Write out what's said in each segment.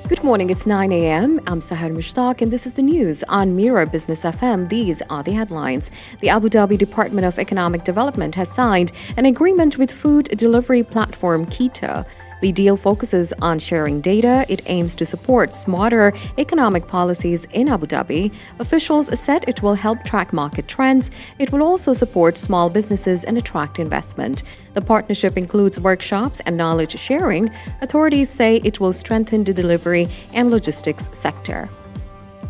Good morning, it's 9 a.m. I'm Sahar Mushtaq and this is the news on Mira Business FM. These are the headlines. The Abu Dhabi Department of Economic Development has signed an agreement with food delivery platform Kita. The deal focuses on sharing data. It aims to support smarter economic policies in Abu Dhabi. Officials said it will help track market trends. It will also support small businesses and attract investment. The partnership includes workshops and knowledge sharing. Authorities say it will strengthen the delivery and logistics sector.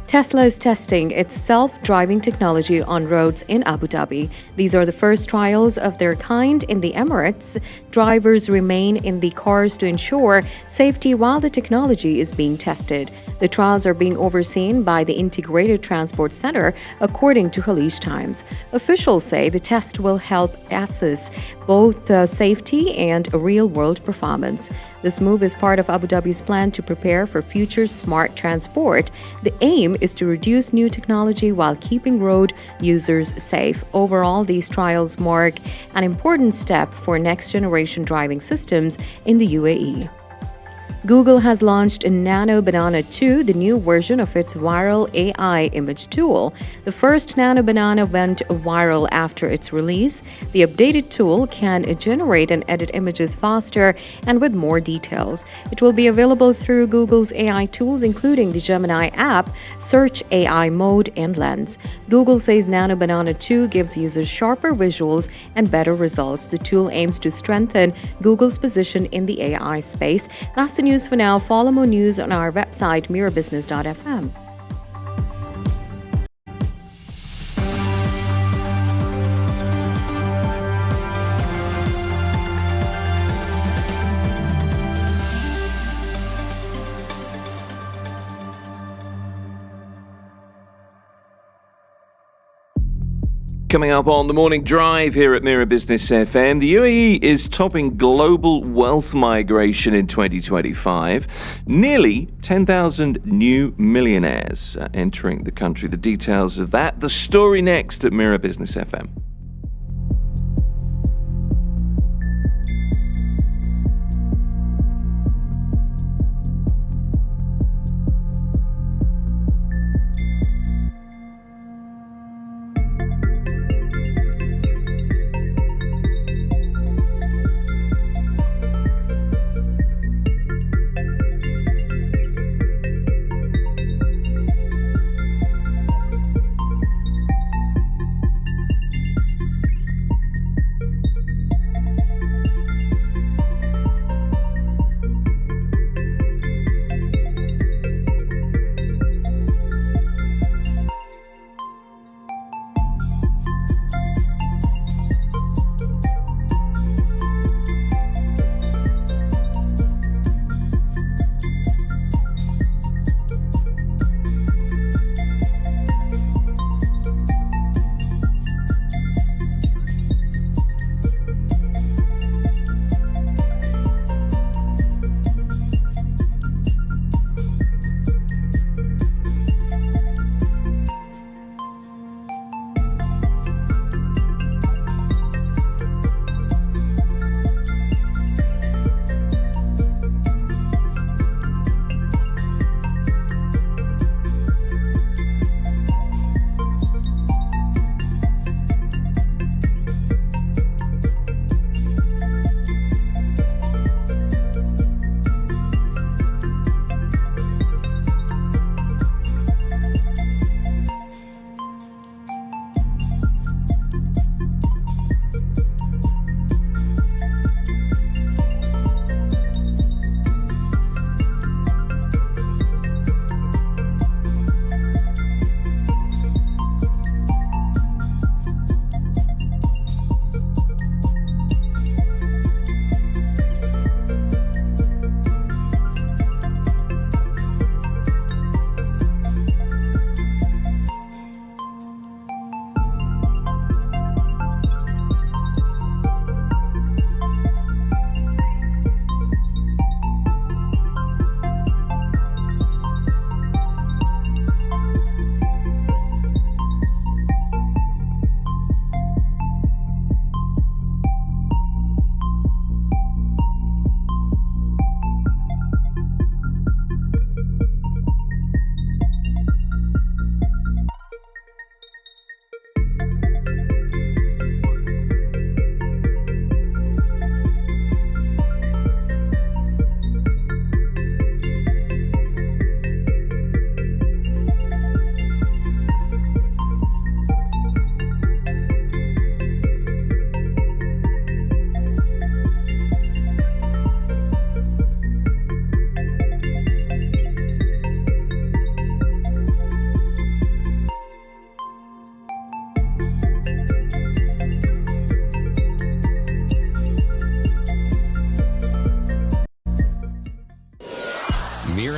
Tesla is testing its self-driving technology on roads in Abu Dhabi. These are the first trials of their kind in the Emirates. Drivers remain in the cars to ensure safety while the technology is being tested. The trials are being overseen by the Integrated Transport Center, according to Khaleej Times. Officials say the test will help assess both safety and real-world performance. This move is part of Abu Dhabi's plan to prepare for future smart transport. The aim is to reduce new technology while keeping road users safe. Overall, these trials mark an important step for next-generation driving systems in the UAE. Google has launched Nano Banana 2, the new version of its viral AI image tool. The first Nano Banana went viral after its release. The updated tool can generate and edit images faster and with more details. It will be available through Google's AI tools, including the Gemini app, Search AI Mode, and Lens. Google says Nano Banana 2 gives users sharper visuals and better results. The tool aims to strengthen Google's position in the AI space. That's the news for now. Follow more news on our website, mirabusiness.fm. Coming up on the morning drive here at Mira Business FM, the UAE is topping global wealth migration in 2025. Nearly 10,000 new millionaires entering the country. The details of that, the story next at Mira Business FM.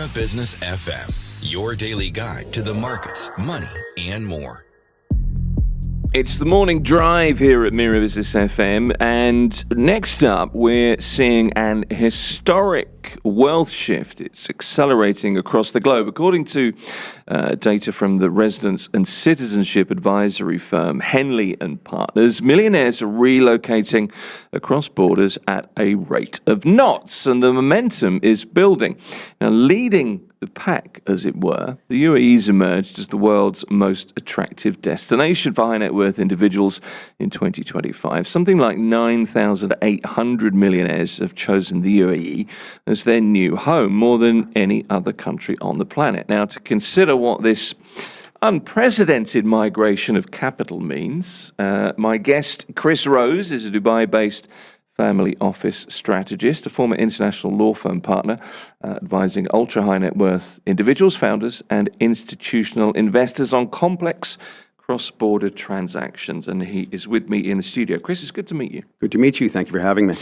Mira Business FM, your daily guide to the markets, money, and more. It's the morning drive here at Mira Business FM, and next up we're seeing an historic wealth shift. It's accelerating across the globe. According to data from the residence and citizenship advisory firm Henley and Partners, millionaires are relocating across borders at a rate of knots, and the momentum is building. Now, leading the pack, as it were, the UAE's emerged as the world's most attractive destination for high net worth individuals in 2025. Something like 9,800 millionaires have chosen the UAE as their new home, more than any other country on the planet. Now, to consider what this unprecedented migration of capital means, my guest, Chris Rose, is a Dubai-based family office strategist, a former international law firm partner, advising ultra-high net worth individuals, founders, and institutional investors on complex cross-border transactions. And he is with me in the studio. Chris, it's good to meet you. Good to meet you. Thank you for having me.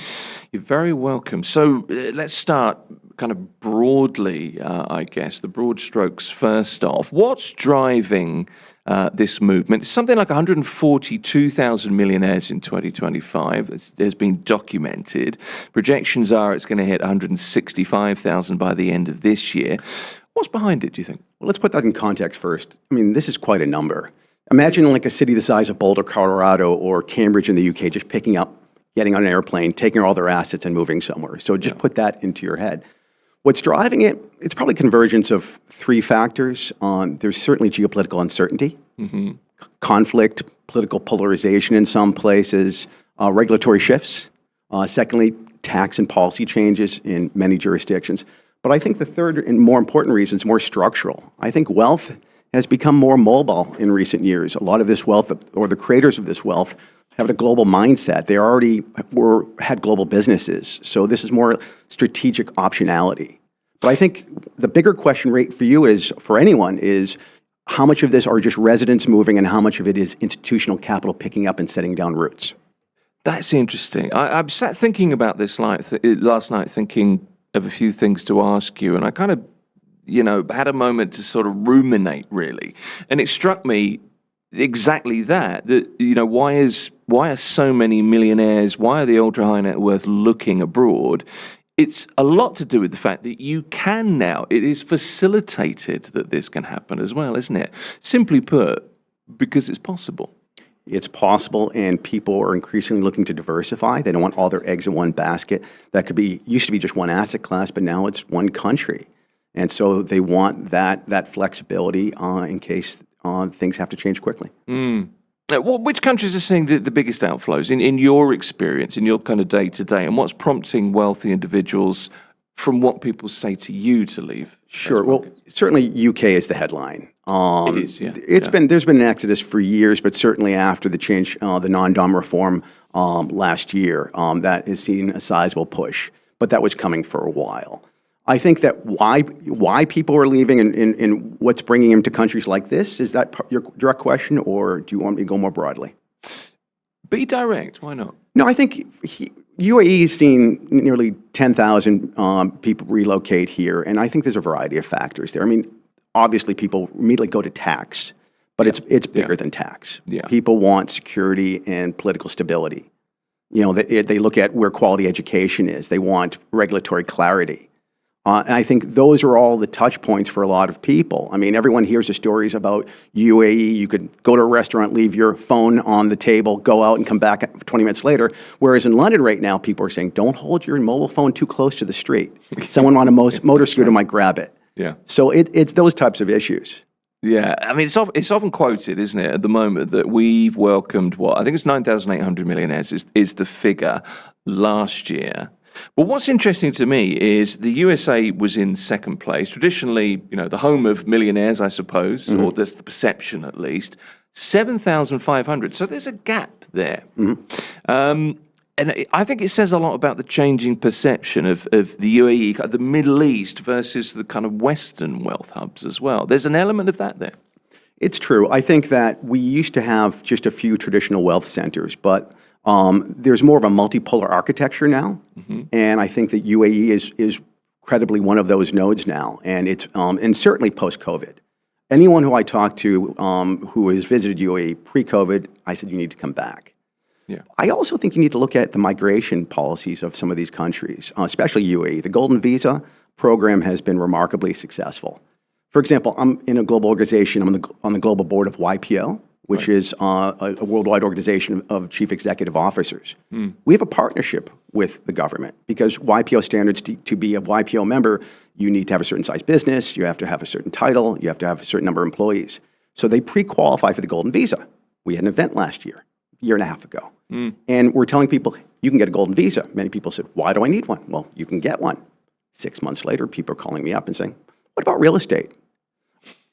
You're very welcome. So let's start kind of broadly, I guess, the broad strokes first off. What's driving this movement? It's something like 142,000 millionaires in 2025. There's been documented. Projections are it's going to hit 165,000 by the end of this year. What's behind it, do you think? Well, let's put that in context first. I mean, this is quite a number. Imagine like a city the size of Boulder, Colorado, or Cambridge in the UK, just picking up, getting on an airplane, taking all their assets and moving somewhere. So just put that into your head. What's driving it? It's probably convergence of three factors. There's certainly geopolitical uncertainty, conflict, political polarization in some places, regulatory shifts. Secondly, tax and policy changes in many jurisdictions. But I think the third and more important reason is more structural. I think wealth has become more mobile in recent years. A lot of this wealth, or the creators of this wealth, have a global mindset. They already had global businesses. So this is more strategic optionality. But I think the bigger question rate for you is, for anyone, is how much of this are just residents moving and how much of it is institutional capital picking up and setting down roots? That's interesting. I sat thinking about this last night, thinking of a few things to ask you, and I kind of, had a moment to sort of ruminate, really. And it struck me exactly that why are so many millionaires, why are the ultra high net worth looking abroad? It's a lot to do with the fact that you can now, it is facilitated that this can happen as well, isn't it? Simply put, because it's possible. It's possible, and people are increasingly looking to diversify. They don't want all their eggs in one basket. That used to be just one asset class, but now it's one country. And so they want that flexibility in case things have to change quickly. Which countries are seeing the biggest outflows in your experience, in your kind of day-to-day, and what's prompting wealthy individuals, from what people say to you, to leave? Sure. Well, certainly UK is the headline. It is, yeah. There's been an exodus for years, but certainly after the change, the non-dom reform last year, that has seen a sizable push. But that was coming for a while. I think that why people are leaving and what's bringing them to countries like this, is that your direct question, or do you want me to go more broadly? Be direct. Why not? No, I think UAE has seen nearly 10,000 people relocate here, and I think there's a variety of factors there. I mean, obviously people immediately go to tax, but it's bigger than tax. Yeah. People want security and political stability. They look at where quality education is. They want regulatory clarity. And I think those are all the touch points for a lot of people. I mean, everyone hears the stories about UAE. You could go to a restaurant, leave your phone on the table, go out and come back 20 minutes later. Whereas in London right now, people are saying, don't hold your mobile phone too close to the street. Someone on a motor scooter might grab it. Yeah. So it's those types of issues. Yeah, I mean, it's often quoted, isn't it, at the moment, that we've welcomed, I think it's 9,800 millionaires is the figure last year. But what's interesting to me is the USA was in second place. Traditionally, the home of millionaires, I suppose, or that's the perception at least, 7,500. So there's a gap there. And I think it says a lot about the changing perception of the UAE, the Middle East versus the kind of Western wealth hubs as well. There's an element of that there. It's true. I think that we used to have just a few traditional wealth centers, but there's more of a multipolar architecture now. And I think that UAE is credibly one of those nodes now, and it's and certainly post-COVID. Anyone who I talk to who has visited UAE pre-COVID, I said, you need to come back. Yeah. I also think you need to look at the migration policies of some of these countries, especially UAE. The Golden Visa program has been remarkably successful. For example, I'm in a global organization. I'm on the global board of YPO, which is a worldwide organization of chief executive officers. We have a partnership with the government because YPO standards, to be a YPO member, you need to have a certain size business, you have to have a certain title, you have to have a certain number of employees. So they pre-qualify for the Golden Visa. We had an event last year, a year and a half ago. And we're telling people, you can get a Golden Visa. Many people said, why do I need one? Well, you can get one. 6 months later, people are calling me up and saying, what about real estate?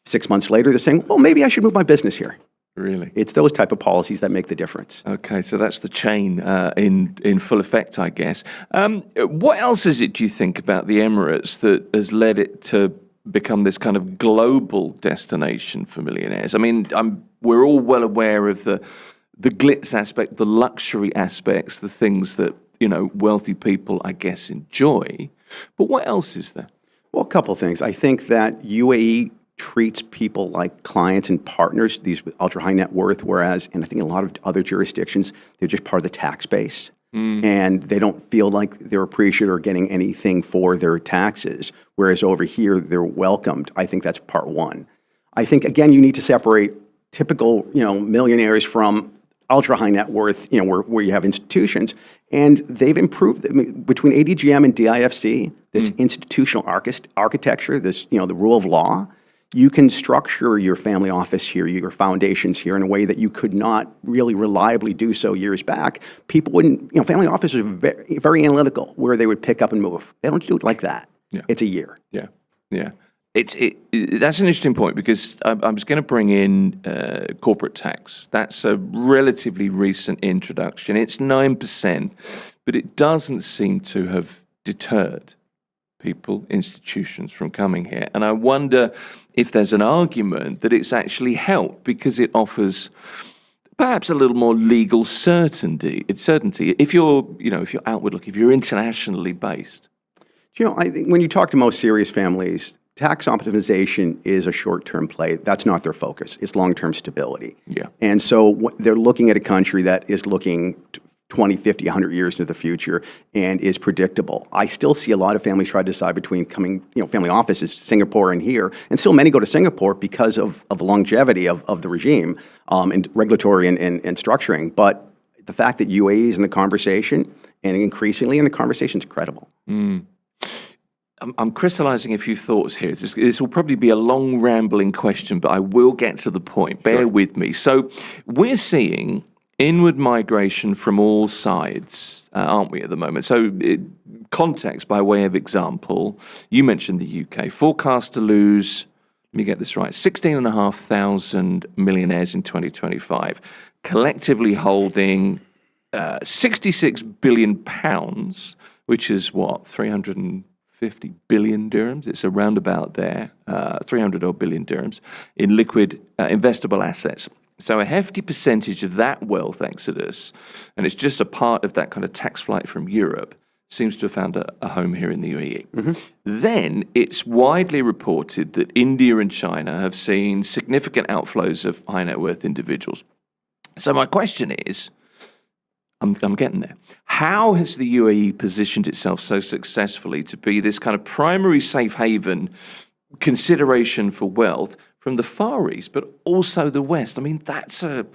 6 months later, they're saying, well, maybe I should move my business here. Really? It's those type of policies that make the difference. Okay, so that's the chain in full effect, I guess. What else is it, do you think, about the Emirates that has led it to become this kind of global destination for millionaires? I mean, we're all well aware of the glitz aspect, the luxury aspects, the things that, wealthy people, I guess, enjoy. But what else is there? Well, a couple of things. I think that UAE treats people like clients and partners, these with ultra high net worth, whereas in I think a lot of other jurisdictions, they're just part of the tax base. And they don't feel like they're appreciated or getting anything for their taxes, whereas over here, they're welcomed. I think that's part one. I think, again, you need to separate typical, millionaires from ultra high net worth, where you have institutions, and they've improved. I mean, between ADGM and DIFC, this institutional architecture, this, the rule of law, you can structure your family office here, your foundations here in a way that you could not really reliably do so years back. People wouldn't, family offices are very, very analytical where they would pick up and move. They don't do it like that. Yeah. It's a year. Yeah, yeah. That's an interesting point because I was going to bring in corporate tax. That's a relatively recent introduction. It's 9%, but it doesn't seem to have deterred people, institutions from coming here. And I wonder if there's an argument that it's actually helped because it offers perhaps a little more legal certainty. If you're outward looking, if you're internationally based. I think when you talk to most serious families, tax optimization is a short-term play. That's not their focus. It's long-term stability. Yeah. And so they're looking at a country that is looking 20, 50, 100 years into the future and is predictable. I still see a lot of families try to decide between coming, family offices, Singapore and here, and still many go to Singapore because of the longevity of the regime and regulatory and structuring. But the fact that UAE is in the conversation and increasingly in the conversation is credible. I'm crystallizing a few thoughts here. This will probably be a long, rambling question, but I will get to the point. Bear with me. So we're seeing inward migration from all sides, aren't we, at the moment? So context, by way of example, you mentioned the UK. Forecast to lose, let me get this right, 16,500 millionaires in 2025, collectively holding 66 billion pounds, which is what, 350 billion dirhams? It's around about there, 300 odd billion dirhams in liquid investable assets. So a hefty percentage of that wealth exodus, and it's just a part of that kind of tax flight from Europe, seems to have found a home here in the UAE. Then it's widely reported that India and China have seen significant outflows of high net worth individuals. So my question is, I'm getting there. How has the UAE positioned itself so successfully to be this kind of primary safe haven consideration for wealth from the Far East, but also the West? I mean, that's a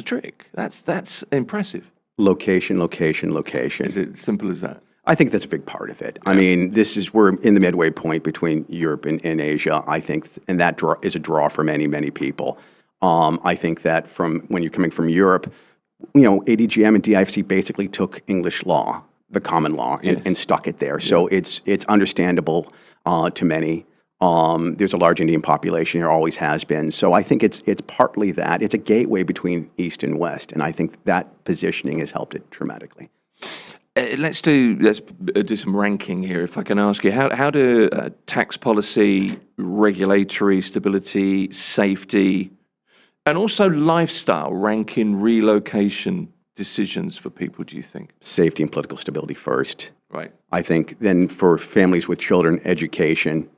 trick. That's impressive. Location, location, location. Is it simple as that? I think that's a big part of it. Yeah. I mean, we're in the midway point between Europe and Asia, I think, and that is a draw for many, many people. I think that when you're coming from Europe, ADGM and DIFC basically took English law, the common law, and stuck it there. Yeah. So it's understandable to many. There's a large Indian population here, always has been. So I think it's partly that. It's a gateway between East and West, and I think that positioning has helped it dramatically. Let's do some ranking here, if I can ask you. How do tax policy, regulatory stability, safety, and also lifestyle rank in relocation decisions for people, do you think? Safety and political stability first. Right. I think then for families with children, education,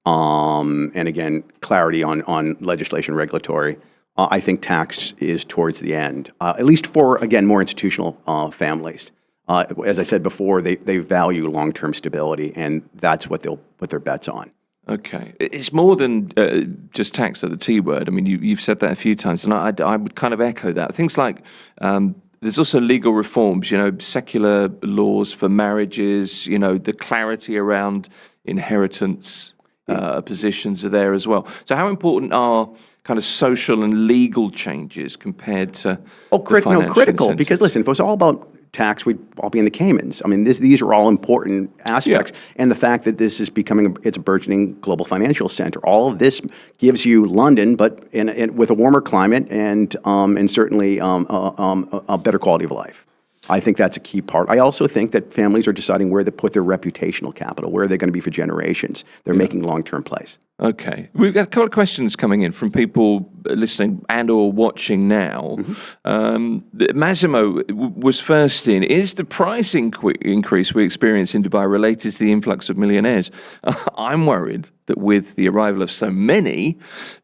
and again, clarity on legislation, regulatory. I think tax is towards the end, at least for, again, more institutional families. As I said before, they value long-term stability, and that's what they'll put their bets on. Okay. It's more than just tax, the T word. I mean, you've said that a few times, and I would kind of echo that. Things like there's also legal reforms, secular laws for marriages, the clarity around inheritance positions are there as well. So how important are kind of social and legal changes compared to critical, incentives? because listen, if it was all about tax, we'd all be in the Caymans. I mean, these are all important aspects. Yeah. And the fact that this is becoming, it's a burgeoning global financial center. All of this gives you London, but with a warmer climate and certainly a better quality of life. I think that's a key part. I also think that families are deciding where to put their reputational capital, where they're going to be for generations. They're making long-term plays. Okay. We've got a couple of questions coming in from people listening and or watching now. Massimo was first in. Is the price increase we experience in Dubai related to the influx of millionaires? I'm worried that with the arrival of so many,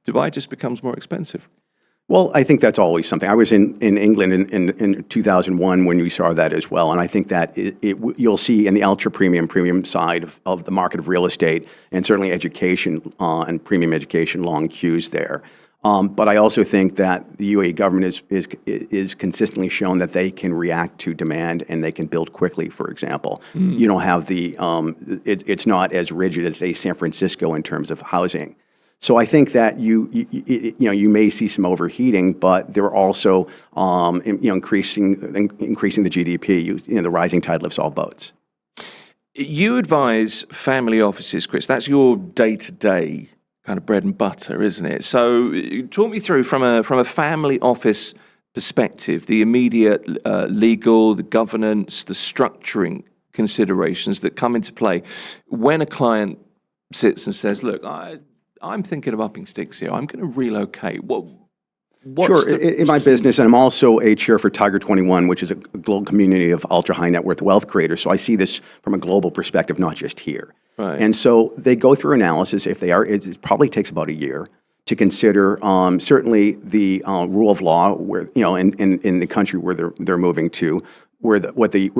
Dubai just becomes more expensive. Well, I think that's always something. I was in England in 2001 when we saw that as well, and I think that you'll see in the ultra premium side of the market of real estate, and certainly education and premium education, long queues there. But I also think that the UAE government is consistently shown that they can react to demand and they can build quickly. For example, you don't have it's not as rigid as say San Francisco in terms of housing. So I think that you may see some overheating, but they're also increasing the GDP. The rising tide lifts all boats. You advise family offices, Chris. That's your day-to-day kind of bread and butter, isn't it? So talk me through from a family office perspective, the immediate legal, the governance, the structuring considerations that come into play when a client sits and says, "Look, I'm thinking of upping sticks here. I'm going to relocate." What's in my business, and I'm also a chair for Tiger 21, which is a global community of ultra-high net worth wealth creators. So I see this from a global perspective, not just here. Right. And so they go through analysis. If they are, it probably takes about a year to consider certainly the rule of law, where in the country where they're moving to, where the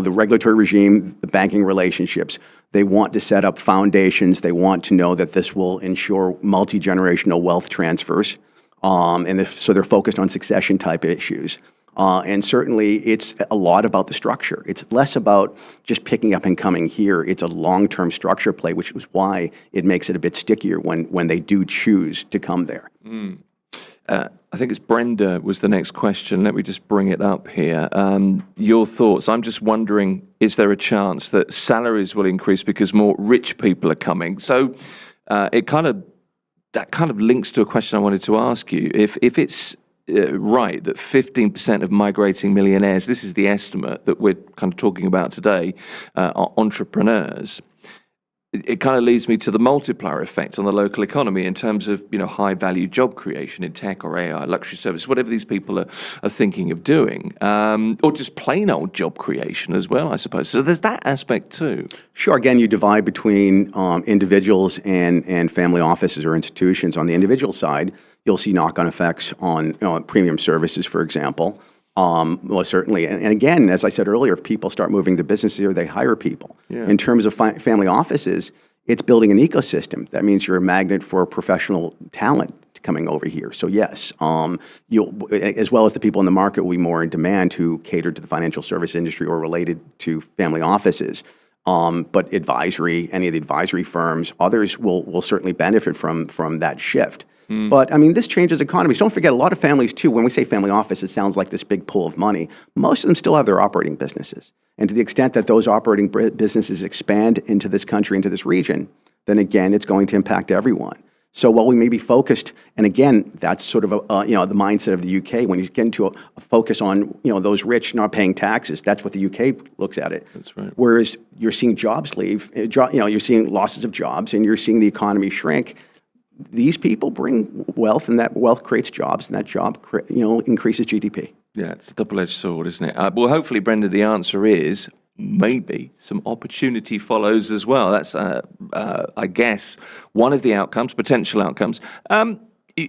regulatory regime, the banking relationships. They want to set up foundations. They want to know that this will ensure multi-generational wealth transfers, so they're focused on succession type issues. And certainly, it's a lot about the structure. It's less about just picking up and coming here. It's a long-term structure play, which is why it makes it a bit stickier when they do choose to come there. I think it's Brenda was the next question. Let me just bring it up here. Your thoughts. I'm just wondering, is there a chance that salaries will increase because more rich people are coming? So that kind of links to a question I wanted to ask you. If it's right that 15% of migrating millionaires, this is the estimate that we're kind of talking about today, are entrepreneurs. It kind of leads me to the multiplier effect on the local economy in terms of high value job creation in tech or AI, luxury service, whatever these people are thinking of doing, or just plain old job creation as well, I suppose. So there's that aspect too. Sure. Again, you divide between individuals and family offices or institutions. On the individual side, you'll see knock-on effects on premium services, for example. Well, certainly. And again, as I said earlier, if people start moving the business here, they hire people. Yeah. In terms of family offices, it's building an ecosystem. That means you're a magnet for professional talent coming over here. So yes, you'll, as well as the people in the market, will be more in demand who cater to the financial service industry or related to family offices. But advisory, any of the advisory firms, others will certainly benefit from that shift. But I mean, this changes economies. Don't forget, a lot of families too, when we say family office, it sounds like this big pool of money. Most of them still have their operating businesses. And to the extent that those operating businesses expand into this country, into this region, then again, it's going to impact everyone. So while we may be focused, and again, that's sort of the mindset of the UK. When you get into a focus on those rich not paying taxes, that's what the UK looks at it. That's right. Whereas you're seeing jobs leave, you're seeing losses of jobs, and you're seeing the economy shrink. These people bring wealth, and that wealth creates jobs, and that job increases GDP. Yeah, it's a double-edged sword, isn't it? Well, hopefully, Brenda, the answer is maybe some opportunity follows as well. That's, I guess, one of the outcomes, potential outcomes.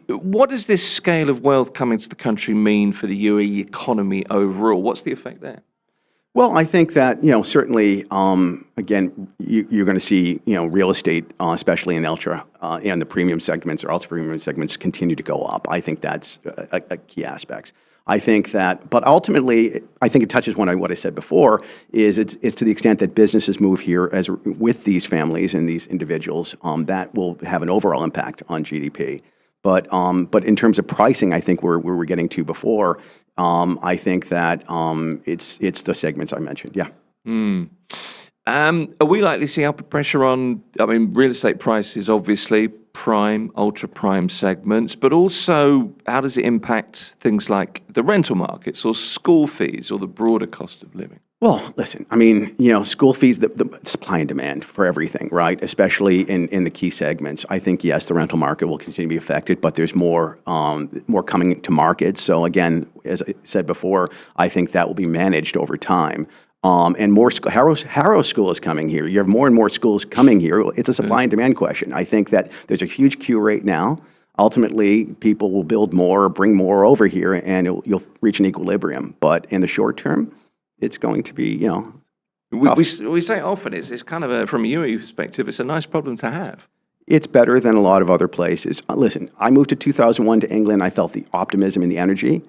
What does this scale of wealth coming to the country mean for the UAE economy overall? What's the effect there? Well, I think that, certainly, again, you're going to see, real estate, especially in the premium segments or ultra premium segments, continue to go up. I think that's a key aspect. I think that, but ultimately, I think it touches on what I said before, is it's to the extent that businesses move here with these families and these individuals, that will have an overall impact on GDP. But in terms of pricing, I think where we're getting to before, I think that it's the segments I mentioned. Yeah. Are we likely to see upward pressure on, real estate prices, obviously, prime, ultra prime segments, but also how does it impact things like the rental markets or school fees or the broader cost of living? Well, listen, school fees, the supply and demand for everything, right? Especially in the key segments. I think, yes, the rental market will continue to be affected, but there's more coming to market. So again, as I said before, I think that will be managed over time. And more Harrow School is coming here. You have more and more schools coming here. It's a supply and demand question. I think that there's a huge queue right now. Ultimately, people will build more, bring more over here, and you'll reach an equilibrium. But in the short term, it's going to be, we say it often, it's kind of, from a UAE perspective, it's a nice problem to have. It's better than a lot of other places. Listen, I moved to 2001 to England. I felt the optimism and the energy.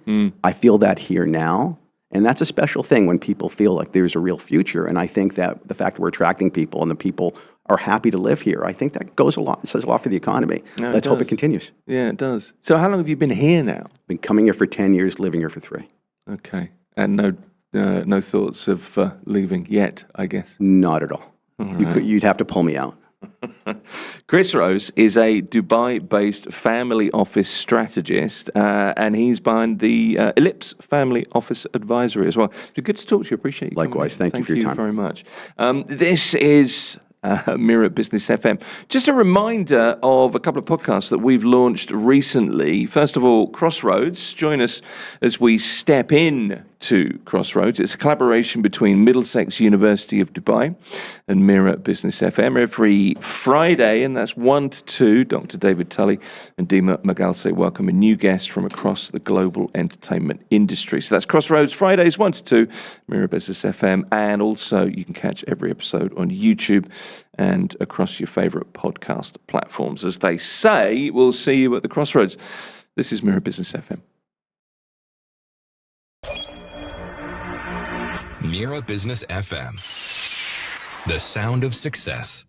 I feel that here now. And that's a special thing when people feel like there's a real future. And I think that the fact that we're attracting people and the people are happy to live here, I think that goes a lot. It says a lot for the economy. No, Let's hope it continues. Yeah, it does. So how long have you been here now? Been coming here for 10 years, living here for 3. Okay. And no thoughts of leaving yet, I guess? Not at all. Right. You'd have to pull me out. Chris Rose is a Dubai-based family office strategist, and he's behind the Ellipse Family Office Advisory as well. It's good to talk to you. Appreciate you. Likewise. Thank you for your time. Thank you very much. This is Mira Business FM. Just a reminder of a couple of podcasts that we've launched recently. First of all, Crossroads. Join us as we step in to Crossroads. It's a collaboration between Middlesex University of Dubai and Mira Business FM every Friday, and that's 1 to 2. Dr. David Tully and Dima Magalse welcome a new guest from across the global entertainment industry. So that's Crossroads, Fridays 1 to 2, Mira Business FM, and also you can catch every episode on YouTube and across your favorite podcast platforms. As they say, we'll see you at the Crossroads. This is Mira Business FM. Mira Business FM. The sound of success.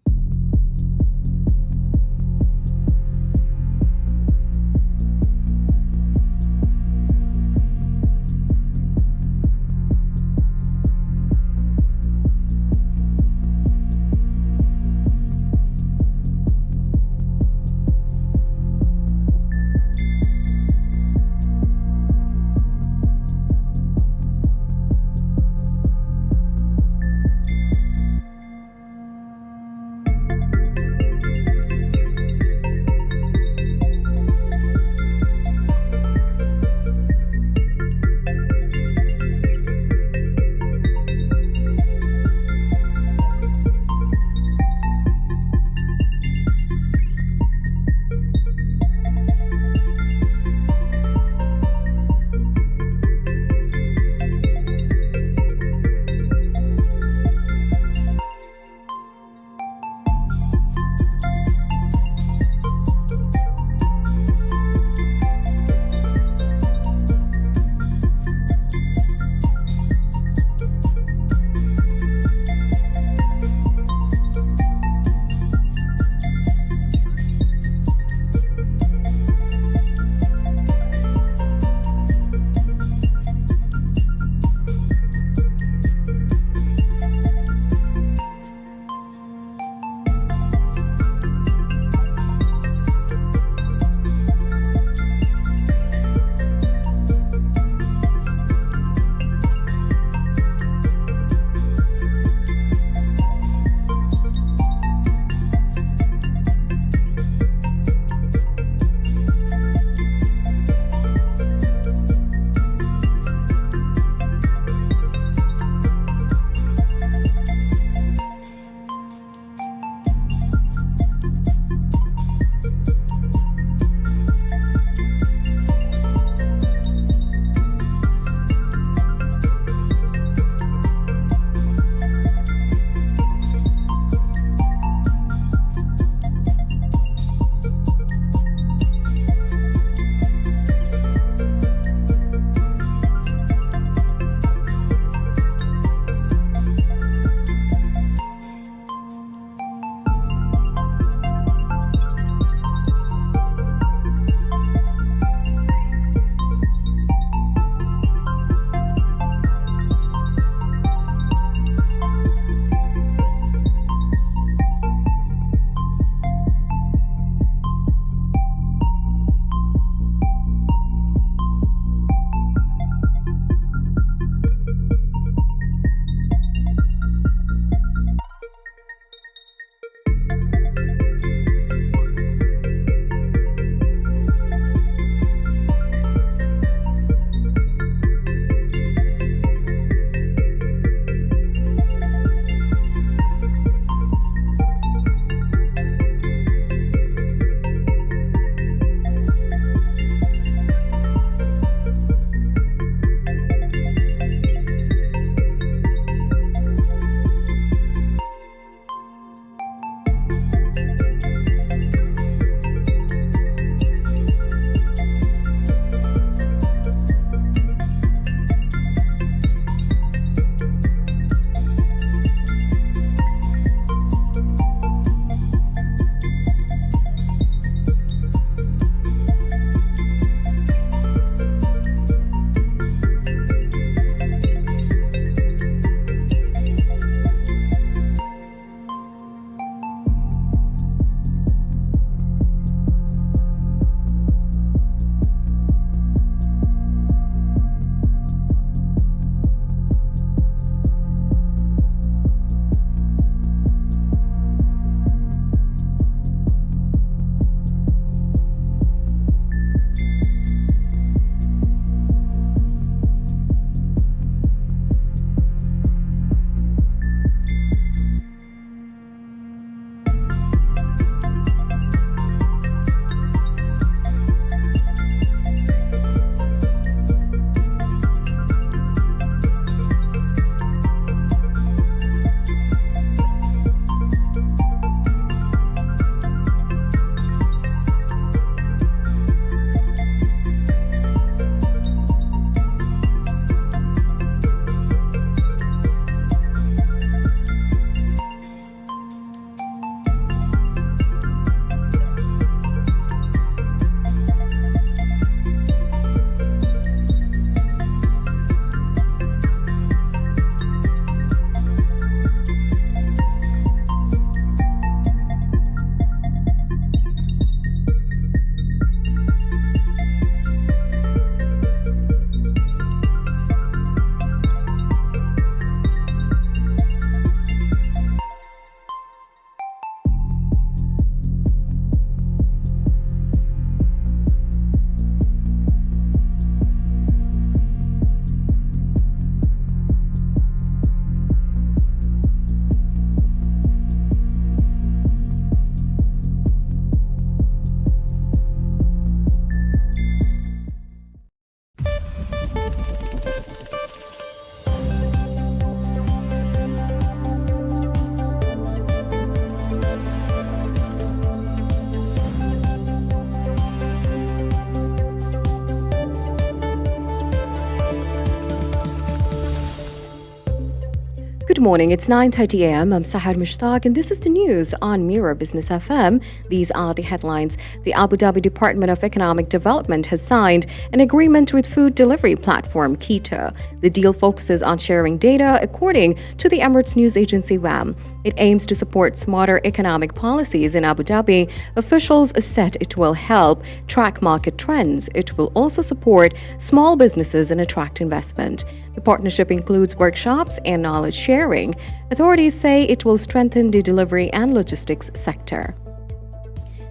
morning. It's 9:30 a.m. I'm Sahar Mushtaq, and this is the news on Mira Business FM. These are the headlines. The Abu Dhabi Department of Economic Development has signed an agreement with food delivery platform Keeta. The deal focuses on sharing data, according to the Emirates news agency WAM. It aims to support smarter economic policies in Abu Dhabi. Officials said it will help track market trends. It will also support small businesses and attract investment. The partnership includes workshops and knowledge sharing. Authorities say it will strengthen the delivery and logistics sector.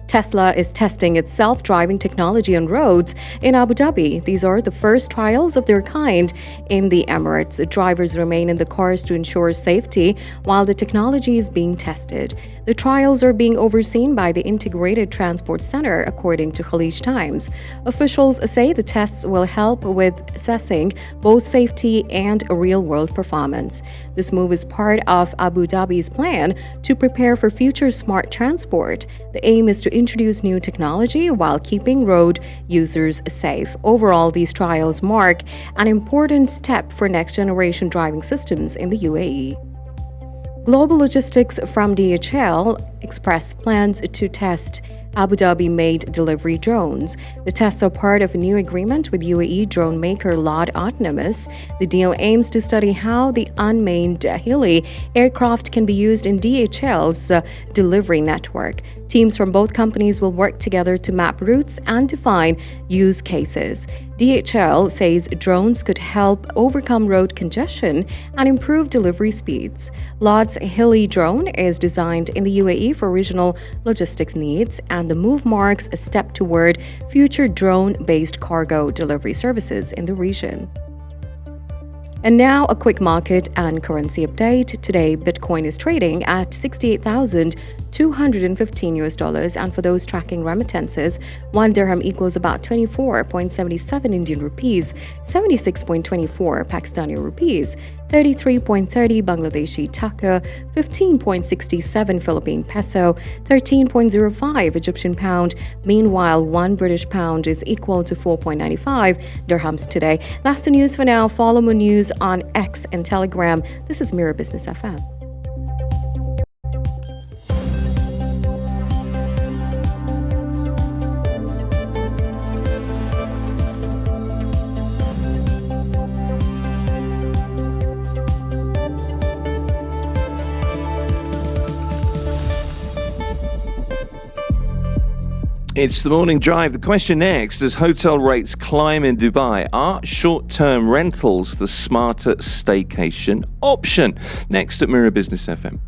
Tesla is testing its self-driving technology on roads in Abu Dhabi. These are the first trials of their kind in the Emirates. Drivers remain in the cars to ensure safety while the technology is being tested. The trials are being overseen by the Integrated Transport Center, according to Khalij Times. Officials say the tests will help with assessing both safety and real-world performance. This move is part of Abu Dhabi's plan to prepare for future smart transport. The aim is to introduce new technology while keeping road users safe. Overall, these trials mark an important step for next-generation driving systems in the UAE. Global Logistics from DHL expressed plans to test Abu Dhabi-made delivery drones. The tests are part of a new agreement with UAE drone maker Lod Autonomous. The deal aims to study how the unmanned heli aircraft can be used in DHL's delivery network. Teams from both companies will work together to map routes and define use cases. DHL says drones could help overcome road congestion and improve delivery speeds. Lod's heli drone is designed in the UAE for regional logistics needs, and the move marks a step toward future drone-based cargo delivery services in the region. And now a quick market and currency update. Today, Bitcoin is trading at $68,215 and for those tracking remittances, 1 dirham equals about 24.77 Indian rupees, 76.24 Pakistani rupees, 33.30 Bangladeshi taka, 15.67 Philippine peso, 13.05 Egyptian pound. Meanwhile, 1 British pound is equal to 4.95 dirhams today. That's the news for now. Follow more news on X and Telegram. This is Mira Business FM. It's the morning drive. The question next: as hotel rates climb in Dubai, are short-term rentals the smarter staycation option? Next at Mira Business FM.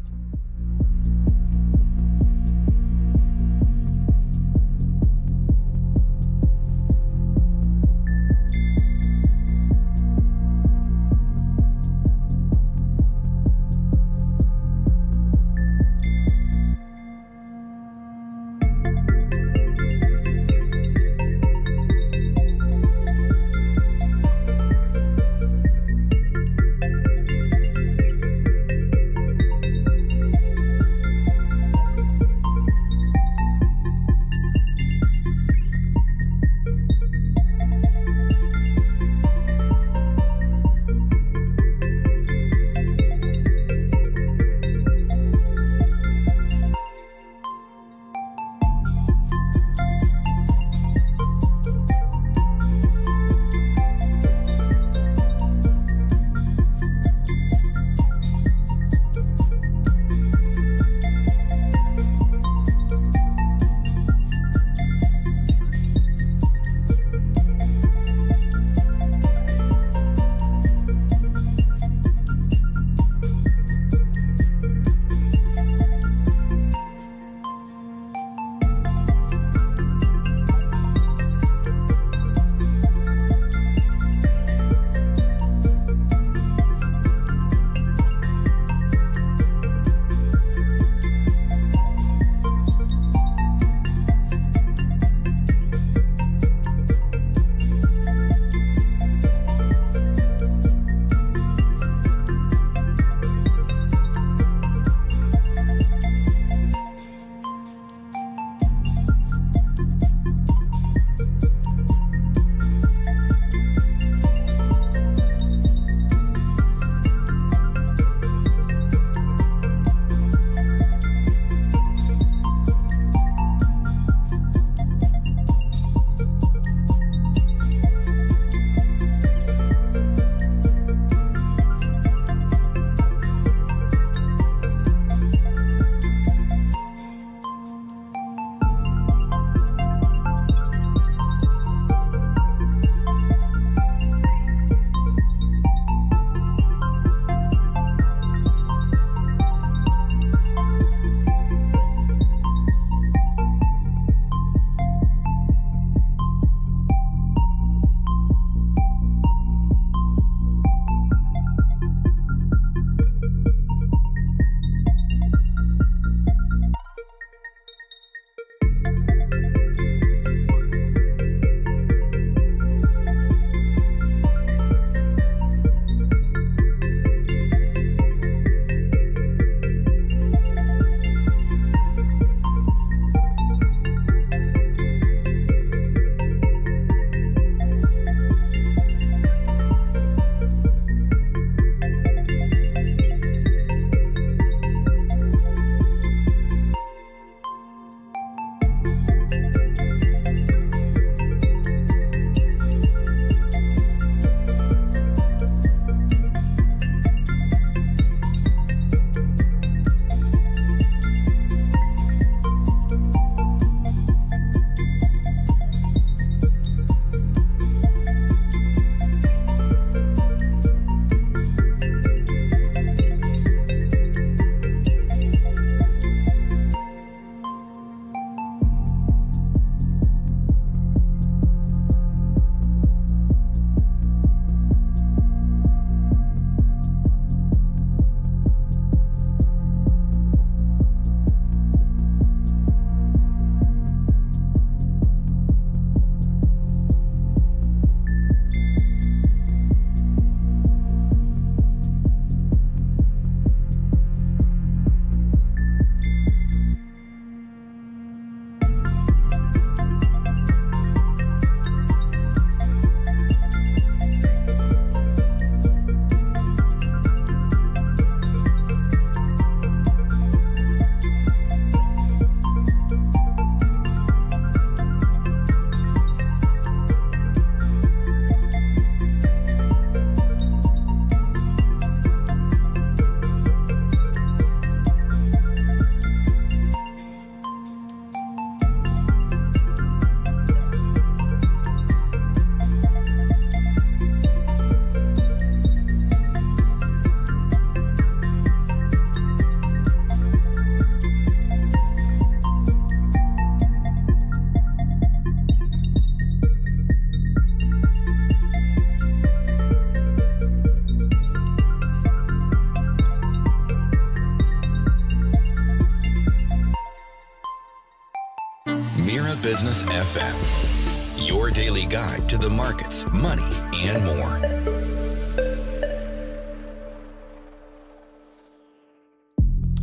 Mira Business FM, your daily guide to the markets, money, and more.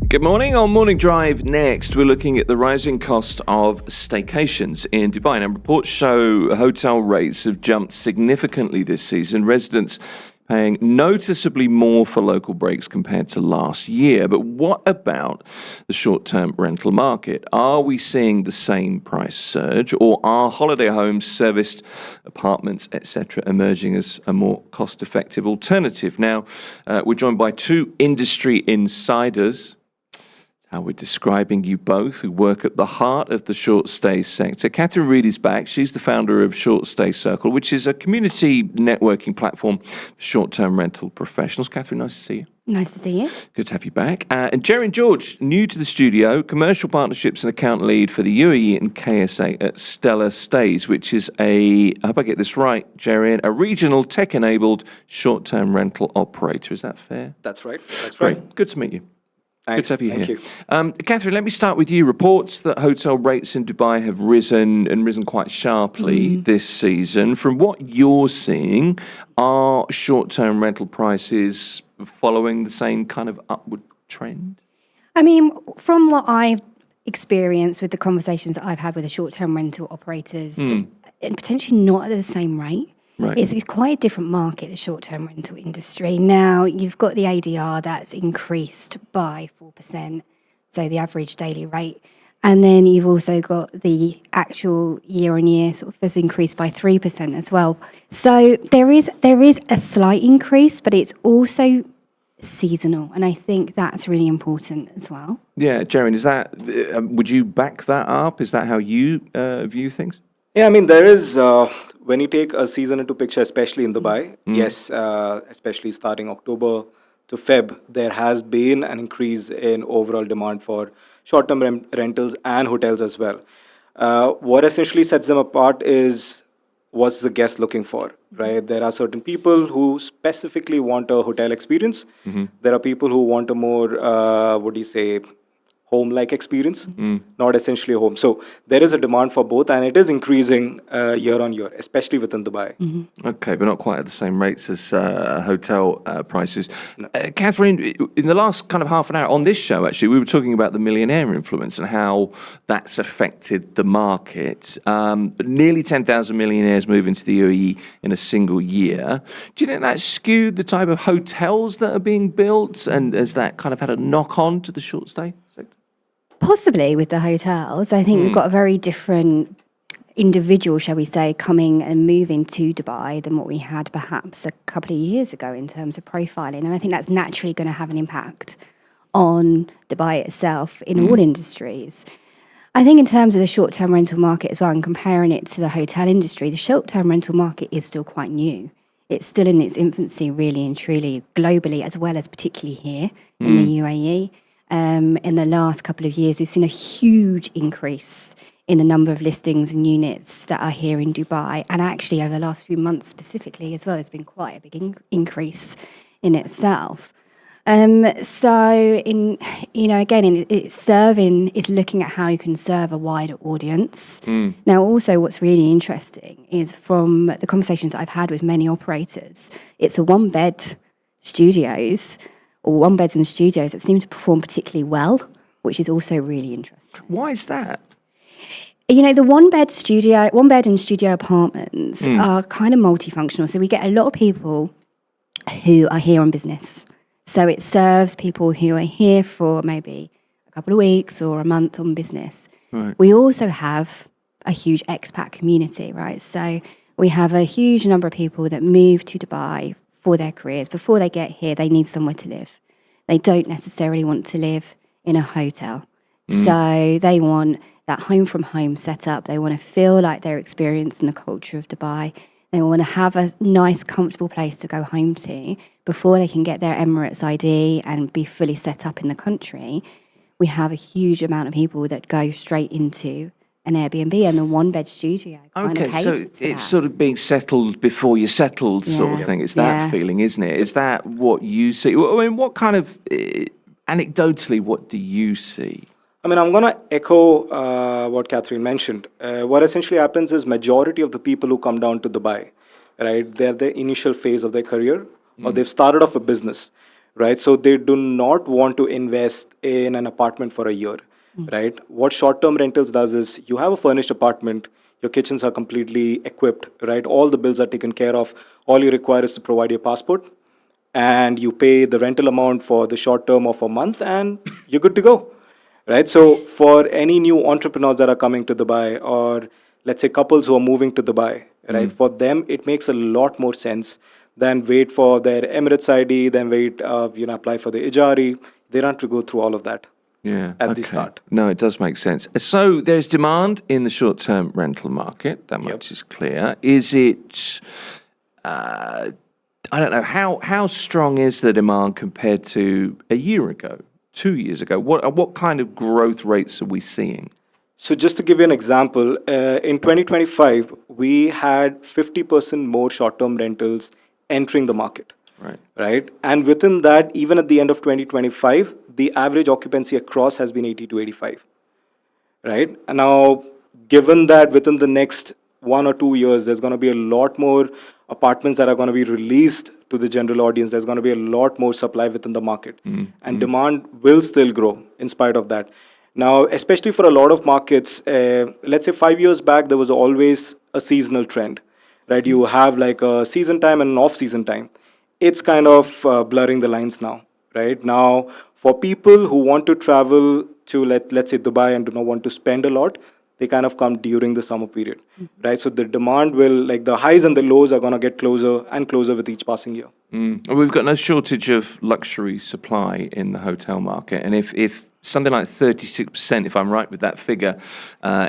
Good morning. On Morning Drive next, we're looking at the rising cost of staycations in Dubai. Now, reports show hotel rates have jumped significantly this season. Residents paying noticeably more for local breaks compared to last year. But what about the short-term rental market? Are we seeing the same price surge, or are holiday homes, serviced apartments, etc., emerging as a more cost-effective alternative? Now, we're joined by two industry insiders. How we're describing you both, who work at the heart of the short stay sector. Catherine Reid is back. She's the founder of Short Stay Circle, which is a community networking platform for short-term rental professionals. Catherine, nice to see you. Nice to see you. Good to have you back. And Jerry George, new to the studio, commercial partnerships and account lead for the UAE and KSA at Stella Stays, which is I hope I get this right, Jerry, a regional tech-enabled short-term rental operator. Is that fair? That's right. That's Great. right. Good to meet you. Thanks. Good to have you Thank here. you. Catherine, let me start with you. Reports that hotel rates in Dubai have risen quite sharply this season. From what you're seeing, are short-term rental prices following the same kind of upward trend? I mean, from what I've experienced with the conversations that I've had with the short-term rental operators, and potentially not at the same rate. Right. It's quite a different market, the short-term rental industry. Now, you've got the ADR that's increased by 4%, so the average daily rate. And then you've also got the actual year-on-year sort of has increased by 3% as well. So there is a slight increase, but it's also seasonal, and I think that's really important as well. Yeah, Jerry, is that, would you back that up? Is that how you view things? Yeah, I mean, there is, when you take a season into picture, especially in Dubai, yes, especially starting October to Feb, there has been an increase in overall demand for short-term rentals and hotels as well. What essentially sets them apart is what's the guest looking for, right? There are certain people who specifically want a hotel experience. There are people who want a more, home-like experience, not essentially a home. So there is a demand for both, and it is increasing year on year, especially within Dubai. Okay, but not quite at the same rates as hotel prices. No. Catherine, in the last kind of half an hour on this show, actually, we were talking about the millionaire influence and how that's affected the market. Nearly 10,000 millionaires move into the UAE in a single year. Do you think that skewed the type of hotels that are being built, and has that kind of had a knock-on to the short stay sector? Possibly with the hotels. I think we've got a very different individual, shall we say, coming and moving to Dubai than what we had perhaps a couple of years ago in terms of profiling. And I think that's naturally going to have an impact on Dubai itself in all industries. I think in terms of the short-term rental market as well, and comparing it to the hotel industry, the short-term rental market is still quite new. It's still in its infancy, really and truly, globally, as well as particularly here in the UAE. In the last couple of years, we've seen a huge increase in the number of listings and units that are here in Dubai. And actually, over the last few months specifically as well, there's been quite a big increase in itself. It's looking at how you can serve a wider audience. Now, also what's really interesting is from the conversations I've had with many operators, it's a one-bed studios or one beds in studios that seem to perform particularly well, which is also really interesting. Why is that? You know, the one bed and studio apartments are kind of multifunctional. So we get a lot of people who are here on business. So it serves people who are here for maybe a couple of weeks or a month on business. Right. We also have a huge expat community, right? So we have a huge number of people that move to Dubai for their careers. Before they get here, they need somewhere to live. They don't necessarily want to live in a hotel. So they want that home from home setup. They want to feel like they're experiencing the culture of Dubai. They want to have a nice, comfortable place to go home to before they can get their Emirates ID and be fully set up in the country. We have a huge amount of people that go straight into an Airbnb and the one-bed studio. Okay, so it's sort of being settled before you're settled sort of thing. It's that feeling, isn't it? Is that what you see? I mean, what kind of, anecdotally, what do you see? I mean, I'm going to echo what Catherine mentioned. What essentially happens is majority of the people who come down to Dubai, right, they're the initial phase of their career or they've started off a business, right? So they do not want to invest in an apartment for a year, right? What short-term rentals does is you have a furnished apartment, your kitchens are completely equipped, right? All the bills are taken care of. All you require is to provide your passport and you pay the rental amount for the short term of a month and you're good to go. Right. So for any new entrepreneurs that are coming to Dubai, or let's say couples who are moving to Dubai, right, for them it makes a lot more sense than wait for their Emirates ID, then wait, apply for the Ijari. They don't have to go through all of that at the start. No, it does make sense. So there's demand in the short-term rental market. That much is clear. Is it? I don't know how strong is the demand compared to a year ago? 2 years ago? What kind of growth rates are we seeing? So just to give you an example, in 2025, we had 50% more short-term rentals entering the market. Right. And within that, even at the end of 2025, the average occupancy across has been 80 to 85. Right. And now, given that within the next 1 or 2 years, there's going to be a lot more apartments that are going to be released to the general audience. There's going to be a lot more supply within the market. And demand will still grow in spite of that. Now, especially for a lot of markets, let's say 5 years back, there was always a seasonal trend, right? You have like a season time and an off-season time. It's kind of blurring the lines now, right? Now, for people who want to travel to, let's say, Dubai and do not want to spend a lot, they kind of come during the summer period, right? So the demand will, like the highs and the lows are going to get closer and closer with each passing year. We've got no shortage of luxury supply in the hotel market. And if something like 36%, if I'm right with that figure,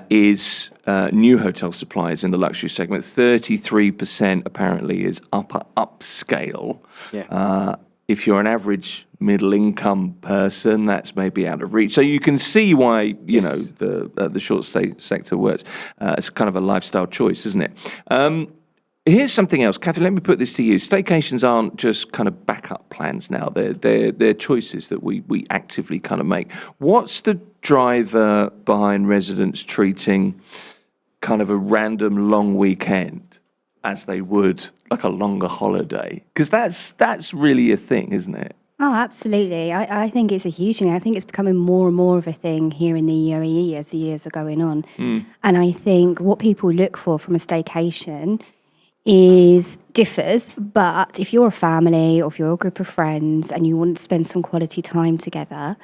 is new hotel supplies in the luxury segment, 33% apparently is upper upscale. If you're an average middle-income person, that's maybe out of reach. So you can see why, the short stay sector works. It's kind of a lifestyle choice, isn't it? Here's something else. Catherine, let me put this to you. Staycations aren't just kind of backup plans now. They're choices that we actively kind of make. What's the driver behind residents treating kind of a random long weekend as they would like a longer holiday? Because that's really a thing, isn't it? Oh, absolutely. I think it's a huge thing. I think it's becoming more and more of a thing here in the UAE as the years are going on. And I think what people look for from a staycation differs, but if you're a family or if you're a group of friends and you want to spend some quality time together,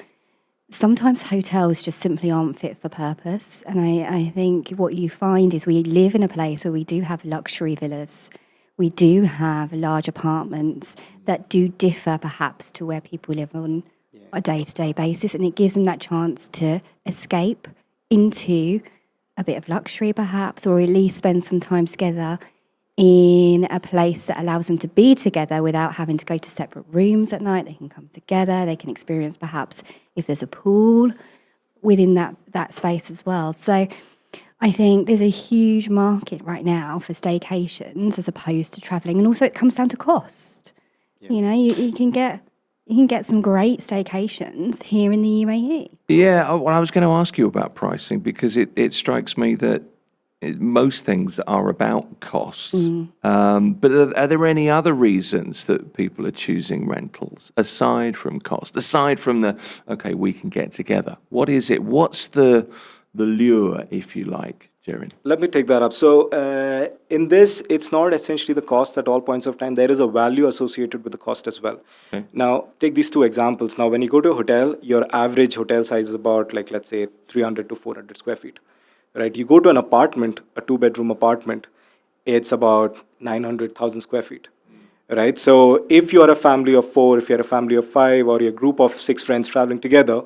sometimes hotels just simply aren't fit for purpose. And I think what you find is we live in a place where we do have luxury villas. We do have large apartments that do differ perhaps to where people live on a day-to-day basis. And it gives them that chance to escape into a bit of luxury perhaps, or at least spend some time together in a place that allows them to be together without having to go to separate rooms at night. They can come together. They can experience perhaps if there's a pool within that space as well. So I think there's a huge market right now for staycations as opposed to traveling. And also it comes down to cost. You can get some great staycations here in the UAE. Yeah, well, I was going to ask you about pricing because it strikes me that most things are about cost. But are there any other reasons that people are choosing rentals aside from cost, aside from we can get together? What is it? What's the lure, if you like, Jerin? Let me take that up. So in this, it's not essentially the cost at all points of time. There is a value associated with the cost as well. Okay. Now, take these two examples. Now, when you go to a hotel, your average hotel size is about, let's say, 300 to 400 square feet. Right? You go to an apartment, a 2-bedroom apartment, it's about 900,000 square feet. Right? So if you're a family of 4, if you're a family of 5, or you're a group of 6 friends traveling together,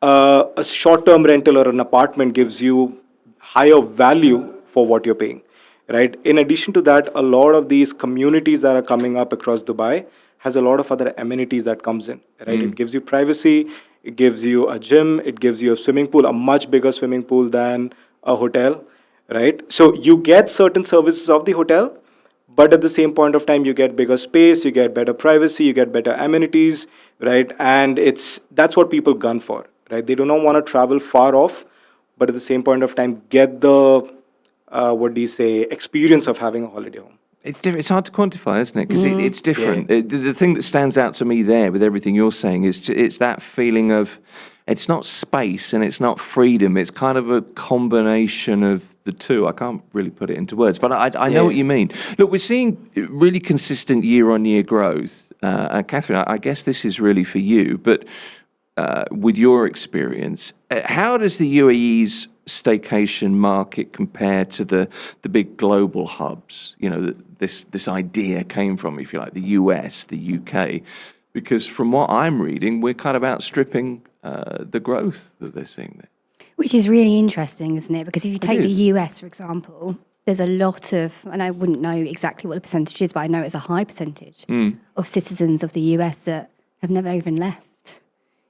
a short-term rental or an apartment gives you higher value for what you're paying. Right? In addition to that, a lot of these communities that are coming up across Dubai has a lot of other amenities that comes in. Right? It gives you privacy. It gives you a gym, it gives you a swimming pool, a much bigger swimming pool than a hotel, right? So you get certain services of the hotel, but at the same point of time, you get bigger space, you get better privacy, you get better amenities, right? And that's what people gun for, right? They do not want to travel far off, but at the same point of time, get the, experience of having a holiday home. It's hard to quantify, isn't it? Because it's different. The thing that stands out to me there with everything you're saying is it's that feeling of, it's not space and it's not freedom. It's kind of a combination of the two. I can't really put it into words, but I know what you mean. Look, we're seeing really consistent year-on-year growth. And Catherine, I guess this is really for you, but with your experience, how does the UAE's staycation market compare to the big global hubs? You know, this idea came from, if you like, the US, the UK, because from what I'm reading, we're kind of outstripping the growth that they're seeing there. Which is really interesting, isn't it? Because if you take the US, for example, there's a lot of, and I wouldn't know exactly what the percentage is, but I know it's a high percentage of citizens of the US that have never even left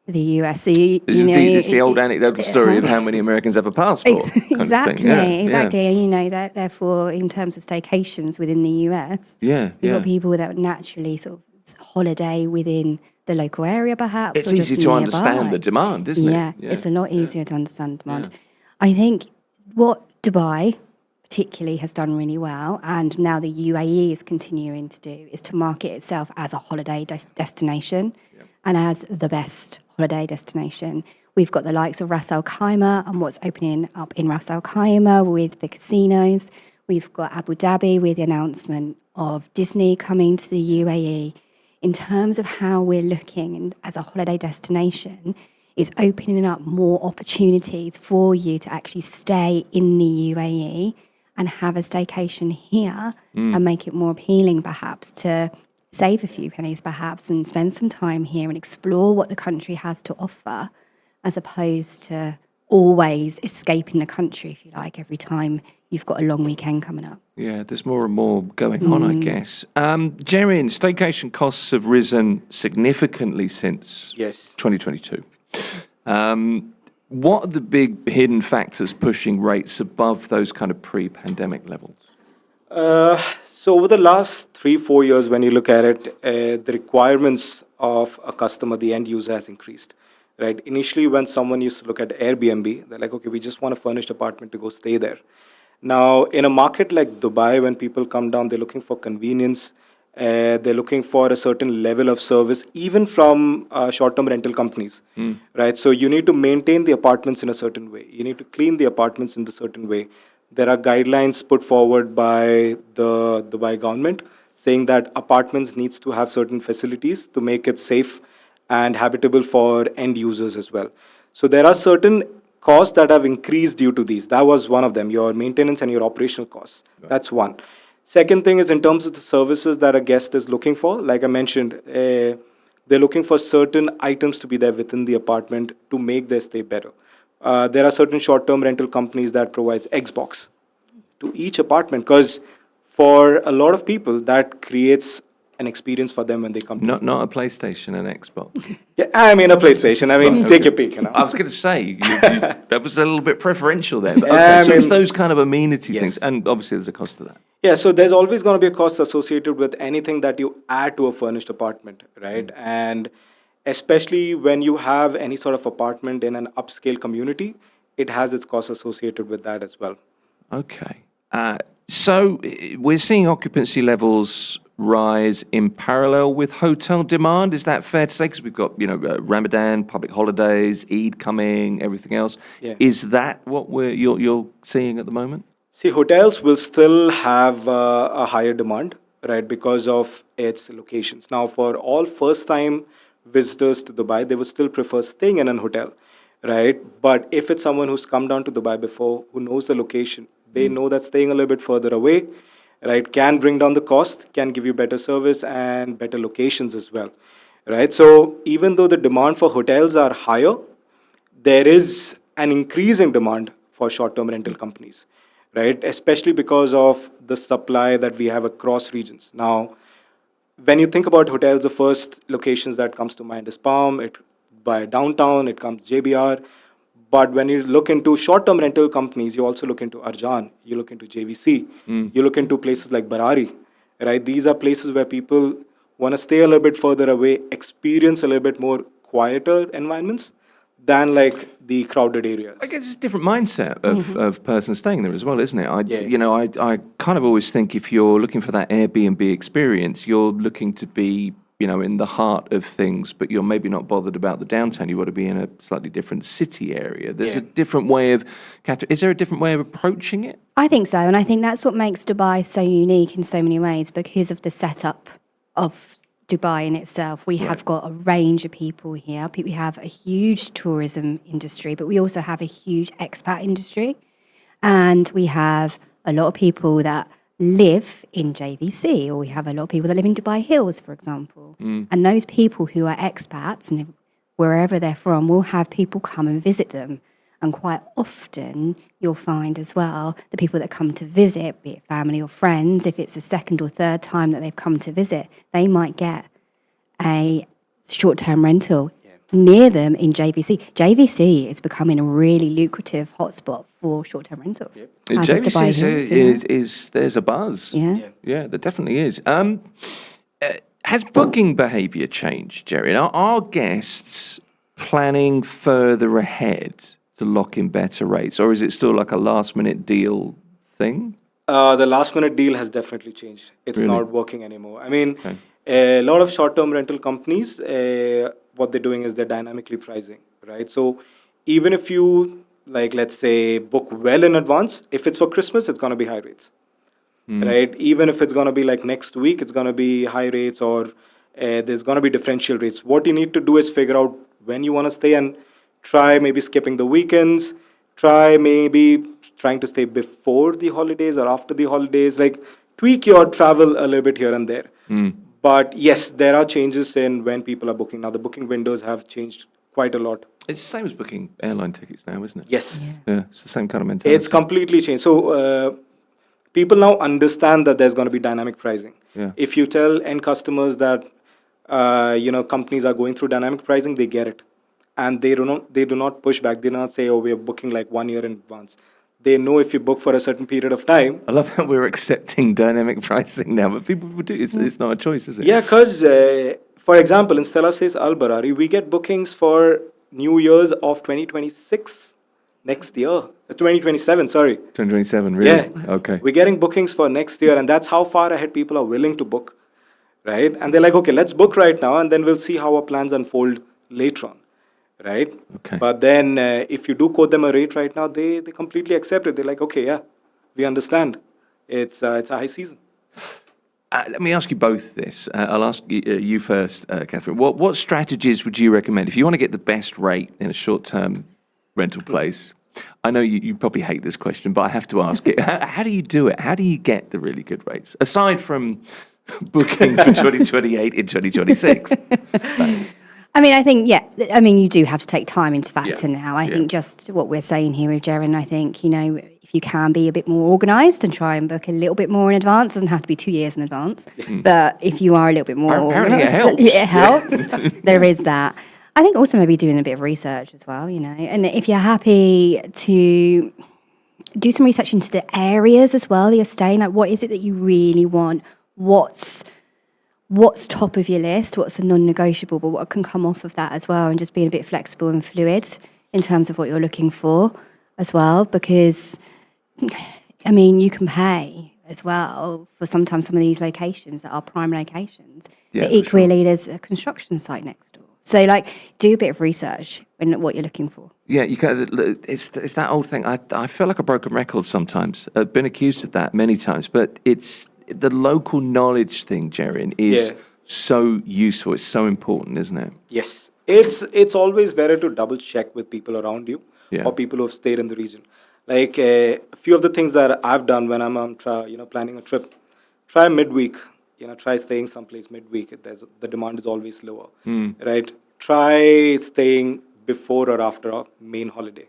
the US. So it's the old anecdotal story of how many Americans have a passport. Exactly. And therefore, in terms of staycations within the US, you've got people that naturally sort of holiday within the local area, perhaps. It's or easy just to nearby. understand the demand, isn't it? Yeah, it's a lot easier to understand demand. I think what Dubai particularly has done really well, and now the UAE is continuing to do, is to market itself as a holiday destination and as the best holiday destination. We've got the likes of Ras Al Khaimah and what's opening up in Ras Al Khaimah with the casinos. We've got Abu Dhabi with the announcement of Disney coming to the UAE. In terms of how we're looking as a holiday destination, is opening up more opportunities for you to actually stay in the UAE and have a staycation here and make it more appealing, perhaps, to save a few pennies, perhaps, and spend some time here and explore what the country has to offer, as opposed to always escaping the country, if you like, every time you've got a long weekend coming up. Yeah, there's more and more going on, I guess. Jerin, staycation costs have risen significantly since 2022. What are the big hidden factors pushing rates above those kind of pre-pandemic levels? So over the last 3-4 years, when you look at it, the requirements of a customer, the end user, has increased. Right. Initially, when someone used to look at Airbnb, they're like, okay, we just want a furnished apartment to go stay there. Now, in a market like Dubai, when people come down, they're looking for convenience. They're looking for a certain level of service, even from short-term rental companies. Right. So you need to maintain the apartments in a certain way. You need to clean the apartments in a certain way. There are guidelines put forward by the Dubai government saying that apartments needs to have certain facilities to make it safe and habitable for end users as well. So there are certain costs that have increased due to these. That was one of them, your maintenance and your operational costs. Right. That's one. Second thing is in terms of the services that a guest is looking for, like I mentioned, they're looking for certain items to be there within the apartment to make their stay better. There are certain short-term rental companies that provides Xbox to each apartment, because for a lot of people, that creates an experience for them when they come. Not a PlayStation and Xbox. Yeah, I mean a PlayStation. I mean, take your pick. You know? I was going to say that was a little bit preferential there. But okay, so it's those kind of amenity things, and obviously there's a cost to that. Yeah, so there's always going to be a cost associated with anything that you add to a furnished apartment, right? And especially when you have any sort of apartment in an upscale community, it has its costs associated with that as well. Okay. So we're seeing occupancy levels rise in parallel with hotel demand. Is that fair to say? Because we've got, Ramadan, public holidays, Eid coming, everything else. Yeah. Is that what you're seeing at the moment? See, hotels will still have a higher demand, right, because of its locations. Now, for all first-time visitors to Dubai, they would still prefer staying in an hotel, right? But if it's someone who's come down to Dubai before, who knows the location, they know that staying a little bit further away, right, can bring down the cost, can give you better service and better locations as well, right? So even though the demand for hotels are higher, there is an increasing demand for short-term rental companies, right? Especially because of the supply that we have across regions. Now, when you think about hotels, the first locations that comes to mind is Palm, by downtown, it comes JBR. But when you look into short-term rental companies, you also look into Arjan, you look into JVC, you look into places like Barari, right? These are places where people want to stay a little bit further away, experience a little bit more quieter environments. than like the crowded areas. I guess it's a different mindset of person staying there as well, isn't it? Yeah. I kind of always think if you're looking for that Airbnb experience, you're looking to be, in the heart of things, but you're maybe not bothered about the downtown. You want to be in a slightly different city area. There's a different way of, Catherine, is there a different way of approaching it? I think so, and I think that's what makes Dubai so unique in so many ways because of the setup of Dubai in itself. We have got a range of people here. We have a huge tourism industry, but we also have a huge expat industry, and we have a lot of people that live in JVC, or we have a lot of people that live in Dubai Hills, for example. And those people who are expats and wherever they're from will have people come and visit them. And quite often you'll find as well the people that come to visit, be it family or friends, if it's the second or third time that they've come to visit, they might get a short-term rental near them in JVC. JVC is becoming a really lucrative hotspot for short-term rentals. As is Dubai Hills, is there's a buzz. Yeah. Yeah, there definitely is. Has booking behaviour changed, Jerry? Are guests planning further ahead to lock in better rates, or is it still like a last-minute deal thing? The last minute deal has definitely changed. It's Really? not working anymore. I mean, a lot of short-term rental companies, what they're doing is they're dynamically pricing, right? So even if you, like, let's say, book well in advance, if it's for Christmas, it's going to be high rates, right? Even if it's going to be like next week, it's going to be high rates, or there's going to be differential rates. What you need to do is figure out when you want to stay and try maybe skipping the weekends, try maybe trying to stay before the holidays or after the holidays, like tweak your travel a little bit here and there. But yes, there are changes in when people are booking. Now the booking windows have changed quite a lot. It's the same as booking airline tickets now, isn't it? Yes, Yeah, it's the same kind of mentality. it's completely changed. So people now understand that there's going to be dynamic pricing. Yeah. If you tell end customers that companies are going through dynamic pricing, they get it, and they do not push back. They do not say, "Oh, we are booking like 1 year in advance." They know if you book for a certain period of time. I love how we're accepting dynamic pricing now, but people would do it's not a choice, is it? Yeah, because for example, in Stella Says Al Barari, we get bookings for New Year's of 2026 next year, 2027. Sorry. 2027, really? Yeah. Okay. We're getting bookings for next year, and that's how far ahead people are willing to book, right? And they're like, okay, let's book right now, and then we'll see how our plans unfold later on, right? Okay. But then if you do quote them a rate right now, they completely accept it. They're like, okay, yeah, we understand. It's a high season. Let me ask you both this. I'll ask you first, Catherine. What strategies would you recommend if you want to get the best rate in a short-term rental place? I know you probably hate this question, but I have to ask it. How do you do it? How do you get the really good rates? Aside from booking for 2028 in 2026. I mean, I think, you do have to take time into factor Yeah. now. I think just what we're saying here with Jaren, I think, if you can be a bit more organised and try and book a little bit more in advance, doesn't have to be 2 years in advance, but if you are a little bit more Apparently it organised, helps. it helps. There is that. I think also maybe doing a bit of research as well, and if you're happy to do some research into the areas as well that you're staying, like what is it that you really want? What's top of your list, what's a non-negotiable, but what can come off of that as well, and just being a bit flexible and fluid in terms of what you're looking for as well, because, you can pay as well for sometimes some of these locations that are prime locations, Yeah, but for equally there's a construction site next door. So, do a bit of research in what you're looking for. Yeah, you can. It's that old thing. I feel like a broken record sometimes. I've been accused of that many times, but it's the local knowledge thing, Jaren, is so useful. It's so important, isn't it? Yes, it's always better to double check with people around you or people who have stayed in the region. Like a few of the things that I've done when I'm planning a trip, try midweek. Try staying someplace midweek. The demand is always lower, right? Try staying before or after a main holiday.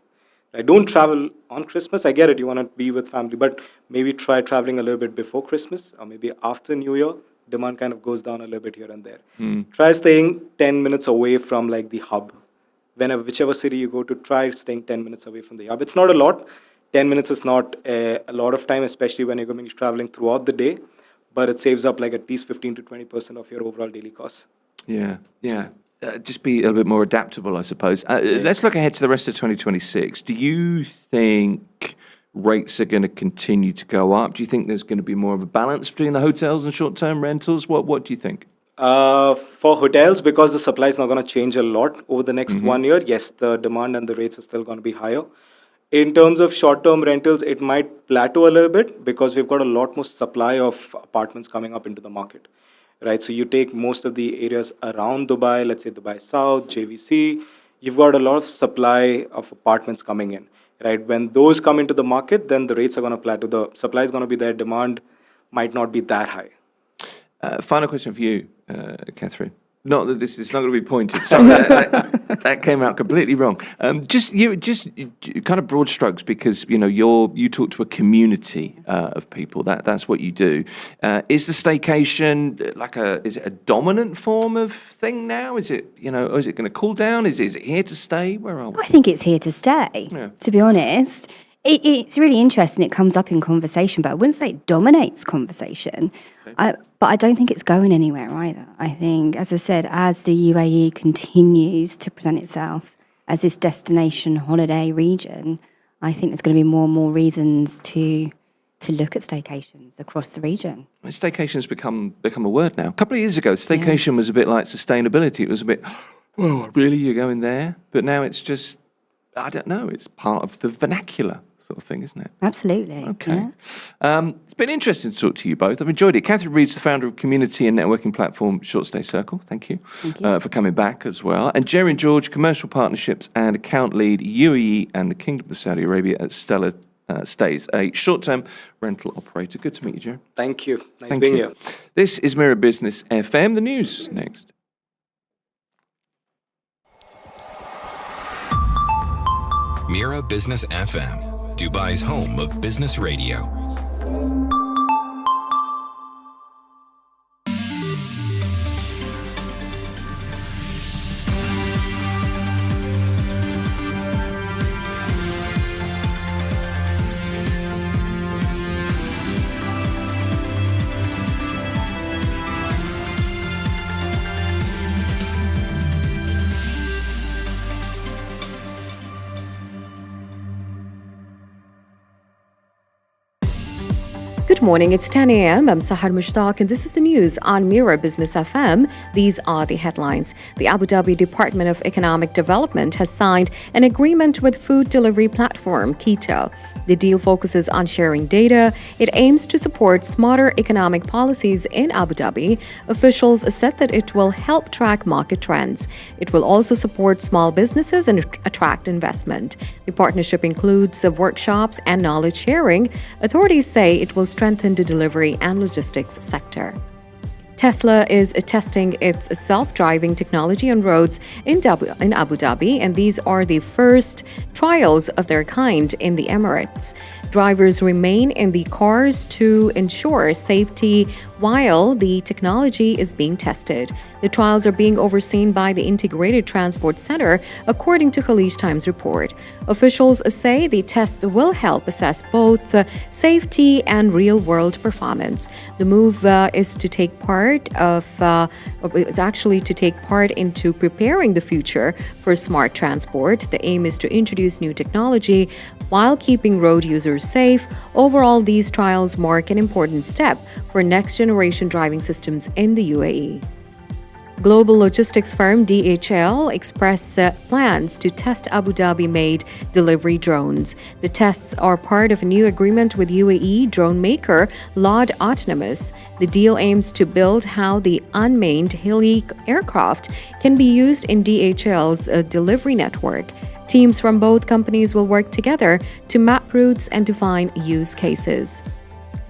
Right? Don't travel on Christmas. I get it. You want to be with family, but maybe try traveling a little bit before Christmas or maybe after New Year. Demand kind of goes down a little bit here and there. Try staying 10 minutes away from like the hub. Whichever city you go to, try staying 10 minutes away from the hub. It's not a lot. 10 minutes is not a lot of time, especially when you're going to be traveling throughout the day. But it saves up like at least 15 to 20% of your overall daily costs. Yeah. just be a little bit more adaptable, I suppose. Let's look ahead to the rest of 2026. Do you think rates are going to continue to go up? Do you think there's going to be more of a balance between the hotels and short-term rentals? What do you think? For hotels, because the supply is not going to change a lot over the next 1 year, yes, the demand and the rates are still going to be higher. In terms of short-term rentals, it might plateau a little bit because we've got a lot more supply of apartments coming up into the market, right? So you take most of the areas around Dubai, let's say Dubai South, JVC, you've got a lot of supply of apartments coming in, right? When those come into the market, then the rates are going to plateau. The supply is going to be there, demand might not be that high. Final question for you, Catherine. Not that this is not going to be pointed. Sorry, that came out completely wrong. Just kind of broad strokes, because you talk to a community of people. That's what you do. Is the staycation is it a dominant form of thing now? Is it or is it going to cool down? Is it here to stay? Where are we? I think it's here to stay. Yeah. To be honest, it's really interesting. It comes up in conversation, but I wouldn't say it dominates conversation. But I don't think it's going anywhere either. I think, as I said, as the UAE continues to present itself as this destination holiday region, I think there's going to be more and more reasons to look at staycations across the region. Staycation's become a word now. A couple of years ago, staycation was a bit like sustainability. It was a bit, oh, really, you're going there? But now it's just, I don't know, it's part of the vernacular sort of thing, isn't it? Absolutely. Okay. Yeah. It's been interesting to talk to you both. I've enjoyed it. Catherine Reed's the founder of community and networking platform Short Stay Circle. Thank you, for coming back as well. And Jerry and George, commercial partnerships and account lead, UAE and the Kingdom of Saudi Arabia at Stella Stays, a short-term rental operator. Good to meet you, Jerry. Thank you. Nice being here. This is Mira Business FM. The news next. Mira Business FM, Dubai's home of business radio. Good morning, it's 10 a.m. I'm Sahar Mushtaq and this is the news on Mira Business FM. These are the headlines. The Abu Dhabi Department of Economic Development has signed an agreement with food delivery platform Keto. The deal focuses on sharing data. It aims to support smarter economic policies in Abu Dhabi. Officials said that it will help track market trends. It will also support small businesses and attract investment. The partnership includes workshops and knowledge sharing. Authorities say it will strengthen the delivery and logistics sector. Tesla is testing its self-driving technology on roads in Abu Dhabi, and these are the first trials of their kind in the Emirates. Drivers remain in the cars to ensure safety while the technology is being tested. The trials are being overseen by the Integrated Transport Center, according to Khaleej Times report. Officials say the tests will help assess both safety and real-world performance. The move is to take part into preparing the future for smart transport. The aim is to introduce new technology while keeping road users safe. Overall, these trials mark an important step for next-generation driving systems in the UAE. Global logistics firm DHL expressed plans to test Abu Dhabi-made delivery drones. The tests are part of a new agreement with UAE drone maker Lod Autonomous. The deal aims to build how the unmanned heli aircraft can be used in DHL's delivery network. Teams from both companies will work together to map routes and define use cases.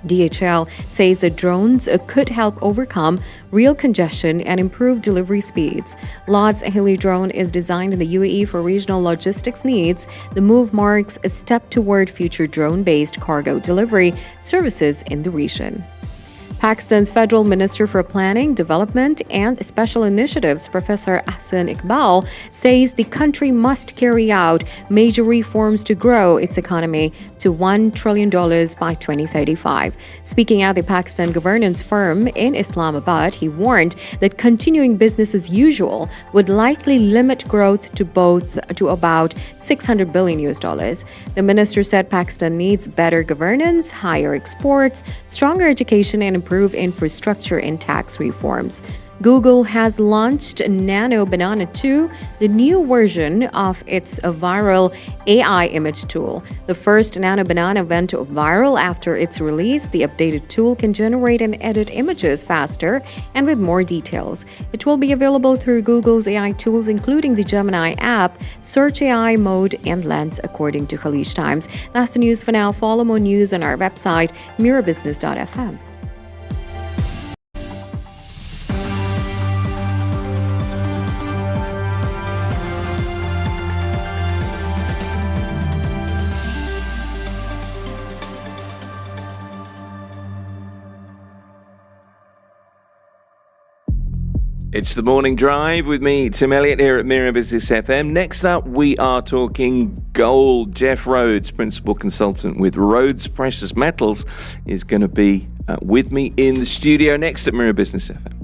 DHL says the drones could help overcome real congestion and improve delivery speeds. Lod's heli drone is designed in the UAE for regional logistics needs. The move marks a step toward future drone-based cargo delivery services in the region. Pakistan's Federal Minister for Planning, Development and Special Initiatives, Professor Ahsan Iqbal, says the country must carry out major reforms to grow its economy to $1 trillion by 2035. Speaking at the Pakistan Governance Forum in Islamabad, he warned that continuing business as usual would likely limit growth to about $600 billion. The minister said Pakistan needs better governance, higher exports, stronger education, and improved infrastructure and tax reforms. Google has launched Nano Banana 2, the new version of its viral AI image tool. The first Nano Banana went viral after its release. The updated tool can generate and edit images faster and with more details. It will be available through Google's AI tools, including the Gemini app, Search AI mode, and Lens, according to Khaleej Times. That's the news for now. Follow more news on our website, mirabusiness.fm. It's the morning drive with me, Tim Elliott, here at Mira Business FM. Next up, we are talking gold. Jeff Rhodes, principal consultant with Rhodes Precious Metals, is going to be with me in the studio next at Mira Business FM.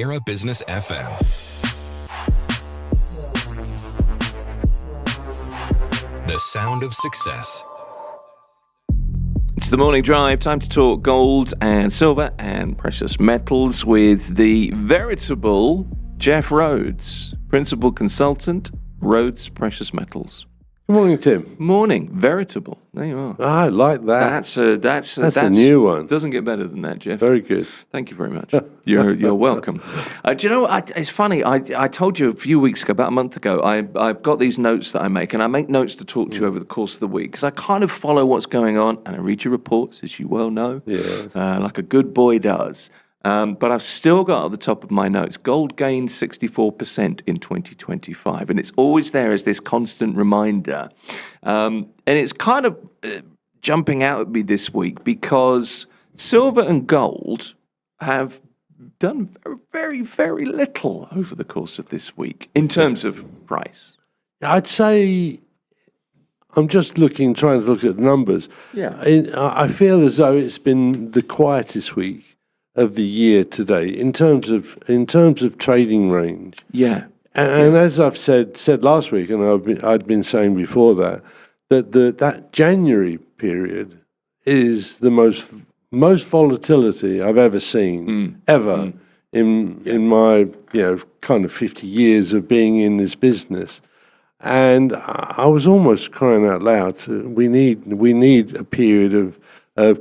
Mira Business FM. The sound of success. It's the morning drive. Time to talk gold and silver and precious metals with the veritable Jeff Rhodes, principal consultant, Rhodes Precious Metals. Good morning, Tim. Morning, veritable. There you are. I like that. That's a new one. Doesn't get better than that, Jeff. Very good. Thank you very much. You're welcome. Do you know? It's funny. I told you a few weeks ago, about a month ago. I've got these notes that I make, and I make notes to talk to you over the course of the week because I kind of follow what's going on, and I read your reports, as you well know, like a good boy does. But I've still got at the top of my notes, gold gained 64% in 2025. And it's always there as this constant reminder. And it's kind of jumping out at me this week because silver and gold have done very, very little over the course of this week in terms of price. I'd say I'm just trying to look at numbers. Yeah. I feel as though it's been the quietest week of the year today in terms of trading range. Yeah. And as I've said last week, and I'd been saying before that January period is the most volatility I've ever seen in my kind of 50 years of being in this business. And I was almost crying out loud. We need a period of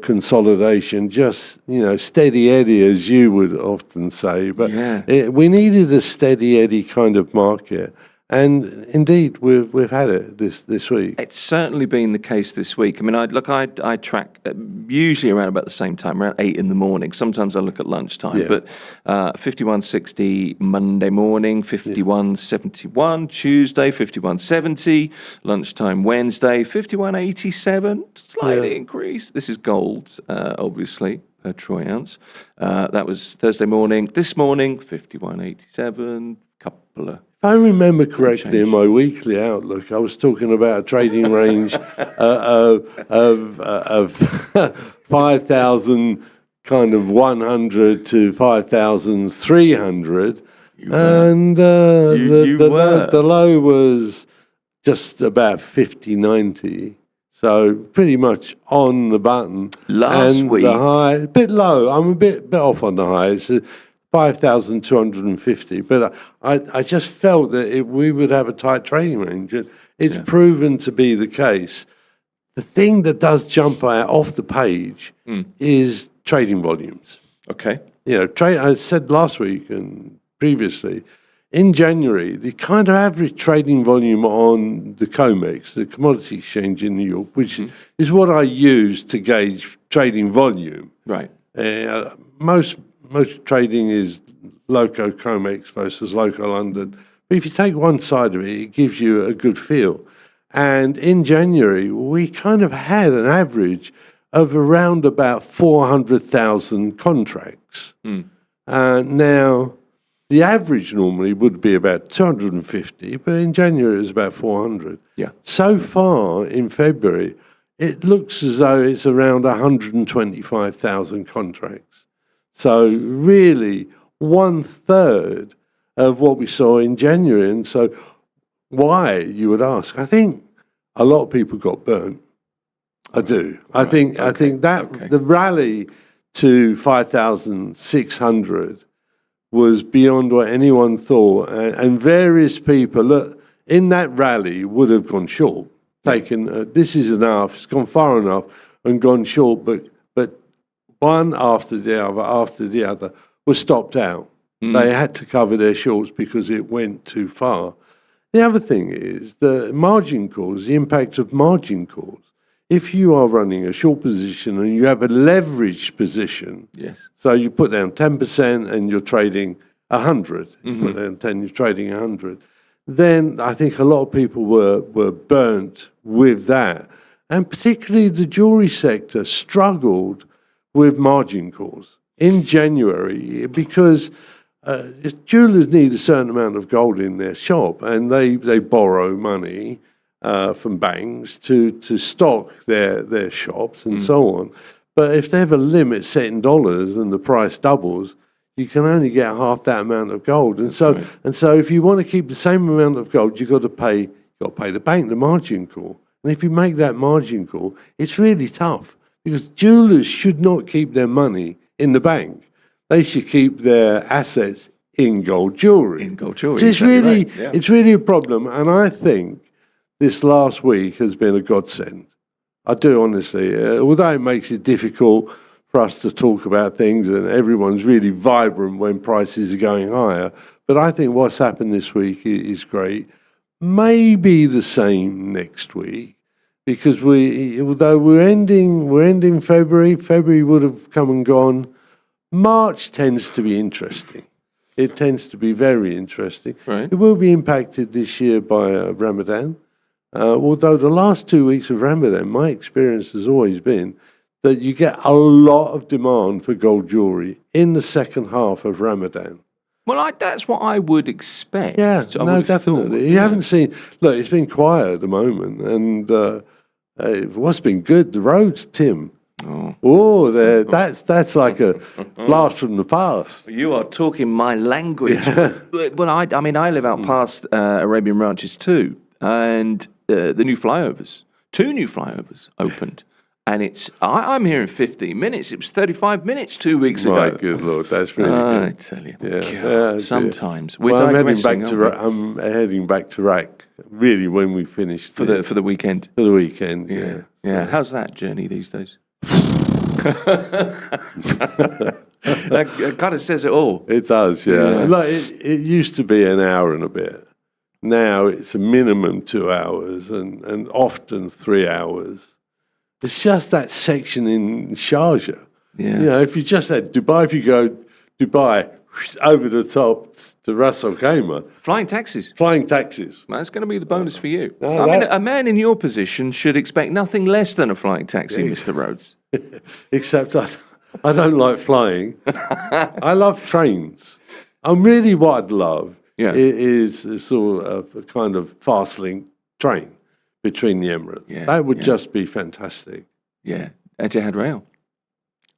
consolidation, just steady Eddie, as you would often say. But we needed a steady Eddie kind of market, and indeed we've had it this week. It's certainly been the case this week. I mean, I track usually around about the same time, around 8 in the morning. Sometimes I look at lunchtime, but 51.60 Monday morning, 51.71 Tuesday, 51.70 lunchtime Wednesday, 51.87 slightly increase. This is gold, obviously, per troy ounce. That was Thursday morning. This morning, 51.87. Couple of. If I remember correctly, in my weekly outlook, I was talking about a trading range of 5,000 kind of 100 to 5,300, and the low was just about 50.90. So pretty much on the button. Last week, the high a bit low. I'm a bit off on the high. It's 5,250, but I just felt that we would have a tight trading range. It's proven to be the case. The thing that does jump out off the page is trading volumes. Okay. I said last week and previously, in January, the kind of average trading volume on the COMEX, the Commodity Exchange in New York, which is what I use to gauge trading volume. Right. Most trading is local COMEX versus local London. But if you take one side of it, it gives you a good feel. And in January, we kind of had an average of around about 400,000 contracts. Now, the average normally would be about 250, but in January it was about 400. Yeah. So far in February, it looks as though it's around 125,000 contracts. So really 1/3 of what we saw in January. And so why, you would ask? I think a lot of people got burnt. I do. I think the rally to 5,600 was beyond what anyone thought. And various people, look, in that rally would have gone short, taken, this is enough, it's gone far enough, and gone short, but one after the other was stopped out. They had to cover their shorts because it went too far. The other thing is the margin calls, the impact of margin calls. If you are running a short position and you have a leveraged position, so you put down 10% and you're trading 100, you put down 10, you're trading 100, then I think a lot of people were burnt with that. And particularly the jewelry sector struggled with margin calls in January because jewelers need a certain amount of gold in their shop, and they borrow money from banks to stock their shops and so on. But if they have a limit set in dollars and the price doubles, you can only get half that amount of gold. And so if you want to keep the same amount of gold, you've got to pay the bank the margin call. And if you make that margin call, it's really tough because jewelers should not keep their money in the bank. They should keep their assets in gold jewelry. In gold jewelry. So it's exactly right. Yeah. it's really a problem. And I think this last week has been a godsend. I do honestly, although it makes it difficult for us to talk about things and everyone's really vibrant when prices are going higher. But I think what's happened this week is great. Maybe the same next week, because although we're ending February would have come and gone. March tends to be interesting. It tends to be very interesting. Right. It will be impacted this year by Ramadan. Although the last 2 weeks of Ramadan, my experience has always been that you get a lot of demand for gold jewelry in the second half of Ramadan. Well, that's what I would expect. Yeah, I no, would have definitely. thought, You haven't seen. Look, it's been quiet at the moment, and what's been good? The roads, Tim. Oh, that's like a blast from the past. You are talking my language. Well, I mean, I live out past Arabian Ranches too, and the new flyovers, 2 new flyovers opened. And I'm here in 15 minutes. It was 35 minutes 2 weeks ago. My good Lord, that's really good. I tell you. Yeah. God, sometimes. We're Well, I'm heading back to RAC, really, when we finish. for the weekend. For the weekend, Yeah. yeah. Yeah. How's that journey these days? That kind of says it all. It does, yeah. Like, it used to be an hour and a bit. Now it's a minimum 2 hours and often 3 hours. It's just that section in Sharjah. Yeah. You know, if you just had Dubai, if you go Dubai over the top to Ras Al Khaimah, Flying taxis. That's going to be the bonus for you. No, I mean, a man in your position should expect nothing less than a flying taxi, Mr. Rhodes. except I don't like flying. I love trains. Really what I'd love is a sort of a kind of fast link train between the Emirates. Yeah, that would just be fantastic. Yeah, Etihad Rail.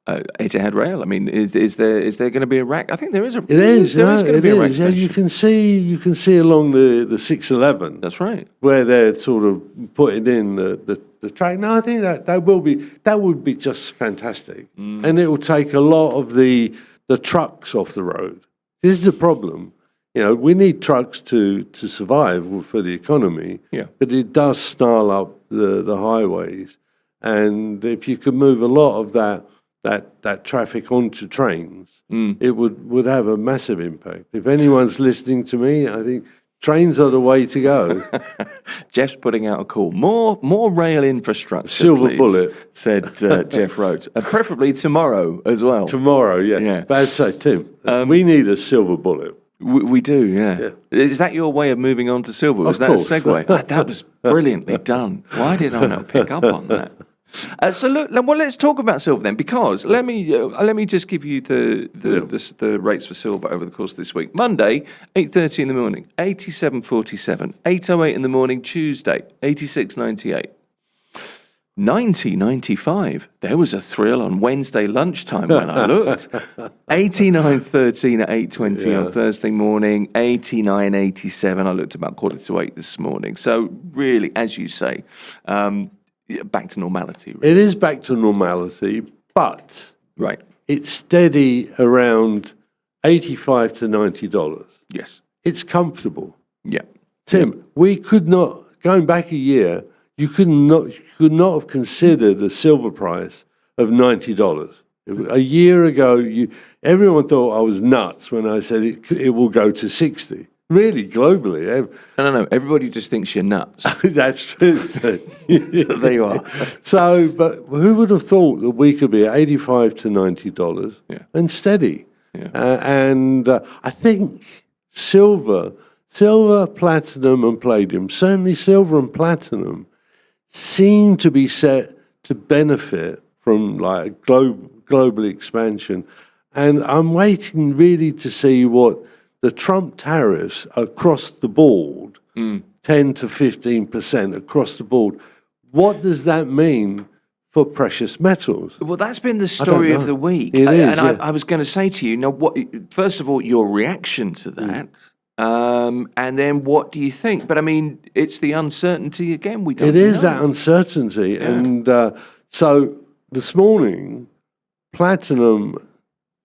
Etihad Rail. I mean, is there going to be a rack? I think there is a. It is. There is going to be a rack Yeah, station. you can see along the 611. That's right. Where they're sort of putting in the train. No, I think that would be just fantastic, and it will take a lot of the trucks off the road. This is the problem. You know, we need trucks to survive for the economy. Yeah. But it does snarl up the highways, and if you could move a lot of that traffic onto trains, it would have a massive impact. If anyone's listening to me, I think trains are the way to go. Jeff's putting out a call. More rail infrastructure, Silver please, bullet, said Jeff Rhodes. Preferably tomorrow as well. Tomorrow, yeah. But I'd say, Tim, we need a silver bullet. We do, yeah. Is that your way of moving on to silver? Was that a segue? That was brilliantly done. Why did I not pick up on that? So look, well, let's talk about silver then, because let me just give you the rates for silver over the course of this week. Monday, 8:30 in the morning, 87.47. 8:08 in the morning, Tuesday, 86.98. 90.95. There was a thrill on Wednesday lunchtime when I looked. 89.13 at 8:20 on Thursday morning. 89.87. I looked about 7:45 this morning. So really, as you say, back to normality. Really. It is back to normality, but it's steady around $85 to $90. Yes. It's comfortable. Yeah. Tim, we could not, going back a year, you could not have considered a silver price of $90. A year ago, everyone thought I was nuts when I said it will go to 60. Really, globally. No. Everybody just thinks you're nuts. That's true. So there you are. So, but who would have thought that we could be $85 to $90 and steady? Yeah. And I think silver, platinum, and palladium, certainly silver and platinum, seem to be set to benefit from like global expansion. And I'm waiting really to see what the Trump tariffs across the board, 10 to 15% across the board, what does that mean for precious metals. Well, that's been the story of know. the week. It is, and yeah. I was going to say to you, now, first of all, your reaction to that, and then what do you think? But I mean, it's the uncertainty again. We don't It is know. that uncertainty. And so this morning, platinum,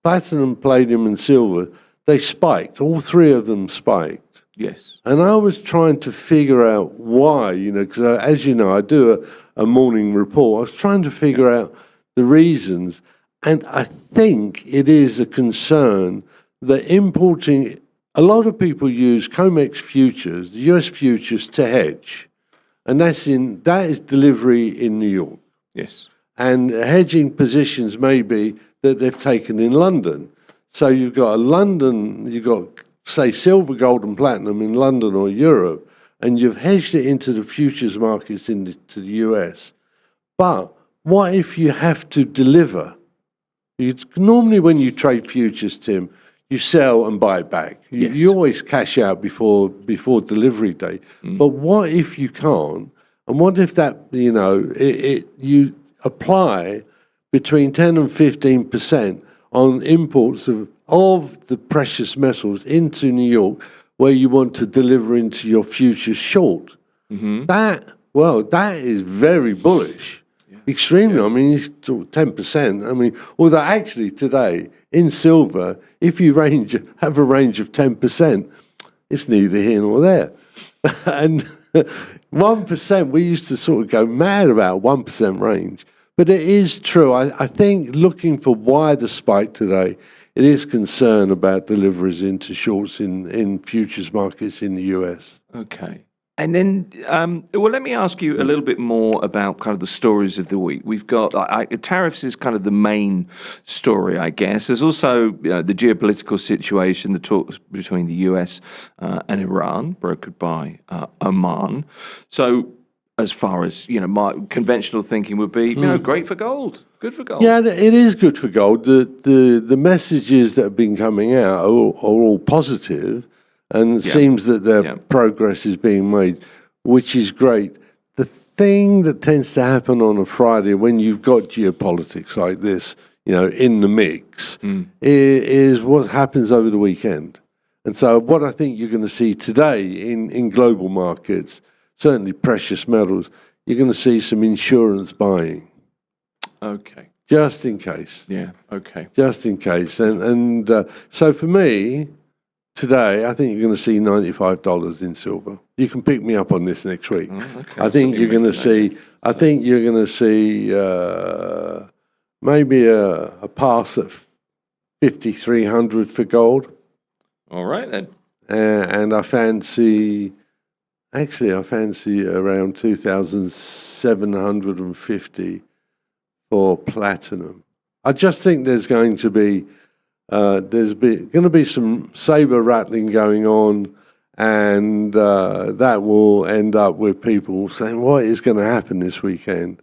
palladium, and silver, they spiked. All three of them spiked. Yes. And I was trying to figure out why, because as you know, I do a morning report. I was trying to figure out the reasons. And I think it is a concern that importing, a lot of people use COMEX futures, the US futures, to hedge. And that is delivery in New York. Yes. And hedging positions may be that they've taken in London. So you've got say, silver, gold, and platinum in London or Europe, and you've hedged it into the futures markets to the US. But what if you have to deliver? Normally when you trade futures, Tim, you sell and buy back. Yes. You always cash out before delivery date. But what if you can't? And what if that, you apply between 10 and 15% on imports of the precious metals into New York, where you want to deliver into your futures short. That is very bullish. Extremely. I mean, you talk 10%. I mean, although actually today in silver, if you have a range of 10%, it's neither here nor there. And 1%, we used to sort of go mad about 1% range. But it is true. I think looking for why the spike today, it is concern about deliveries into shorts in futures markets in the US. Okay. And then, well, let me ask you a little bit more about kind of the stories of the week. We've got tariffs is kind of the main story, I guess. There's also the geopolitical situation, the talks between the US and Iran, brokered by Oman. So, as far as my conventional thinking would be, great for gold, good for gold. Yeah, it is good for gold. The messages that have been coming out are all positive. And it seems that progress is being made, which is great. The thing that tends to happen on a Friday when you've got geopolitics like this, in the mix, is what happens over the weekend. And so what I think you're going to see today in global markets, certainly precious metals, you're going to see some insurance buying. Okay. Just in case. Yeah, okay. Just in case. And so for me, today, I think you're going to see $95 in silver. You can pick me up on this next week. Okay. I think you're going to see. I think you're going to see maybe a pass at 5,300 for gold. All right then. And I fancy around 2,750 for platinum. I just think there's going to be. There's going to be some saber rattling going on, and that will end up with people saying, what is going to happen this weekend?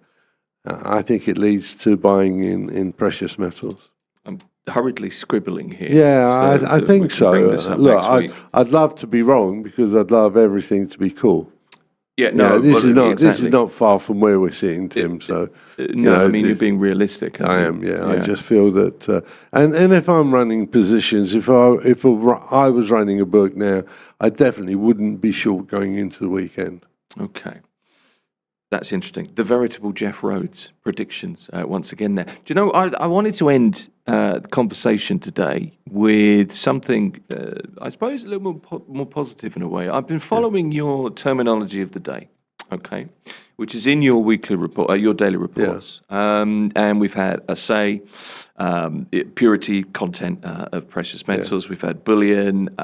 I think it leads to buying in precious metals. I'm hurriedly scribbling here. Yeah, so I think so. Look, Look, I'd love to be wrong because I'd love everything to be cool. Yeah, no, this exactly. is not far from where we're sitting, Tim. So I mean you're being realistic. I am. Yeah, I just feel that, and if I'm running positions, if I was running a book now, I definitely wouldn't be short going into the weekend. Okay, that's interesting. The veritable Jeff Rhodes predictions once again. There, do you know? I wanted to end the conversation today with something, I suppose, a little more positive in a way. I've been following your terminology of the day, okay, which is in your weekly report, your daily reports, and we've had purity content of precious metals. We've had bullion,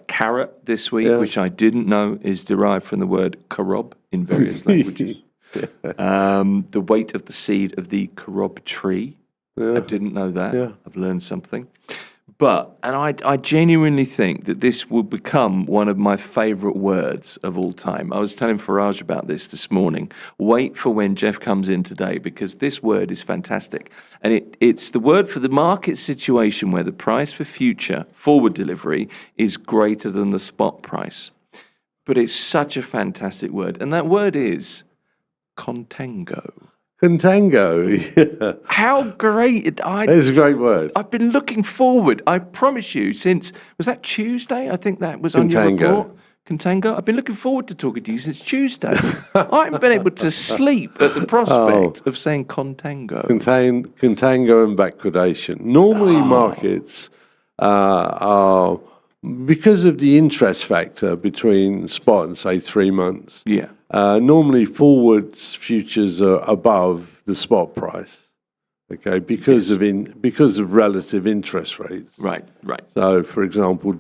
carat this week, which I didn't know is derived from the word carob in various languages. The weight of the seed of the carob tree. I didn't know that. I've learned something. But I genuinely think that this will become one of my favourite words of all time. I was telling Faraj about this morning. Wait for when Jeff comes in today, because this word is fantastic. And it's the word for the market situation where the price for future forward delivery is greater than the spot price. But it's such a fantastic word. And that word is contango. Contango. Yeah. How great! It's a great word. I've been looking forward, I promise you, since, was that Tuesday? I think that was on your Contango. report. Contango. I've been looking forward to talking to you since Tuesday. I haven't been able to sleep at the prospect of saying contango. Contango and backwardation. Normally markets are, because of the interest factor between spot and say 3 months, normally forwards futures are above the spot price. Okay, because of relative interest rates. Right. So, for example,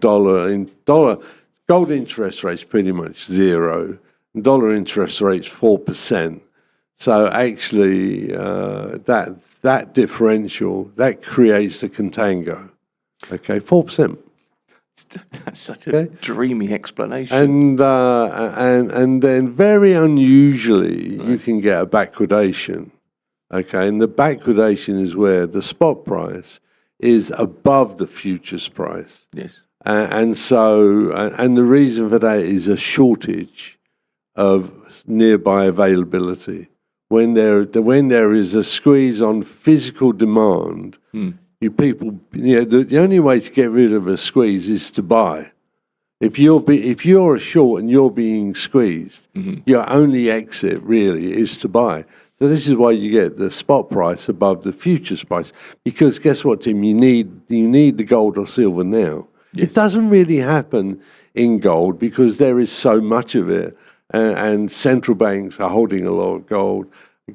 gold interest rates pretty much zero. Dollar interest rates 4%. So actually, that differential that creates the contango. Okay, 4%. That's such a dreamy explanation. And then very unusually, you can get a backwardation. Okay, and the backwardation is where the spot price is above the futures price. Yes. And the reason for that is a shortage of nearby availability. When there is a squeeze on physical demand, the only way to get rid of a squeeze is to buy. If you're a short and you're being squeezed, your only exit really is to buy. So this is why you get the spot price above the futures price, because guess what, Tim? You need the gold or silver now. Yes. It doesn't really happen in gold because there is so much of it, and central banks are holding a lot of gold.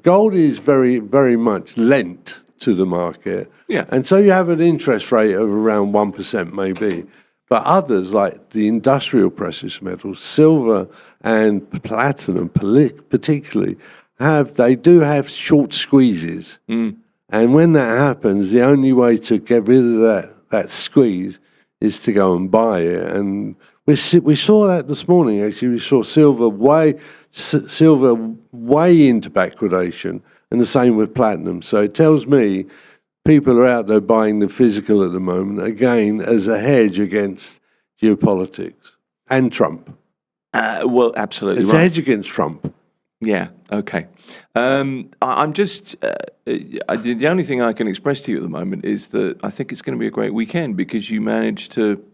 Gold is very, very much lent to the market, and so you have an interest rate of around 1% maybe. But others, like the industrial precious metals, silver and platinum particularly, they do have short squeezes. And when that happens, the only way to get rid of that squeeze is to go and buy it. And we saw that this morning, actually. We saw silver way into backwardation, and the same with platinum. So it tells me people are out there buying the physical at the moment, again, as a hedge against geopolitics and Trump. Well, absolutely it's right. a hedge against Trump. Yeah, okay. I'm just, the only thing I can express to you at the moment is that I think it's going to be a great weekend because you managed to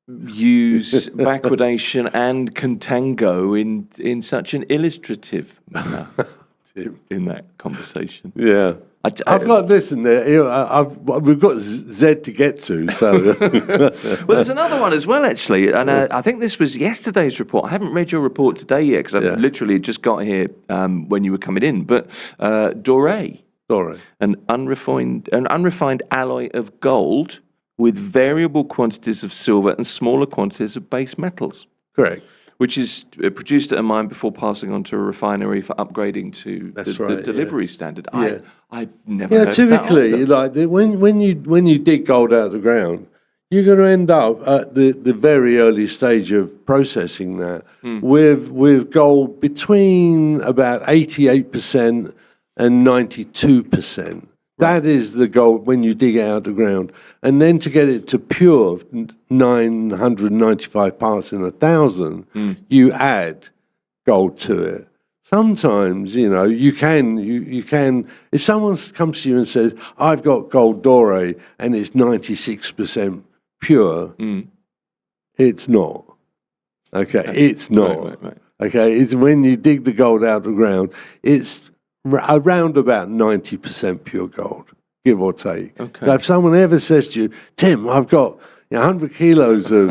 use backwardation and contango in such an illustrative manner in that conversation. Yeah. I've got this in there. We've got Z to get to. So, well, there's another one as well, actually, and I think this was yesterday's report. I haven't read your report today yet because I literally just got here when you were coming in. But doré, an unrefined alloy of gold with variable quantities of silver and smaller quantities of base metals. Correct. Which is produced at a mine before passing on to a refinery for upgrading to the delivery standard. Yeah. I never heard typically, of that like when you dig gold out of the ground, you're going to end up at the very early stage of processing that with gold between about 88% and 92%. That is the gold when you dig it out of the ground. And then to get it to pure 995 parts in 1,000, you add gold to it. Sometimes, you can, if someone comes to you and says, I've got gold doré and it's 96% pure, it's not. Okay, it's not. Right. Okay, it's when you dig the gold out of the ground, it's around about 90% pure gold, give or take. Okay. Now, if someone ever says to you, Tim, I've got 100 kilos of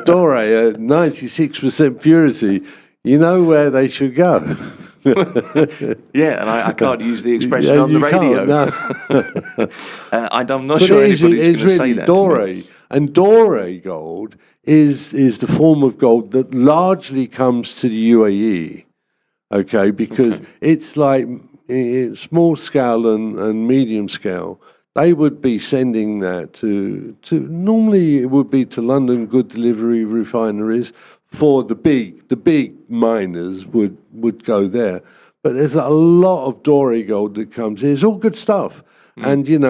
doré at 96% purity, you know where they should go. Yeah, and I can't use the expression on the radio. No. I'm not sure anybody's going to say that doré, to me. And doré gold is the form of gold that largely comes to the UAE. Okay, because it's like small scale and medium scale. They would be sending that to normally it would be to London good delivery refineries for the big miners would go there. But there's a lot of doré gold that comes in. It's all good stuff. And you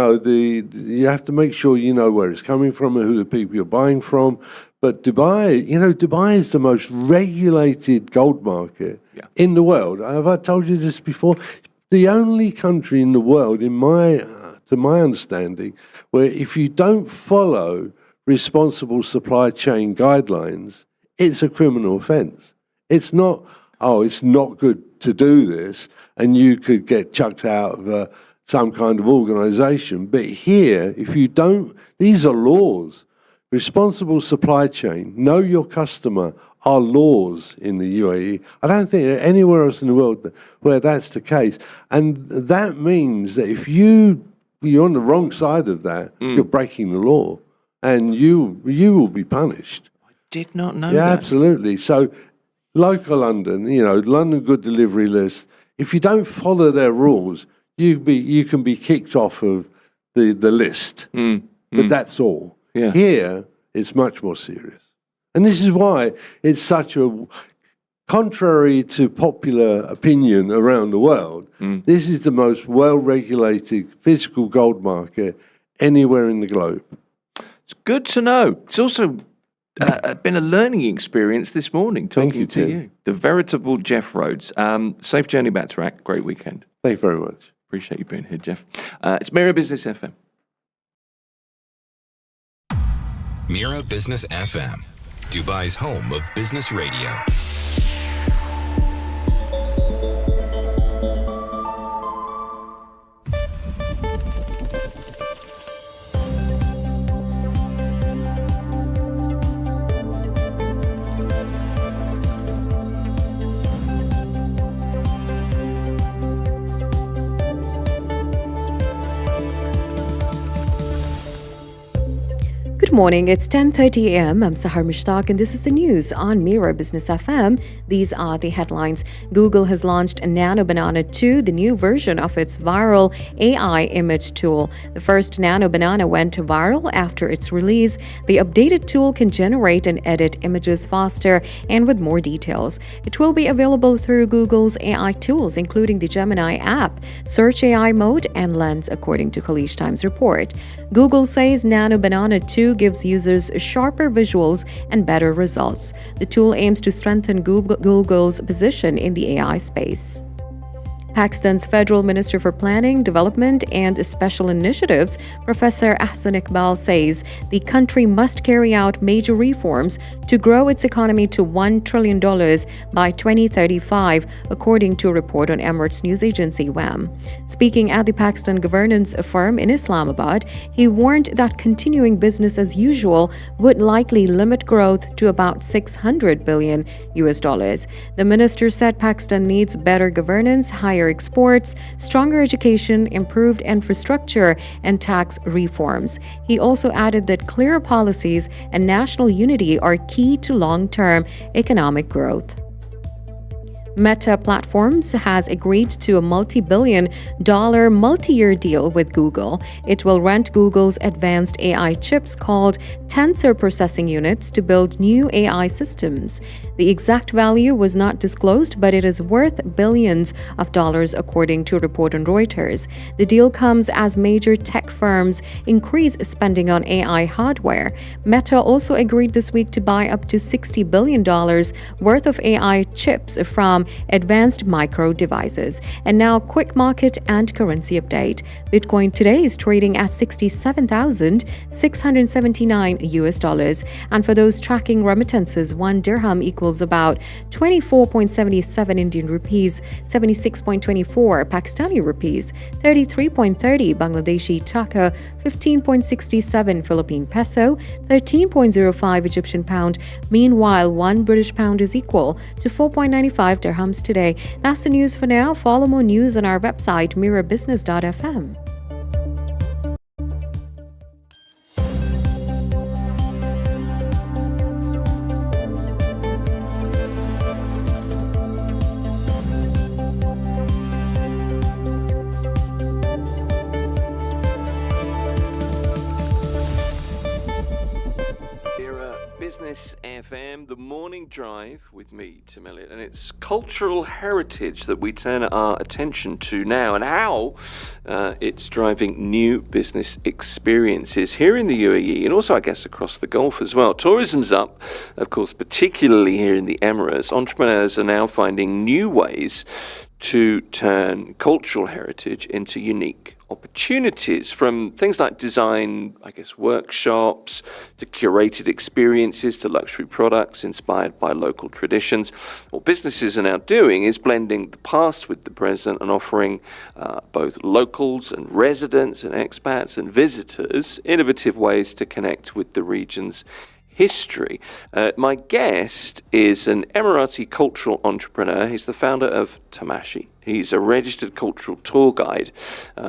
have to make sure you know where it's coming from and who the people you're buying from. But Dubai is the most regulated gold market in the world. Have I told you this before? the only country in the world, to my understanding, where if you don't follow responsible supply chain guidelines, it's a criminal offence. It's not, it's not good to do this, and you could get chucked out of some kind of organisation. But here, if you don't, these are laws. Responsible supply chain, know your customer, are laws in the UAE. I don't think there anywhere else in the world where that's the case. And that means that if you're on the wrong side of that, you're breaking the law, and you will be punished. Did not know Yeah, that. absolutely. So local London, London Good Delivery List, if you don't follow their rules, you can be kicked off of the list. But that's all. Yeah. Here, it's much more serious. And this is why it's such a, contrary to popular opinion around the world, this is the most well-regulated physical gold market anywhere in the globe. It's good to know. It's also been a learning experience this morning talking you, to Tim. you. The veritable Jeff Rhodes. Safe journey back to Iraq. Great weekend. Thank you very much. Appreciate you being here, Jeff. It's Mira Business FM. Mira Business FM, Dubai's home of business radio. Good morning, it's 10:30 a.m. I'm Sahar Mushtaq and this is the news on Mira Business FM. These are the headlines. Google has launched Nano Banana 2, the new version of its viral AI image tool. The first Nano Banana went viral after its release. The updated tool can generate and edit images faster and with more details. It will be available through Google's AI tools, including the Gemini app, Search AI mode, and Lens, according to Khaleej Times report. Google says Nano Banana 2 gives users sharper visuals and better results. The tool aims to strengthen Google's position in the AI space. Pakistan's Federal Minister for Planning, Development and Special Initiatives, Professor Ahsan Iqbal, says the country must carry out major reforms to grow its economy to $1 trillion by 2035, according to a report on Emirates news agency WAM. Speaking at the Pakistan Governance Forum in Islamabad, he warned that continuing business as usual would likely limit growth to about $600 billion. The minister said Pakistan needs better governance, higher exports, stronger education, improved infrastructure, and tax reforms. He also added that clear policies and national unity are key to long-term economic growth. Meta Platforms has agreed to a multi-billion-dollar multi-year deal with Google. It will rent Google's advanced AI chips called tensor processing units to build new AI systems. The exact value was not disclosed, but it is worth billions of dollars, according to a report on Reuters. The deal comes as major tech firms increase spending on AI hardware. Meta also agreed this week to buy up to $60 billion worth of AI chips from Advanced Micro Devices. And now, quick market and currency update. Bitcoin today is trading at $67,679. And for those tracking remittances, 1 dirham equals about 24.77 Indian rupees, 76.24 Pakistani rupees, 33.30 Bangladeshi taka, 15.67 Philippine peso, 13.05 Egyptian pound. Meanwhile, 1 British pound is equal to 4.95 dirhams today. That's the news for now. Follow more news on our website, mirabusiness.fm. Business FM, the morning drive with me, Tim Elliott, and it's cultural heritage that we turn our attention to now, and how it's driving new business experiences here in the UAE and also, I guess, across the Gulf as well. Tourism's up, of course, particularly here in the Emirates. Entrepreneurs are now finding new ways to turn cultural heritage into unique opportunities, from things like design, I guess, workshops, to curated experiences, to luxury products inspired by local traditions. What businesses are now doing is blending the past with the present and offering both locals and residents and expats and visitors innovative ways to connect with the region's history. My guest is an Emirati cultural entrepreneur. He's the founder of Tamashi. He's a registered cultural tour guide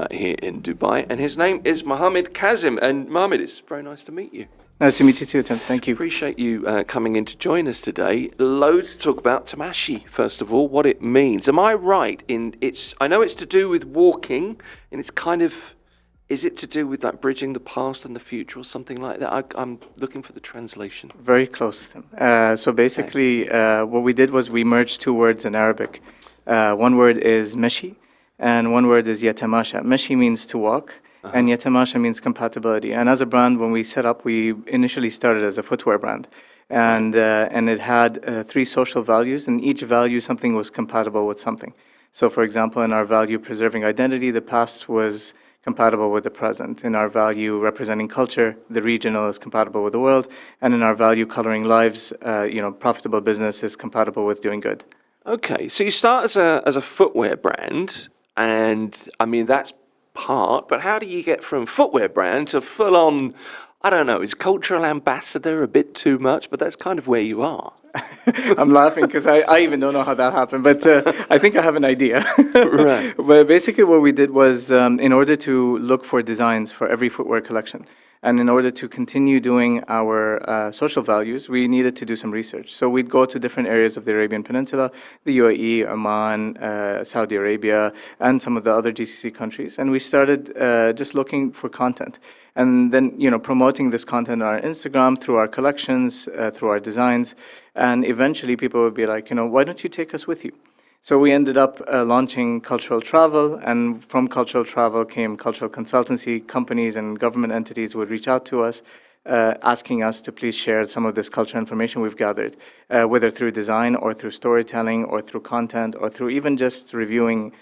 here in Dubai, and his name is Mohammed Kazim. And Mohammed, it's very nice to meet you. Nice to meet you too, Tim. Thank you. Appreciate you coming in to join us today. Loads to talk about. Tamashi, first of all, what it means. Am I right in I know it's to do with walking, and it's kind of, is it to do with like bridging the past and the future or something like that? I'm looking for the translation. Very close, Tim. So basically, what we did was we merged two words in Arabic. One word is meshi, and one word is yatamasha. Meshi means to walk, and yatamasha means compatibility. And as a brand, when we set up, we initially started as a footwear brand. And it had three social values, and each value, something was compatible with something. So for example, in our value preserving identity, the past was compatible with the present. In our value representing culture, the regional is compatible with the world. And in our value coloring lives, profitable business is compatible with doing good. Okay, so you start as a footwear brand, and I mean that's part, but how do you get from footwear brand to full on, I don't know, is cultural ambassador a bit too much, but that's kind of where you are. I'm laughing because I even don't know how that happened, but I think I have an idea. Right. But basically what we did was, in order to look for designs for every footwear collection, and in order to continue doing our social values, we needed to do some research. So we'd go to different areas of the Arabian Peninsula, the UAE, Oman, Saudi Arabia, and some of the other GCC countries. And we started just looking for content. And then, promoting this content on our Instagram, through our collections, through our designs. And eventually people would be like, why don't you take us with you? So we ended up launching cultural travel, and from cultural travel came cultural consultancy. Companies and government entities would reach out to us, asking us to please share some of this cultural information we've gathered, whether through design or through storytelling or through content or through even just reviewing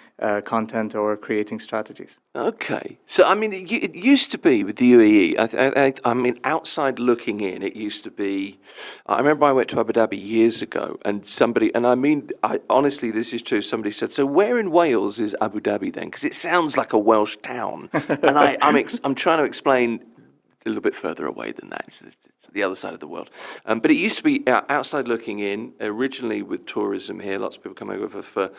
content or creating strategies. Okay, so I mean, it used to be with the UAE. I mean, outside looking in, it used to be. I remember I went to Abu Dhabi years ago, and honestly, this is true. Somebody said, "So where in Wales is Abu Dhabi then?" Because it sounds like a Welsh town, and I'm trying to explain a little bit further away than that. It's the other side of the world. But it used to be outside looking in, originally with tourism here. Lots of people come over for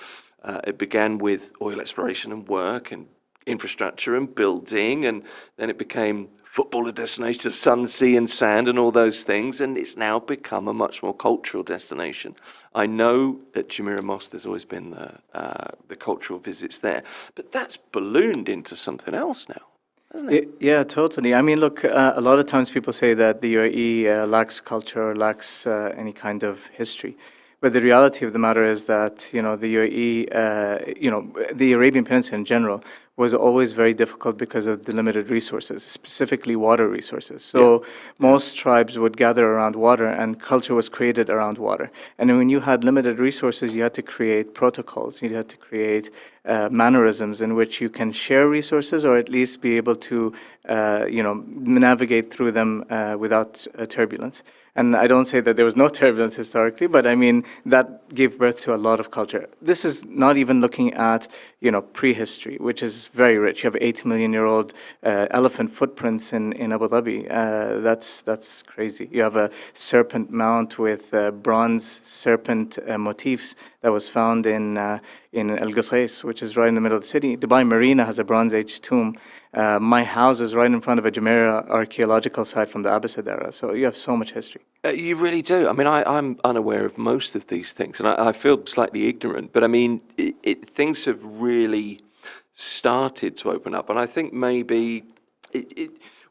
it began with oil exploration and work and infrastructure and building, and then it became footballer destination of sun, sea and sand and all those things, and it's now become a much more cultural destination. I know at Jumeirah Mosque there's always been the cultural visits there, but that's ballooned into something else now. Yeah, totally. I mean, look, a lot of times people say that the UAE lacks culture, lacks any kind of history. But the reality of the matter is that, the UAE, the Arabian Peninsula in general was always very difficult because of the limited resources, specifically water resources. So most tribes would gather around water, and culture was created around water. And when you had limited resources, you had to create protocols. You had to create mannerisms in which you can share resources, or at least be able to, navigate through them without turbulence. And I don't say that there was no turbulence historically, but I mean, that gave birth to a lot of culture. This is not even looking at, prehistory, which is very rich. You have 8-million-year-old elephant footprints in Abu Dhabi. That's crazy. You have a serpent mount with bronze serpent motifs that was found in Al Qusais, which is right in the middle of the city. Dubai Marina has a Bronze Age tomb. My house is right in front of a Jumeirah archaeological site from the Abbasid era. So you have so much history. You really do. I mean, I'm unaware of most of these things, and I feel slightly ignorant. But I mean, things have really started to open up, and I think maybe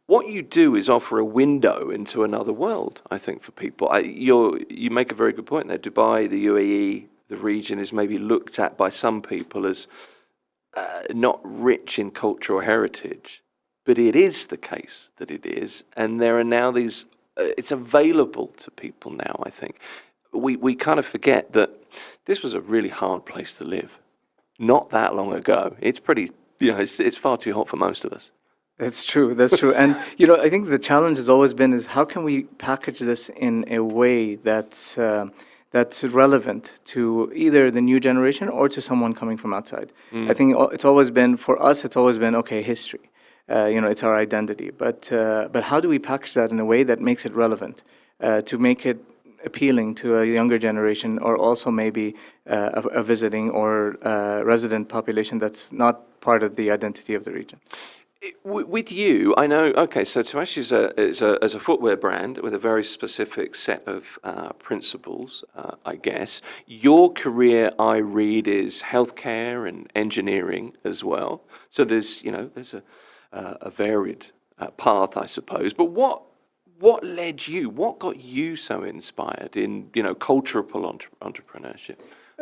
what you do is offer a window into another world. I think for people, you make a very good point there. Dubai, the UAE, the region is maybe looked at by some people as not rich in cultural heritage, but it is the case that it is, and there are now these. It's available to people now. I think we kind of forget that this was a really hard place to live. not that long ago. It's pretty, it's far too hot for most of us. That's true. That's true. And I think the challenge has always been is how can we package this in a way that's relevant to either the new generation or to someone coming from outside. I think it's always been for us. It's always been history. It's our identity. But how do we package that in a way that makes it relevant to make it appealing to a younger generation, or also maybe a visiting or resident population that's not part of the identity of the region? With you, I know. Okay, so Tamashi is a footwear brand with a very specific set of principles, I guess. Your career, I read, is healthcare and engineering as well. So there's a varied path, I suppose. But what led you? What got you so inspired in cultural entrepreneurship?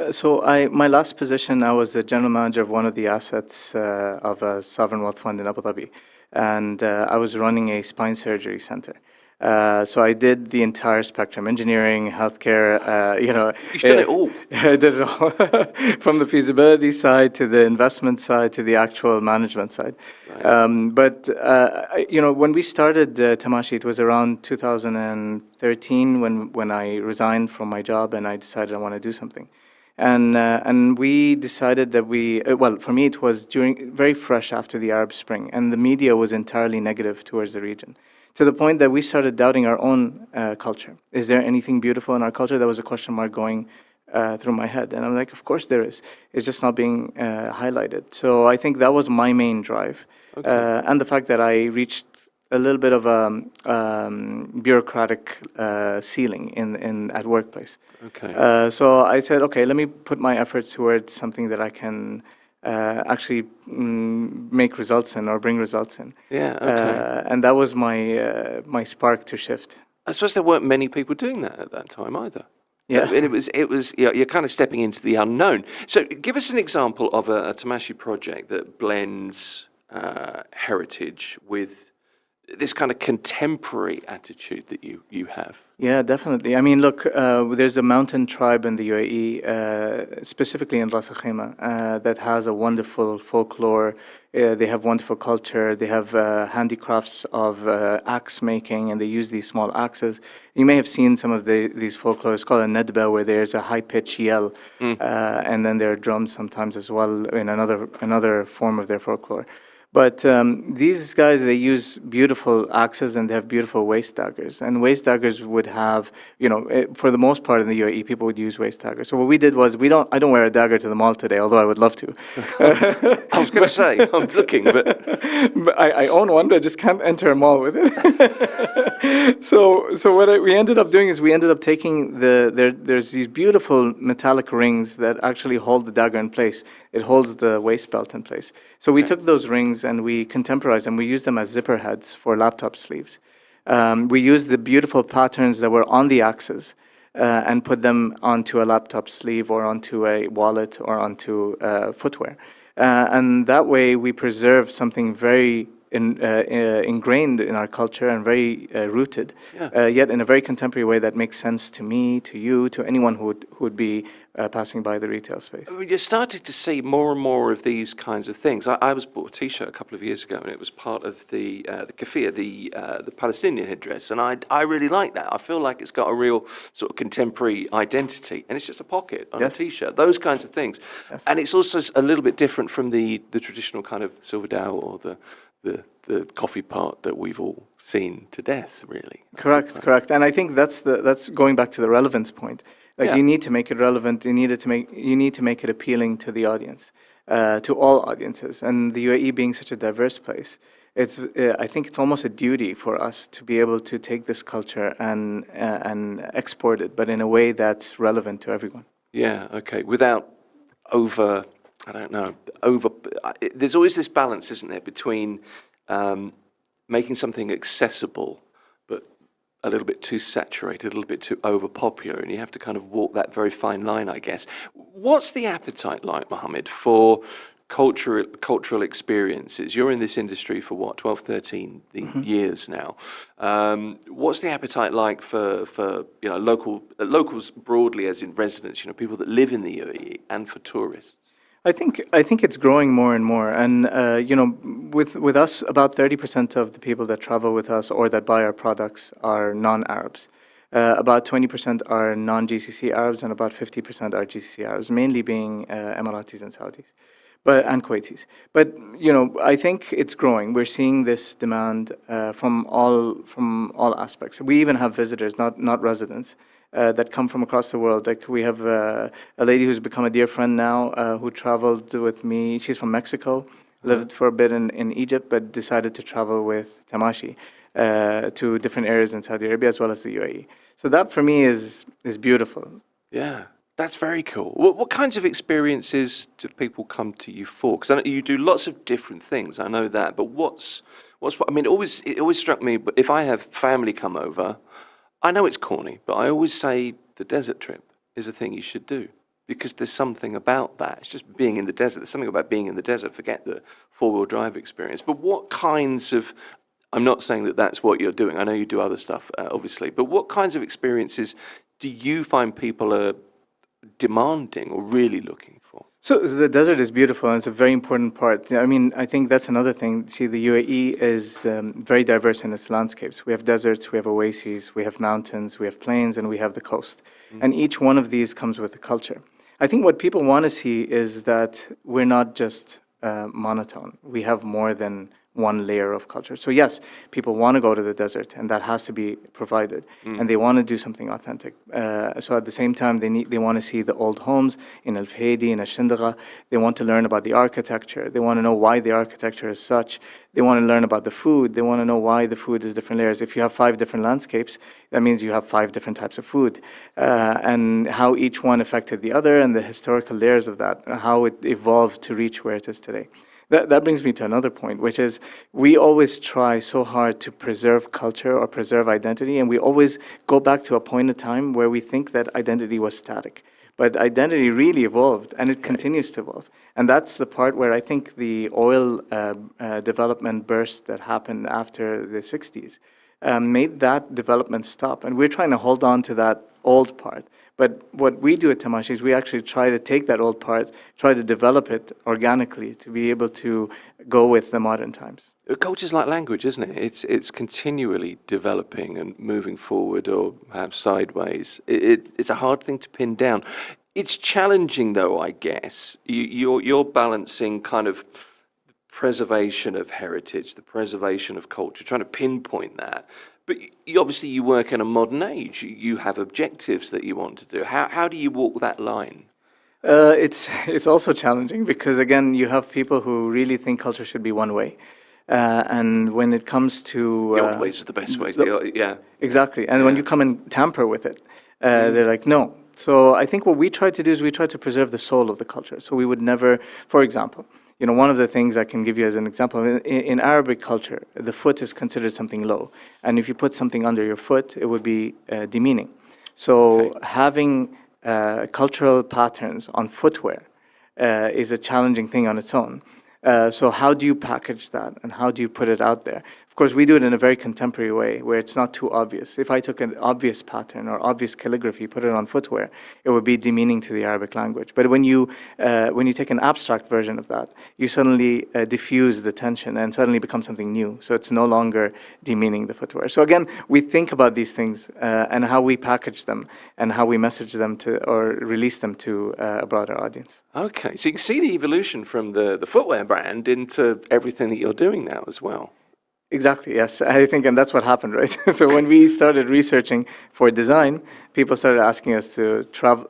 So my last position, I was the general manager of one of the assets of a sovereign wealth fund in Abu Dhabi, and I was running a spine surgery center. So I did the entire spectrum: engineering, healthcare. You did it all. I did it all, from the feasibility side to the investment side to the actual management side. Right. But when we started Tamashi, it was around 2013 when I resigned from my job and I decided I want to do something. And we decided that for me, it was very fresh after the Arab Spring, and the media was entirely negative towards the region, to the point that we started doubting our own culture. Is there anything beautiful in our culture? That was a question mark going through my head. And I'm like, of course there is. It's just not being highlighted. So I think that was my main drive. Okay. And the fact that I reached a little bit of a bureaucratic ceiling at workplace. Okay. So I said, okay, let me put my efforts towards something that I can actually make results in or bring results in. Yeah. Okay. And that was my spark to shift. I suppose there weren't many people doing that at that time either. Yeah. And it was you're kind of stepping into the unknown. So give us an example of a Tamashi project that blends heritage with this kind of contemporary attitude that you have. Yeah, definitely. I mean, look, there's a mountain tribe in the UAE, specifically in Ras Al Khaimah, that has a wonderful folklore. They have wonderful culture. They have handicrafts of axe making, and they use these small axes. You may have seen some of these folklore. It's called a nedba, where there's a high-pitched yell, and then there are drums sometimes as well in another form of their folklore. But these guys, they use beautiful axes and they have beautiful waist daggers. And waist daggers would have, for the most part in the UAE, people would use waist daggers. So what we did was, I don't wear a dagger to the mall today, although I would love to. I was going to say, I'm looking, but I own one, but I just can't enter a mall with it. So what we ended up doing is we ended up taking there's these beautiful metallic rings that actually hold the dagger in place. It holds the waist belt in place. So we took those rings and we contemporized them. We used them as zipper heads for laptop sleeves. We used the beautiful patterns that were on the axes and put them onto a laptop sleeve or onto a wallet or onto footwear. And that way we preserve something very ingrained in our culture and very rooted, yet in a very contemporary way that makes sense to me, to you, to anyone who would be passing by the retail space. You're starting to see more and more of these kinds of things. I was bought a T-shirt a couple of years ago, and it was part of the keffiyeh, the Palestinian headdress, and I really like that. I feel like it's got a real sort of contemporary identity, and it's just a pocket on a T-shirt. Those kinds of things, and it's also a little bit different from the traditional kind of silver dow or the coffee pot that we've all seen to death, really. Correct. And I think that's going back to the relevance point. You need to make it relevant. You need to make it appealing to the audience, to all audiences. And the UAE being such a diverse place, I think it's almost a duty for us to be able to take this culture and export it, but in a way that's relevant to everyone. Yeah. Okay. Without there's always this balance, isn't there, between making something accessible but a little bit too saturated, a little bit too overpopular, and you have to kind of walk that very fine line, I guess. What's the appetite like, Mohammed, for cultural experiences? You're in this industry for what, 12, 13 years now. What's the appetite like for locals broadly, as in residents, people that live in the UAE, and for tourists? I think it's growing more and more, and with us, about 30% of the people that travel with us or that buy our products are non-Arabs. About 20% are non-GCC Arabs, and about 50% are GCC Arabs, mainly being Emiratis and Saudis, and Kuwaitis. But I think it's growing. We're seeing this demand from all aspects. We even have visitors, not residents, that come from across the world. Like we have a lady who's become a dear friend now, who traveled with me. She's from Mexico, lived for a bit in Egypt, but decided to travel with Tamashi to different areas in Saudi Arabia as well as the UAE. So that for me is beautiful. Yeah, that's very cool. What kinds of experiences do people come to you for? Because I know you do lots of different things. I know that, but I mean, it always struck me. But if I have family come over, I know it's corny, but I always say the desert trip is a thing you should do because there's something about that. It's just being in the desert. There's something about being in the desert. Forget the four-wheel drive experience. But what kinds of, I'm not saying that that's what you're doing. I know you do other stuff, obviously. But what kinds of experiences do you find people are demanding or really looking for? So the desert is beautiful, and it's a very important part. I mean, I think that's another thing. See, the UAE is very diverse in its landscapes. We have deserts, we have oases, we have mountains, we have plains, and we have the coast. And each one of these comes with a culture. I think what people want to see is that we're not just monotone. We have more than one layer of culture. So yes, people want to go to the desert, and that has to be provided, and they want to do something authentic. So at the same time, they want to see the old homes in Al Fahidi, in Al Shindaga. They want to learn about the architecture. They want to know why the architecture is such. They want to learn about the food. They want to know why the food is different layers. If you have 5 different landscapes, that means you have 5 different types of food, and how each one affected the other, and the historical layers of that, how it evolved to reach where it is today. That brings me to another point, which is we always try so hard to preserve culture or preserve identity, and we always go back to a point in time where we think that identity was static. But identity really evolved, and it continues to evolve. And that's the part where I think the oil development burst that happened after the 60s made that development stop. And we're trying to hold on to that old part. But what we do at Tamashi is we actually try to take that old part, try to develop it organically to be able to go with the modern times. Culture's like language, isn't it? It's continually developing and moving forward or perhaps sideways. It's a hard thing to pin down. It's challenging, though, I guess. You're balancing kind of the preservation of heritage, the preservation of culture, trying to pinpoint that. But obviously you work in a modern age. You have objectives that you want to do. How do you walk that line? It's also challenging because, again, you have people who really think culture should be one way. And when it comes to... The old ways are the best ways. Yeah. Exactly. And when you come and tamper with it, they're like, no. So I think what we try to do is we try to preserve the soul of the culture. So we would never, for example, one of the things I can give you as an example, in Arabic culture, the foot is considered something low. And if you put something under your foot, it would be demeaning. So having cultural patterns on footwear is a challenging thing on its own. So how do you package that and how do you put it out there? Of course, we do it in a very contemporary way where it's not too obvious. If I took an obvious pattern or obvious calligraphy, put it on footwear, it would be demeaning to the Arabic language. But when you take an abstract version of that, you suddenly diffuse the tension and suddenly become something new. So it's no longer demeaning the footwear. So again, we think about these things and how we package them and how we message them to or release them to a broader audience. Okay, so you can see the evolution from the footwear brand into everything that you're doing now as well. Exactly, yes. I think, and that's what happened, right? So when we started researching for design, people started asking us to travel,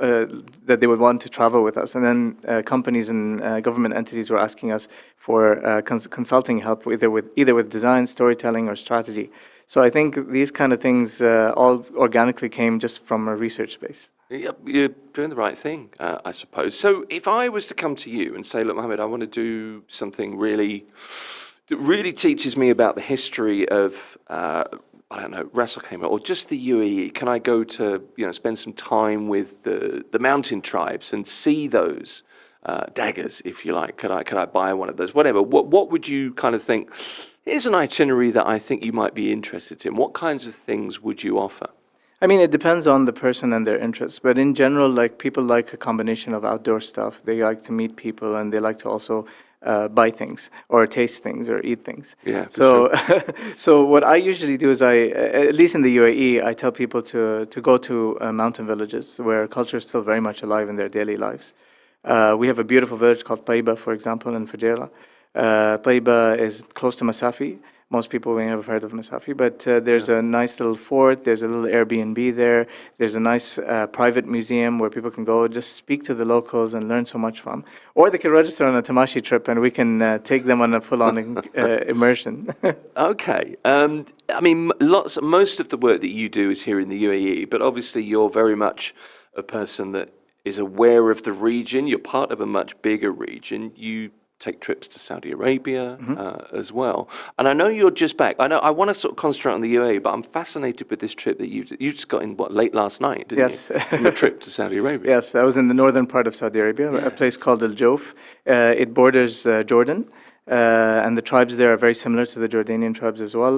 that they would want to travel with us. And then companies and government entities were asking us for consulting help, either with design, storytelling, or strategy. So I think these kind of things all organically came just from a research space. You're doing the right thing, I suppose. So if I was to come to you and say, look, Mohammed, I want to do something that really teaches me about the history of, Ras Al Khaimah or just the UAE. Can I go to, spend some time with the mountain tribes and see those daggers, if you like? Could I buy one of those? Whatever. What would you kind of think? Here's an itinerary that I think you might be interested in. What kinds of things would you offer? I mean, it depends on the person and their interests, but in general, like people like a combination of outdoor stuff. They like to meet people, and they like to also buy things or taste things or eat things. Yeah, for So, so what I usually do is at least in the UAE, I tell people to go to mountain villages where culture is still very much alive in their daily lives. We have a beautiful village called Taiba, for example, in Fujairah. Taiba is close to Masafi. Most people may have heard of Masafi, but there's a nice little fort. There's a little Airbnb there. There's a nice private museum where people can go just speak to the locals and learn so much from. Or they can register on a Tamashi trip, and we can take them on a full-on immersion. Okay. I mean, most of the work that you do is here in the UAE, but obviously you're very much a person that is aware of the region. You're part of a much bigger region. You take trips to Saudi Arabia as well. And I know you're just back. I want to sort of concentrate on the UAE, but I'm fascinated with this trip that you just got in, late last night, didn't Yes. you? From a trip to Saudi Arabia. Yes, I was in the northern part of Saudi Arabia, a place called Al Jouf. It borders Jordan, and the tribes there are very similar to the Jordanian tribes as well.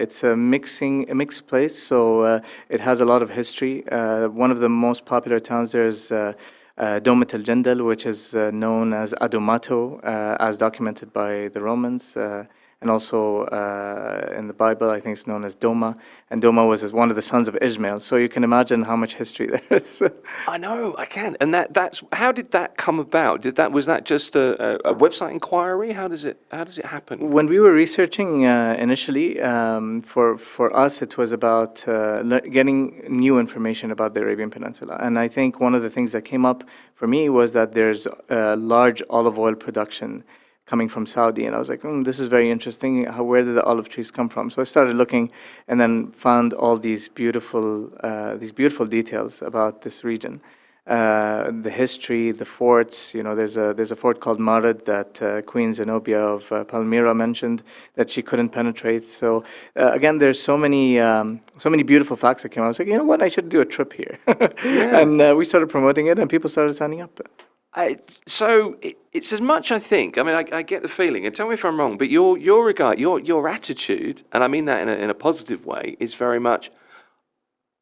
It's a mixed place, so it has a lot of history. One of the most popular towns there is Domat al-Jandal, which is known as Adumato, as documented by the Romans, and also in the Bible, I think it's known as Doma. And Doma was one of the sons of Ishmael, so you can imagine how much history there is. I know, I can. And that's how did that come about? Was that just a website inquiry? How does it happen? When we were researching initially, for us, it was about getting new information about the Arabian Peninsula. And I think one of the things that came up for me was that there's large olive oil production coming from Saudi, and I was like, this is very interesting. Where did the olive trees come from? So I started looking, and then found all these beautiful details about this region, the history, the forts. You know, there's a fort called Marad that Queen Zenobia of Palmyra mentioned that she couldn't penetrate. So again, there's so many beautiful facts that came out. I was like, you know what, I should do a trip here, and we started promoting it, and people started signing up. So it's as much, I think. I mean, I get the feeling, and tell me if I'm wrong, but your attitude, and I mean that in a positive way, is very much,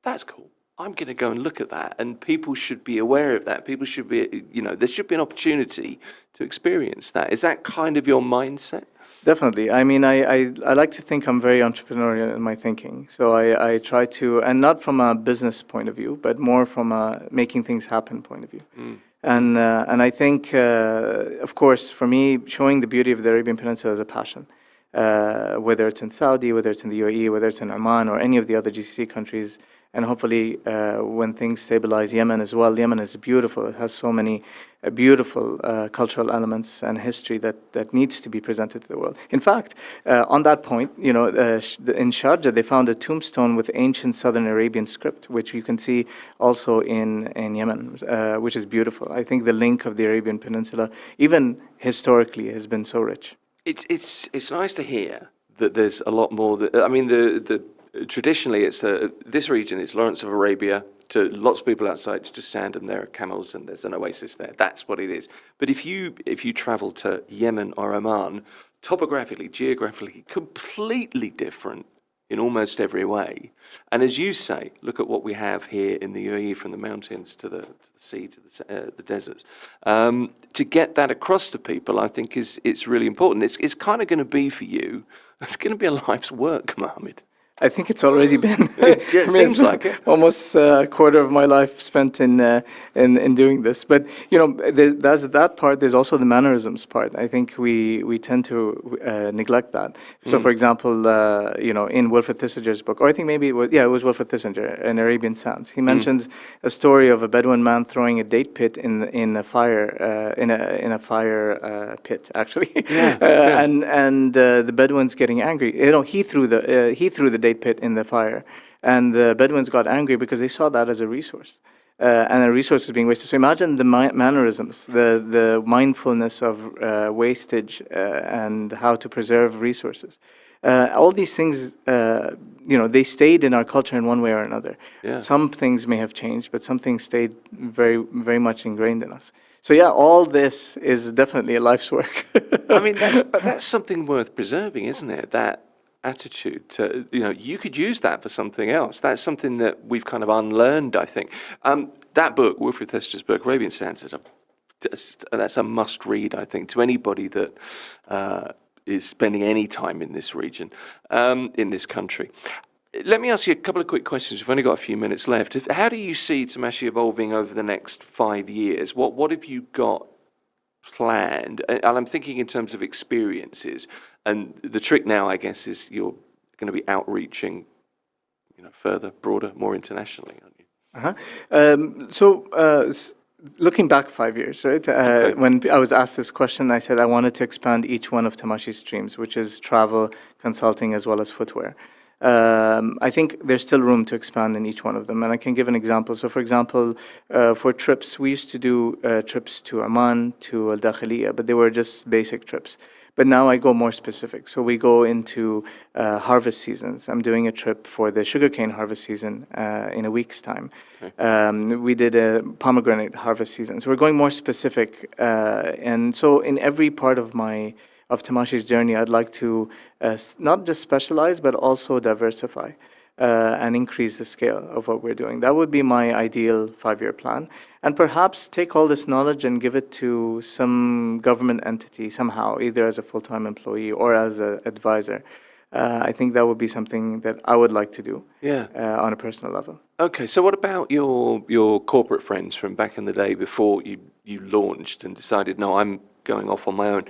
that's cool. I'm going to go and look at that, and people should be aware of that. People should be, there should be an opportunity to experience that. Is that kind of your mindset? Definitely. I mean, I like to think I'm very entrepreneurial in my thinking. So I try to, and not from a business point of view, but more from a making things happen point of view. And I think, of course, for me, showing the beauty of the Arabian Peninsula is a passion. Whether it's in Saudi, whether it's in the UAE, whether it's in Oman or any of the other GCC countries. And hopefully, when things stabilize, Yemen as well. Yemen is beautiful. It has so many beautiful cultural elements and history that needs to be presented to the world. In fact, on that point, in Sharjah, they found a tombstone with ancient Southern Arabian script, which you can see also in Yemen, which is beautiful. I think the link of the Arabian Peninsula, even historically, has been so rich. It's nice to hear that there's a lot more. Traditionally, it's this region. It's Lawrence of Arabia. To lots of people outside, it's just sand and there are camels and there's an oasis there. That's what it is. But if you travel to Yemen or Oman, topographically, geographically, completely different in almost every way. And as you say, look at what we have here in the UAE, from the mountains to the sea to the deserts. To get that across to people, I think it's really important. It's kind of going to be for you. It's going to be a life's work, Mohammed. I think it's already been. It seems like it. Almost a quarter of my life spent in doing this. But there's that part. There's also the mannerisms part. I think we tend to neglect that. So, for example, in Wilfred Thistlinger's book, or I think maybe it was Wilfred Thistlinger in Arabian Sands. He mentions a story of a Bedouin man throwing a date pit in a fire pit, actually, and the Bedouins getting angry. He threw the date pit in the fire, and the Bedouins got angry because they saw that as a resource, and a resource was being wasted. So imagine the mannerisms, the mindfulness of wastage, and how to preserve resources. All these things, they stayed in our culture in one way or another. Yeah. Some things may have changed, but some things stayed very, very much ingrained in us. So all this is definitely a life's work. I mean, but that's something worth preserving, isn't it? That attitude to, you could use that for something else. That's something that we've kind of unlearned, I think. That book, Wilfred Thester's book, Arabian Sands, that's a must-read, I think, to anybody that is spending any time in this region, in this country. Let me ask you a couple of quick questions. We've only got a few minutes left. How do you see Tamashi evolving over the next 5 years? What have you got planned? And I'm thinking in terms of experiences. And the trick now, I guess, is you're going to be outreaching, further, broader, more internationally, aren't you? Looking back 5 years, right? Okay. When I was asked this question, I said I wanted to expand each one of Tamashi's streams, which is travel, consulting, as well as footwear. I think there's still room to expand in each one of them, and I can give an example. So, for example, for trips, we used to do trips to Amman, to Al Dakhiliya, but they were just basic trips. But now I go more specific. So we go into harvest seasons. I'm doing a trip for the sugarcane harvest season in a week's time. Okay. We did a pomegranate harvest season. So we're going more specific. And so in every part of Tamashi's journey, I'd like to not just specialize, but also diversify and increase the scale of what we're doing. That would be my ideal 5-year plan. And perhaps take all this knowledge and give it to some government entity somehow, either as a full-time employee or as an advisor. I think that would be something that I would like to do on a personal level. Okay, so what about your corporate friends from back in the day before you launched and decided, no, I'm going off on my own?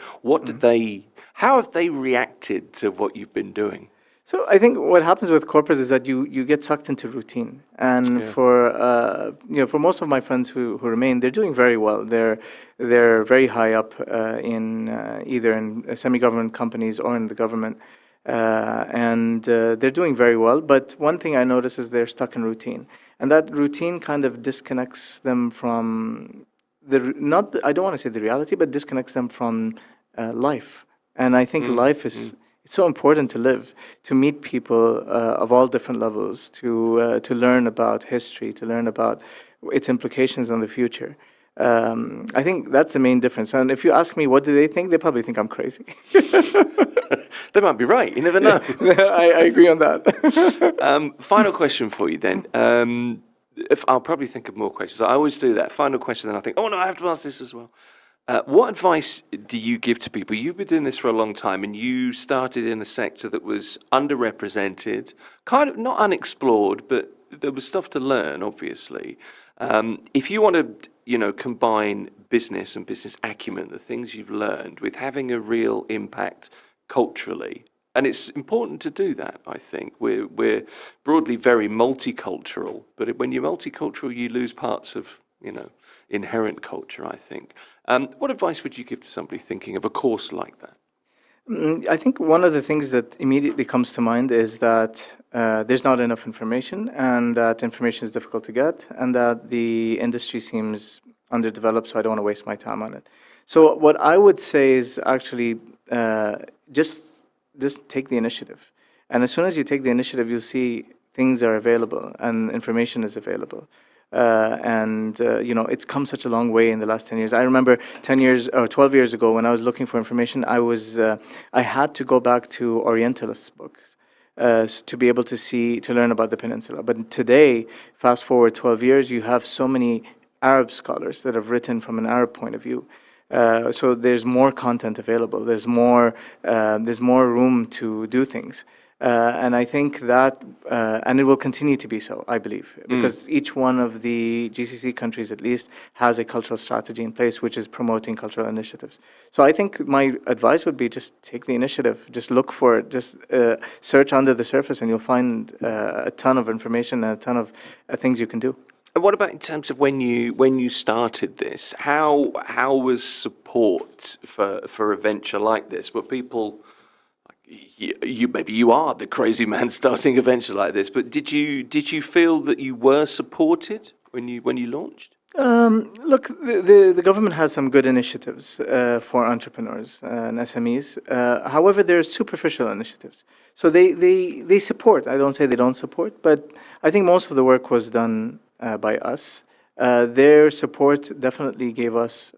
How have they reacted to what you've been doing? So I think what happens with corporates is that you get sucked into routine, and for most of my friends who remain, they're doing very well. They're very high up in either in semi-government companies or in the government, and they're doing very well. But one thing I notice is they're stuck in routine, and that routine kind of disconnects them from I don't want to say the reality, but disconnects them from life. And I think life is. It's so important to live, to meet people of all different levels, to learn about history, to learn about its implications on the future. I think that's the main difference. And if you ask me, what do they think? They probably think I'm crazy. They might be right. You never know. I agree on that. Final question for you then. I'll probably think of more questions. I always do that. Final question, then I think, oh no, I have to ask this as well. What advice do you give to people? You've been doing this for a long time, and you started in a sector that was underrepresented, kind of not unexplored, but there was stuff to learn, obviously. If you want to, combine business and business acumen, the things you've learned, with having a real impact culturally, and it's important to do that, I think. We're broadly very multicultural, but when you're multicultural, you lose parts of, inherent culture, I think. What advice would you give to somebody thinking of a course like that? I think one of the things that immediately comes to mind is that there's not enough information, and that information is difficult to get, and that the industry seems underdeveloped, so I don't want to waste my time on it. So what I would say is actually just take the initiative. And as soon as you take the initiative, you'll see things are available and information is available. It's come such a long way in the last 10 years. I remember 10 years or 12 years ago when I was looking for information, I had to go back to Orientalist books to be able to learn about the peninsula. But today, fast forward 12 years, you have so many Arab scholars that have written from an Arab point of view. So there's more content available. There's more room to do things. And I think that, and it will continue to be so, I believe, because each one of the GCC countries, at least, has a cultural strategy in place, which is promoting cultural initiatives. So I think my advice would be just take the initiative, just look for it, just search under the surface, and you'll find a ton of information and a ton of things you can do. And what about in terms of when you started this? How was support for a venture like this? Were people... maybe you are the crazy man starting a venture like this, but did you feel that you were supported when you launched? Look, the government has some good initiatives for entrepreneurs and SMEs. However, they're superficial initiatives. So they support. I don't say they don't support, but I think most of the work was done by us. Their support definitely gave us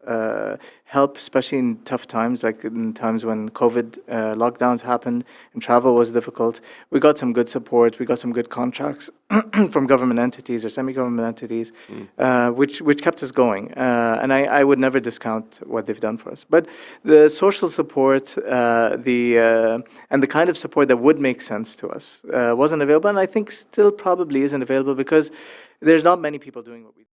help, especially in tough times, like in times when COVID lockdowns happened and travel was difficult. We got some good support. We got some good contracts from government entities or semi-government entities, which kept us going. And I would never discount what they've done for us. But the social support, and the kind of support that would make sense to us wasn't available, and I think still probably isn't available because there's not many people doing what we do.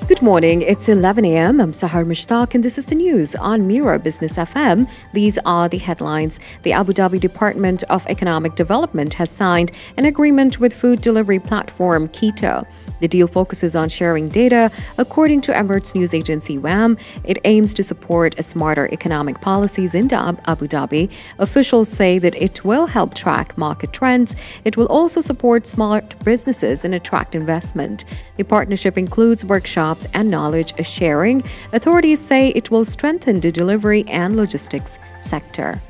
Good morning. It's 11 a.m. I'm Sahar Mushtaq, and this is the news on Mira Business FM. These are the headlines. The Abu Dhabi Department of Economic Development has signed an agreement with food delivery platform Keto. The deal focuses on sharing data. According to Emirates news agency WAM, it aims to support smarter economic policies in Abu Dhabi. Officials say that it will help track market trends. It will also support smart businesses and attract investment. The partnership includes workshops and knowledge sharing. Authorities say it will strengthen the delivery and logistics sector.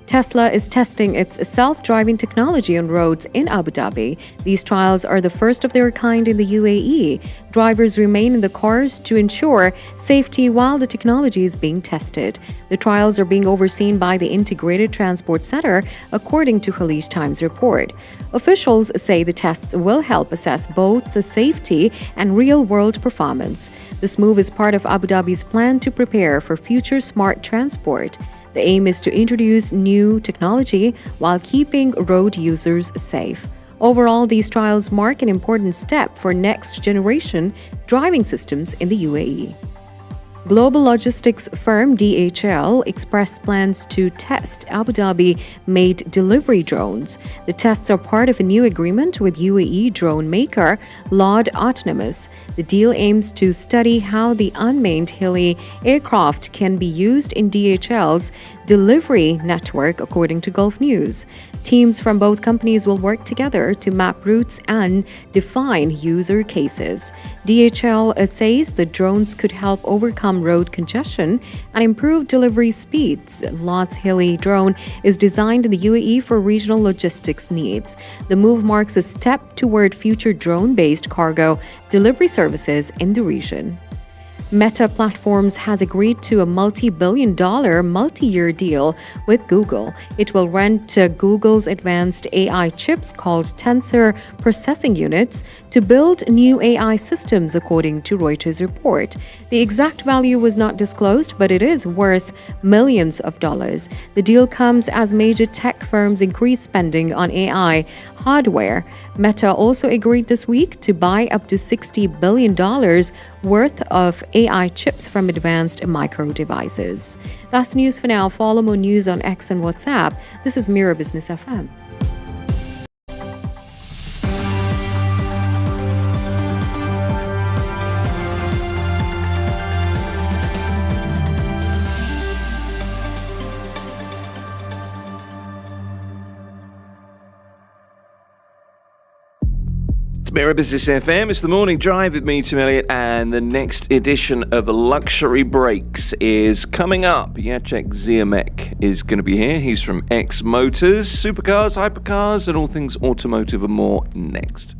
Tesla is testing its self-driving technology on roads in Abu Dhabi. These trials are the first of their kind in the UAE. Drivers remain in the cars to ensure safety while the technology is being tested. The trials are being overseen by the Integrated Transport Center, according to Khaleej Times report. Officials say the tests will help assess both the safety and real-world performance. This move is part of Abu Dhabi's plan to prepare for future smart transport. The aim is to introduce new technology while keeping road users safe. Overall, these trials mark an important step for next-generation driving systems in the UAE. Global logistics firm DHL expressed plans to test Abu Dhabi-made delivery drones. The tests are part of a new agreement with UAE drone maker Lord Autonomous. The deal aims to study how the unmanned heli aircraft can be used in DHL's delivery network, according to Gulf News. Teams from both companies will work together to map routes and define user cases. DHL says the drones could help overcome road congestion and improve delivery speeds. Lot's heli drone is designed in the UAE for regional logistics needs. The move marks a step toward future drone-based cargo delivery services in the region. Meta Platforms has agreed to a multi-billion-dollar multi-year deal with Google. It will rent Google's advanced AI chips called Tensor processing units to build new AI systems, according to Reuters report. The exact value was not disclosed, but it is worth millions of dollars. The deal comes as major tech firms increase spending on AI hardware. Meta also agreed this week to buy up to $60 billion worth of AI chips from advanced micro devices. That's the news for now. Follow more news on X and WhatsApp. This is Mira Business FM. Mira Business FM, it's the morning drive with me, Tim Elliott, and the next edition of Luxury Breaks is coming up. Jacek Ziemek is going to be here. He's from X Motors, supercars, hypercars, and all things automotive and more next.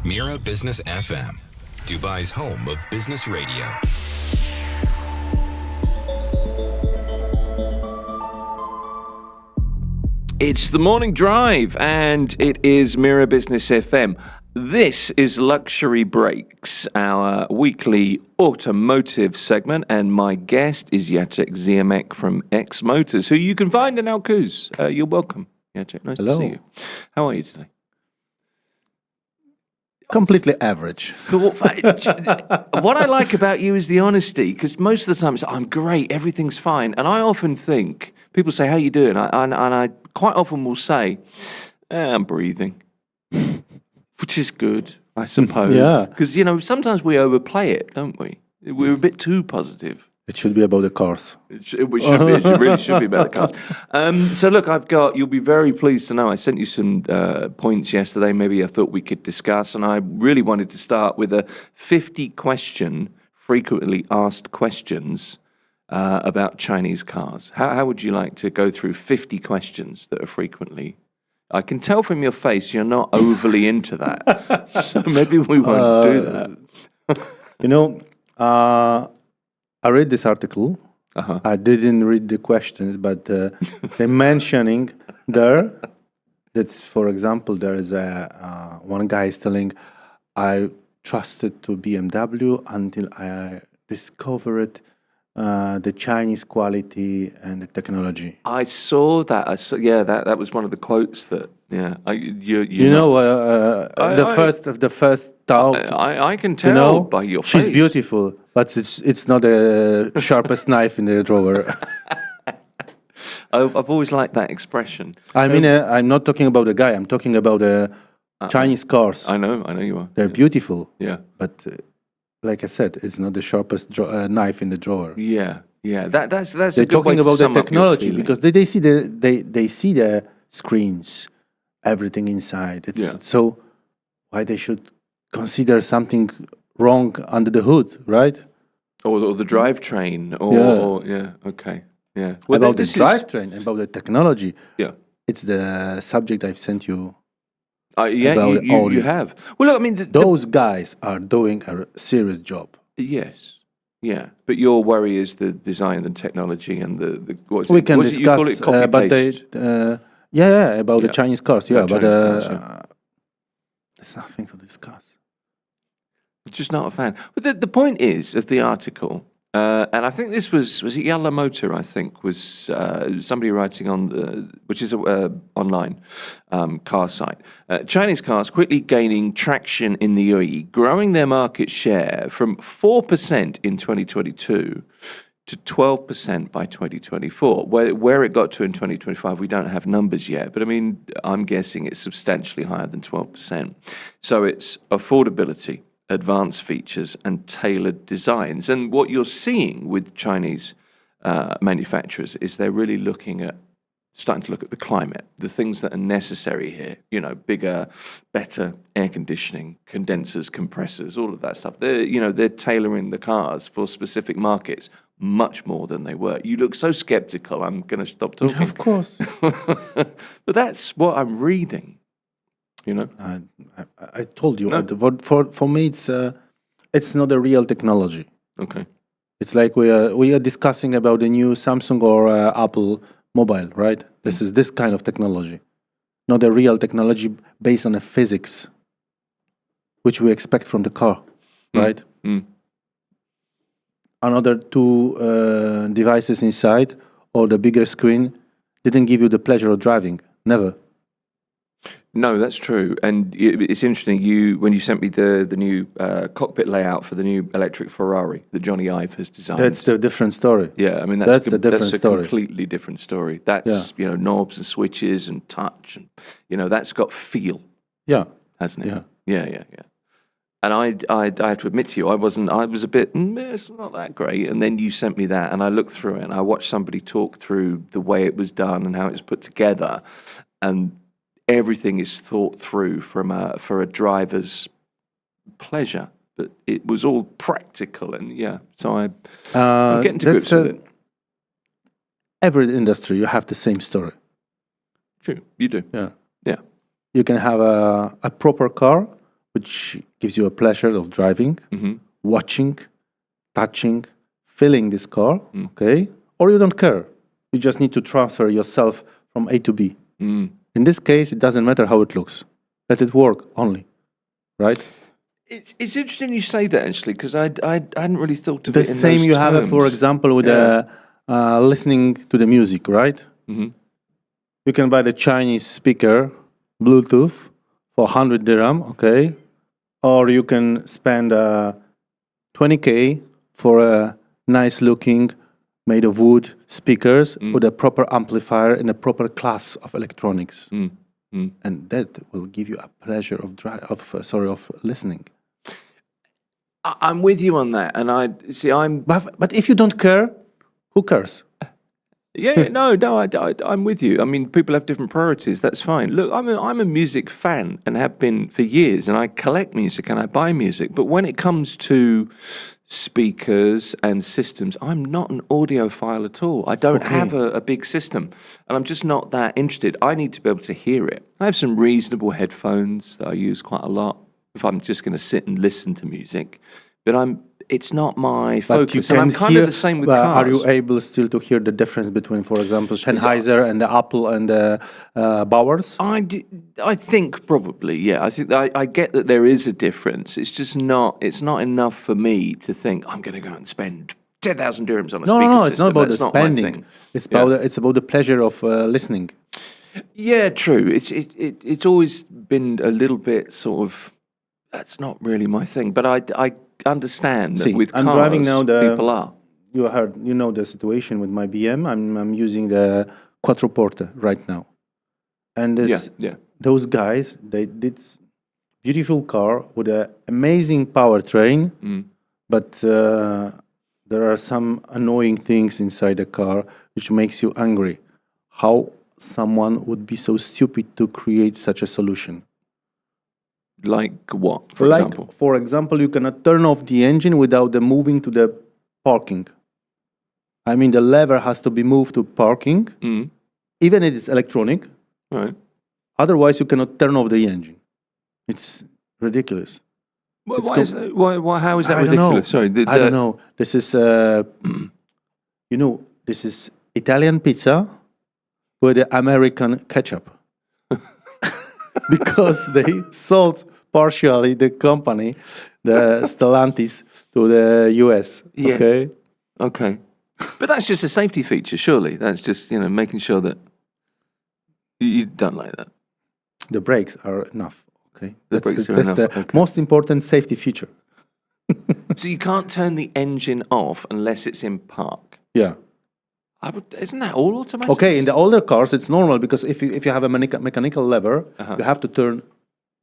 Mira Business FM, Dubai's home of business radio. It's the morning drive, and it is Mira Business FM. This is Luxury Breaks, our weekly automotive segment, and my guest is Jacek Ziemek from X Motors, who you can find in Al Quoz. You're welcome, Jacek. Nice to see you. How are you today? Completely average. What I like about you is the honesty, because most of the time it's, I'm great, everything's fine. And I often think, people say, how you doing? And I quite often will say, I'm breathing, which is good, I suppose. Yeah. Because, sometimes we overplay it, don't we? We're a bit too positive. It should be about the cars. It really should be about the cars. So look, you'll be very pleased to know I sent you some points yesterday, maybe I thought we could discuss, and I really wanted to start with a 50-question, frequently asked questions about Chinese cars. How would you like to go through 50 questions that are frequently... I can tell from your face you're not overly into that, so maybe we won't do that. I read this article. I didn't read the questions, but they're mentioning there that, for example, there is one guy is telling, I trusted to BMW until I discovered the Chinese quality and the technology. I saw that. That was one of the quotes that. Yeah, the first thought. I can tell by your face. She's beautiful, but it's not the sharpest knife in the drawer. I've always liked that expression. I mean, I'm not talking about the guy. I'm talking about the Chinese cars. I know you are. They're beautiful. Yeah, but. Like I said, it's not the sharpest knife in the drawer. Yeah. That's. They're talking about the technology because they see the screens, everything inside. So why they should consider something wrong under the hood, right? Or the drivetrain, okay, yeah. Well, about the drivetrain, about the technology. Yeah, it's the subject I've sent you. You have. Well, look, I mean, those guys are doing a serious job. Yes, yeah. But your worry is the design and technology and the what's we it? can What discuss, you call it? Copy but paste? about the Chinese cars. Yeah, but there's nothing to discuss. Just not a fan. But the point is of the article. And I think this was it Yalla Motor, I think, was somebody writing on which is a online car site. Chinese cars quickly gaining traction in the UAE, growing their market share from 4% in 2022 to 12% by 2024. Where it got to in 2025, we don't have numbers yet, but I mean, I'm guessing it's substantially higher than 12%. So it's affordability, advanced features and tailored designs. And what you're seeing with Chinese manufacturers is they're really starting to look at the climate, the things that are necessary here, bigger, better air conditioning, condensers, compressors, all of that stuff. They're tailoring the cars for specific markets much more than they were. You look so skeptical, I'm going to stop talking. Of course. But that's what I'm reading. I told you. For me, it's not a real technology. Okay. It's like we are discussing about the new Samsung or Apple mobile, right? This is this kind of technology, not a real technology based on the physics, which we expect from the car, right? Another two devices inside or the bigger screen didn't give you the pleasure of driving. Never. No, that's true. And it's interesting, when you sent me the new cockpit layout for the new electric Ferrari that Johnny Ive has designed. That's the different story. Yeah, I mean, that's a completely different story. That's, knobs and switches and touch. And, that's got feel. Yeah. Hasn't it? Yeah. Yeah. And I have to admit to you, I was a bit, it's not that great. And then you sent me that and I looked through it and I watched somebody talk through the way it was done and how it was put together. And everything is thought through for a driver's pleasure, but it was all practical, and so I'm getting to grips with it. Every industry, you have the same story. True, you do. Yeah. You can have a proper car which gives you a pleasure of driving, Mm-hmm. watching, touching, feeling this car, Mm. okay? Or you don't care. You just need to transfer yourself from A to B. Mm. In this case, it doesn't matter how it looks. Let it work only, right? It's interesting you say that, actually, because I hadn't really thought of The it in same those you have, for terms. example, with Yeah. listening to the music, right? Mm-hmm. You can buy the Chinese speaker, Bluetooth, for 100 dirham, okay? Or you can spend 20K for a nice looking, made of wood speakers with a proper amplifier and a proper class of electronics. And that will give you a pleasure of listening. I'm with you on that, and But if you don't care, who cares? I'm with you. I mean, people have different priorities. That's fine. Look, I'm a music fan and have been for years, and I collect music and I buy music. But when it comes to speakers and systems, I'm not an audiophile at all. I don't have a big system, and I'm just not that interested. I need to be able to hear it. I have some reasonable headphones that I use quite a lot if I'm just going to sit and listen to music. But it's not my focus, and I'm kind of the same with cars. Are you able still to hear the difference between, for example, Sennheiser and the Apple and the Bowers? I think probably, yeah. I think I get that there is a difference. It's just not. It's not enough for me to think I'm going to go and spend 10,000 dirhams on a speaker system. No, it's not about That's the not my spending. thing. It's about the pleasure of listening. Yeah, true. It's always been a little bit sort of. That's not really my thing, but I understand that with I'm cars, driving now people are. You know the situation with my BM. I'm using the Quattroporte right now, and those guys, they did beautiful car with an amazing powertrain, but there are some annoying things inside the car which makes you angry. How someone would be so stupid to create such a solution? Like what, for example? For example, you cannot turn off the engine without moving to the parking. I mean, the lever has to be moved to parking, even if it's electronic. Right. Otherwise, you cannot turn off the engine. It's ridiculous. Well, how is that ridiculous? Sorry, I don't know. This is, this is Italian pizza with the American ketchup. Because they sold partially the company, the Stellantis, to the US. Yes. Okay. But that's just a safety feature, surely. That's just, making sure that you don't like that. The brakes are enough. Okay. That's the most important safety feature. So you can't turn the engine off unless it's in park. Yeah. Isn't that all automatic? Okay, in the older cars, it's normal because if you have a mechanical lever, you have to turn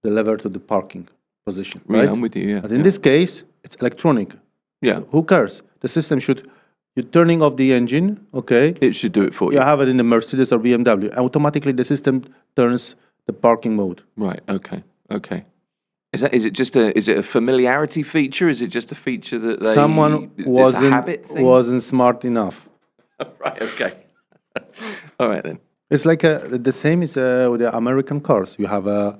the lever to the parking position. Right? Yeah, I'm with you. Yeah. But in this case, it's electronic. Yeah. Who cares? The system should. You're turning off the engine. Okay. It should do it for you. You have it in the Mercedes or BMW. Automatically, the system turns the parking mode. Right. Okay. Okay. Is it a familiarity feature? Is it just a feature that Someone wasn't smart enough. Right, okay. All right, then. It's like the same is with the American cars. You have a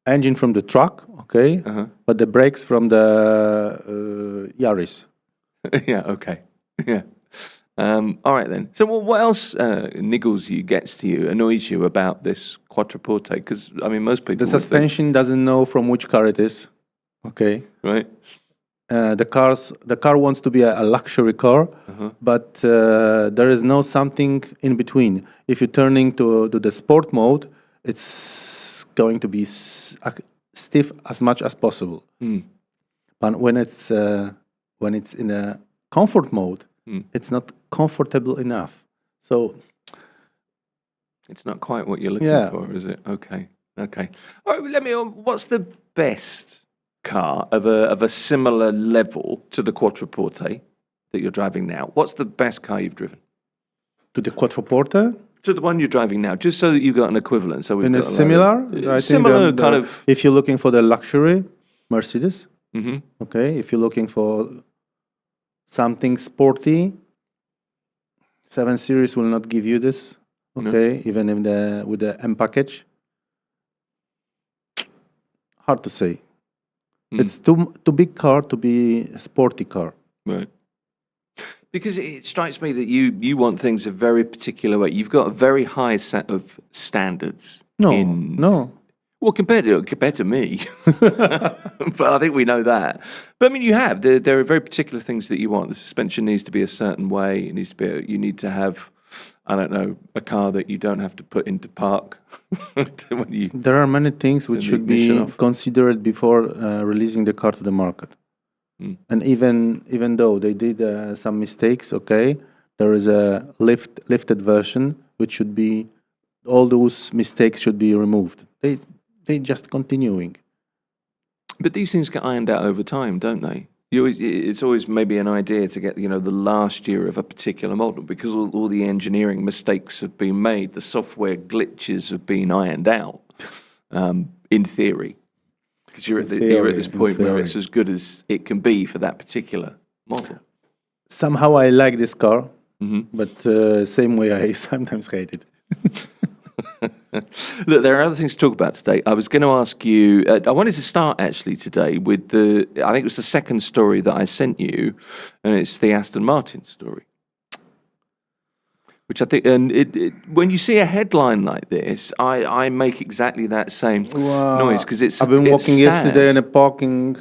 engine from the truck, okay, but the brakes from the Yaris. Yeah, okay. Yeah. All right, then. So what else niggles you, gets to you, annoys you about this Quattroporte? Because, I mean, most people The suspension doesn't know from which car it is, okay? Right. The car wants to be a luxury car, but there is no something in between. If you're turning to the sport mode, it's going to be stiff as much as possible. But when it's in a comfort mode, it's not comfortable enough. So it's not quite what you're looking for, is it? Okay. All right, what's the best car of a similar level to the Quattroporte that you're driving now? What's the best car you've driven? To the Quattroporte? To the one you're driving now, just so that you've got an equivalent. So we've got similar? Similar kind of. If you're looking for the luxury, Mercedes. Okay. If you're looking for something sporty, 7 Series will not give you this. Okay, even with the M package. hard to say. It's too big car to be a sporty car. Right. Because it strikes me that you want things a very particular way. You've got a very high set of standards. No. Well, compared to me, but I think we know that. But I mean, there are very particular things that you want. The suspension needs to be a certain way. It needs to be. You need to have, I don't know, a car that you don't have to put into park. There are many things which should be considered before releasing the car to the market. And even though they did some mistakes, okay, there is a lifted version which should be, all those mistakes should be removed. They just continuing. But these things get ironed out over time, don't they? It's always maybe an idea to get the last year of a particular model, because all the engineering mistakes have been made, the software glitches have been ironed out. In theory, because you're at this point where it's as good as it can be for that particular model. Somehow I like this car, but same way I sometimes hate it. Look, there are other things to talk about today. I was going to ask you, I wanted to start actually today with I think it was the second story that I sent you, and it's the Aston Martin story. Which I think, and when you see a headline like this, I make exactly that same noise, because it's. I've been walking sad. yesterday in a parking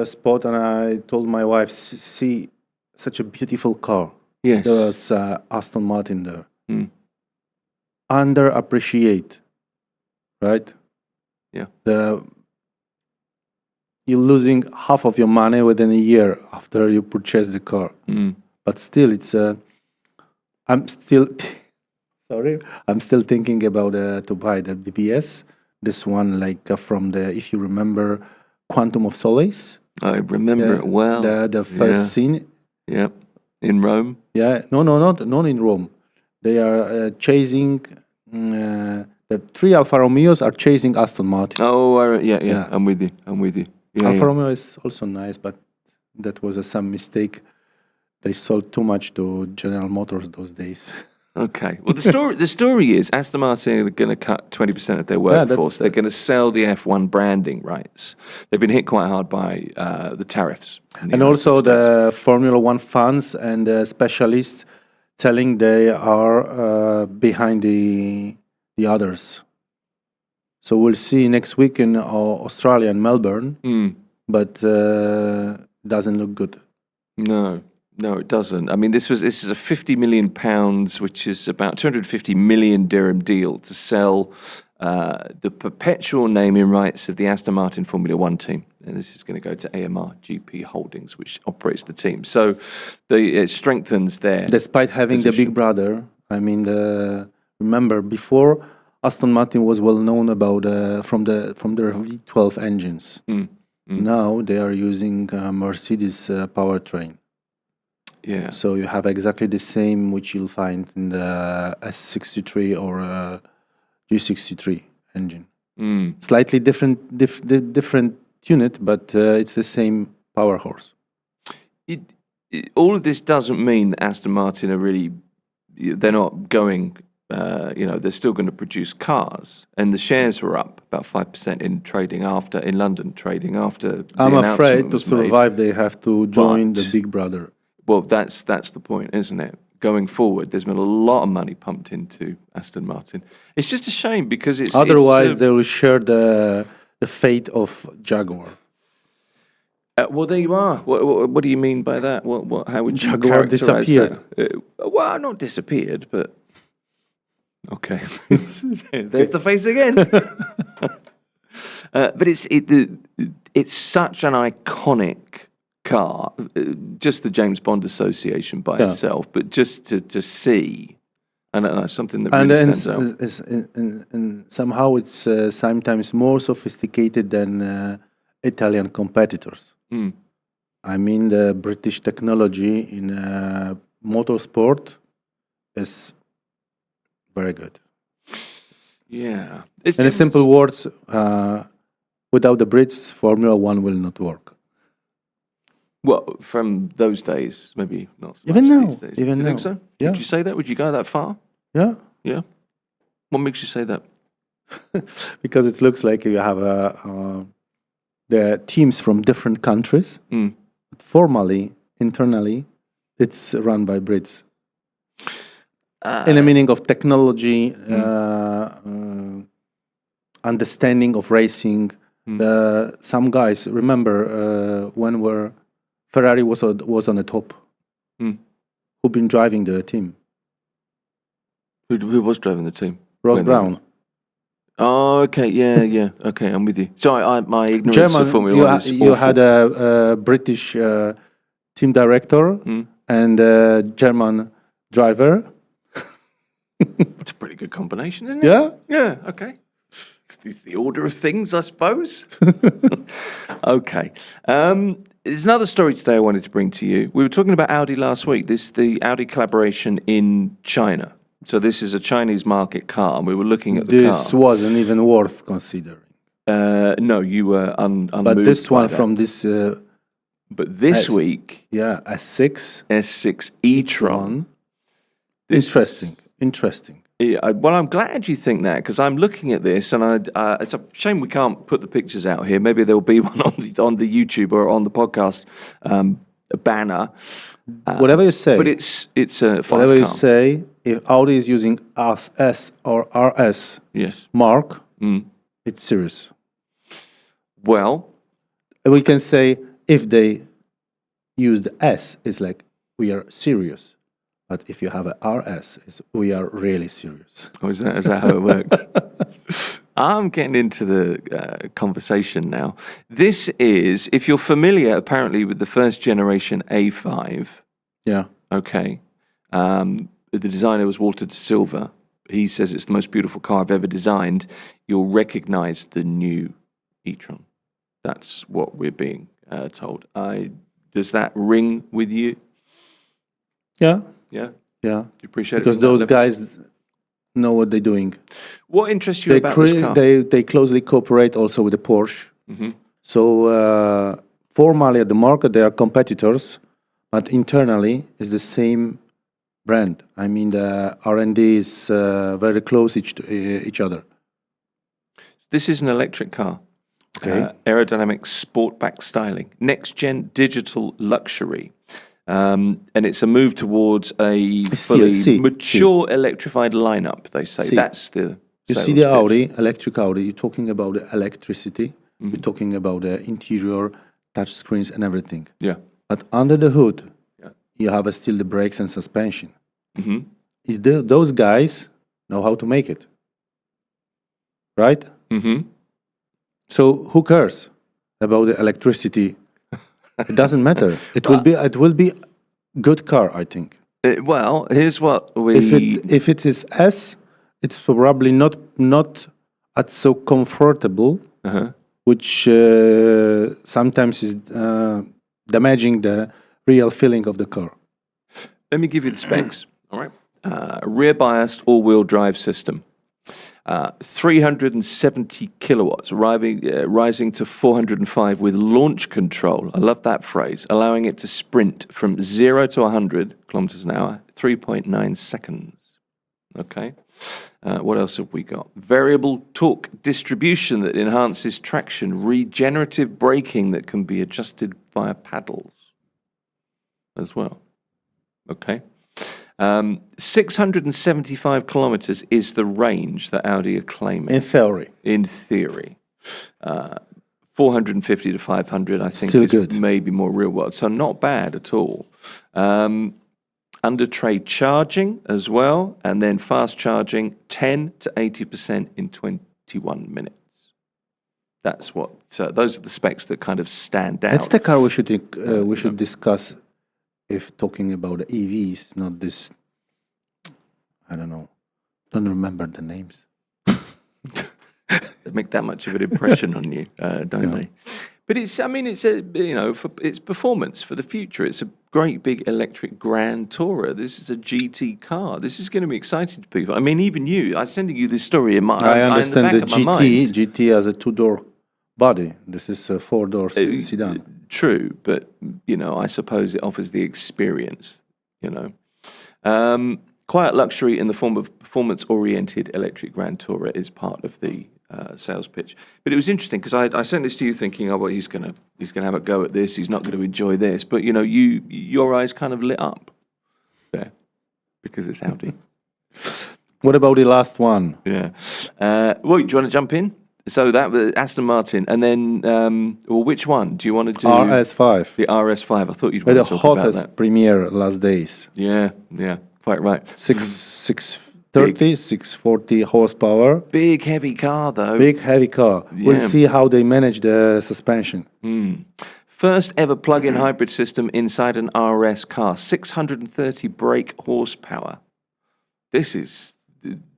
spot, and I told my wife, "See, such a beautiful car." Yes, there was Aston Martin there. Underappreciate, right? Yeah. You're losing half of your money within a year after you purchase the car, but still, it's I'm still thinking about to buy the DBS. This one, like from if you remember, Quantum of Solace. I remember it well. The first scene. Yeah, in Rome. Yeah, not in Rome. They are chasing. The three Alfa Romeos are chasing Aston Martin. Oh, yeah. I'm with you. Yeah, Alfa Romeo is also nice, but that was some mistake. They sold too much to General Motors those days. Okay. Well, the story is Aston Martin are going to cut 20% of their workforce. They're going to sell the F1 branding rights. They've been hit quite hard by the tariffs. And also the Formula One fans and specialists telling they are behind the others. So we'll see next week in Australia and Melbourne, but doesn't look good. No, it doesn't. I mean, this is a £50 million, which is about 250 million dirham deal to sell the perpetual naming rights of the Aston Martin Formula One team. And this is going to go to AMR GP Holdings, which operates the team. So it strengthens their Despite having position. the big brother, I mean, remember before Aston Martin was well known about from their V12 engines. Now they are using Mercedes powertrain. Yeah. So you have exactly the same which you'll find in the S63 or G63 engine. Slightly different unit, but it's the same power horse. All of this doesn't mean that Aston Martin are really, they're not going, they're still going to produce cars. And the shares were up about 5% in London trading after the I'm announcement afraid to was made. survive they have to join the big brother. Well, that's the point, isn't it? Going forward, there's been a lot of money pumped into Aston Martin. It's just a shame because it's... Otherwise, they will share the fate of Jaguar. Well, there you are. What do you mean by that? How would you Jaguar characterize disappeared. that? Well, not disappeared, but... Okay. There's the face again. But it's such an iconic car, just the James Bond association by itself, but just to see, I don't know, something that really stands out. And somehow it's sometimes more sophisticated than Italian competitors. I mean, the British technology in motorsport is very good. Yeah. In simple words, without the Brits, Formula One will not work. Well, from those days, maybe not so even much now, these days. even Do you now. think so? Yeah. Would you say that? Would you go that far? Yeah. Yeah. What makes you say that? Because it looks like you have a the teams from different countries. Formally, internally, it's run by Brits. In the meaning of technology, understanding of racing. Some guys, remember when Ferrari was on the top. Who've been driving the team? Who was driving the team? Ross Brown. Oh, okay, yeah. Okay, I'm with you. Sorry, my ignorance of Formula One is you awful. had a British team director and a German driver. It's a pretty good combination, isn't it? Yeah? Yeah, okay. It's the order of things, I suppose. Okay. There's another story today I wanted to bring to you. We were talking about Audi last week. The Audi collaboration in China. So this is a Chinese market car, and we were looking at the car. This wasn't even worth considering. No, you were unmoved. But this by one that. from this... But this week... Yeah, S6 e-tron. Interesting. Well, I'm glad you think that, because I'm looking at this, and it's a shame we can't put the pictures out here. Maybe there'll be one on the YouTube or on the podcast banner. Whatever you say. But it's a fast Whatever car. you say, if Audi is using S or RS mark, it's serious. Well, we can say if they use the S, it's like we are serious. But if you have a RS, we are really serious. Oh, is that how it works? I'm getting into the conversation now. This is, if you're familiar, apparently, with the first generation A5. Yeah. Okay. The designer was Walter de Silva. He says it's the most beautiful car I've ever designed. You'll recognize the new e-tron. That's what we're being told. Does that ring with you? Yeah. Yeah. Yeah. You appreciate it? Because those guys know what they're doing. What interests you about this car? They closely cooperate also with the Porsche. So formally at the market they are competitors, but internally it's the same brand. I mean the R&D is very close each other. This is an electric car. Okay. Aerodynamic sportback styling. Next-gen digital luxury. And it's a move towards a fully mature electrified lineup, they say. That's the You see the Audi, electric Audi, you're talking about the electricity, you're talking about the interior, touch screens and everything. Yeah. But under the hood, you have still the brakes and suspension. Those guys know how to make it. Right? So who cares about the electricity? It doesn't matter. It will be good car, I think. Well, here's what we... If it is S, it's probably not at so comfortable, which sometimes is damaging the real feeling of the car. Let me give you the specs, all right? Rear biased all-wheel drive system. 370 kilowatts, rising to 405 with launch control. I love that phrase. Allowing it to sprint from 0 to 100 kilometers an hour, 3.9 seconds. Okay. What else have we got? Variable torque distribution that enhances traction. Regenerative braking that can be adjusted via paddles as well. Okay. 675 kilometers is the range that Audi are claiming. In theory. In theory. 450 to 500, I think, Still is good. maybe more real world. So not bad at all. Under tray charging as well, and then fast charging 10 to 80% in 21 minutes. That's what. So those are the specs that kind of stand out. That's the car we should discuss. If talking about the EVs, not this, I don't know, don't remember the names. They make that much of an impression on you, don't they? But it's it's performance for the future. It's a great big electric Grand Tourer. This is a GT car. This is going to be exciting to people. I mean, even you. I'm sending you this story in my. I understand in the back of my mind. GT has a 2-door body. This is a 4-door sedan. True, but I suppose it offers the experience. Quiet luxury in the form of performance-oriented electric Grand Tourer is part of the sales pitch. But it was interesting because I sent this to you thinking, oh well, he's gonna have a go at this. He's not going to enjoy this. But you know, your eyes kind of lit up there because it's Audi. What about the last one? Yeah. Well, do you want to jump in? So that was Aston Martin, and then well, which one do you want to do? RS5. The RS5. I thought you'd With want the to talk about hottest that. premiere last days. Yeah, quite right. 630, 640 horsepower. Big heavy car though. Big heavy car. We'll see how they manage the suspension. First ever plug-in hybrid system inside an RS car. 630 brake horsepower.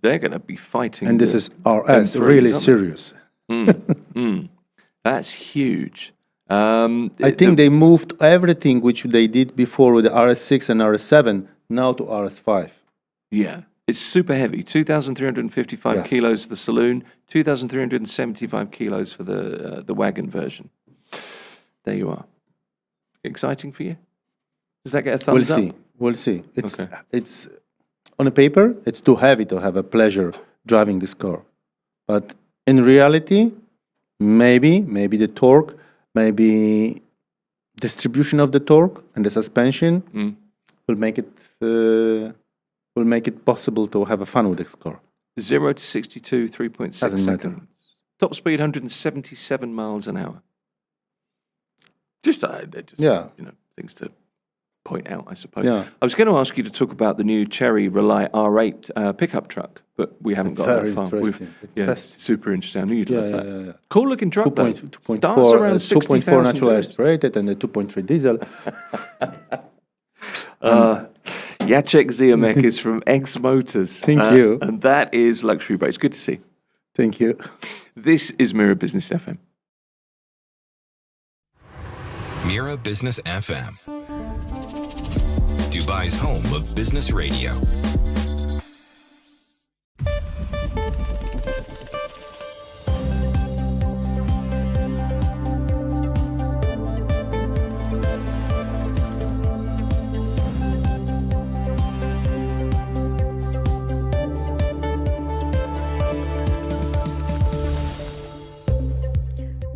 They're going to be fighting. And this is RS, M3s, really aren't serious. That's huge. I think they moved everything which they did before with the RS6 and RS7 now to RS5. Yeah, it's super heavy. 2,355 Yes. kilos for the saloon, 2,375 kilos for the wagon version. There you are. Exciting for you? Does that get a thumbs up? We'll see. It's on a paper, it's too heavy to have a pleasure driving this car. But in reality, maybe the torque, maybe distribution of the torque and the suspension will make it possible to have a fun with this car. 0 to 62, 3.6 Doesn't matter. seconds. Top speed 177 miles an hour. Just things to point out, I suppose. Yeah. I was going to ask you to talk about the new Chery Rely R8 pickup truck, but we haven't got Very that far. interesting. It's super interesting. I knew you'd love that. Yeah. Cool looking truck, though. 2.4 Starts around 2.4 natural 60,000. aspirated and the 2.3 diesel. Jacek Ziomek is from X Motors. Thank you. And that is Luxury Brakes. Good to see. Thank you. This is Mira Business FM. Mira Business FM, Dubai's home of business radio.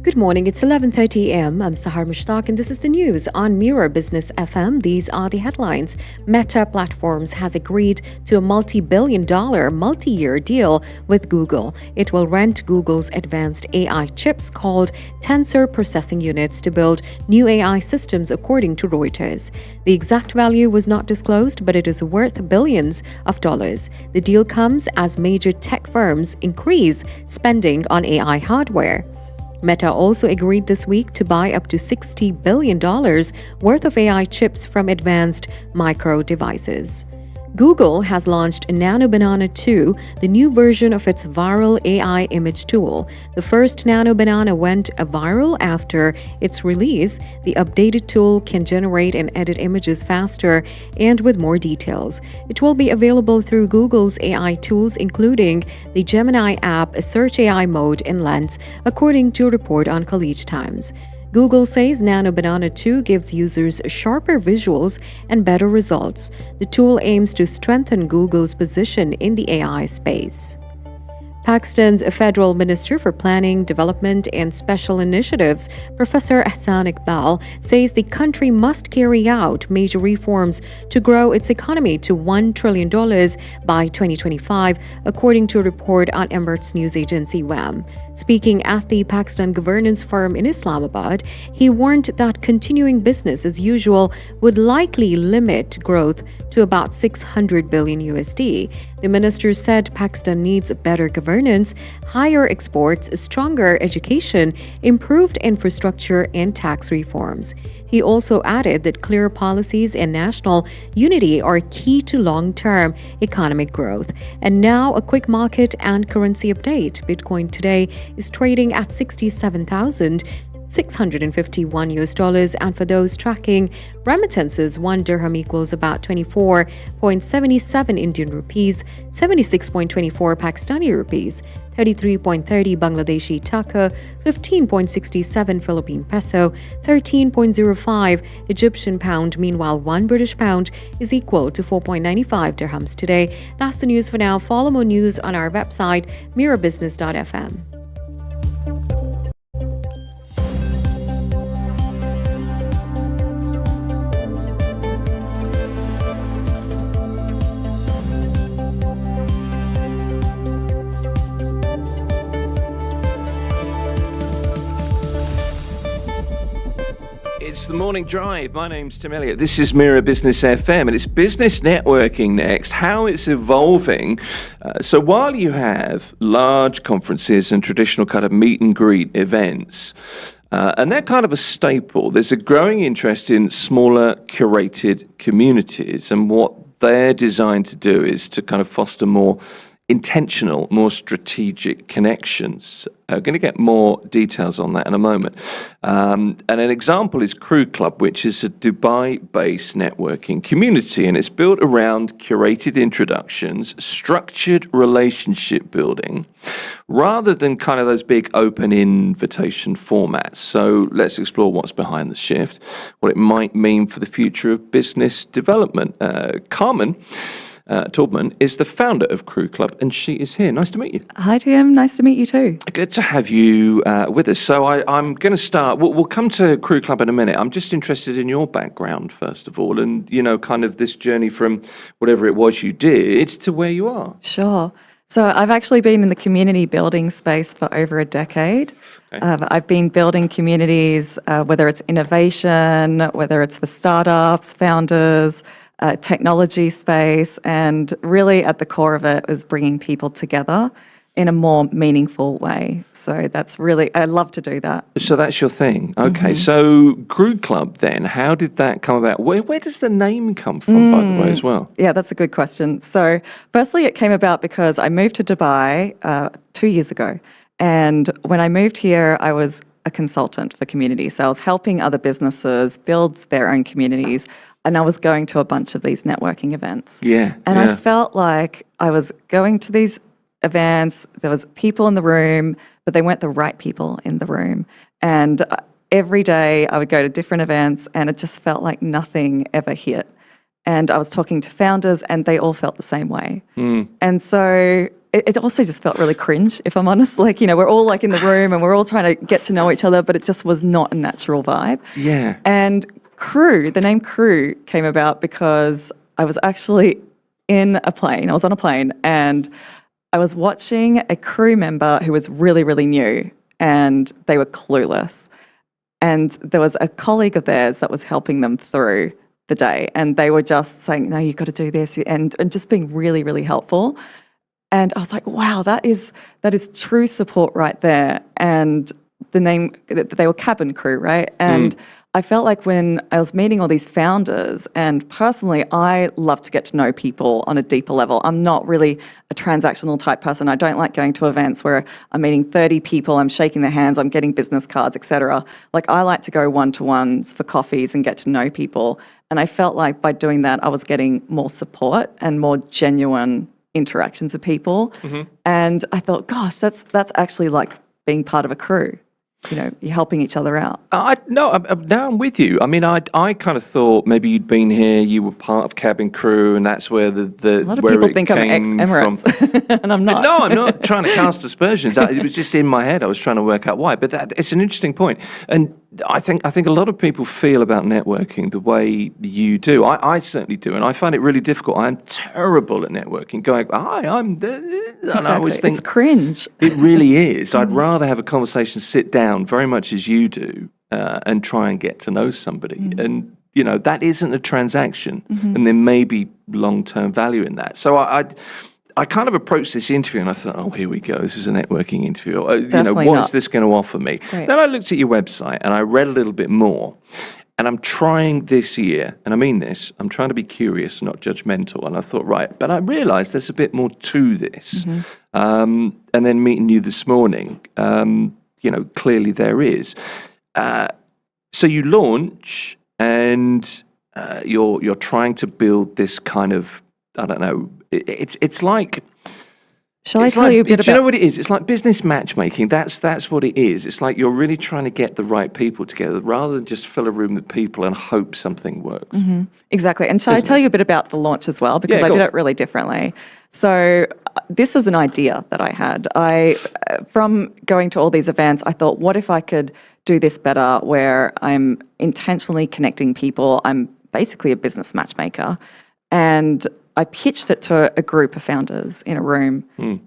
Good morning. It's 11:30 a.m. I'm Sahar Mushtaq, and this is the news on Mira Business FM. These are the headlines. Meta Platforms has agreed to a multi-billion-dollar, multi-year deal with Google. It will rent Google's advanced AI chips called Tensor Processing Units to build new AI systems, according to Reuters. The exact value was not disclosed, but it is worth billions of dollars. The deal comes as major tech firms increase spending on AI hardware. Meta also agreed this week to buy up to $60 billion worth of AI chips from Advanced Micro Devices. Google has launched Nano Banana 2, the new version of its viral AI image tool. The first Nano Banana went viral after its release. The updated tool can generate and edit images faster and with more details. It will be available through Google's AI tools, including the Gemini app, Search AI mode, and Lens, according to a report on Khaleej Times. Google says Nano Banana 2 gives users sharper visuals and better results. The tool aims to strengthen Google's position in the AI space. Pakistan's Federal Minister for Planning, Development and Special Initiatives, Professor Ahsan Iqbal, says the country must carry out major reforms to grow its economy to $1 trillion by 2025, according to a report on Emirates news agency WAM. Speaking at the Pakistan Governance Forum in Islamabad, he warned that continuing business as usual would likely limit growth to about $600 billion USD. The minister said Pakistan needs better governance, higher exports, stronger education, improved infrastructure, and tax reforms. He also added that clear policies and national unity are key to long-term economic growth. And now a quick market and currency update. Bitcoin today is trading at $67,651 and for those tracking remittances, 1 dirham equals about 24.77 Indian rupees, 76.24 Pakistani rupees, 33.30 Bangladeshi taka, 15.67 Philippine peso, 13.05 Egyptian pound. Meanwhile, 1 British pound is equal to 4.95 dirhams today. That's the news for now. Follow more news on our website, mirabusiness.fm. It's the Morning Drive. My name's Tim Elliott. This is Mira Business FM, and it's business networking next, how it's evolving. So while you have large conferences and traditional kind of meet and greet events, and they're kind of a staple, there's a growing interest in smaller curated communities, and what they're designed to do is to kind of foster more intentional, more strategic connections. I'm going to get more details on that in a moment. And an example is Crew Club, which is a Dubai-based networking community, and it's built around curated introductions, structured relationship building, rather than kind of those big open invitation formats. So let's explore what's behind the shift, what it might mean for the future of business development. Carmen Taubman is the founder of Crew Club, and she is here. Nice to meet you. Hi, Tim. Nice to meet you too. Good to have you with us. So I'm going to start. We'll come to Crew Club in a minute. I'm just interested in your background, first of all, and, you know, kind of this journey from whatever it was you did to where you are. Sure. So I've actually been in the community building space for over a decade. Okay. I've been building communities, whether it's innovation, whether it's for startups, founders, technology space, and really at the core of it is bringing people together in a more meaningful way. So that's really, I love to do that. So that's your thing. Okay, so Crew Club then, how did that come about? Where does the name come from, by the way, as well? Yeah, that's a good question. So firstly, it came about because I moved to Dubai 2 years ago. And when I moved here, I was a consultant for community. So I was helping other businesses build their own communities. And I was going to a bunch of these networking events. And I felt like I was going to these events, there was people in the room, but they weren't the right people in the room. And every day I would go to different events and it just felt like nothing ever hit. And I was talking to founders and they all felt the same way. And so it also just felt really cringe, if I'm honest. Like, you know, we're all like in the room and we're all trying to get to know each other, but it just was not a natural vibe. And Crew, the name Crew came about because I was actually in a plane. I was on a plane and I was watching a crew member who was really, really new and they were clueless. And there was a colleague of theirs that was helping them through the day and they were just saying, no, you've got to do this, and just being really, really helpful. And I was like, wow, that is true support right there. And the name, they were cabin crew, right? And I felt like when I was meeting all these founders, and personally, I love to get to know people on a deeper level. I'm not really a transactional type person. I don't like going to events where I'm meeting 30 people, I'm shaking their hands, I'm getting business cards, etc. Like, I like to go one-to-ones for coffees and get to know people. And I felt like by doing that, I was getting more support and more genuine interactions with people. And I thought, gosh, that's actually like being part of a crew. You know, you're helping each other out. Now I'm with you. I mean, I kind of thought maybe you'd been here, you were part of cabin crew, and that's where the a lot of people think I'm ex-Emirates, and I'm not. No, I'm not trying to cast aspersions. It was just in my head. I was trying to work out why. But it's an interesting point. And I think a lot of people feel about networking the way you do. I certainly do, and I find it really difficult. I'm terrible at networking. Going, hi, I'm there. Exactly. And I always think it's cringe. It really is. I'd rather have a conversation, sit down, very much as you do, and try and get to know somebody. And you know, that isn't a transaction, and there may be long-term value in that. So I kind of approached this interview and I thought, oh, here we go. This is a networking interview. You know, what's this going to offer me? Right. Then I looked at your website and I read a little bit more. And I'm trying this year, and I mean this, I'm trying to be curious, not judgmental. And I thought, right, but I realised there's a bit more to this. And then meeting you this morning, you know, clearly there is. So you launch and you're trying to build this kind of, I don't know, it's like... Shall I tell you a bit about... Do you know what it is? It's like business matchmaking. That's what it is. It's like you're really trying to get the right people together rather than just fill a room with people and hope something works. Exactly. And shall I tell you a bit about the launch as well? Because I did it really differently. So this is an idea that I had. From going to all these events, I thought, what if I could do this better where I'm intentionally connecting people? I'm basically a business matchmaker. And I pitched it to a group of founders in a room.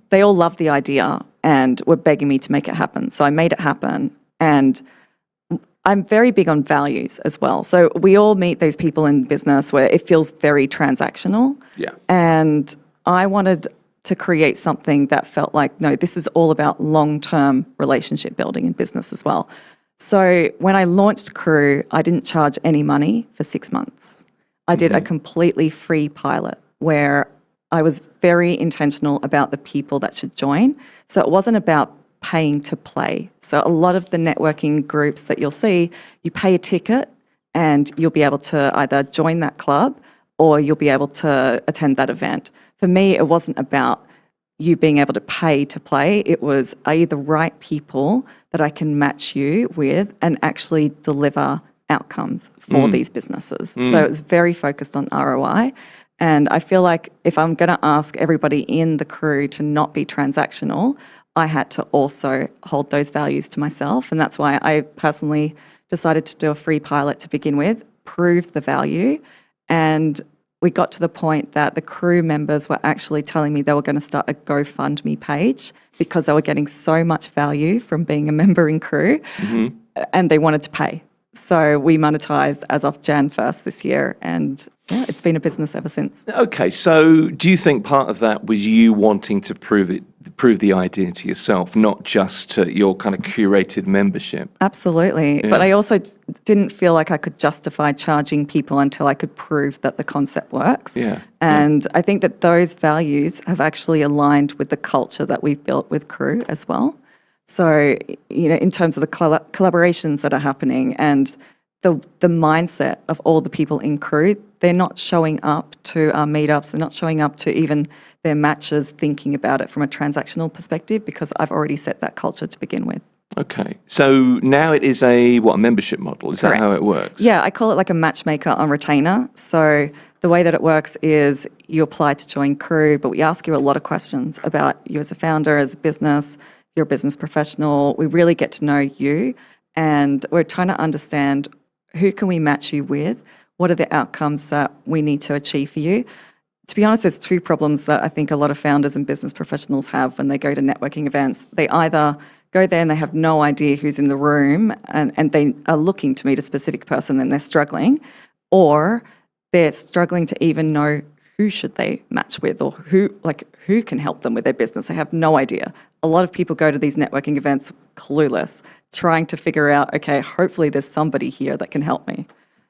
They all loved the idea and were begging me to make it happen. So I made it happen. And I'm very big on values as well. So we all meet those people in business where it feels very transactional. Yeah. And I wanted to create something that felt like, no, this is all about long-term relationship building in business as well. So when I launched Crew, I didn't charge any money for 6 months. I did a completely free pilot where I was very intentional about the people that should join. So it wasn't about paying to play. So a lot of the networking groups that you'll see, you pay a ticket and you'll be able to either join that club or you'll be able to attend that event. For me, it wasn't about you being able to pay to play. It was, are you the right people that I can match you with and actually deliver outcomes for these businesses? So it was very focused on ROI. And I feel like if I'm going to ask everybody in the Crew to not be transactional, I had to also hold those values to myself. And that's why I personally decided to do a free pilot to begin with, prove the value. And we got to the point that the Crew members were actually telling me they were going to start a GoFundMe page because they were getting so much value from being a member in Crew and they wanted to pay. So we monetized as of Jan 1st this year, and yeah, it's been a business ever since. Okay, so do you think part of that was you wanting to prove the idea to yourself, not just to your kind of curated membership? Absolutely. Yeah. But I also didn't feel like I could justify charging people until I could prove that the concept works. Yeah. And I think that those values have actually aligned with the culture that we've built with Crew as well. So, in terms of the collaborations that are happening and the mindset of all the people in Crew, they're not showing up to our meetups, they're not showing up to even their matches thinking about it from a transactional perspective because I've already set that culture to begin with. Okay. So now it is a membership model? Is that how it works? Yeah, I call it like a matchmaker on retainer. So the way that it works is you apply to join Crew, but we ask you a lot of questions about you as a founder, as a business, you're a business professional. We really get to know you, and we're trying to understand who can we match you with, what are the outcomes that we need to achieve for you. To be honest, there's two problems that I think a lot of founders and business professionals have when they go to networking events. They either go there and they have no idea who's in the room and they are looking to meet a specific person and they're struggling, or they're struggling to even know who should they match with or who can help them with their business. They have no idea. A lot of people go to these networking events clueless, trying to figure out, okay, hopefully there's somebody here that can help me.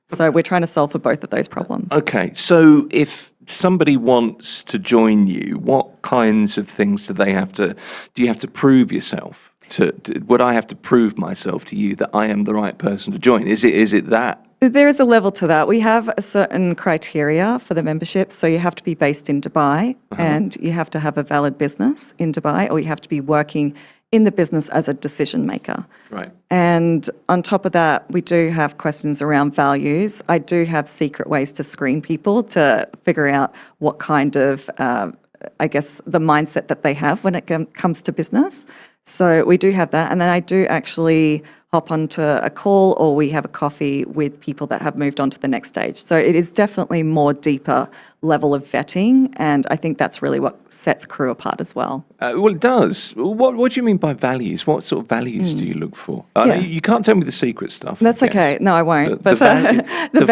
So we're trying to solve for both of those problems. Okay, so if somebody wants to join you, what kinds of things do you have to prove yourself? Would I have to prove myself to you that I am the right person to join? Is it that? There is a level to that. We have a certain criteria for the membership. So you have to be based in Dubai and you have to have a valid business in Dubai, or you have to be working in the business as a decision maker. Right. And on top of that, we do have questions around values. I do have secret ways to screen people to figure out what kind of, the mindset that they have when it comes to business. So we do have that. And then I do actually hop onto a call or we have a coffee with people that have moved on to the next stage. So it is definitely more deeper level of vetting, and I think that's really what sets Crew apart as well. Well, it does. What do you mean by values? What sort of values do you look for? Yeah. You can't tell me the secret stuff. That's okay. No, I won't. The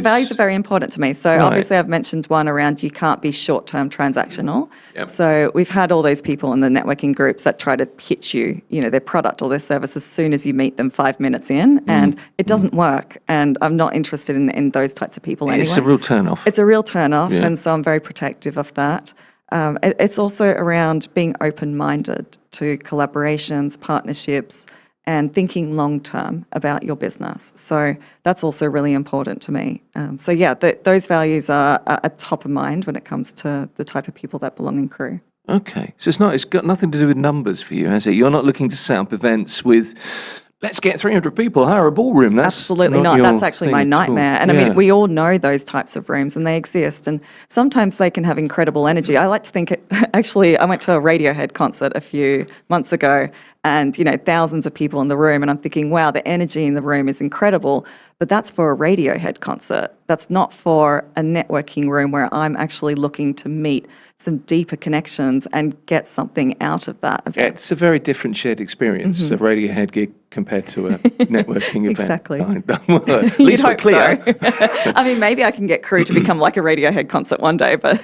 values are very important to me. So obviously I've mentioned one around you can't be short-term transactional. Yep. So we've had all those people in the networking groups that try to pitch you, their product or their service as soon as you meet them 5 minutes in, and it doesn't work. And I'm not interested in those types of people anyway. It's a real turn-off. It's a real turn-off, Yeah. and so I'm very protective of that. It's also around being open-minded to collaborations, partnerships, and thinking long-term about your business. So that's also really important to me. Those values are top of mind when it comes to the type of people that belong in Crew. Okay, so it's got nothing to do with numbers for you, has it? You're not looking to set up events with, let's get 300 people, hire a ballroom. That's absolutely not. That's actually my nightmare. And I mean, we all know those types of rooms and they exist. And sometimes they can have incredible energy. I like to think I went to a Radiohead concert a few months ago and, thousands of people in the room. And I'm thinking, wow, the energy in the room is incredible. But that's for a Radiohead concert. That's not for a networking room where I'm actually looking to meet some deeper connections and get something out of that event. Yeah, it's a very different shared experience, a Radiohead gig compared to a networking event. Exactly. At You'd least we're hope clear. so. I mean, maybe I can get Crew to become like a Radiohead concert one day, but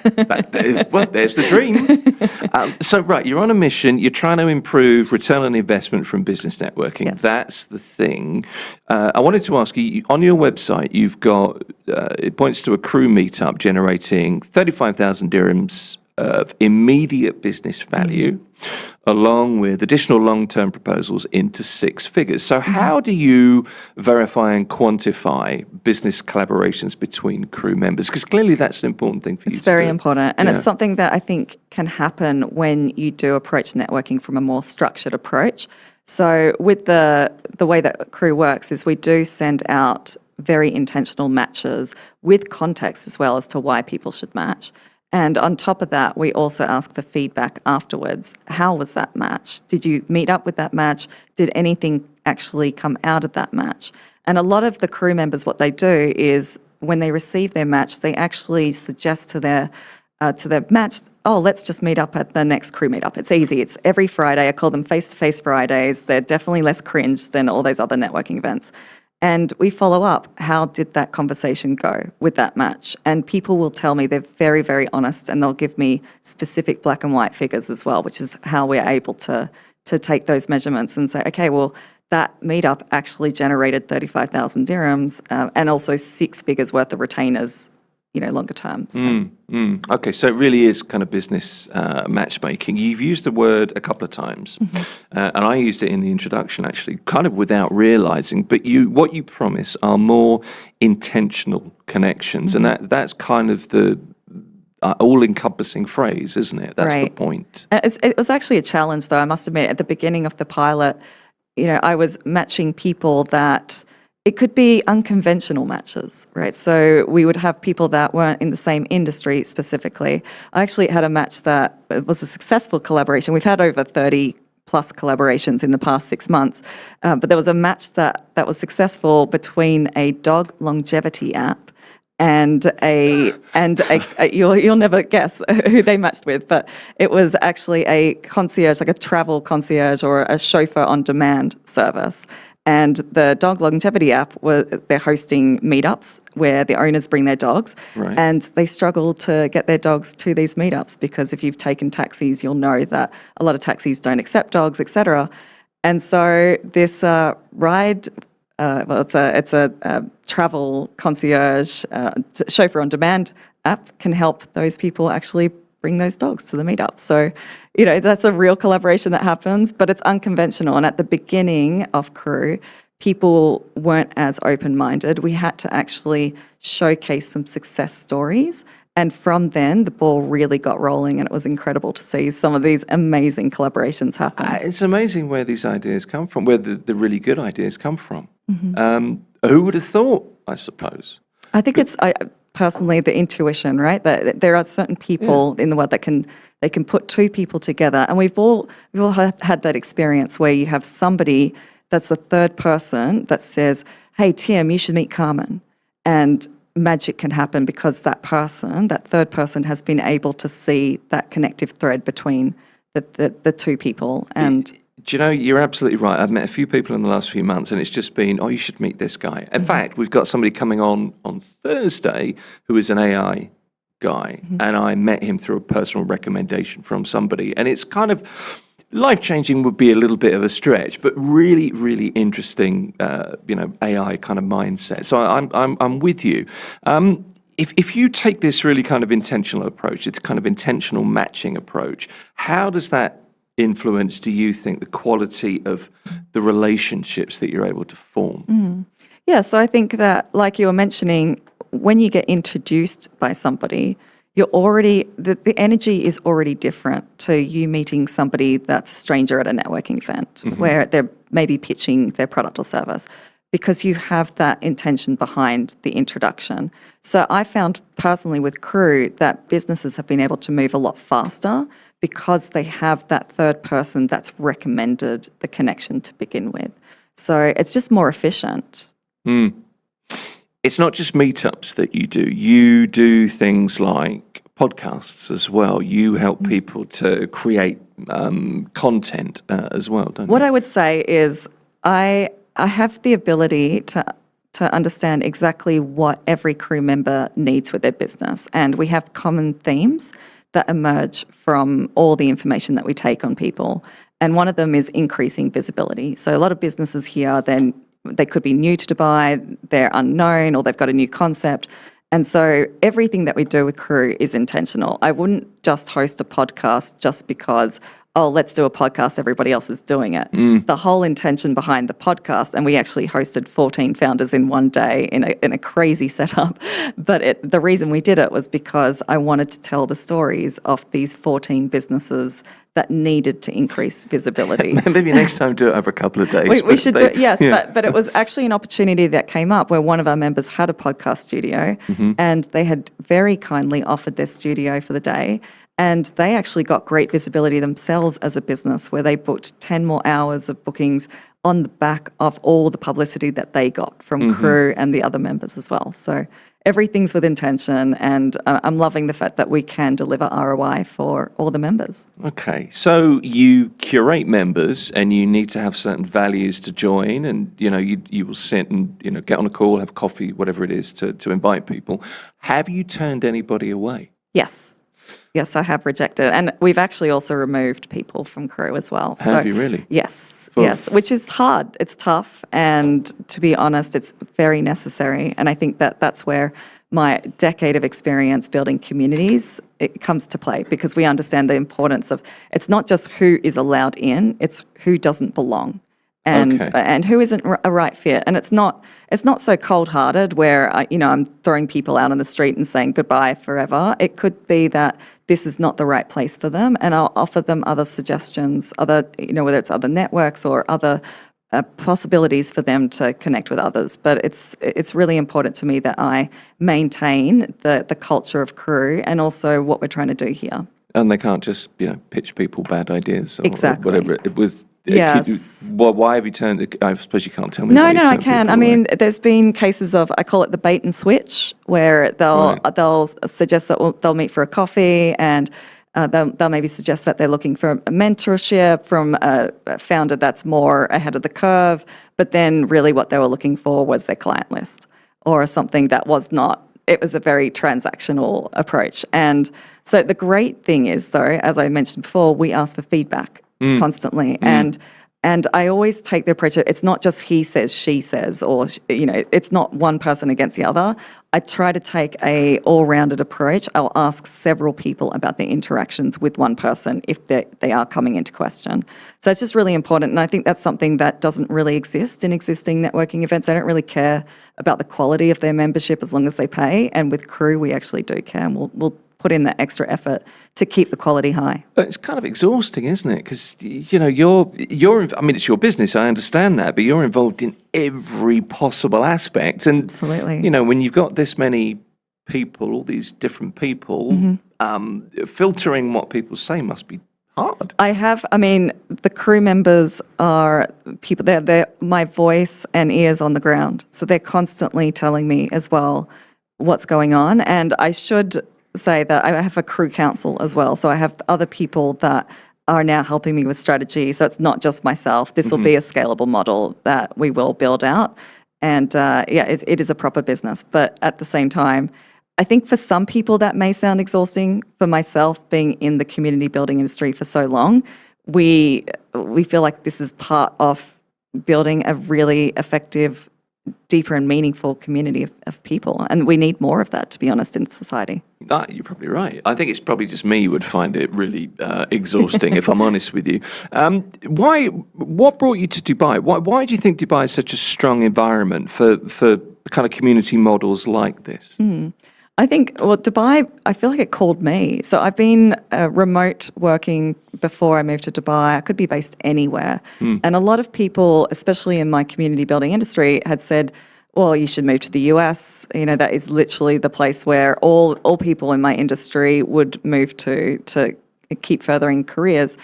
Well, there's the dream. So, right, you're on a mission. You're trying to improve return on investment from business networking. Yes. That's the thing. I wanted to ask you, on your website, you've got, it points to a Crew meetup generating 35,000 dirhams of immediate business value, along with additional long-term proposals into six figures. So how do you verify and quantify business collaborations between Crew members? Because clearly that's an important thing for you to do. it's very important. And Yeah. it's something that I think can happen when you do approach networking from a more structured approach. So with the way that Crew works is we do send out very intentional matches with context as well as to why people should match. And on top of that, we also ask for feedback afterwards. How was that match? Did you meet up with that match? Did anything actually come out of that match? And a lot of the Crew members, what they do is when they receive their match, they actually suggest to their match, oh, let's just meet up at the next Crew meetup. It's easy. It's every Friday. I call them face-to-face Fridays. They're definitely less cringe than all those other networking events. And we follow up, how did that conversation go with that match? And people will tell me they're very, very honest, and they'll give me specific black and white figures as well, which is how we're able to take those measurements and say, okay, well, that meetup actually generated 35,000 dirhams and also six figures worth of retainers, longer term. So. Okay, so it really is kind of business matchmaking. You've used the word a couple of times, and I used it in the introduction actually, kind of without realizing. But what you promise are more intentional connections, and that's kind of the all-encompassing phrase, isn't it? That's the point. It was actually a challenge, though. I must admit, at the beginning of the pilot, I was matching people that. It could be unconventional matches, right? So we would have people that weren't in the same industry specifically. I actually had a match that was a successful collaboration. We've had over 30 plus collaborations in the past 6 months, but there was a match that was successful between a dog longevity app and you'll never guess who they matched with, but it was actually a concierge, like a travel concierge or a chauffeur on demand service. And the dog longevity app, they're hosting meetups where the owners bring their dogs, and they struggle to get their dogs to these meetups because if you've taken taxis, you'll know that a lot of taxis don't accept dogs, etc. And so this ride, it's a travel concierge chauffeur on demand app can help those people actually bring those dogs to the meetup. So, that's a real collaboration that happens, but it's unconventional. And at the beginning of Crew, people weren't as open-minded. We had to actually showcase some success stories. And from then, the ball really got rolling, and it was incredible to see some of these amazing collaborations happen. It's amazing where these ideas come from, where the really good ideas come from. Who would have thought, I suppose? I think it's personally the intuition, right? That there are certain people in the world that can put two people together, and we've all had that experience where you have somebody that's the third person that says, "Hey Tim, you should meet Carmen," and magic can happen because that third person, has been able to see that connective thread between the two people. And do you know, you're absolutely right. I've met a few people in the last few months, and it's just been, oh, you should meet this guy. In fact, we've got somebody coming on Thursday who is an AI guy, and I met him through a personal recommendation from somebody, and it's kind of life-changing would be a little bit of a stretch, but really, really interesting, AI kind of mindset. So I'm with you. If you take this really kind of intentional approach, it's kind of intentional matching approach, how does that influence, do you think, the quality of the relationships that you're able to form? Yeah, so I think that, like you were mentioning, when you get introduced by somebody, you're already, the energy is already different to you meeting somebody that's a stranger at a networking event where they're maybe pitching their product or service, because you have that intention behind the introduction. So I found personally with Crew that businesses have been able to move a lot faster because they have that third person that's recommended the connection to begin with. So it's just more efficient. It's not just meetups that you do. You do things like podcasts as well. You help people to create content as well, don't you? What I would say is I have the ability to understand exactly what every crew member needs with their business, and we have common themes that emerge from all the information that we take on people. And one of them is increasing visibility. So a lot of businesses here, then they could be new to Dubai, they're unknown, or they've got a new concept. And so everything that we do with Crew is intentional. I wouldn't just host a podcast just because, oh, let's do a podcast, everybody else is doing it. The whole intention behind the podcast, and we actually hosted 14 founders in one day in a crazy setup, but the reason we did it was because I wanted to tell the stories of these 14 businesses that needed to increase visibility. Maybe next time do it over a couple of days. We should do it, yes, but it was actually an opportunity that came up where one of our members had a podcast studio, and they had very kindly offered their studio for the day. And they actually got great visibility themselves as a business, where they booked 10 more hours of bookings on the back of all the publicity that they got from Crew and the other members as well. So everything's with intention, and I'm loving the fact that we can deliver ROI for all the members. Okay, so you curate members, and you need to have certain values to join, and you will sit and get on a call, have coffee, whatever it is, to invite people. Have you turned anybody away? Yes. Yes, I have rejected. And we've actually also removed people from Crew as well. Have you really? Yes, yes, which is hard. It's tough. And to be honest, it's very necessary. And I think that that's where my decade of experience building communities, it comes to play, because we understand the importance of, it's not just who is allowed in, it's who doesn't belong. And who isn't a right fit. And it's not so cold-hearted where I'm throwing people out on the street and saying goodbye forever. It could be that this is not the right place for them, and I'll offer them other suggestions, whether it's other networks or other possibilities for them to connect with others. But it's really important to me that I maintain the culture of Crew and also what we're trying to do here. And they can't just pitch people bad ideas or exactly. whatever it was. Yes. Why have you turned it? I suppose you can't tell me. No, I can. I mean, there's been cases of, I call it the bait and switch, where they'll suggest that they'll meet for a coffee, and they'll maybe suggest that they're looking for a mentorship from a founder that's more ahead of the curve, but then really what they were looking for was their client list or something that was not. It was a very transactional approach. And so the great thing is, though, as I mentioned before, we ask for feedback constantly. And I always take the approach of, it's not just he says, she says, or, it's not one person against the other. I try to take a all-rounded approach. I'll ask several people about their interactions with one person if they are coming into question. So it's just really important. And I think that's something that doesn't really exist in existing networking events. They don't really care about the quality of their membership as long as they pay. And with Crew, we actually do care, and we'll put in that extra effort to keep the quality high. But it's kind of exhausting, isn't it? Because you're. I mean, it's your business. I understand that, but you're involved in every possible aspect. And absolutely, when you've got this many people, all these different people, filtering what people say must be hard. The Crew members are people. They're my voice and ears on the ground, so they're constantly telling me as well what's going on. And I should say that I have a Crew council as well. So I have other people that are now helping me with strategy. So it's not just myself. This will be a scalable model that we will build out. And it is a proper business. But at the same time, I think for some people that may sound exhausting. For myself, being in the community building industry for so long, we feel like this is part of building a really effective, deeper and meaningful community of people. And we need more of that, to be honest, in society. You're probably right. I think it's probably just me who would find it really exhausting, if I'm honest with you. What brought you to Dubai? Why do you think Dubai is such a strong environment for kind of community models like this? I think, Dubai, I feel like it called me. So I've been remote working before I moved to Dubai. I could be based anywhere. And a lot of people, especially in my community building industry, had said, well, you should move to the US. That is literally the place where all people in my industry would move to keep furthering careers.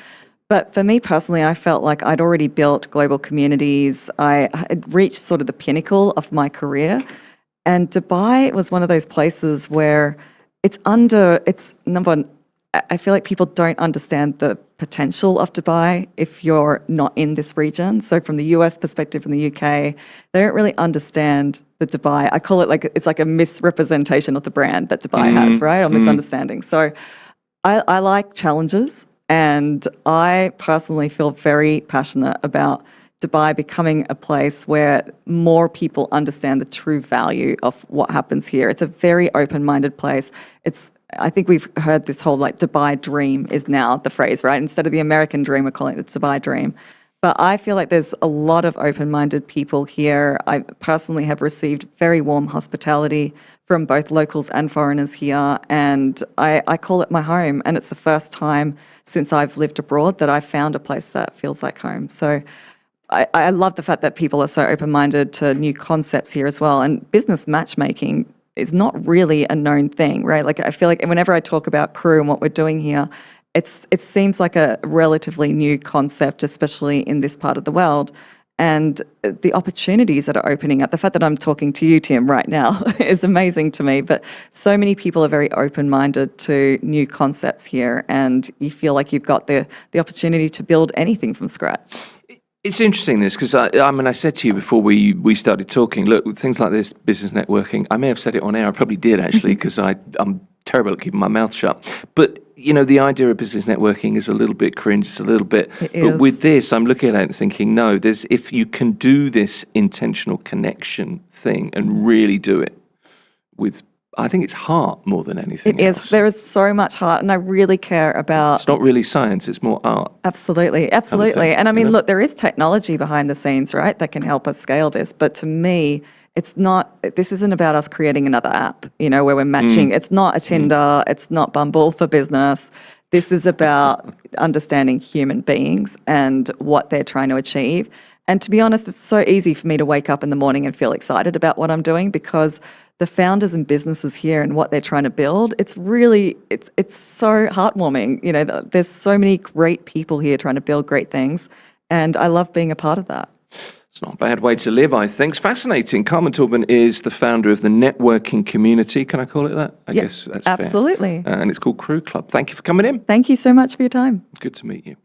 But for me personally, I felt like I'd already built global communities. I had reached sort of the pinnacle of my career. And Dubai was one of those places where it's number one, I feel like people don't understand the potential of Dubai if you're not in this region. So from the US perspective, from the UK, they don't really understand the Dubai. I call it like, it's like a misrepresentation of the brand that Dubai has, right? Or misunderstanding. So I like challenges, and I personally feel very passionate about Dubai becoming a place where more people understand the true value of what happens here. It's a very open-minded place. I think we've heard this whole like Dubai dream is now the phrase, right? Instead of the American dream, we're calling it the Dubai dream. But I feel like there's a lot of open-minded people here. I personally have received very warm hospitality from both locals and foreigners here, and I call it my home. And it's the first time since I've lived abroad that I've found a place that feels like home. So I love the fact that people are so open-minded to new concepts here as well. And business matchmaking is not really a known thing, right? Like I feel like whenever I talk about Crew and what we're doing here, it seems like a relatively new concept, especially in this part of the world. And the opportunities that are opening up, the fact that I'm talking to you, Tim, right now is amazing to me. But so many people are very open-minded to new concepts here, and you feel like you've got the opportunity to build anything from scratch. It's interesting this, because I mean, I said to you before we started talking, look, things like this, business networking, I may have said it on air, I probably did actually, because I'm terrible at keeping my mouth shut. But, you know, the idea of business networking is a little bit cringe, it's a little bit, but with this, I'm looking at it and thinking, no, if you can do this intentional connection thing and really do it with, I think it's heart more than anything else. It is. There is so much heart, and I really care about... It's not really science, it's more art. Absolutely. And I mean, look, there is technology behind the scenes, right, that can help us scale this. But to me, this isn't about us creating another app, you know, where we're matching. It's not a Tinder, it's not Bumble for business. This is about understanding human beings and what they're trying to achieve. And to be honest, it's so easy for me to wake up in the morning and feel excited about what I'm doing, because the founders and businesses here and what they're trying to build, it's so heartwarming. You know, there's so many great people here trying to build great things, and I love being a part of that. It's not a bad way to live, I think. It's fascinating. Carmen Torben is the founder of the networking community. Can I call it that? I guess that's absolutely. Fair. And it's called Crew Club. Thank you for coming in. Thank you so much for your time. Good to meet you.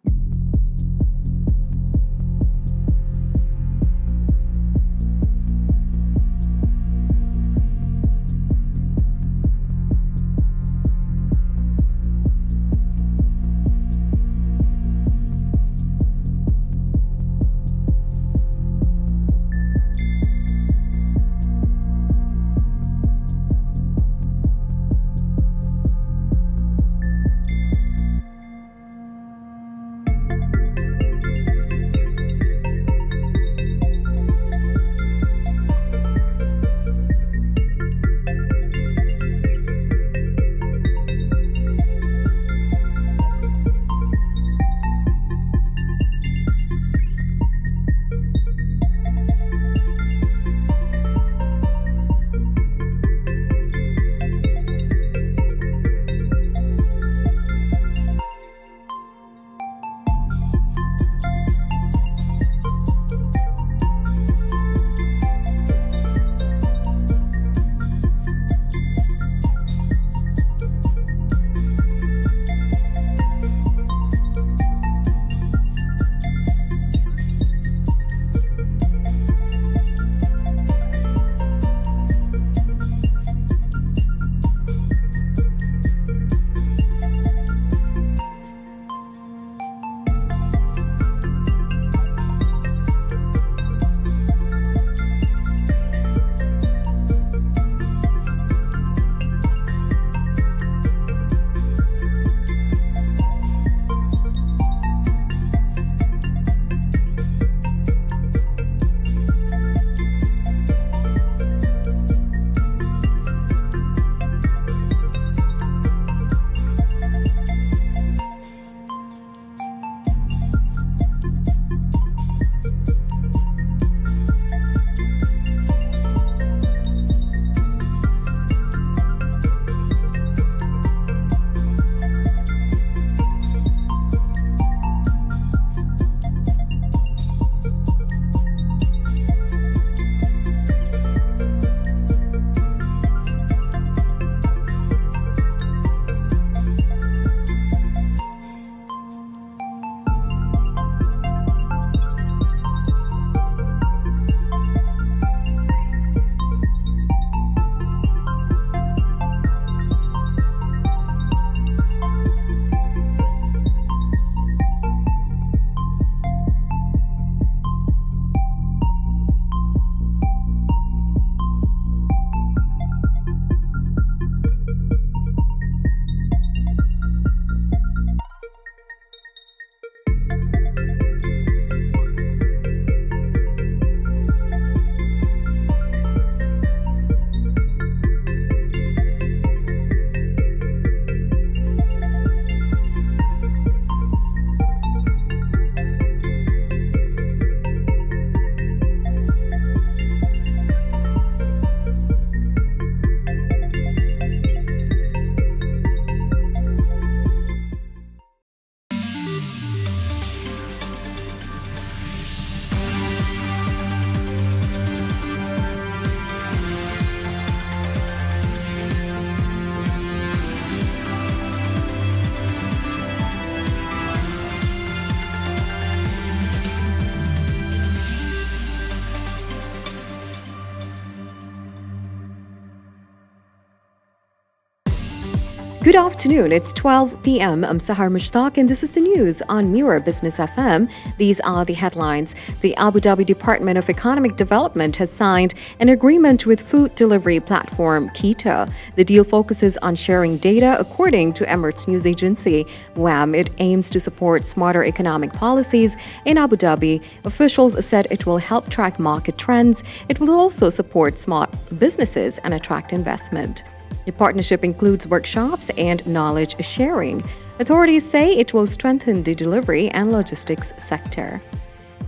Good afternoon. It's 12 p.m. I'm Sahar Mushtaq, and this is the news on Mira Business FM. These are the headlines. The Abu Dhabi Department of Economic Development has signed an agreement with food delivery platform Keeta. The deal focuses on sharing data, according to Emirates News Agency. WAM. It aims to support smarter economic policies in Abu Dhabi. Officials said it will help track market trends. It will also support smart businesses and attract investment. The partnership includes workshops and knowledge sharing. Authorities say it will strengthen the delivery and logistics sector.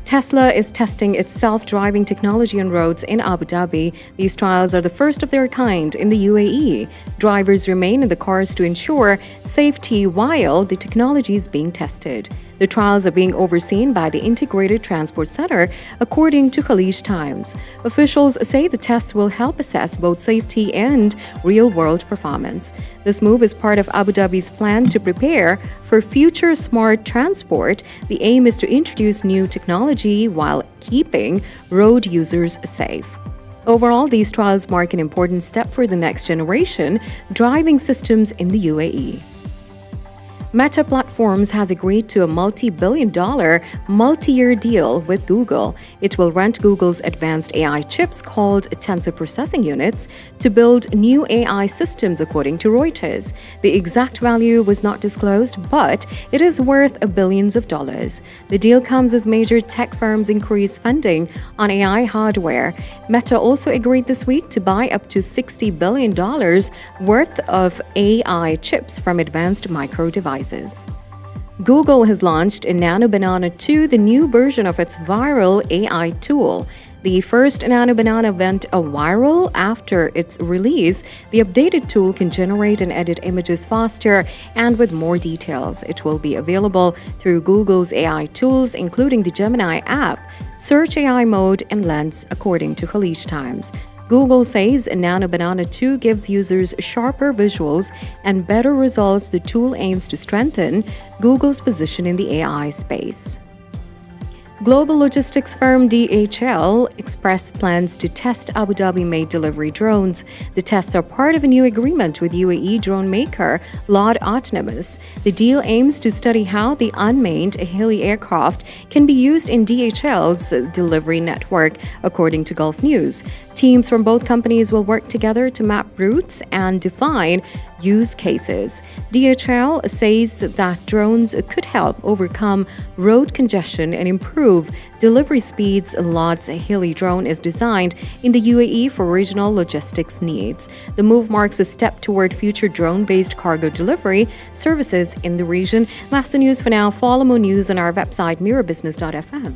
Tesla is testing its self-driving technology on roads in Abu Dhabi. These trials are the first of their kind in the UAE. Drivers remain in the cars to ensure safety while the technology is being tested. The trials are being overseen by the Integrated Transport Center, according to Khaleej Times. Officials say the tests will help assess both safety and real-world performance. This move is part of Abu Dhabi's plan to prepare for future smart transport. The aim is to introduce new technology while keeping road users safe. Overall, these trials mark an important step for the next generation driving systems in the UAE. Meta Platforms has agreed to a multi-billion-dollar, multi-year deal with Google. It will rent Google's advanced AI chips called tensor processing units to build new AI systems, according to Reuters. The exact value was not disclosed, but it is worth billions of dollars. The deal comes as major tech firms increase funding on AI hardware. Meta also agreed this week to buy up to $60 billion worth of AI chips from Advanced Micro Devices. Google has launched Nano Banana 2, the new version of its viral AI tool. The first Nano Banana went viral after its release. The updated tool can generate and edit images faster and with more details. It will be available through Google's AI tools, including the Gemini app, Search AI Mode, and Lens, according to Khaleej Times. Google says Nano Banana 2 gives users sharper visuals and better results. The tool aims to strengthen Google's position in the AI space. Global logistics firm DHL expressed plans to test Abu Dhabi-made delivery drones. The tests are part of a new agreement with UAE drone maker Lord Autonomous. The deal aims to study how the unmanned heli aircraft can be used in DHL's delivery network, according to Gulf News. Teams from both companies will work together to map routes and define use cases. DHL says that drones could help overcome road congestion and improve delivery speeds. Lord's heli drone is designed in the UAE for regional logistics needs. The move marks a step toward future drone-based cargo delivery services in the region. That's the news for now. Follow more news on our website, mirabusiness.fm.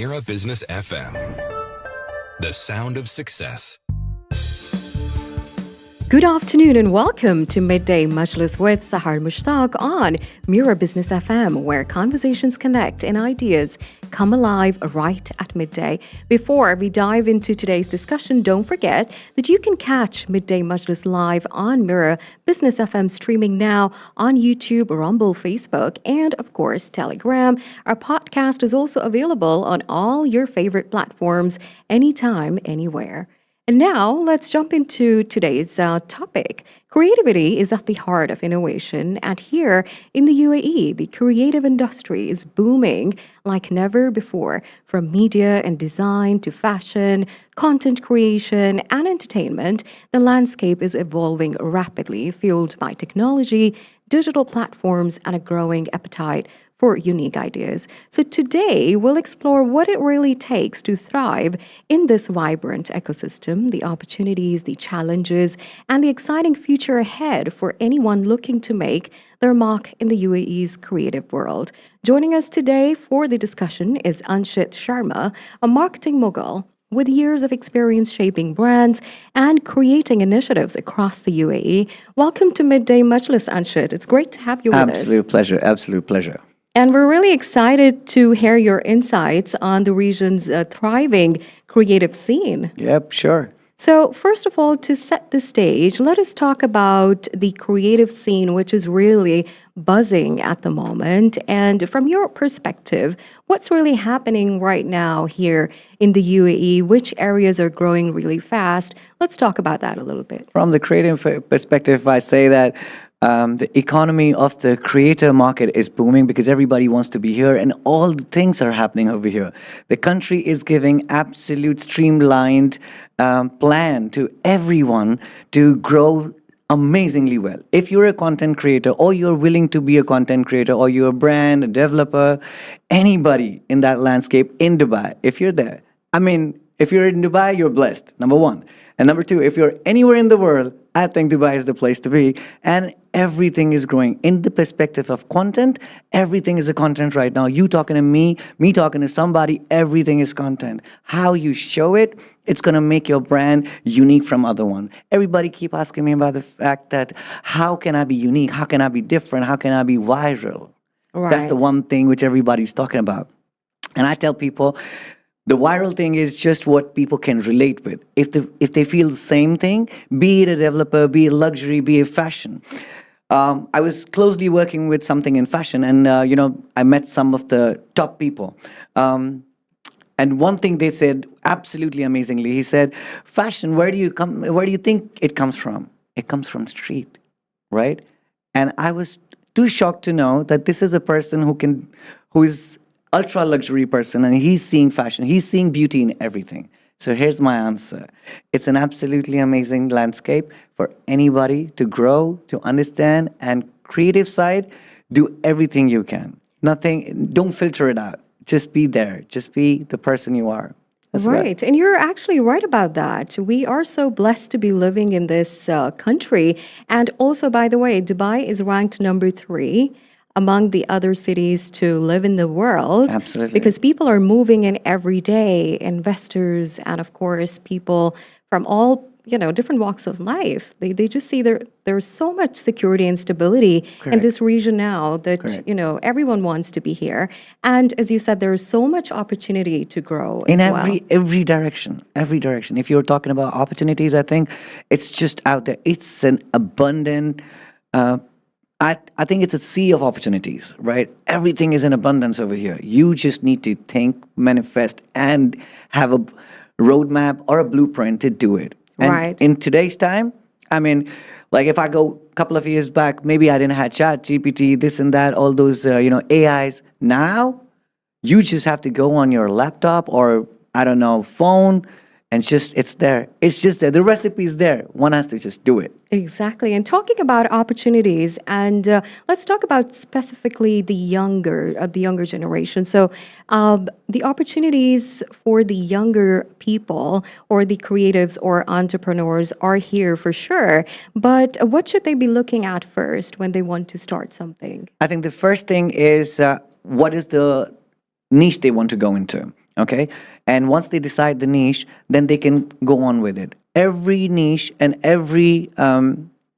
Mira Business FM. The sound of success. Good afternoon and welcome to Midday Majlis with Sahar Mushtaq on Mira Business FM, where conversations connect and ideas come alive right at midday. Before we dive into today's discussion, don't forget that you can catch Midday Majlis live on Mira Business FM streaming now on YouTube, Rumble, Facebook, and of course, Telegram. Our podcast is also available on all your favorite platforms anytime, anywhere. And now let's jump into today's topic. Creativity is at the heart of innovation, and here in the UAE, the creative industry is booming like never before. From media and design to fashion, content creation, and entertainment, the landscape is evolving rapidly, fueled by technology, digital platforms, and a growing appetite for unique ideas. So today, we'll explore what it really takes to thrive in this vibrant ecosystem, the opportunities, the challenges, and the exciting future ahead for anyone looking to make their mark in the UAE's creative world. Joining us today for the discussion is Anshit Sharma, a marketing mogul with years of experience shaping brands and creating initiatives across the UAE. Welcome to Midday Majlis, Anshit. It's great to have you with us. Absolute pleasure. And we're really excited to hear your insights on the region's thriving creative scene. Yep, sure. So, first of all, to set the stage, let us talk about the creative scene, which is really buzzing at the moment. And from your perspective, what's really happening right now here in the UAE? Which areas are growing really fast? Let's talk about that a little bit. From the creative perspective, I say that the economy of the creator market is booming because everybody wants to be here and all the things are happening over here. The country is giving absolute streamlined plan to everyone to grow amazingly well. If you're a content creator or you're willing to be a content creator or you're a brand, a developer, anybody in that landscape in Dubai, if you're there, I mean, if you're in Dubai, you're blessed, number one. And number two, if you're anywhere in the world, I think Dubai is the place to be. And everything is growing. In the perspective of content, everything is a content right now. You talking to me talking to somebody, everything is content. How you show it, it's going to make your brand unique from other ones. Everybody keep asking me about the fact that how can I be unique? How can I be different? How can I be viral? Right. That's the one thing which everybody's talking about. And I tell people, the viral thing is just what people can relate with. If they feel the same thing, be it a developer, be it luxury, be it fashion. I was closely working with something in fashion, and I met some of the top people. And one thing they said absolutely amazingly, he said, "Fashion, where do you think it comes from? It comes from street, right?" And I was too shocked to know that this is a person who is ultra luxury person, and he's seeing fashion, he's seeing beauty in everything. So here's my answer. It's an absolutely amazing landscape for anybody to grow, to understand, and creative side, do everything you can. Don't filter it out. Just be there. Just be the person you are. That's right. And you're actually right about that. We are so blessed to be living in this country. And also, by the way, Dubai is ranked number 3 among the other cities to live in the world. Absolutely. Because people are moving in every day, investors, and of course, people from all, different walks of life. They just see there's so much security and stability in this region now that, everyone wants to be here. And as you said, there's so much opportunity to grow in as well. every direction. If you're talking about opportunities, I think it's just out there. It's an abundant, I think it's a sea of opportunities, right? Everything is in abundance over here. You just need to think, manifest, and have a roadmap or a blueprint to do it. And right. in today's time, I mean, like if I go a couple of years back, maybe I didn't have chat, GPT, this and that, all those, AIs. Now, you just have to go on your laptop or, phone, and it's there. It's just there. The recipe is there. One has to just do it. Exactly. And talking about opportunities, and let's talk about specifically the younger generation. So the opportunities for the younger people or the creatives or entrepreneurs are here for sure. But what should they be looking at first when they want to start something? I think the first thing is what is the niche they want to go into. Okay, and once they decide the niche, then they can go on with it. Every niche and every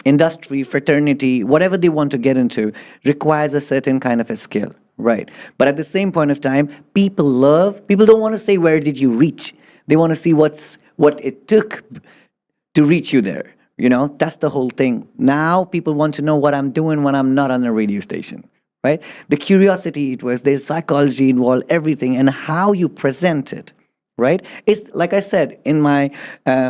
industry, fraternity, whatever they want to get into, requires a certain kind of a skill, right? But at the same point of time, people don't want to say where did you reach. They want to see what it took to reach you there. You know, that's the whole thing. Now people want to know what I'm doing when I'm not on a radio station, right? The curiosity it was, there's psychology involved, everything, and how you present it, right? It's like I said in my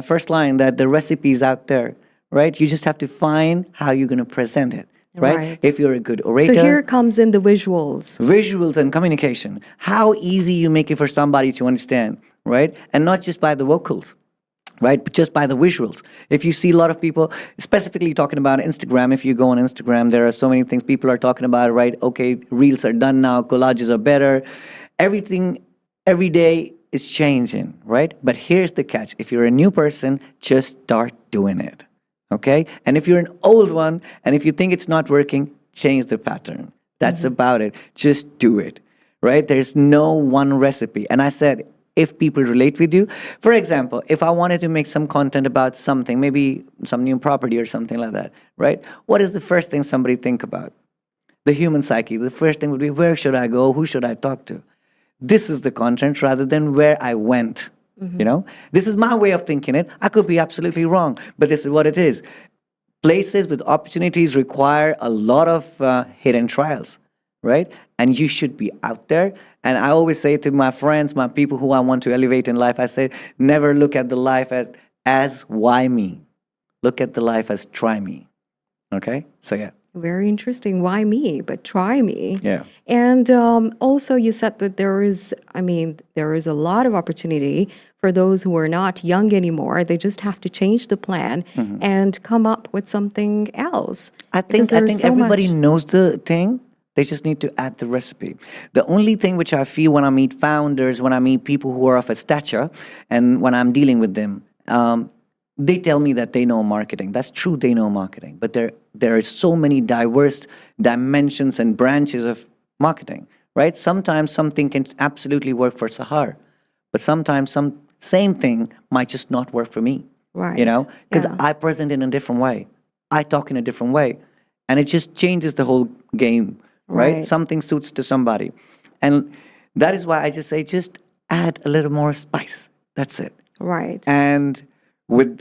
first line that the recipe's out there, right? You just have to find how you're going to present it, right? If you're a good orator. So here comes in the visuals. Visuals and communication. How easy you make it for somebody to understand, right? And not just by the vocals, right? But just by the visuals. If you see a lot of people, specifically talking about Instagram, if you go on Instagram, there are so many things people are talking about, right? Okay, reels are done now, collages are better. Everything, every day is changing, right? But here's the catch. If you're a new person, just start doing it, okay? And if you're an old one, and if you think it's not working, change the pattern. That's about it. Just do it, right? There's no one recipe. And I said, if people relate with you. For example, if I wanted to make some content about something, maybe some new property or something like that, right? What is the first thing somebody think about? The human psyche. The first thing would be, where should I go? Who should I talk to? This is the content rather than where I went. You know, this is my way of thinking it. I could be absolutely wrong, but this is what it is. Places with opportunities require a lot of hidden trials, right? And you should be out there. And I always say to my friends, my people who I want to elevate in life, I say, never look at the life as why me. Look at the life as try me. Okay? So yeah. Very interesting. Why me? But try me. Yeah. And also you said that there is a lot of opportunity for those who are not young anymore. They just have to change the plan and come up with something else. I think everybody knows the thing. They just need to add the recipe. The only thing which I feel when I meet founders, when I meet people who are of a stature, and when I'm dealing with them, they tell me that they know marketing. That's true, they know marketing. But there are so many diverse dimensions and branches of marketing, right? Sometimes something can absolutely work for Sahar, but sometimes some same thing might just not work for me, right? You know, because I present in a different way. I talk in a different way. And it just changes the whole game. Right? Something suits to somebody. And that is why I just say, just add a little more spice. That's it. Right. And with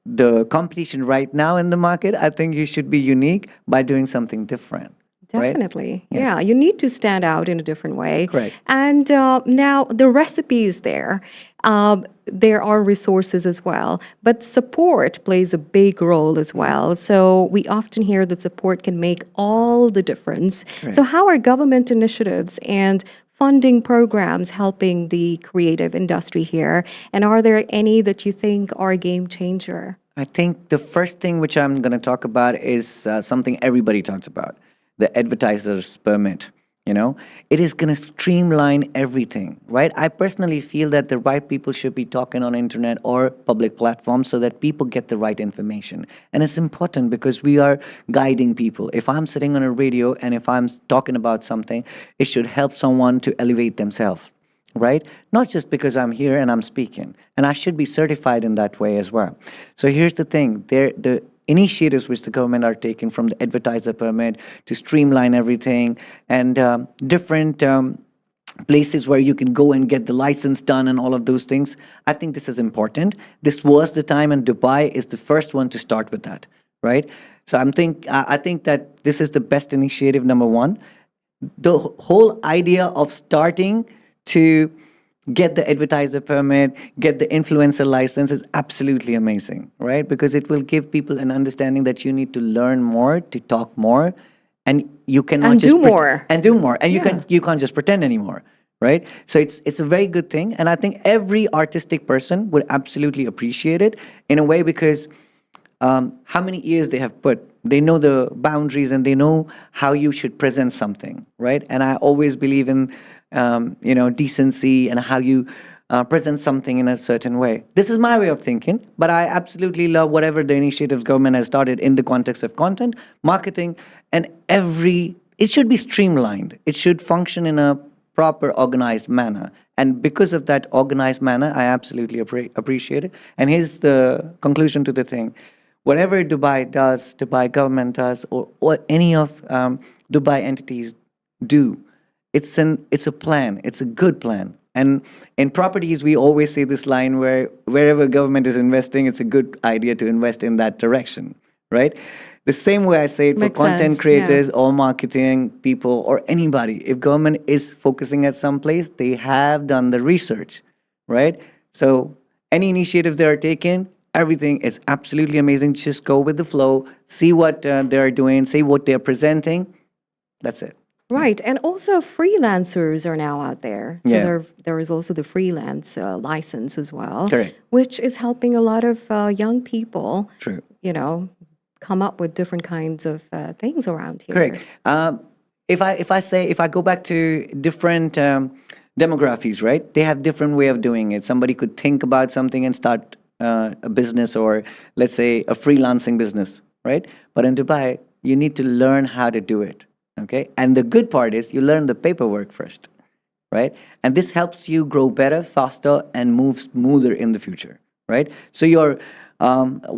the competition right now in the market, I think you should be unique by doing something different. Definitely. Right? Yes. Yeah, you need to stand out in a different way. Correct. And now the recipe is there. There are resources as well, but support plays a big role as well. So we often hear that support can make all the difference. So how are government initiatives and funding programs helping the creative industry here? And are there any that you think are a game changer? I think the first thing which I'm going to talk about is something everybody talks about, the advertiser's permit. You know, it is going to streamline everything, right? I personally feel that the right people should be talking on internet or public platforms so that people get the right information. And it's important because we are guiding people. If I'm sitting on a radio and if I'm talking about something, it should help someone to elevate themselves, right? Not just because I'm here and I'm speaking. And I should be certified in that way as well. So here's the thing. The initiatives which the government are taking, from the advertiser permit to streamline everything, and different places where you can go and get the license done and all of those things. I think this is important. This was the time, and Dubai is the first one to start with that, right? So I think that this is the best initiative, number one. The whole idea of starting to get the advertiser permit, get the influencer license is absolutely amazing, right? Because it will give people an understanding that you need to learn more, to talk more, and you cannot and just do more. And do more, and you can't just pretend anymore, right? So it's a very good thing, and I think every artistic person would absolutely appreciate it in a way, because how many years they have put. They know the boundaries and they know how you should present something, right? And I always believe in decency and how you present something in a certain way. This is my way of thinking, but I absolutely love whatever the initiatives government has started in the context of content, marketing, and it should be streamlined. It should function in a proper organized manner. And because of that organized manner, I absolutely appreciate it. And here's the conclusion to the thing. Whatever Dubai does, Dubai government does, or any of Dubai entities do, it's a plan. It's a good plan. And in properties, we always say this line where wherever government is investing, it's a good idea to invest in that direction, right? The same way I say it for Makes content sense, creators yeah. or marketing people or anybody. If government is focusing at some place, they have done the research, right? So any initiatives they are taking, everything is absolutely amazing. Just go with the flow, see what they're doing, see what they're presenting. That's it. Right, and also freelancers are now out there. So Yeah. there is also the freelance license as well, Correct. which is helping a lot of young people, True. come up with different kinds of things around here. Correct. If I go back to different demographics, right? They have different way of doing it. Somebody could think about something and start a business, or let's say a freelancing business, right? But in Dubai, you need to learn how to do it. Okay. And the good part is you learn the paperwork first, right? And this helps you grow better, faster, and move smoother in the future, right? So your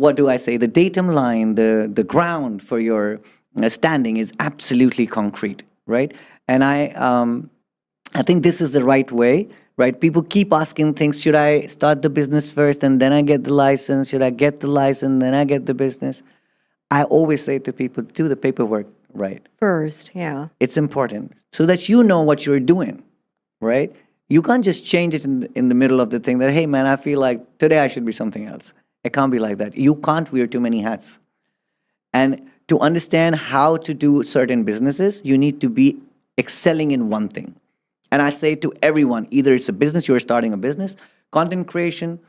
what do I say? The datum line, the ground for your standing is absolutely concrete, right? And I think this is the right way, right? People keep asking things. Should I start the business first and then I get the license? Should I get the license then I get the business? I always say to people, do the paperwork right. First, yeah. It's important so that you know what you're doing, right? You can't just change it in the middle of the thing that, hey, man, I feel like today I should be something else. It can't be like that. You can't wear too many hats. And to understand how to do certain businesses, you need to be excelling in one thing. And I say to everyone, either it's a business, you're starting a business, content creation,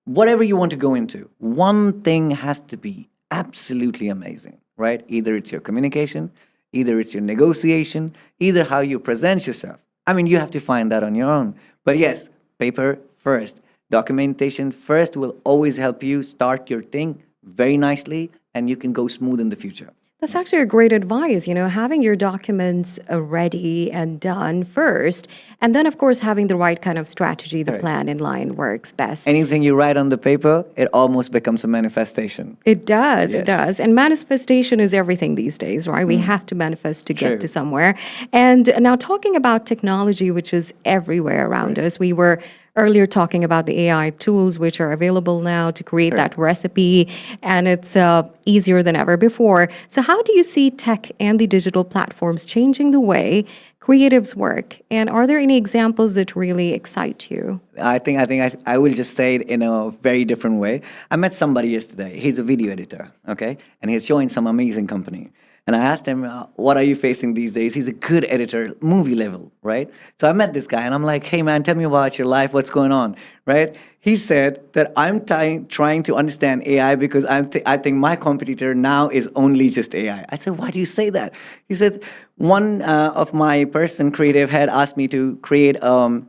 whatever you want to go into, one thing has to be absolutely amazing, right? Either it's your communication, either it's your negotiation, either how you present yourself. I mean, you have to find that on your own. But yes, paper first. Documentation first will always help you start your thing very nicely, and you can go smooth in the future. That's actually a great advice, having your documents ready and done first. And then, of course, having the right kind of strategy, the Correct. plan in line works best. Anything you write on the paper, it almost becomes a manifestation. It does, it Yes. does. And manifestation is everything these days, right? We have to manifest to get True. to somewhere. And now talking about technology, which is everywhere around us, we were earlier talking about the AI tools which are available now to create that recipe, and it's easier than ever before. So how do you see tech and the digital platforms changing the way creatives work? And are there any examples that really excite you? I think I will just say it in a very different way. I met somebody yesterday. He's a video editor, okay? And he's showing some amazing company. And I asked him, what are you facing these days? He's a good editor, movie level, right? So I met this guy and I'm like, hey man, tell me about your life. What's going on, right? He said that I'm trying to understand AI because I think my competitor now is only just AI. I said, why do you say that? He said, one of my creative had asked me to create, a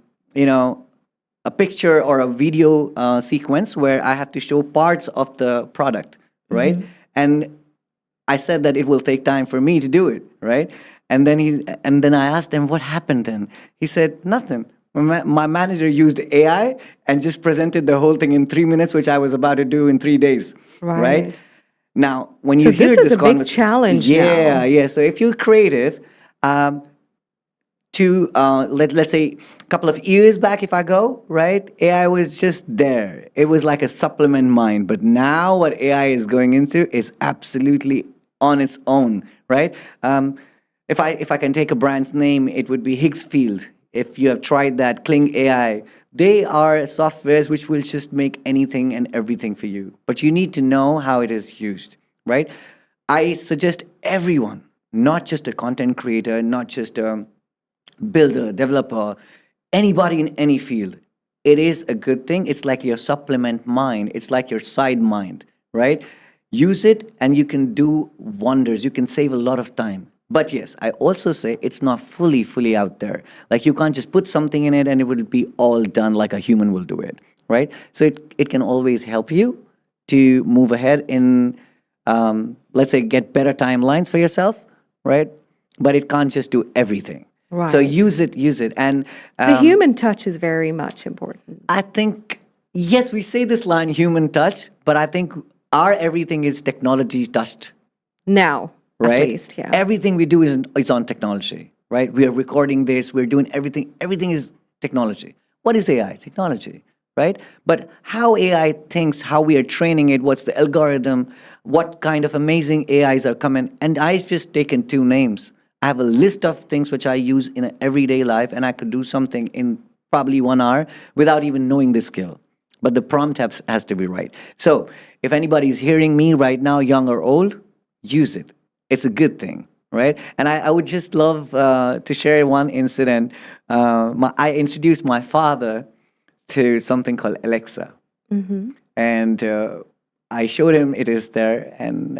picture or a video sequence where I have to show parts of the product, right? And I said that it will take time for me to do it, right? And then I asked him, what happened then? He said, nothing. My manager used AI and just presented the whole thing in 3 minutes, which I was about to do in 3 days, right? Now, when you hear this is this a big challenge now. Yeah. So if you're creative, let's say a couple of years back, if I go, right, AI was just there. It was like a supplement mind. But now what AI is going into is absolutely on its own, right? If I can take a brand's name, it would be Higgsfield. If you have tried that, Kling AI, they are softwares which will just make anything and everything for you. But you need to know how it is used, right? I suggest everyone, not just a content creator, not just a builder, developer, anybody in any field. It is a good thing. It's like your supplement mind. It's like your side mind, right? Use it and you can do wonders. You can save a lot of time. But yes, I also say it's not fully out there. Like you can't just put something in it and it will be all done like a human will do it, right? So it can always help you to move ahead in, let's say, get better timelines for yourself, right? But it can't just do everything. So Right. use it. And The human touch is very much important. I think, yes, we say this line, human touch, but I think our everything is technology touched, Now, at right? least, yeah. Everything we do is on technology, right? We are recording this, we're doing everything. Everything is technology. What is AI? Technology, right? But how AI thinks, how we are training it, what's the algorithm, what kind of amazing AIs are coming. And I've just taken two names. I have a list of things which I use in an everyday life, and I could do something in probably 1 hour without even knowing the skill. But the prompt has to be right. So if anybody's hearing me right now, young or old, use it. It's a good thing, right? And I would just love to share one incident. I introduced my father to something called Alexa. And I showed him it is there, and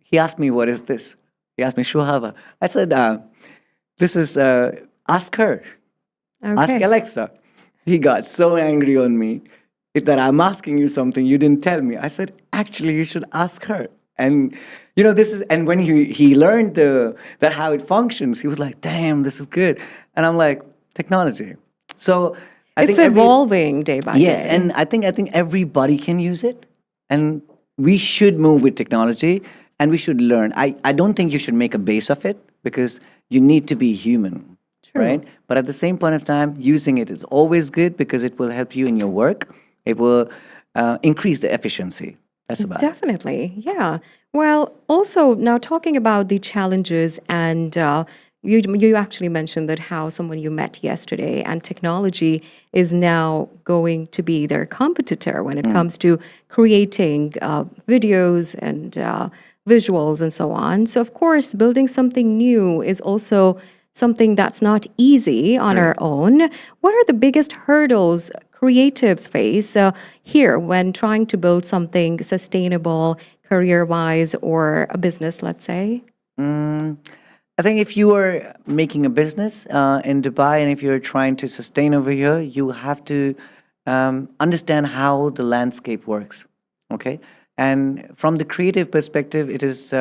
he asked me, "What is this?" He asked me, "Shu hava?" I said, "This is ask her, ask Okay. Alexa." He got so angry on me that I'm asking you something you didn't tell me. I said, "Actually, you should ask her." And this is, and when he learned that how it functions, he was like, "Damn, this is good." And I'm like, technology. So I It's think evolving day by yes, day. and I think everybody can use it, and we should move with technology, and we should learn. I don't think you should make a base of it, because you need to be human, right? But at the same point of time, using it is always good, because it will help you in your work. It will increase the efficiency. That's about it. Definitely, yeah. Well, also now talking about the challenges, and you actually mentioned that how someone you met yesterday, and technology is now going to be their competitor when it comes to creating videos and visuals and so on. So of course, building something new is also something that's not easy on our own. What are the biggest hurdles creatives face here when trying to build something sustainable, career-wise, or a business, let's say? I think if you are making a business in Dubai, and if you're trying to sustain over here, you have to understand how the landscape works. Okay, and from the creative perspective, it is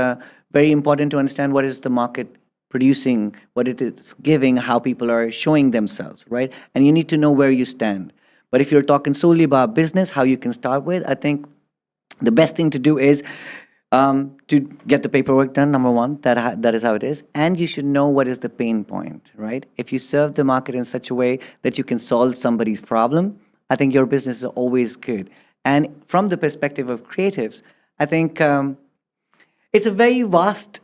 very important to understand what is the market producing, what it is giving, how people are showing themselves, right? And you need to know where you stand. But if you're talking solely about business, how you can start with, I think the best thing to do is to get the paperwork done, number one. That is how it is. And you should know what is the pain point, right? If you serve the market in such a way that you can solve somebody's problem, I think your business is always good. And from the perspective of creatives, I think it's a very vast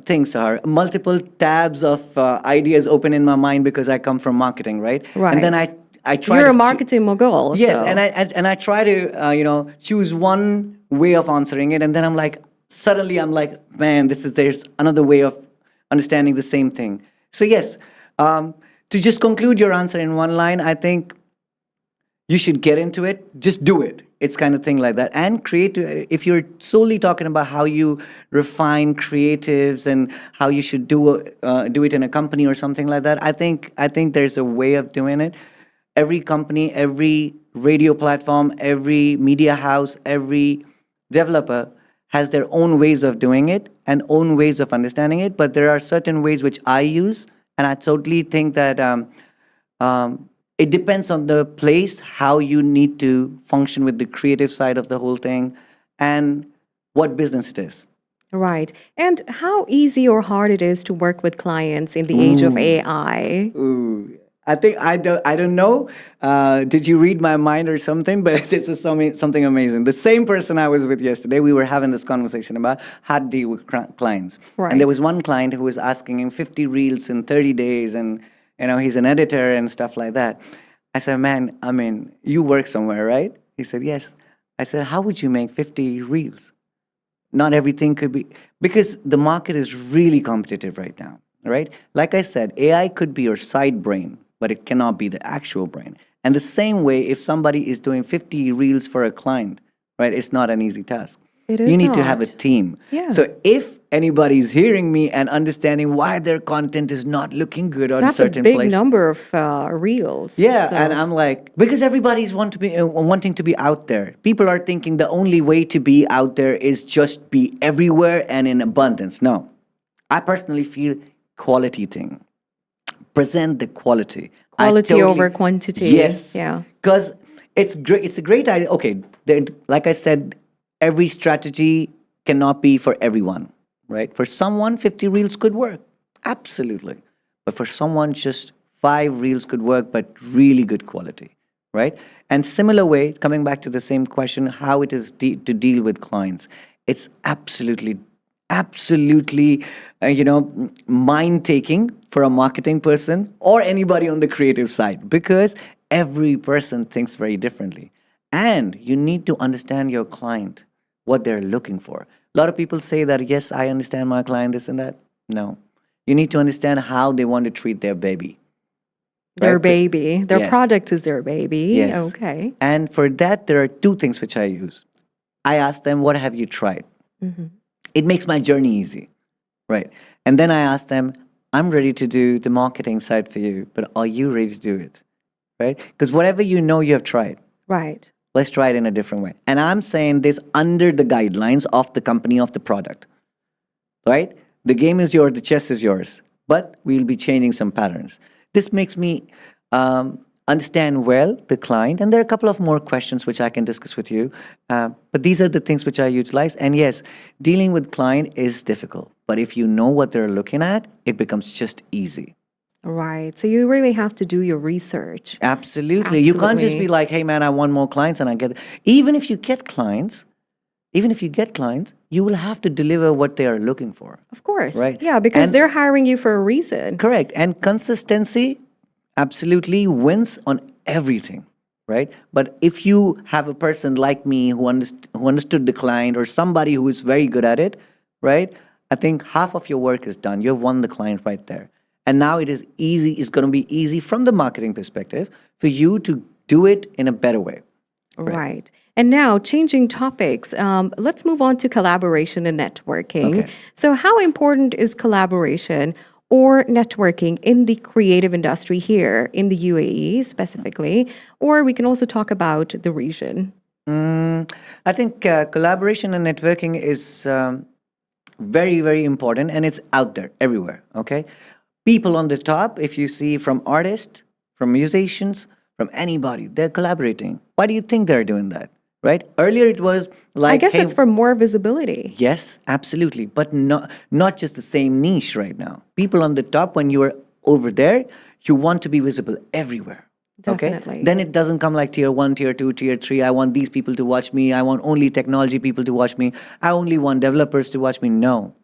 thing, Sahar. Multiple tabs of ideas open in my mind, because I come from marketing, right? Right. And then I try You're to a marketing mogul. yes, so. and I try to choose one way of answering it, and then I'm like, suddenly I'm like, man, there's another way of understanding the same thing. So yes, to just conclude your answer in one line, I think you should get into it. Just do it. It's kind of thing like that. And create. If you're solely talking about how you refine creatives and how you should do it in a company or something like that, I think there's a way of doing it. Every company, every radio platform, every media house, every developer has their own ways of doing it and own ways of understanding it. But there are certain ways which I use, and I totally think that it depends on the place, how you need to function with the creative side of the whole thing, and what business it is. Right. And how easy or hard it is to work with clients in the age of AI? Ooh, I think I don't know. Did you read my mind or something? But this is something amazing. The same person I was with yesterday, we were having this conversation about how to deal with clients. Right. And there was one client who was asking him 50 reels in 30 days, and he's an editor and stuff like that. I said, man, I mean, you work somewhere, right? He said, yes. I said, how would you make 50 reels? Not everything could be, because the market is really competitive right now, right? Like I said, AI could be your side brain, but it cannot be the actual brain. And the same way, if somebody is doing 50 reels for a client, right, it's not an easy task. It is You need to have a not. team. Yeah. So if anybody's hearing me and understanding why their content is not looking good on That's a certain big place, number of reels. yeah, So- and I'm like, because everybody's wanting to be out there. People are thinking the only way to be out there is just be everywhere and in abundance. No, I personally feel quality thing. present the quality. I Quality totally- over quantity. Yes. Yeah. Because it's great. It's a great idea. Okay, like I said, every strategy cannot be for everyone, right? For someone, 50 reels could work, absolutely. But for someone, just 5 reels could work, but really good quality, right? And similar way, coming back to the same question, how it is to deal with clients, it's absolutely, mind-taking for a marketing person or anybody on the creative side, because every person thinks very differently. And you need to understand your client, what they're looking for. A lot of people say that, yes, I understand my client, this and that. No. You need to understand how they want to treat their baby. Their right? baby. Their Yes. product is their baby. Yes. Okay. And for that, there are 2 things which I use. I ask them, what have you tried? It makes my journey easy, right? And then I ask them, I'm ready to do the marketing side for you, but are you ready to do it, right? Because whatever you know you have tried, Right. let's try it in a different way. And I'm saying this under the guidelines of the company, of the product, right? The game is yours, the chess is yours, but we'll be changing some patterns. This makes me understand well the client, and there are a couple of more questions which I can discuss with you. But these are the things which I utilize. And yes, dealing with client is difficult, but if you know what they're looking at, it becomes just easy. Right. So you really have to do your research. Absolutely. You can't just be Absolutely. like, hey man, I want more clients and I get it. Even if you get clients, you will have to deliver what they are looking for. Of course. Right. Yeah, because And- they're hiring you for a reason. Correct. And consistency absolutely wins on everything, right? But if you have a person like me who understood the client, or somebody who is very good at it, right? I think half of your work is done. You've won the client right there. And now it is easy, it's going to be easy from the marketing perspective for you to do it in a better way. Right. And now, changing topics, let's move on to collaboration and networking. Okay. So, how important is collaboration or networking in the creative industry here in the UAE specifically? Or we can also talk about the region. I think collaboration and networking is very, very important, and it's out there everywhere, okay? People on the top, if you see from artists, from musicians, from anybody, they're collaborating. Why do you think they're doing that, right? Earlier it was like, I guess hey, it's for more visibility. yes, absolutely, but not just the same niche right now. People on the top, when you are over there, you want to be visible everywhere. Definitely. Okay? Then it doesn't come like tier 1, tier 2, tier 3. I want these people to watch me. I want only technology people to watch me. I only want developers to watch me. No.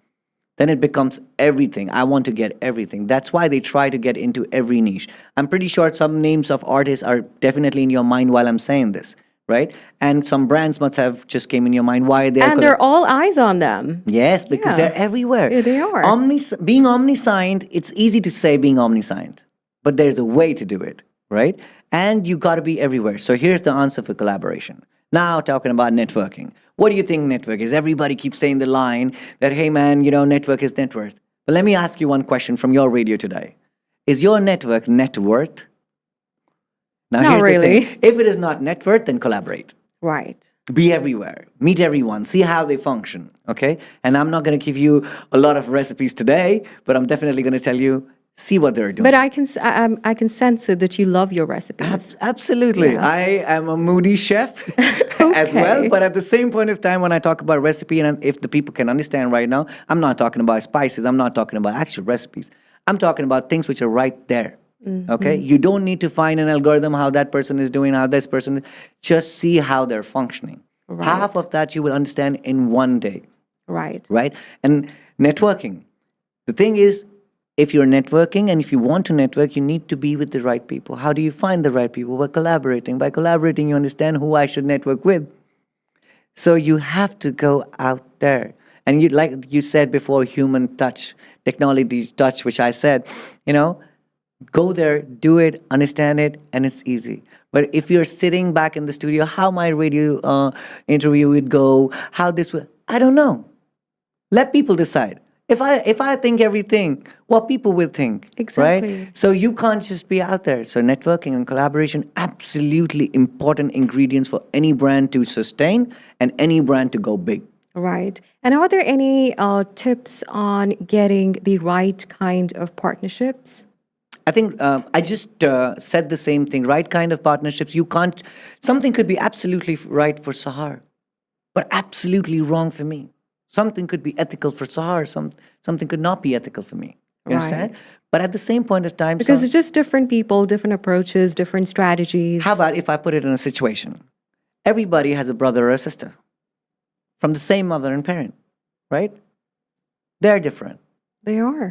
Then it becomes everything. I want to get everything. That's why they try to get into every niche. I'm pretty sure some names of artists are definitely in your mind while I'm saying this, right? And some brands must have just came in your mind. Why they're And they're all eyes on them. Yes, because Yeah. they're everywhere. Yeah, they are. Being omniscient, it's easy to say being omniscient, but there's a way to do it, right? And you got to be everywhere. So here's the answer for collaboration. Now talking about networking. What do you think network is? Everybody keeps saying the line that, hey man, network is net worth. But let me ask you one question from your radio today. Is your network net worth? Now Not here's the really. thing. If it is not net worth, then collaborate. Right. Be everywhere. Meet everyone. See how they function. Okay? And I'm not going to give you a lot of recipes today, but I'm definitely going to tell you, see what they're doing. But I can sense it that you love your recipes. Absolutely. Yeah. I am a moody chef as well. Okay. But at the same point of time, when I talk about recipe, and if the people can understand right now, I'm not talking about spices. I'm not talking about actual recipes. I'm talking about things which are right there. Okay? You don't need to find an algorithm, how that person is doing, how this person, just see how they're functioning. Right. Half of that you will understand in one day. Right. Right? And networking. The thing is, if you're networking and if you want to network, you need to be with the right people. How do you find the right people? By collaborating. By collaborating, you understand who I should network with. So you have to go out there. And like you said before, human touch, technology touch, which I said, go there, do it, understand it, and it's easy. But if you're sitting back in the studio, how my radio interview would go, how this would, I don't know. Let people decide. If I think everything, what people will think, Exactly. right? So you can't just be out there. So networking and collaboration, absolutely important ingredients for any brand to sustain and any brand to go big. Right. And are there any tips on getting the right kind of partnerships? I think I just said the same thing. Right kind of partnerships. You can't. Something could be absolutely right for Sahar, but absolutely wrong for me. Something could be ethical for Sahar. Something could not be ethical for me. You understand? But at the same point of time, Because it's just different people, different approaches, different strategies. how about if I put it in a situation? Everybody has a brother or a sister from the same mother and parent, right? They're different. They are.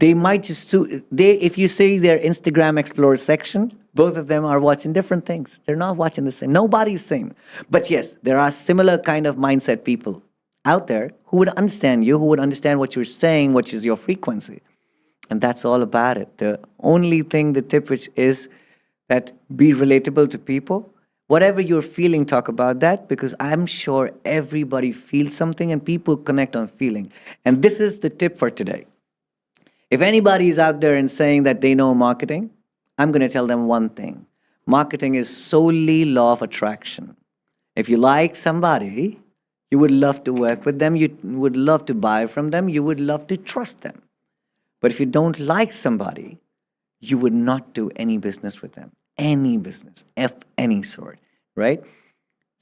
They might just if you see their Instagram Explorer section, both of them are watching different things. They're not watching the same. Nobody's same. But yes, there are similar kind of mindset people out there who would understand you, who would understand what you're saying, which is your frequency. And that's all about it. The only thing, the tip which is that be relatable to people. Whatever you're feeling, talk about that, because I'm sure everybody feels something and people connect on feeling. And this is the tip for today. If anybody is out there and saying that they know marketing, I'm going to tell them one thing. Marketing is solely law of attraction. If you like somebody, you would love to work with them, you would love to buy from them, you would love to trust them. But if you don't like somebody, you would not do any business with them. Any business, of any sort, right?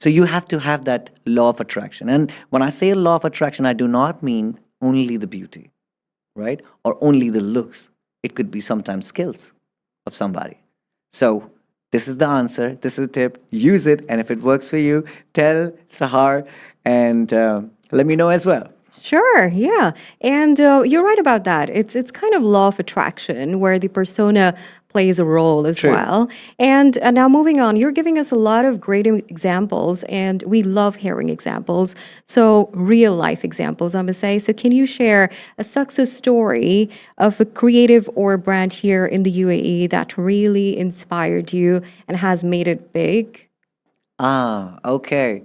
So you have to have that law of attraction. And when I say law of attraction, I do not mean only the beauty, right? Or only the looks. It could be sometimes skills of somebody. So this is the answer. This is the tip. Use it. And if it works for you, tell Sahar and let me know as well. Sure, yeah. And you're right about that. It's kind of law of attraction where the persona plays a role as well. And now moving on, you're giving us a lot of great examples, and we love hearing examples. So real life examples, I must say. So can you share a success story of a creative or a brand here in the UAE that really inspired you and has made it big? Okay.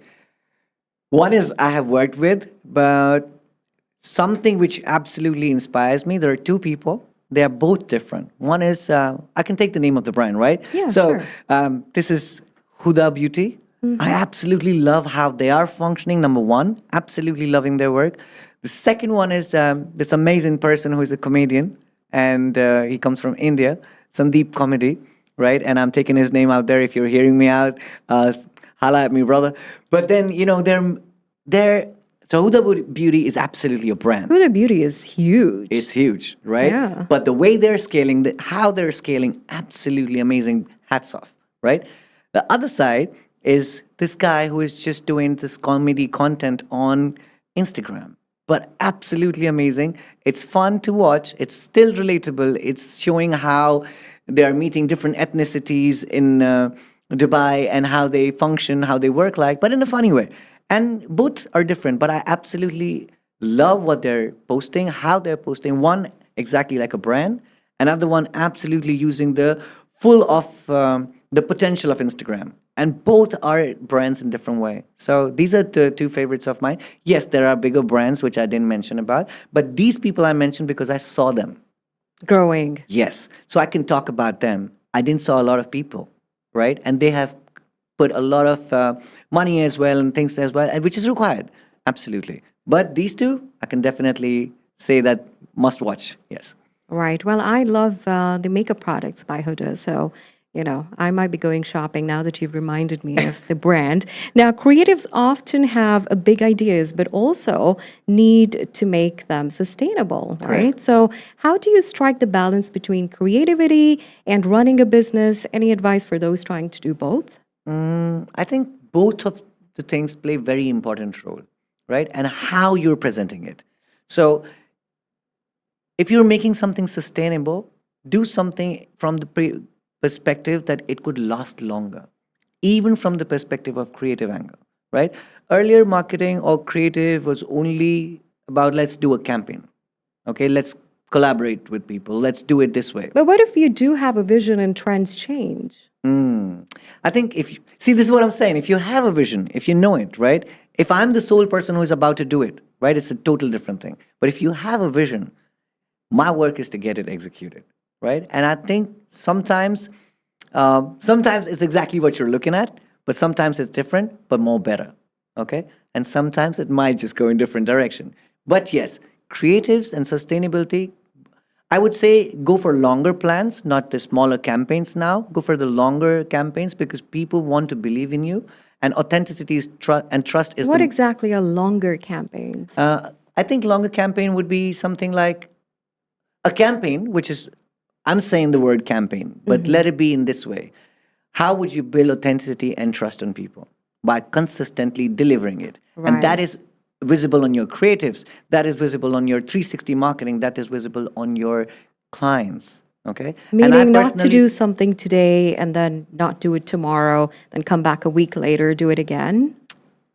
One is I have worked with, but something which absolutely inspires me. There are two people. They are both different. One is, I can take the name of the brand, right? Yeah, so sure. this is Huda Beauty. I absolutely love how they are functioning, number one. Absolutely loving their work. The second one is this amazing person who is a comedian, and he comes from India, Sandeep Comedy, right? And I'm taking his name out there. If you're hearing me out, holla at me, brother. But then, so Huda Beauty is absolutely a brand. Huda Beauty is huge. It's huge, right? Yeah. But the way they're scaling, how they're scaling, absolutely amazing. Hats off, right? The other side is this guy who is just doing this comedy content on Instagram. But absolutely amazing. It's fun to watch. It's still relatable. It's showing how they are meeting different ethnicities in Dubai and how they function, how they work like, but in a funny way. And both are different, but I absolutely love what they're posting, how they're posting. One, exactly like a brand. Another one, absolutely using the full of the potential of Instagram. And both are brands in different way. So these are the two favorites of mine. Yes, there are bigger brands, which I didn't mention about. But these people I mentioned because I saw them. Growing. Yes. So I can talk about them. I didn't saw a lot of people, right? And they have put a lot of money as well and things as well, which is required. Absolutely. But these two, I can definitely say that must watch. Yes. Right. Well, I love the makeup products by Huda. So, I might be going shopping now that you've reminded me of the brand. Now, creatives often have big ideas, but also need to make them sustainable, right? So how do you strike the balance between creativity and running a business? Any advice for those trying to do both? I think both of the things play very important role, right? And how you're presenting it. So if you're making something sustainable, do something from the perspective that it could last longer, even from the perspective of creative angle, right? Earlier, marketing or creative was only about let's do a campaign, okay? Let's collaborate with people. Let's do it this way. But what if you do have a vision and trends change? I think this is what I'm saying. If you have a vision, if you know it, right? If I'm the sole person who is about to do it, right? It's a total different thing. But if you have a vision, my work is to get it executed, right? And I think sometimes it's exactly what you're looking at, but sometimes it's different, but more better, okay? And sometimes it might just go in different direction. But yes, creatives and sustainability, I would say go for longer plans, not the smaller campaigns now. Go for the longer campaigns because people want to believe in you. And authenticity is and trust is What exactly are longer campaigns? I think longer campaign would be something like a campaign, which is, I'm saying the word campaign, but let it be in this way. How would you build authenticity and trust on people? By consistently delivering it. And that Right. is visible on your creatives, that is visible on your 360 marketing, that is visible on your clients. Okay? And I Meaning not to personally- do something today and then not do it tomorrow, then come back a week later, do it again.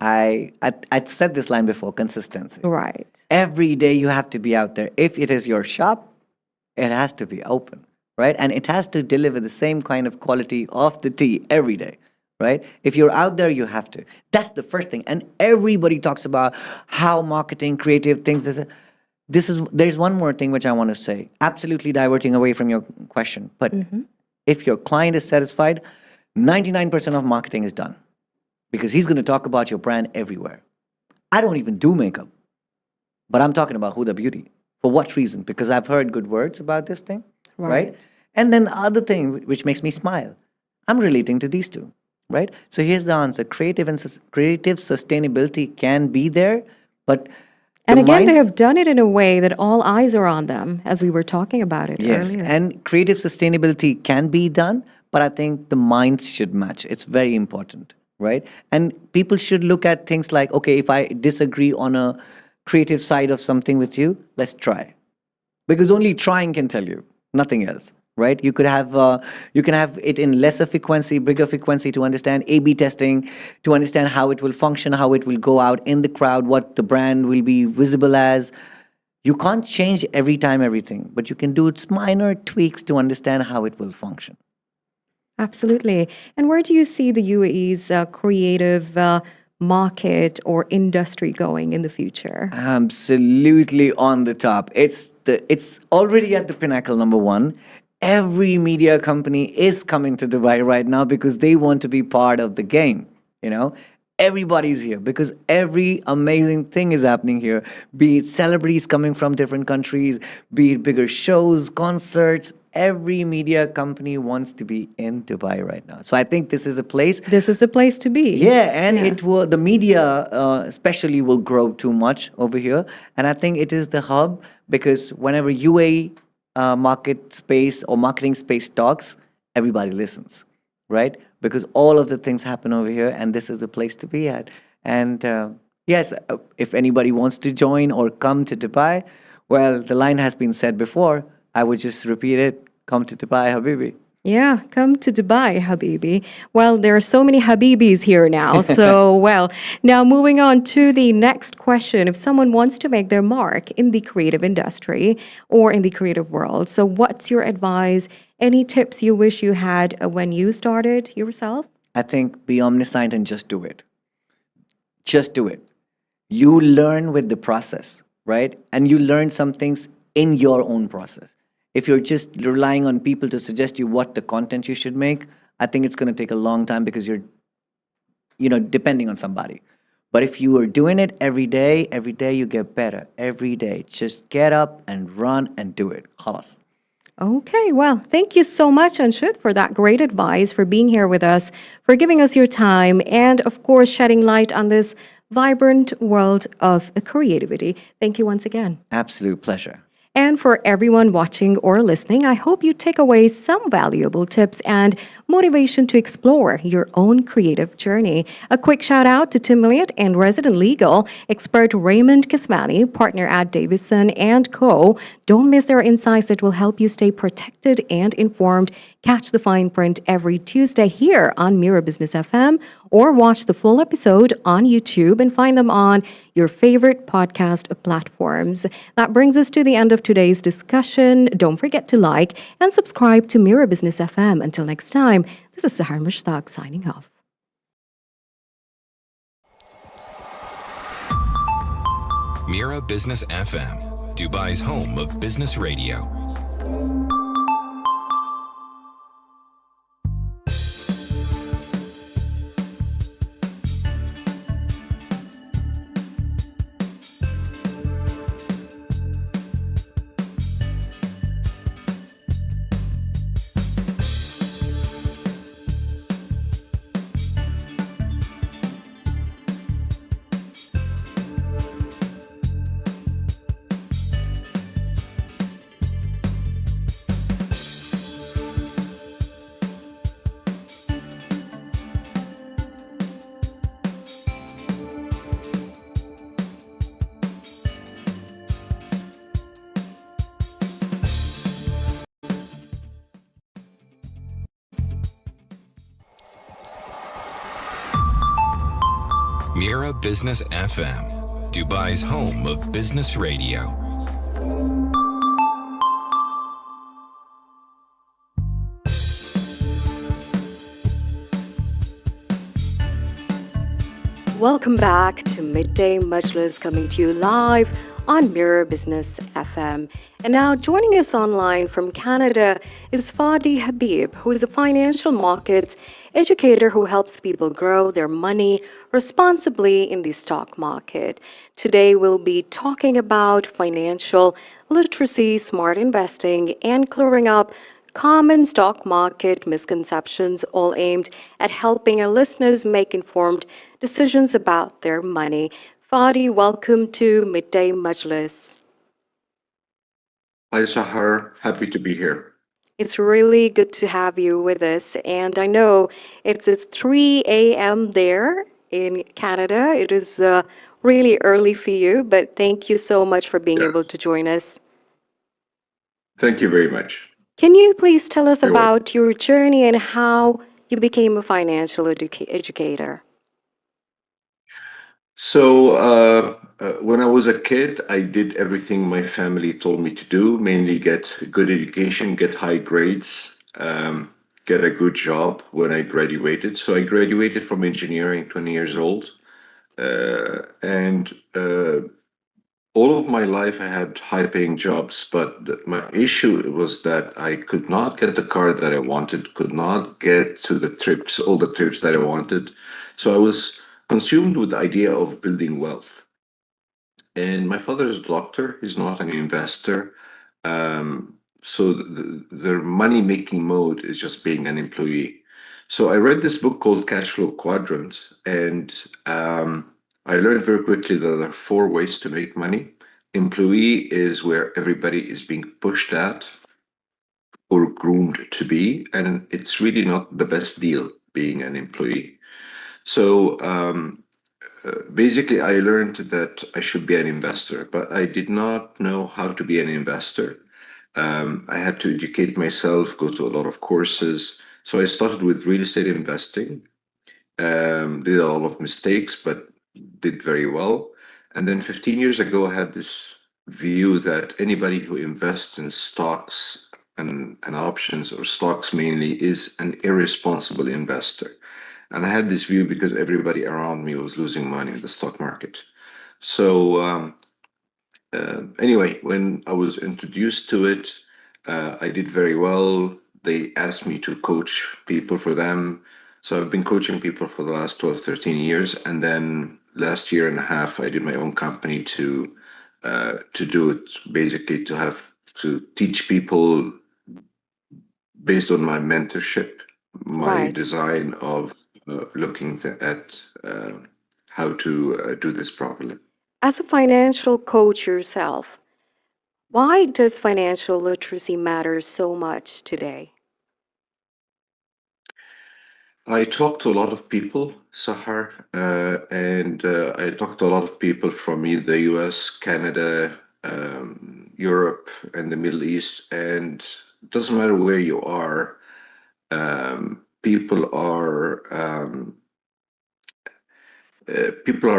I'd said this line before, consistency. Right. Every day you have to be out there. If it is your shop, it has to be open, right? And it has to deliver the same kind of quality of the tea every day, right? If you're out there, you have to. That's the first thing. And everybody talks about how marketing, creative things. There's one more thing which I want to say. Absolutely diverting away from your question, but if your client is satisfied, 99% of marketing is done because he's going to talk about your brand everywhere. I don't even do makeup, but I'm talking about Huda Beauty. For what reason? Because I've heard good words about this thing, right? And then the other thing which makes me smile, I'm relating to these two, right? So here's the answer. Creative sustainability can be there, but And the again, they minds- have done it in a way that all eyes are on them, as we were talking about it Yes, earlier. and creative sustainability can be done, but I think the minds should match. It's very important, right? And people should look at things like, okay, if I disagree on a creative side of something with you, let's try. Because only trying can tell you, nothing else, right? You can have it in lesser frequency, bigger frequency to understand A/B testing, to understand how it will function, how it will go out in the crowd, what the brand will be visible as. You can't change every time everything, but you can do minor tweaks to understand how it will function. Absolutely. And where do you see the UAE's creative market or industry going in the future? Absolutely on the top. It's already at the pinnacle, number one. Every media company is coming to Dubai right now because they want to be part of the game, you know? Everybody's here because every amazing thing is happening here. Be it celebrities coming from different countries, be it bigger shows, concerts. Every media company wants to be in Dubai right now. So I think this is a place. This is the place to be. Yeah, and it will. The media, especially, will grow too much over here, and I think it is the hub because whenever UAE market space or marketing space talks, everybody listens, right? Because all of the things happen over here, and this is the place to be at. And yes, if anybody wants to join or come to Dubai, well, the line has been said before. I would just repeat it. Come to Dubai, Habibi. Yeah, come to Dubai, Habibi. Well, there are so many Habibis here now. So, well, now moving on to the next question. If someone wants to make their mark in the creative industry or in the creative world, so what's your advice? Any tips you wish you had when you started yourself? I think be omniscient and just do it. Just do it. You learn with the process, right? And you learn some things in your own process. If you're just relying on people to suggest you what the content you should make, I think it's going to take a long time because you're, depending on somebody. But if you are doing it every day you get better. Every day. Just get up and run and do it. Khalas. Okay, well, thank you so much, Anshut, for that great advice, for being here with us, for giving us your time, and of course, shedding light on this vibrant world of creativity. Thank you once again. Absolute pleasure. And for everyone watching or listening, I hope you take away some valuable tips and motivation to explore your own creative journey. A quick shout out to Tim Milliot and resident legal expert Raymond Kismani, partner at Davison & Co. Don't miss their insights that will help you stay protected and informed. Catch the fine print every Tuesday here on Mira Business FM or watch the full episode on YouTube and find them on your favorite podcast platforms. That brings us to the end of today's discussion. Don't forget to like and subscribe to Mira Business FM. Until next time, this is Sahar Mushtaq signing off. Mira Business FM, Dubai's home of business radio. Mira Business FM, Dubai's home of business radio. Welcome back to Midday Majlis, coming to you live on Mira Business FM. And now joining us online from Canada is Fadi Habib, who is a financial markets educator who helps people grow their money responsibly in the stock market. Today we'll be talking about financial literacy, smart investing, and clearing up common stock market misconceptions, all aimed at helping our listeners make informed decisions about their money. Fadi, welcome to Midday Majlis. Hi, Sahar. Happy to be here. It's really good to have you with us. And I know it's 3 a.m. there in Canada. It is really early for you, but thank you so much for being able to join us. Thank you very much. Can you please tell us You're about your journey and how you became a financial educator? So, when I was a kid, I did everything my family told me to do, mainly get a good education, get high grades, get a good job when I graduated. So I graduated from engineering, 20 years old. And all of my life I had high-paying jobs, but my issue was that I could not get the car that I wanted, could not get to the trips, all the trips that I wanted. So I was consumed with the idea of building wealth. And my father is a doctor, he's not an investor. So their money-making mode is just being an employee. So I read this book called Cash Flow Quadrant, and I learned very quickly that there are 4 ways to make money. Employee is where everybody is being pushed at or groomed to be, and it's really not the best deal being an employee. So basically, I learned that I should be an investor, but I did not know how to be an investor. I had to educate myself, go to a lot of courses. So I started with real estate investing, did a lot of mistakes, but did very well. And then 15 years ago, I had this view that anybody who invests in stocks and options, or stocks mainly, is an irresponsible investor. And I had this view because everybody around me was losing money in the stock market. So anyway, when I was introduced to it, I did very well. They asked me to coach people for them. So I've been coaching people for the last 12, 13 years. And then last year and a half, I did my own company to do it, basically to teach people based on my mentorship, my design of looking at how to do this properly. As a financial coach yourself, why does financial literacy matter so much today? I talk to a lot of people, Sahar, and I talk to a lot of people from the US, Canada, Europe, and the Middle East. And it doesn't matter where you are, people are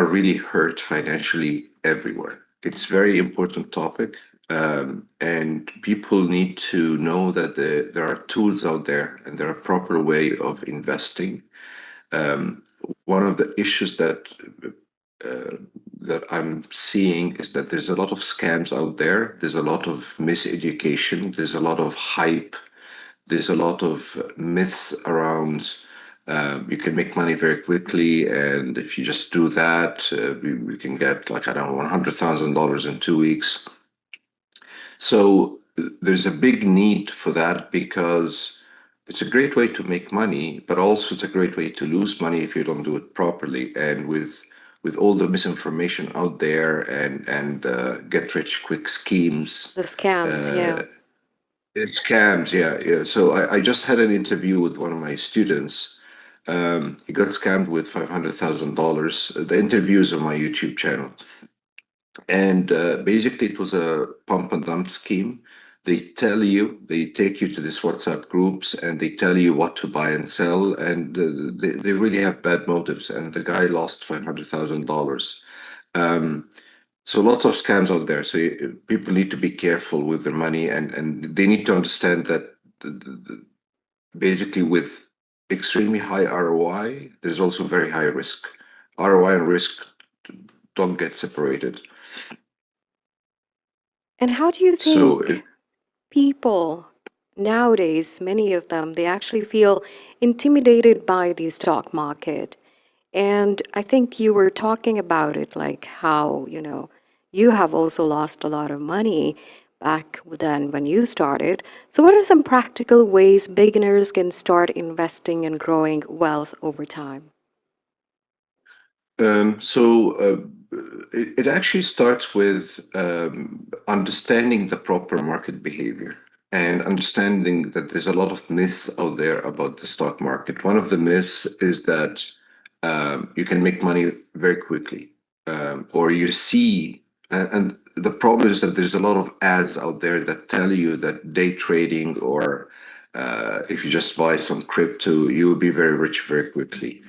really hurt financially everywhere. It's a very important topic. And people need to know that there are tools out there and there are proper way of investing. One of the issues that I'm seeing is that there's a lot of scams out there. There's a lot of miseducation. There's a lot of hype. There's a lot of myths around you can make money very quickly, and if you just do that, we can get like, I don't know, $100,000 in 2 weeks. So there's a big need for that because it's a great way to make money, but also it's a great way to lose money if you don't do it properly. And with all the misinformation out there and get rich quick schemes. The scams, yeah. It's scams, yeah. So I just had an interview with one of my students. He got scammed with $500,000. The interview is on my YouTube channel. And basically, it was a pump and dump scheme. They take you to these WhatsApp groups, and they tell you what to buy and sell, and they really have bad motives. And the guy lost $500,000. So lots of scams out there. So people need to be careful with their money, and they need to understand that basically with extremely high ROI, there's also very high risk. ROI and risk don't get separated. And how do you So think people nowadays, many of them, they actually feel intimidated by the stock market? And I think you were talking about it, like how, you have also lost a lot of money back then when you started. So, what are some practical ways beginners can start investing and growing wealth over time? It actually starts with understanding the proper market behavior and understanding that there's a lot of myths out there about the stock market. One of the myths is that you can make money very quickly, or you see, and the problem is that there's a lot of ads out there that tell you that day trading or if you just buy some crypto, you will be very rich very quickly.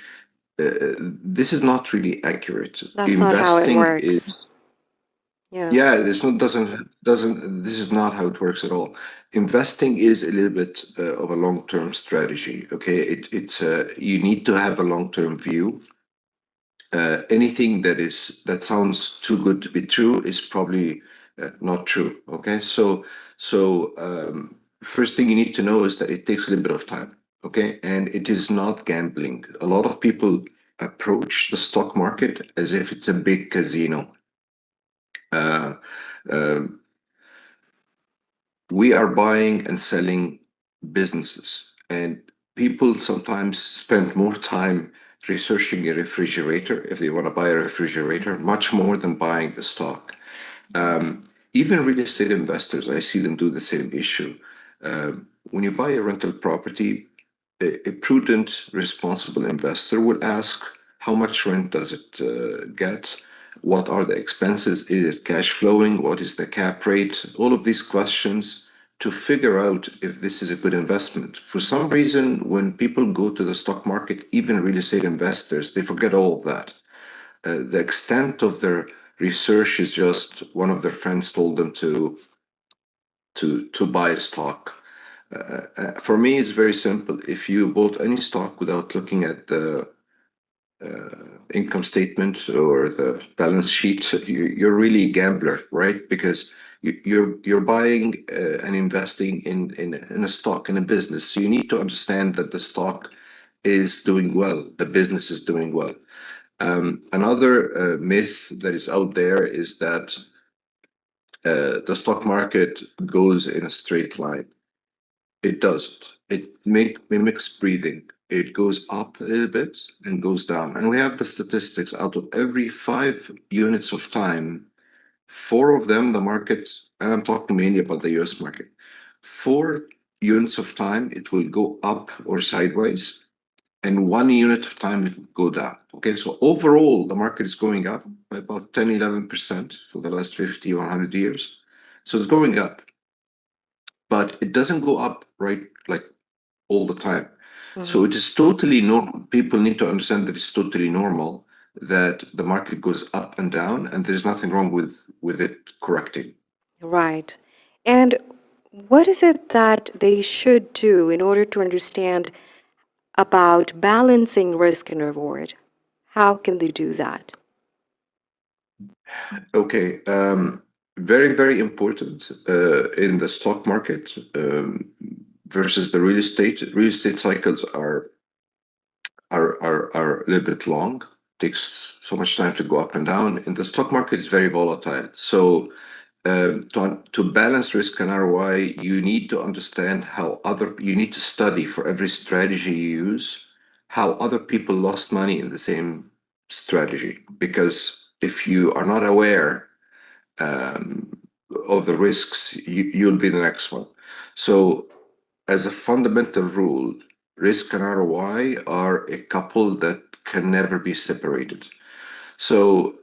This is not really accurate. That's not how it Investing works. is, Yeah. yeah, this not doesn't this is not how it works at all. Investing is a little bit of a long-term strategy. Okay, it's you need to have a long-term view. Anything that sounds too good to be true is probably not true. Okay, so first thing you need to know is that it takes a little bit of time. Okay, and it is not gambling. A lot of people approach the stock market as if it's a big casino. Uh, um, we are buying and selling businesses, and people sometimes spend more time researching a refrigerator if they want to buy a refrigerator, much more than buying the stock. Even real estate investors, I see them do the same issue. When you buy a rental property, a prudent, responsible investor will ask, how much rent does it get? What are the expenses? Is it cash flowing? What is the cap rate? All of these questions to figure out if this is a good investment. For some reason, when people go to the stock market, even real estate investors, they forget all of that. The extent of their research is just one of their friends told them to buy a stock. For me, it's very simple. If you bought any stock without looking at the income statement or the balance sheet, you're really a gambler, right? Because you're buying and investing in a stock, in a business. So you need to understand that the stock is doing well, the business is doing well. Another myth that is out there is that the stock market goes in a straight line. It doesn't. It mimics breathing. It goes up a little bit and goes down. And we have the statistics out of every 5 units of time, 4 of them, the market, and I'm talking mainly about the US market, 4 units of time, it will go up or sideways, and 1 unit of time, it will go down. Okay, so overall, the market is going up by about 10, 11% for the last 50, 100 years. So it's going up, but it doesn't go up right like all the time. So it is totally normal. People need to understand that it's totally normal that the market goes up and down, and there's nothing wrong with it correcting. Right. And what is it that they should do in order to understand about balancing risk and reward? How can they do that? Okay, very, very important in the stock market versus the real estate. Real estate cycles are a little bit long. Takes so much time to go up and down. In the stock market, it's very volatile. So to balance risk and ROI, you need to understand you need to study for every strategy you use, how other people lost money in the same strategy. Because if you are not aware of the risks, you'll be the next one. So as a fundamental rule, risk and ROI are a couple that can never be separated. So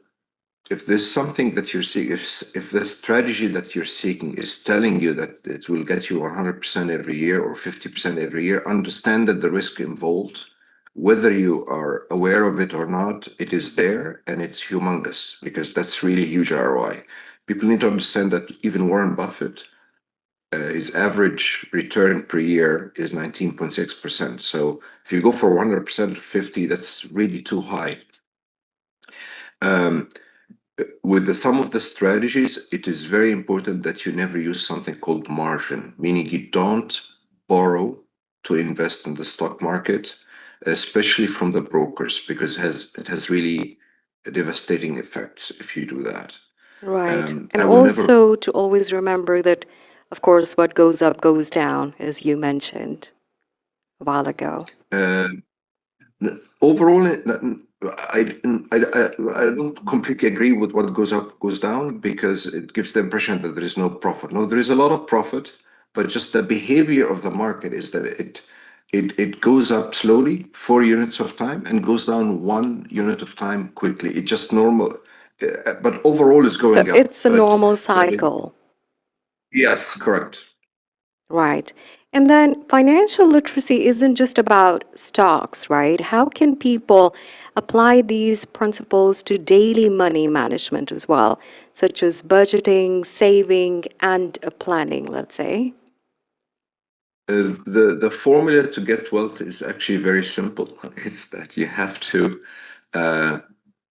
if there's something that you're seeking, if the strategy that you're seeking is telling you that it will get you 100% every year or 50% every year, understand that the risk involved, whether you are aware of it or not, it is there and it's humongous because that's really huge ROI. People need to understand that even Warren Buffett, his average return per year is 19.6%. So if you go for 100% or 50, that's really too high. With some of the strategies, it is very important that you never use something called margin, meaning you don't borrow to invest in the stock market, especially from the brokers, because it has really devastating effects if you do that. Right. And I will never. also to always remember that, of course, what goes up goes down, as you mentioned a while ago. Overall, I don't completely agree with what goes up, goes down, because it gives the impression that there is no profit. No, there is a lot of profit, but just the behavior of the market is that it goes up slowly, 4 units of time, and goes down 1 unit of time quickly. It's just normal, but overall it's So going up. it's a But normal cycle. yes, correct. Right. And then financial literacy isn't just about stocks, right? How can people apply these principles to daily money management as well, such as budgeting, saving, and planning, let's say? The formula to get wealth is actually very simple. It's that you have to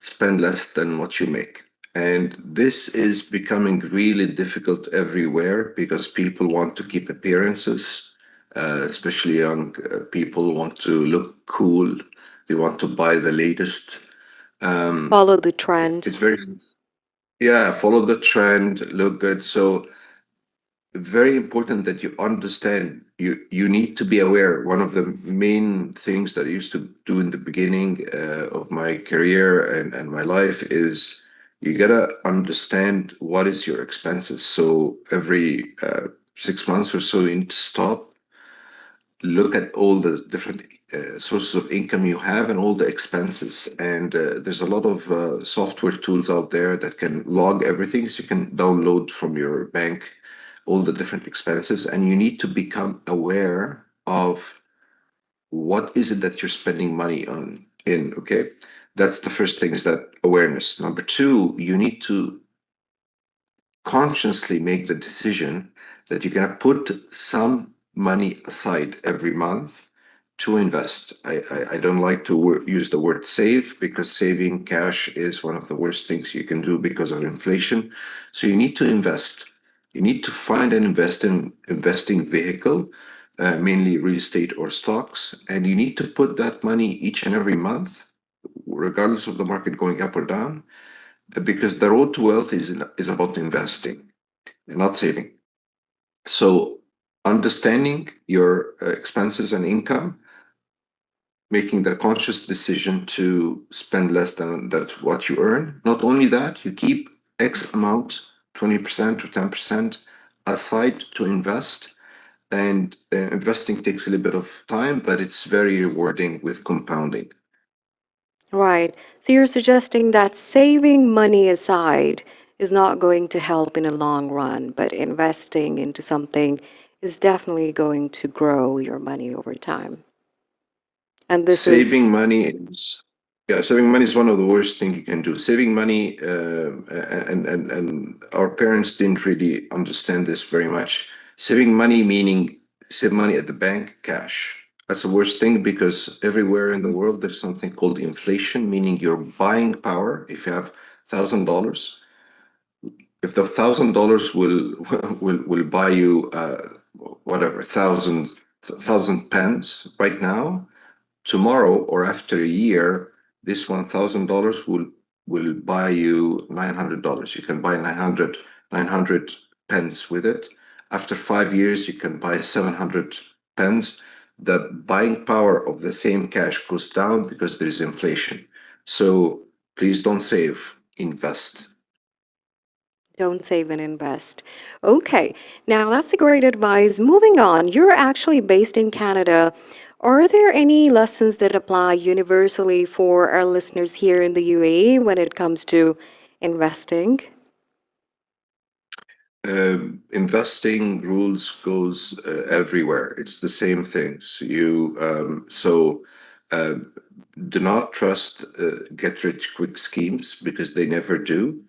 spend less than what you make. And this is becoming really difficult everywhere because people want to keep appearances, especially young people want to look cool. They want to buy the latest. Follow the trend. It's very, yeah, follow the trend, look good. So very important that you understand you need to be aware. One of the main things that I used to do in the beginning of my career and my life is you gotta understand what is your expenses. So every 6 months or so you need to stop, look at all the different sources of income you have and all the expenses. And there's a lot of software tools out there that can log everything, so you can download from your bank all the different expenses, and you need to become aware of what is it that you're spending money on in. Okay, that's the first thing, is that awareness. Number two, you need to consciously make the decision that you're going to put some money aside every month to invest. I don't like to use the word save, because saving cash is one of the worst things you can do because of inflation. So you need to invest. You need to find an investing vehicle, mainly real estate or stocks, and you need to put that money each and every month, regardless of the market going up or down, because the road to wealth is about investing and not saving. So understanding your expenses and income, making the conscious decision to spend less than that what you earn. Not only that, you keep X amount, 20% or 10% aside to invest. And investing takes a little bit of time, but it's very rewarding with compounding. Right. So you're suggesting that saving money aside is not going to help in a long run, but investing into something is definitely going to grow your money over time. And this is Saving money is, yeah, saving money is one of the worst things you can do. Saving money, and our parents didn't really understand this very much. Saving money meaning save money at the bank, cash. That's the worst thing, because everywhere in the world there's something called inflation, meaning your buying power. If you have $1,000, if the $1,000 will buy you whatever thousand pence right now, tomorrow or after a year, this $1,000 will buy you $900. You can buy 900 pence with it. After 5 years, you can buy 700 pence. The buying power of the same cash goes down because there is inflation. So please don't save, invest. don't save and invest. Okay, now that's a great advice. Moving on, you're actually based in Canada. Are there any lessons that apply universally for our listeners here in the UAE when it comes to investing? Investing rules goes everywhere. It's the same thing. Do not trust get-rich-quick schemes because they never do.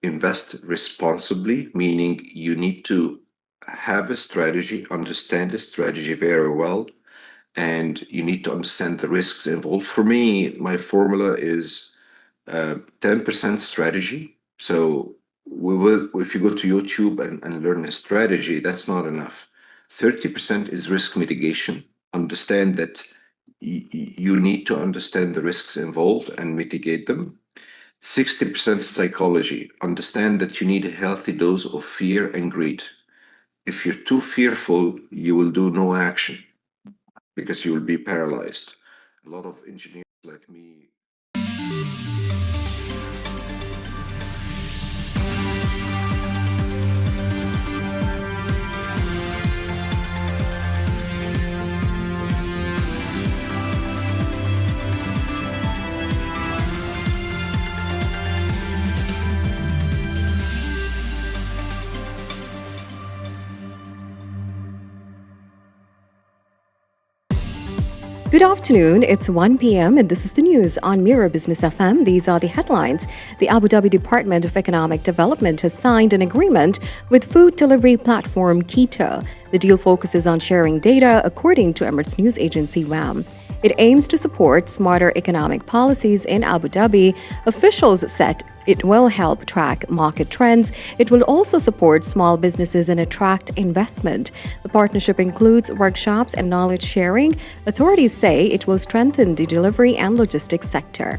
Invest responsibly, meaning you need to have a strategy, understand the strategy very well, and you need to understand the risks involved. For me, my formula is 10% strategy. So if you go to YouTube and learn a strategy, that's not enough. 30% is risk mitigation. Understand that you need to understand the risks involved and mitigate them. 60% psychology. Understand that you need a healthy dose of fear and greed. If you're too fearful, you will do no action because you will be paralyzed. A lot of engineers like me. Good afternoon. It's 1 p.m. and this is the news on Mira Business FM. These are the headlines. The Abu Dhabi Department of Economic Development has signed an agreement with food delivery platform Keeta. The deal focuses on sharing data, according to Emirates news agency WAM. It aims to support smarter economic policies in Abu Dhabi. Officials said it will help track market trends. It will also support small businesses and attract investment. The partnership includes workshops and knowledge sharing. Authorities say it will strengthen the delivery and logistics sector.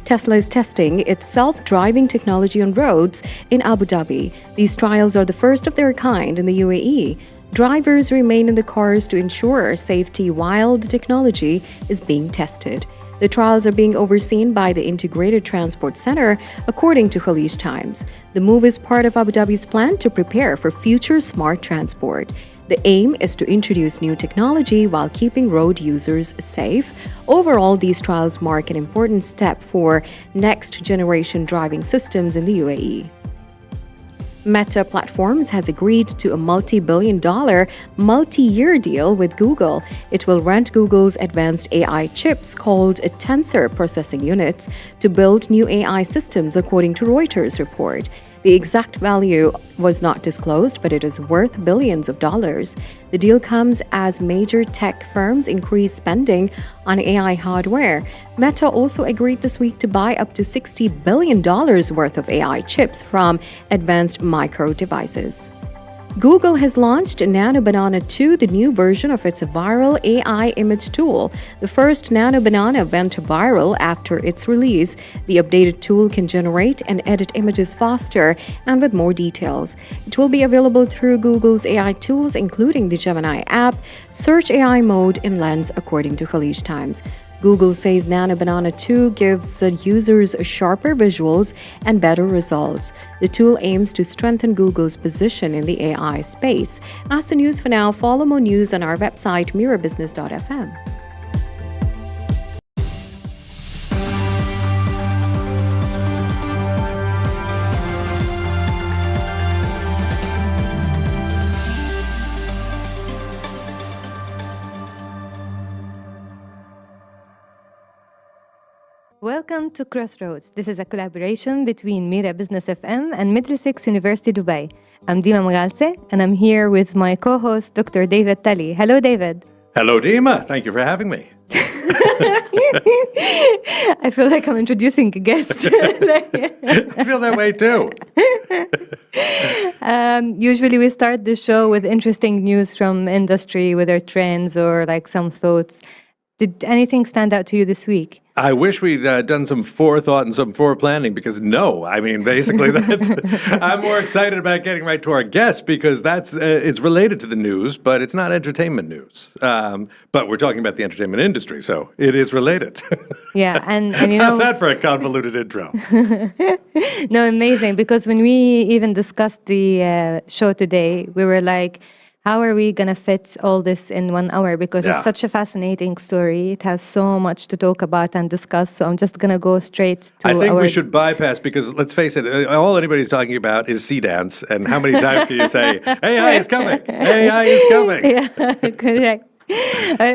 Tesla is testing its self-driving technology on roads in Abu Dhabi. These trials are the first of their kind in the UAE. Drivers remain in the cars to ensure safety while the technology is being tested. The trials are being overseen by the Integrated Transport Center, according to Khalij Times. The move is part of Abu Dhabi's plan to prepare for future smart transport. The aim is to introduce new technology while keeping road users safe. Overall, these trials mark an important step for next-generation driving systems in the UAE. Meta Platforms has agreed to a multi-billion-dollar, multi-year deal with Google. It will rent Google's advanced AI chips called tensor processing units to build new AI systems, according to Reuters report. The exact value was not disclosed, but it is worth billions of dollars. The deal comes as major tech firms increase spending on AI hardware. Meta also agreed this week to buy up to $60 billion worth of AI chips from Advanced Micro Devices. Google has launched Nano Banana 2, the new version of its viral AI image tool. The first Nano Banana went viral after its release. The updated tool can generate and edit images faster and with more details. It will be available through Google's AI tools, including the Gemini app, Search AI mode, and Lens, according to Khalij Times. Google says Nano Banana 2 gives users sharper visuals and better results. The tool aims to strengthen Google's position in the AI space. That's the news for now. Follow more news on our website, mirabusiness.fm. Welcome to Crossroads. This is a collaboration between Mira Business FM and Middlesex University Dubai. I'm Dima Mgalse, and I'm here with my co-host, Dr. David Tully. Hello, David. Hello, Dima. Thank you for having me. I feel like I'm introducing a guest. I feel that way too. Usually we start the show with interesting news from industry, whether trends or like some thoughts. Did anything stand out to you this week? I wish we'd done some forethought and some foreplanning because basically I'm more excited about getting right to our guest because it's related to the news, but it's not entertainment news. But we're talking about the entertainment industry, so it is related. Yeah, and you how's know, that for a convoluted intro? No, amazing, because when we even discussed the show today, we were like, how are we going to fit all this in 1 hour? Because Yeah. it's such a fascinating story. It has so much to talk about and discuss. So I'm just going to go straight to I think our... we should bypass, because let's face it, all anybody's talking about is sea dance. And how many times can you say, AI is coming, AI is coming? Yeah, correct.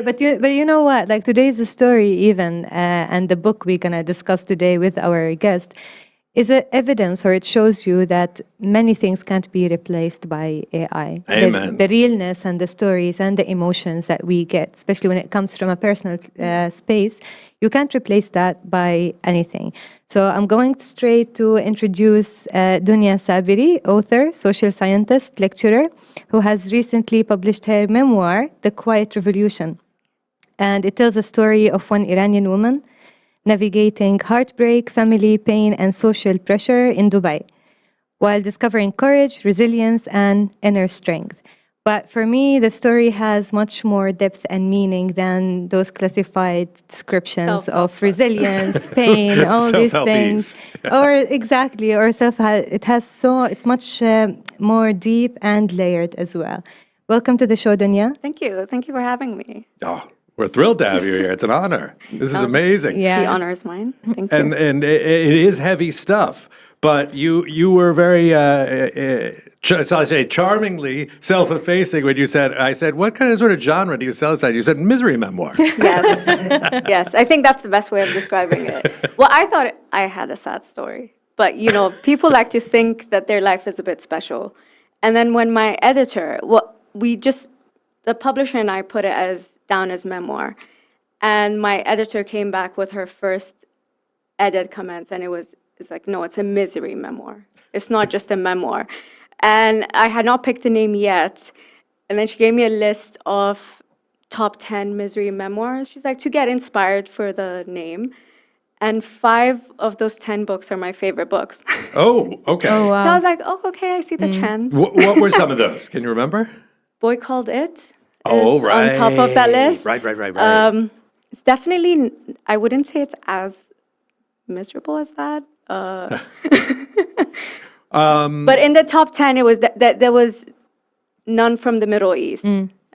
But you know what? Like today's story even, and the book we're going to discuss today with our guest, is it evidence, or it shows you that many things can't be replaced by AI. Amen. The realness and the stories and the emotions that we get, especially when it comes from a personal space, you can't replace that by anything. So I'm going straight to introduce Dunya Sabiri, author, social scientist, lecturer, who has recently published her memoir, The Quiet Revolution. And it tells a story of one Iranian woman navigating heartbreak, family pain, and social pressure in Dubai, while discovering courage, resilience, and inner strength. But for me, the story has much more depth and meaning than those classified descriptions of resilience, pain, all these things. Or exactly, or it's much more deep and layered as well. Welcome to the show, Dunya. Thank you. Thank you for having me. Oh, we're thrilled to have you here. It's an honor. This is amazing. The honor is mine. Thank you. And it is heavy stuff. But you were very, shall I say, charmingly self-effacing when you said, I said, what kind of sort of genre do you sell this at? You said misery memoir. Yes. Yes. I think that's the best way of describing it. Well, I thought I had a sad story. But, people like to think that their life is a bit special. And then when my editor, the publisher and I put it down as memoir. And my editor came back with her first edit comments, and it's like, no, it's a misery memoir. It's not just a memoir. And I had not picked the name yet. And then she gave me a list of top 10 misery memoirs. She's like, to get inspired for the name. And 5 of those 10 books are my favorite books. Oh, okay. Oh, wow. So I was like, oh, okay, I see the trend. What were some of those? Can you remember? Boy Called It. Oh, is right. on top of that list. Right. It's definitely, I wouldn't say it's as miserable as that. But in the top 10, it was there was none from the Middle East.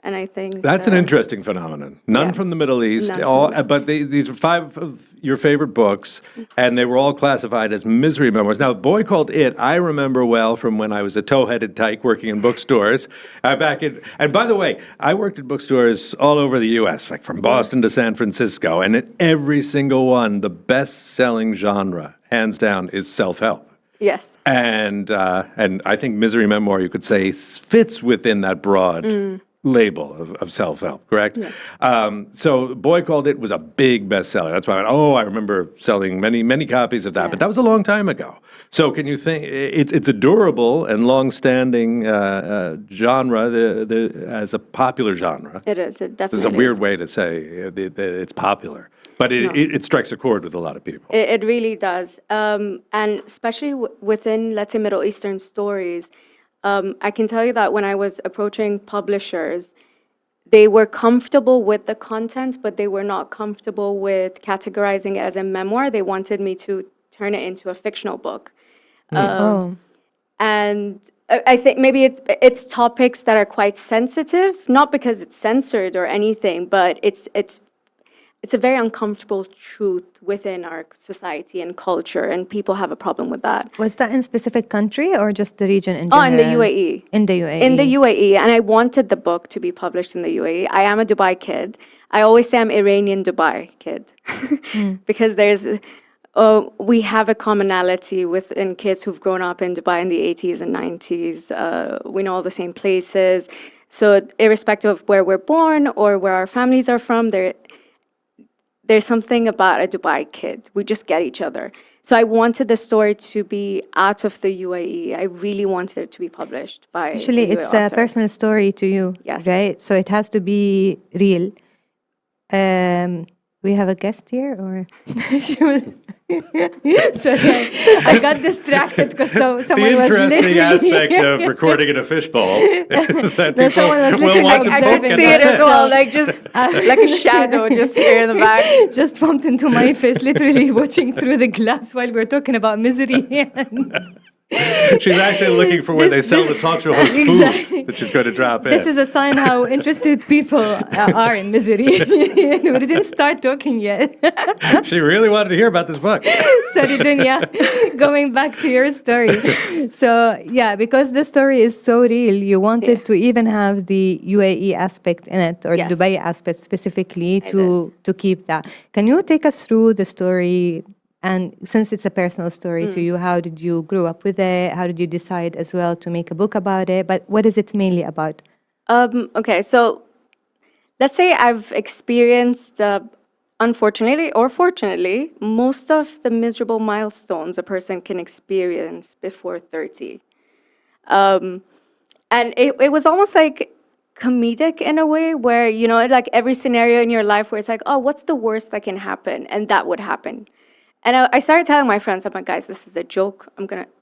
And I think that's an interesting phenomenon. None from the Middle East, but these were 5 of your favorite books, and they were all classified as misery memoirs. Now, Boy Called It, I remember well from when I was a tow-headed tyke working in bookstores. And by the way, I worked at bookstores all over the U.S., like from Boston to San Francisco, and in every single one, the best-selling genre, hands down, is self-help. Yes. And I think misery memoir, you could say, fits within that broad label of self-help, correct? Yeah. So Boy Called It was a big bestseller. That's why I remember selling many copies of that, but that was a long time ago. So can you think, it's a durable and long-standing genre as a popular genre. It is, it definitely is. It's a weird way to say it's popular, but it strikes a chord with a lot of people. It really does. And especially within, let's say, Middle Eastern stories, I can tell you that when I was approaching publishers, they were comfortable with the content, but they were not comfortable with categorizing it as a memoir. They wanted me to turn it into a fictional book. And I think maybe it's topics that are quite sensitive, not because it's censored or anything, but it's a very uncomfortable truth within our society and culture, and people have a problem with that. Was that in specific country or just the region in general? Oh, in the UAE. In the UAE. In the UAE, and I wanted the book to be published in the UAE. I am a Dubai kid. I always say I'm Iranian Dubai kid because we have a commonality within kids who've grown up in Dubai in the 80s and 90s. We know all the same places. So irrespective of where we're born or where our families are from, there's something about a Dubai kid. We just get each other. So I wanted the story to be out of the UAE. I really wanted it to be published by Especially it's author. A personal story to you, yes. Right? So it has to be real. We have a guest here, or sorry, I got distracted because someone was literally... The interesting aspect of recording in a fishbowl is that people will want to I could see it as well, like just like a shadow just here in the back. Just bumped into my face, literally watching through the glass while we're talking about misery. She's actually looking for where they sell the talk show host food that she's going to drop in. This is a sign how interested people are in misery. We didn't start talking yet. She really wanted to hear about this book. Sorry, Dunya. Going back to your story. So, yeah, because the story is so real, you wanted to even have the UAE aspect in it, or Dubai aspect specifically, to keep that. Can you take us through the story? And since it's a personal story to you, how did you grow up with it? How did you decide as well to make a book about it? But what is it mainly about? Okay, so let's say I've experienced, unfortunately or fortunately, most of the miserable milestones a person can experience before 30. And it was almost like comedic in a way where, you know, like every scenario in your life where it's like, oh, what's the worst that can happen? And that would happen. And I started telling my friends, I'm like, guys, this is a joke.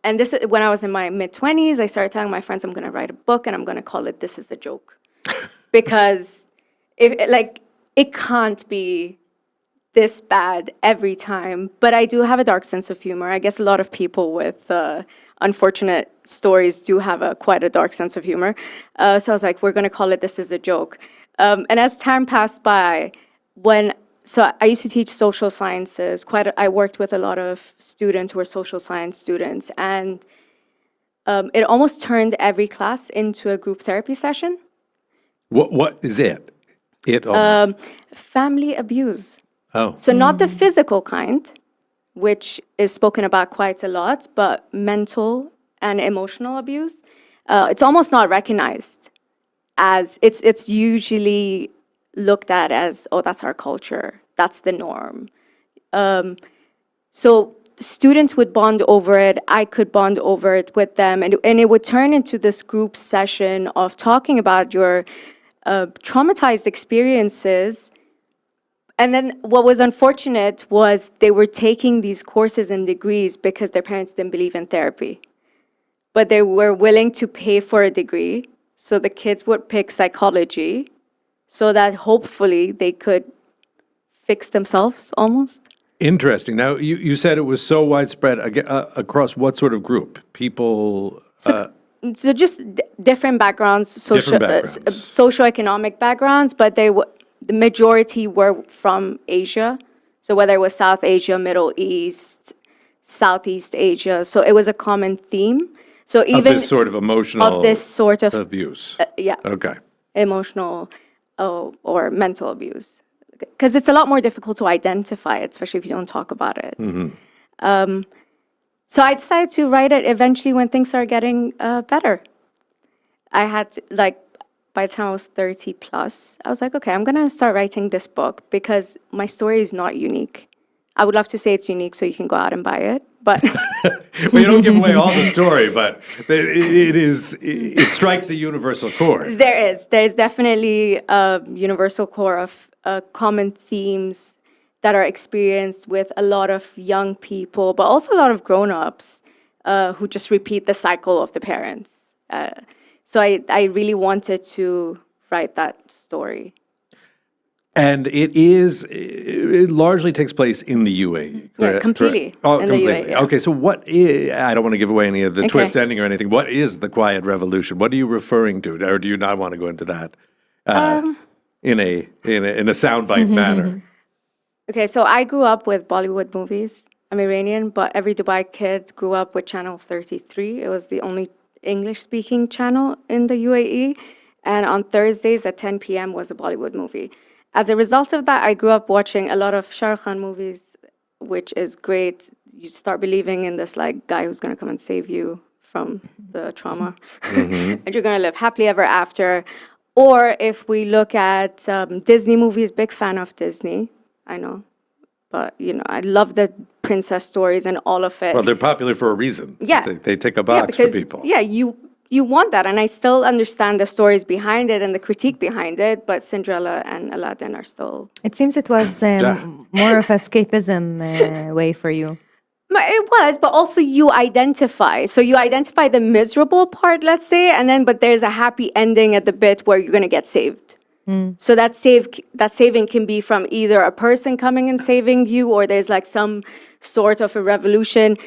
And this is when I was in my mid-20s, I started telling my friends, I'm going to write a book and I'm going to call it This Is a Joke. Because it can't be this bad every time. But I do have a dark sense of humor. I guess a lot of people with unfortunate stories do have quite a dark sense of humor. So I was like, we're going to call it This Is a Joke. And as time passed by, So I used to teach social sciences. I worked with a lot of students who were social science students, and it almost turned every class into a group therapy session. What is it? Family abuse. Oh. So not the physical kind, which is spoken about quite a lot, but mental and emotional abuse. It's almost not recognized as it's usually looked at as, oh, that's our culture, that's the norm. So students would bond over it, I could bond over it with them, and it would turn into this group session of talking about your traumatized experiences. And then what was unfortunate was they were taking these courses and degrees because their parents didn't believe in therapy. But they were willing to pay for a degree, so the kids would pick psychology, so that hopefully they could fix themselves almost. Interesting. Now, you said it was so widespread across what sort of group? People... So just different backgrounds, socioeconomic backgrounds, but the majority were from Asia. So whether it was South Asia, Middle East, Southeast Asia. So it was a common theme. So even of this sort of emotional abuse. Yeah. Okay. Emotional or mental abuse. Because it's a lot more difficult to identify it, especially if you don't talk about it. Mm-hmm. So I decided to write it eventually when things started getting better. I had to, by the time I was 30 plus, I was like, okay, I'm going to start writing this book because my story is not unique. I would love to say it's unique so you can go out and buy it, but... Well, you don't give away all the story, but it strikes a universal chord. There's definitely a universal core of common themes that are experienced with a lot of young people, but also a lot of grown-ups who just repeat the cycle of the parents. So I really wanted to write that story. And it largely takes place in the UAE. Yeah, completely. Oh, in completely. The UAE, yeah. Okay, so I don't want to give away any of the twist ending or anything. What is the Quiet Revolution? What are you referring to? Or do you not want to go into that in a soundbite manner? Okay, so I grew up with Bollywood movies. I'm Iranian, but every Dubai kid grew up with Channel 33. It was the only English-speaking channel in the UAE. And on Thursdays at 10 p.m. was a Bollywood movie. As a result of that, I grew up watching a lot of Shah Rukh Khan movies, which is great. You start believing in this guy who's going to come and save you from the trauma. Mm-hmm. And you're going to live happily ever after. Or if we look at Disney movies, big fan of Disney, I know. But, I love the princess stories and all of it. Well, they're popular for a reason. Yeah. They tick a box for people. Yeah, you want that, and I still understand the stories behind it and the critique behind it, but Cinderella and Aladdin are still... It seems it was more of escapism way for you. It was, but also you identify. So you identify the miserable part, let's say, but there's a happy ending at the bit where you're going to get saved. Mm. So that saving can be from either a person coming and saving you, or there's some sort of a revolution.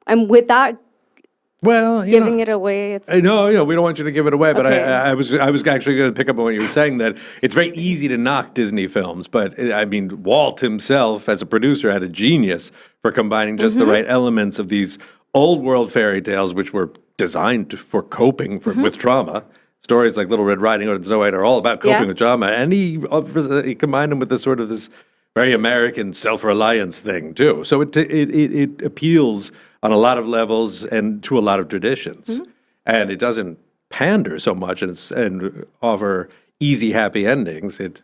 And with that Well, giving it away. It's No, we don't want you to give it away. But Okay. I was actually going to pick up on what you were saying, that it's very easy to knock Disney films. But I mean, Walt himself, as a producer, had a genius for combining just the right elements of these old world fairy tales, which were designed for coping with trauma. Stories like Little Red Riding Hood and Snow White are all about coping with trauma, and he combined them with this very American self-reliance thing too. So it appeals on a lot of levels and to a lot of traditions, and it doesn't pander so much and offer easy, happy endings. It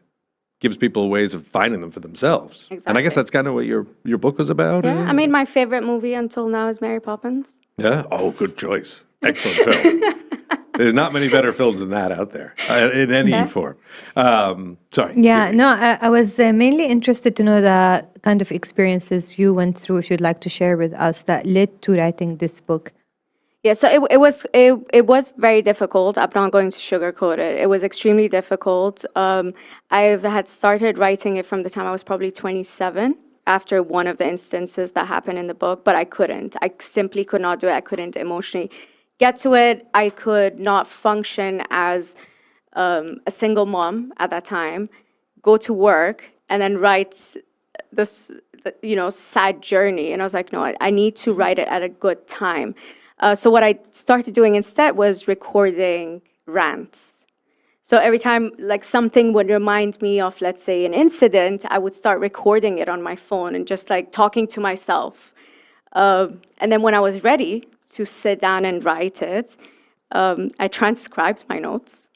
gives people ways of finding them for themselves. And I guess that's kind of what your book was about. Yeah, I mean, my favorite movie until now is Mary Poppins. Yeah. Oh, good choice. Excellent film. There's not many better films than that out there in any form. Sorry. Yeah, no, I was mainly interested to know the kind of experiences you went through, if you'd like to share with us, that led to writing this book. Yeah, so it was very difficult. I'm not going to sugarcoat it. It was extremely difficult. I had started writing it from the time I was probably 27, after one of the instances that happened in the book, but I couldn't. I simply could not do it. I couldn't emotionally get to it. I could not function as a single mom at that time, go to work, and then write this, sad journey. And I was like, no, I need to write it at a good time. So what I started doing instead was recording rants. So every time like something would remind me of, let's say, an incident, I would start recording it on my phone and just like talking to myself. And then when I was ready to sit down and write it, I transcribed my notes.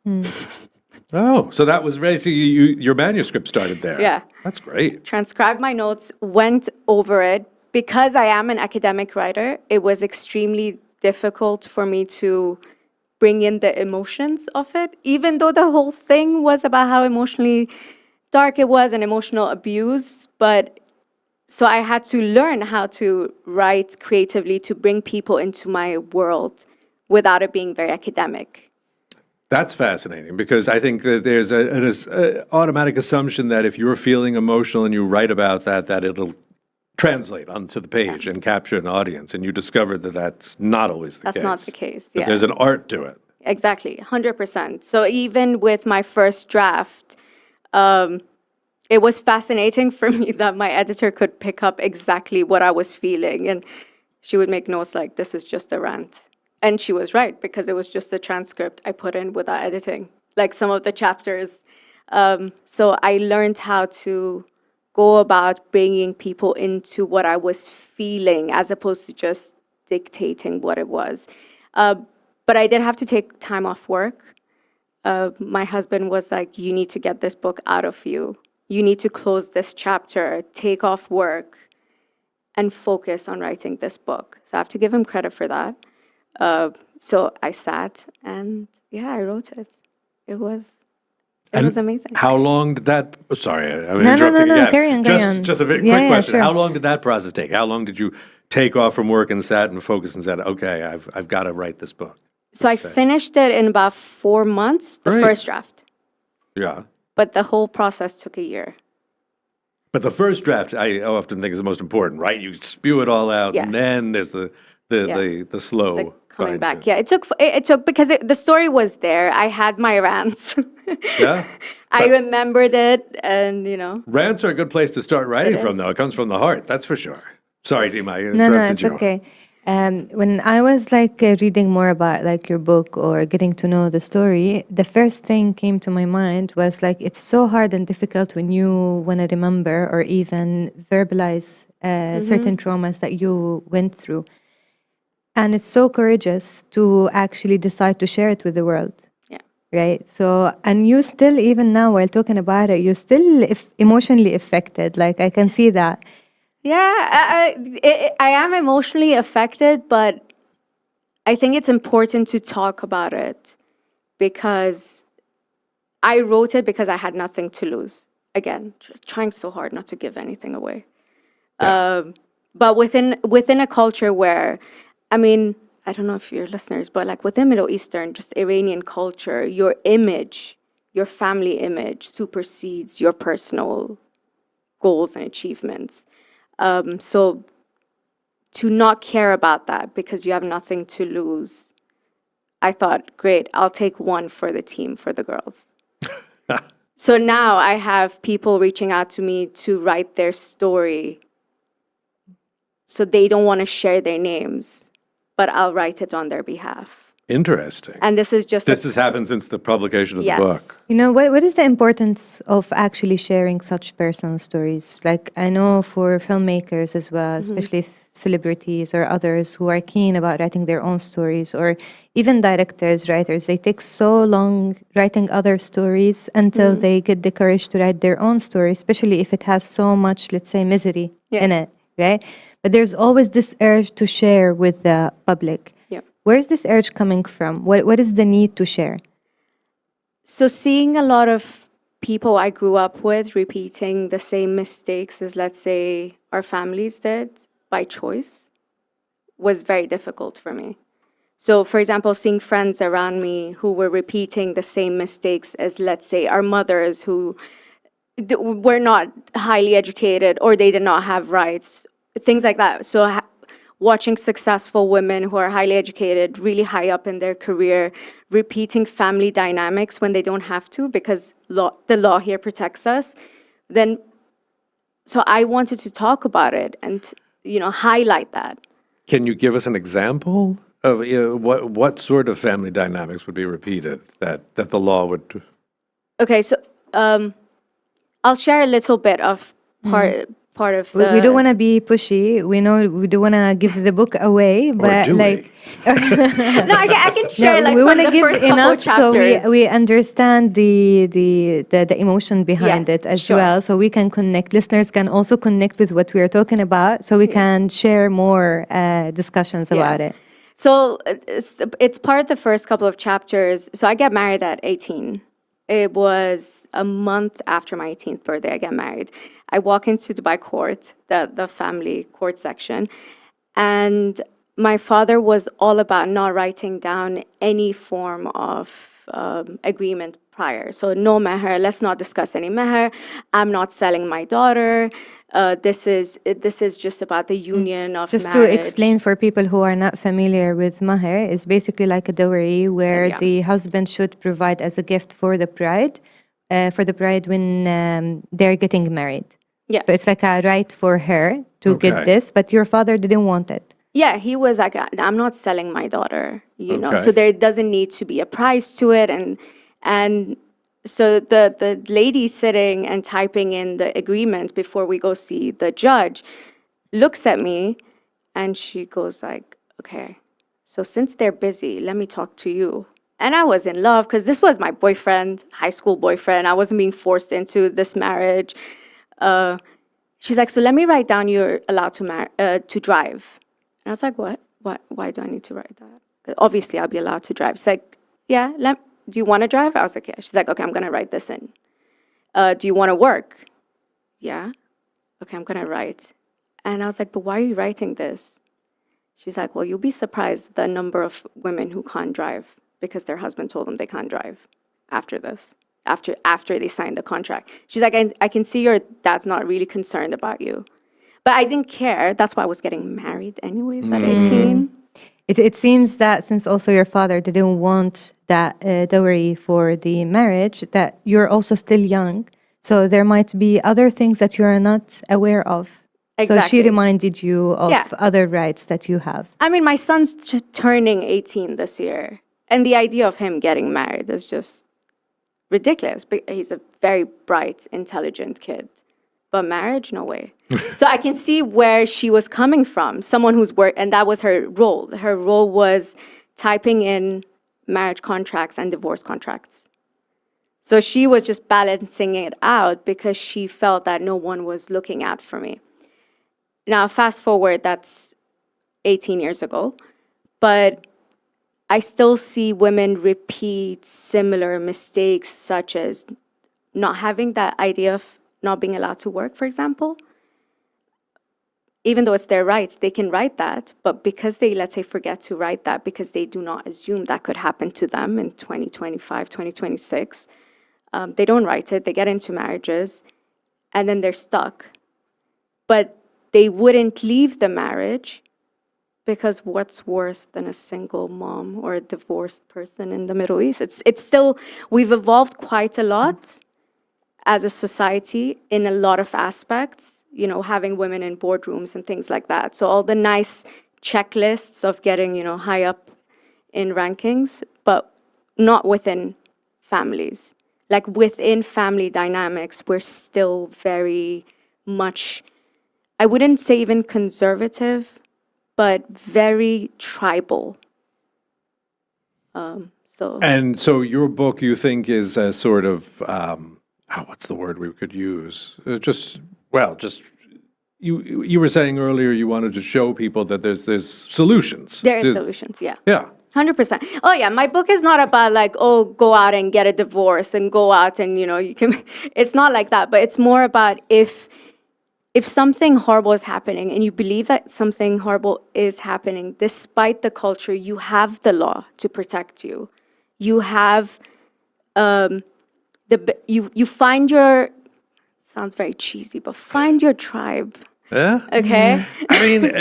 Oh, so that was ready. So your manuscript started there. Yeah. That's great. Transcribed my notes, went over it. Because I am an academic writer, it was extremely difficult for me to bring in the emotions of it, even though the whole thing was about how emotionally dark it was and emotional abuse. But so I had to learn how to write creatively to bring people into my world without it being very academic. That's fascinating, because I think that there's an automatic assumption that if you're feeling emotional and you write about that it'll translate onto the page and capture an audience, and you discovered that that's not always the case. That's not the case, That there's an art to it. Exactly, 100%. So even with my first draft, it was fascinating for me that my editor could pick up exactly what I was feeling, and she would make notes like, this is just a rant. And she was right, because it was just a transcript I put in without editing, like some of the chapters. So I learned how to go about bringing people into what I was feeling as opposed to just dictating what it was. But I did have to take time off work. My husband was like, you need to get this book out of you. You need to close this chapter, take off work, and focus on writing this book. So I have to give him credit for that. So I sat and I wrote it. It was amazing. How long did that? Sorry, I'm No, interrupting no, again. carry on. Just a very quick question. Sure. How long did that process take? How long did you take off from work and sat and focused and said, okay, I've got to write this book? So I finished it in about 4 months, the Great. first draft. Yeah. But the whole process took a year. But the first draft, I often think, is the most important, right? You spew it all out, and then there's the slow Coming back. Yeah, it took because the story was there. I had my rants. Yeah. I remembered it, and Rants are a good place to start writing It from, is. though. It comes from the heart, that's for sure. Sorry, Dima, I No, interrupted it's you. okay. When I was reading more about your book or getting to know the story, the first thing came to my mind was it's so hard and difficult when you want to remember or even verbalize certain traumas that you went through. And it's so courageous to actually decide to share it with the world. Yeah. Right? So, and you still, even now while talking about it, you're still emotionally affected. I can see that. Yeah, I am emotionally affected, but I think it's important to talk about it because I wrote it because I had nothing to lose. Again, just trying so hard not to give anything away. But within a culture where, I don't know if you're listeners, but within Middle Eastern, just Iranian culture, your image, your family image supersedes your personal goals and achievements. So to not care about that because you have nothing to lose, I thought, great, I'll take one for the team, for the girls. So now I have people reaching out to me to write their story. So they don't want to share their names, but I'll write it on their behalf. Interesting. And this is just This has happened since the publication of Yes. the book. You know, what is the importance of actually sharing such personal stories? Like, I know for filmmakers as well, especially celebrities or others who are keen about writing their own stories, or even directors, writers, they take so long writing other stories until they get the courage to write their own story, especially if it has so much, let's say, misery in it, right? But there's always this urge to share with the public. Where's this urge coming from? What is the need to share? So seeing a lot of people I grew up with repeating the same mistakes as, let's say, our families did by choice was very difficult for me. So, for example, seeing friends around me who were repeating the same mistakes as, let's say, our mothers who were not highly educated or they did not have rights, things like that. So watching successful women who are highly educated, really high up in their career, repeating family dynamics when they don't have to because the law here protects us, then, so I wanted to talk about it and, highlight that. Can you give us an example of what sort of family dynamics would be repeated that the law would? Okay, so I'll share a little bit of part of the... We don't want to be pushy. We know we don't want to give the book away, but No, I can share we want to give first enough so chapters. we understand the emotion behind it as well, so we can connect. Listeners can also connect with what we are talking about, so we can share more discussions about it. So it's part of the first couple of chapters. So I get married at 18. It was a month after my 18th birthday I get married. I walk into Dubai court, the family court section, and my father was all about not writing down any form of agreement prior. So no meher, let's not discuss any meher. I'm not selling my daughter. This is just about the union of Just marriage. to explain for people who are not familiar with maher, is basically like a dowry where the husband should provide as a gift for the bride when they're getting married. Yeah. So it's like a right for her to get this, but your father didn't want it. Yeah, he was like, I'm not selling my daughter, know. Okay. So there doesn't need to be a price to it, and so the lady sitting and typing in the agreement before we go see the judge looks at me, and she goes like, okay, so since they're busy, let me talk to you. And I was in love because this was my boyfriend, high school boyfriend. I wasn't being forced into this marriage. She's like, so let me write down you're allowed to drive. And I was like, what? Why do I need to write that? Obviously, I'll be allowed to drive. She's like, yeah, do you want to drive? I was like, yeah. She's like, okay, I'm going to write this in. Do you want to work? Yeah. Okay, I'm going to write. And I was like, but why are you writing this? She's like, well, you'll be surprised the number of women who can't drive because their husband told them they can't drive after this. After they signed the contract. She's like, I can see your dad's not really concerned about you. But I didn't care. That's why I was getting married anyways at 18. It seems that since also your father didn't want that dowry for the marriage, that you're also still young. So there might be other things that you are not aware of. Exactly. So she reminded you of Yeah. other rights that you have. I mean, my son's turning 18 this year. And the idea of him getting married is just ridiculous. But he's a very bright, intelligent kid. But marriage, no way. So I can see where she was coming from. Someone who's and that was her role. Her role was typing in marriage contracts and divorce contracts. So she was just balancing it out because she felt that no one was looking out for me. Now, fast forward, that's 18 years ago. But I still see women repeat similar mistakes, such as not having that idea of not being allowed to work, for example. Even though it's their rights, they can write that, but because they, let's say, forget to write that because they do not assume that could happen to them in 2025, 2026, they don't write it, they get into marriages, and then they're stuck. But they wouldn't leave the marriage because what's worse than a single mom or a divorced person in the Middle East? It's still, we've evolved quite a lot as a society in a lot of aspects, you know, having women in boardrooms and things like that. So all the nice checklists of getting, you know, high up in rankings, but not within families. Like within family dynamics, we're still very much, I wouldn't say even conservative, but very tribal. And so your book, you think, is a sort of, what's the word we could use? You were saying earlier you wanted to show people that there's solutions. There is solutions, yeah. Yeah. 100%. Oh yeah, my book is not about like, oh, go out and get a divorce and go out and, you know, you can, it's not like that, but it's more about if something horrible is happening and you believe that something horrible is happening, despite the culture, you have the law to protect you. You have, you find your, sounds very cheesy, but find your tribe. Yeah. Okay. I mean,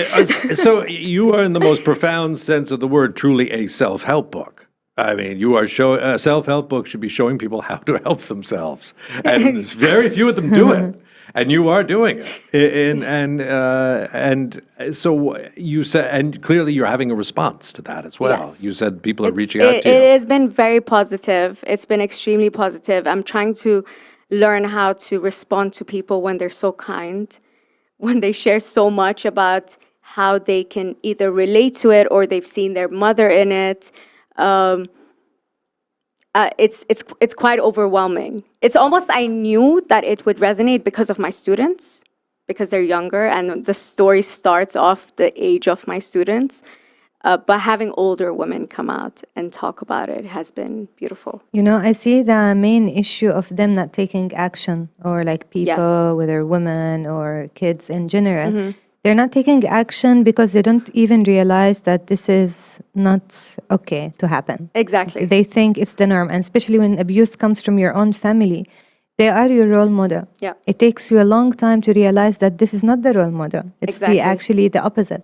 so you are, in the most profound sense of the word, truly a self-help book. I mean, you are a self-help book should be showing people how to help themselves, and very few of them do it. And you are doing it, and so you said, and clearly you're having a response to that as well. Yes. You said people are reaching out to you. It has been very positive. It's been extremely positive. I'm trying to learn how to respond to people when they're so kind, when they share so much about how they can either relate to it or they've seen their mother in it. It's quite overwhelming. It's almost, I knew that it would resonate because of my students, because they're younger and the story starts off the age of my students. But having older women come out and talk about it has been beautiful. You know, I see the main issue of them not taking action, or like people, whether women or kids in general. Mm-hmm. They're not taking action because they don't even realize that this is not okay to happen. Exactly. They think it's the norm, and especially when abuse comes from your own family, they are your role model. Yeah. It takes you a long time to realize that this is not the role model. It's actually the opposite.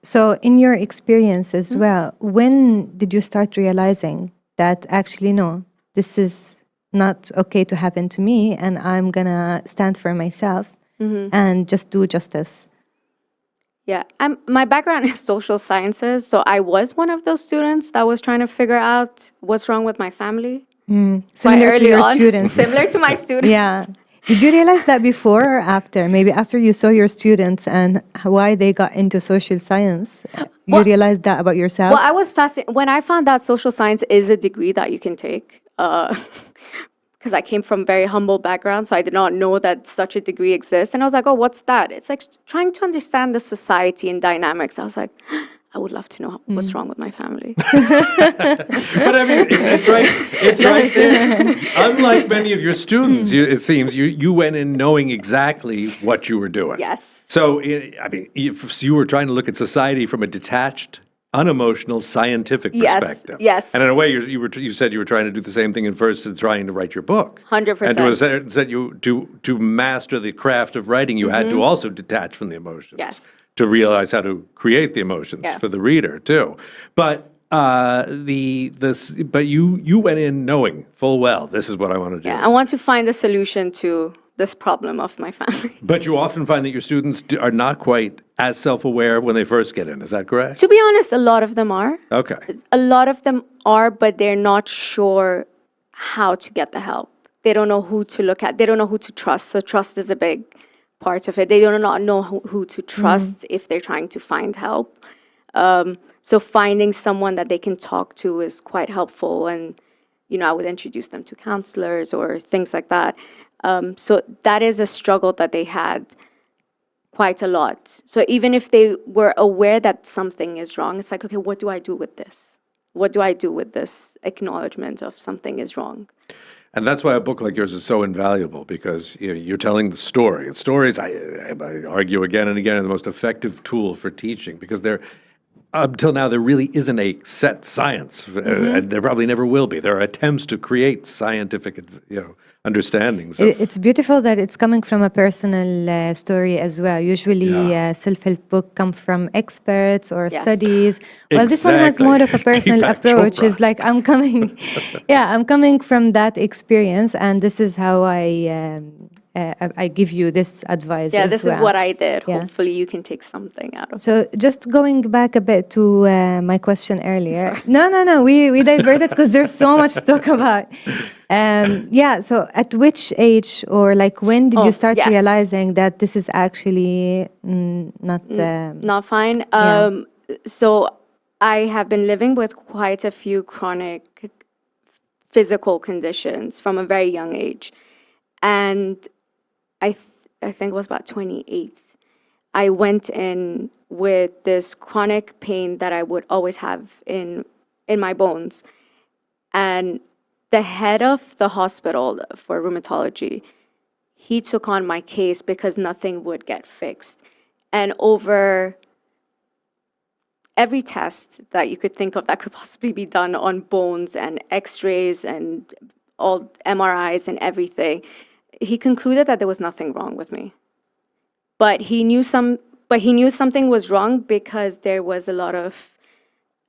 So in your experience as well, when did you start realizing that actually, no, this is not okay to happen to me, and I'm gonna stand for myself and just do justice? Yeah, my background is social sciences, so I was one of those students that was trying to figure out what's wrong with my family. Similar to your students. Similar to my students. Yeah. Did you realize that before or after? Maybe after you saw your students and why they got into social science, you realized that about yourself? Well, I was fascinated when I found out social science is a degree that you can take. Because I came from very humble background, so I did not know that such a degree exists. And I was like, oh, what's that? It's like trying to understand the society and dynamics. I was like, I would love to know what's wrong with my family. But I mean, it's right there. Unlike many of your students, it seems you went in knowing exactly what you were doing. Yes. So, I mean, if you were trying to look at society from a detached, unemotional, scientific perspective. Yes. And in a way, you said you were trying to do the same thing in first in trying to write your book. 100%. And to master the craft of writing, you had to also detach from the emotions. Yes. To realize how to create the emotions for the reader too, but you went in knowing full well this is what I want to do. Yeah, I want to find a solution to this problem of my family. But you often find that your students are not quite as self-aware when they first get in. Is that correct? To be honest, a lot of them are. Okay. A lot of them are, but they're not sure how to get the help. They don't know who to look at. They don't know who to trust. So trust is a big part of it. They do not know who to trust if they're trying to find help. So finding someone that they can talk to is quite helpful. And, you know, I would introduce them to counselors or things like that. So that is a struggle that they had quite a lot. So even if they were aware that something is wrong, it's like, okay, what do I do with this? What do I do with this acknowledgement of something is wrong? And that's why a book like yours is so invaluable, because you're telling the story. And stories, I argue again and again, are the most effective tool for teaching, because they're until now, there really isn't a set science, and there probably never will be. There are attempts to create scientific, understandings. It's beautiful that it's coming from a personal story as well. Usually, self-help book come from experts or studies. Well, this one has more of a personal Deepak approach. Chopra. It's like I'm coming from that experience, and this is how I give you this advice. Yeah, as this well. is what I did. Yeah. Hopefully, you can take something out of it. So just going back a bit to my question earlier. No. We diverted because there's so much to talk about. So at which age or like when did you start realizing that this is actually not fine? So I have been living with quite a few chronic physical conditions from a very young age. And I think it was about 28. I went in with this chronic pain that I would always have in my bones. And the head of the hospital for rheumatology, he took on my case because nothing would get fixed. And over every test that you could think of that could possibly be done on bones and x-rays and all MRIs and everything, he concluded that there was nothing wrong with me. But he knew something was wrong because there was a lot of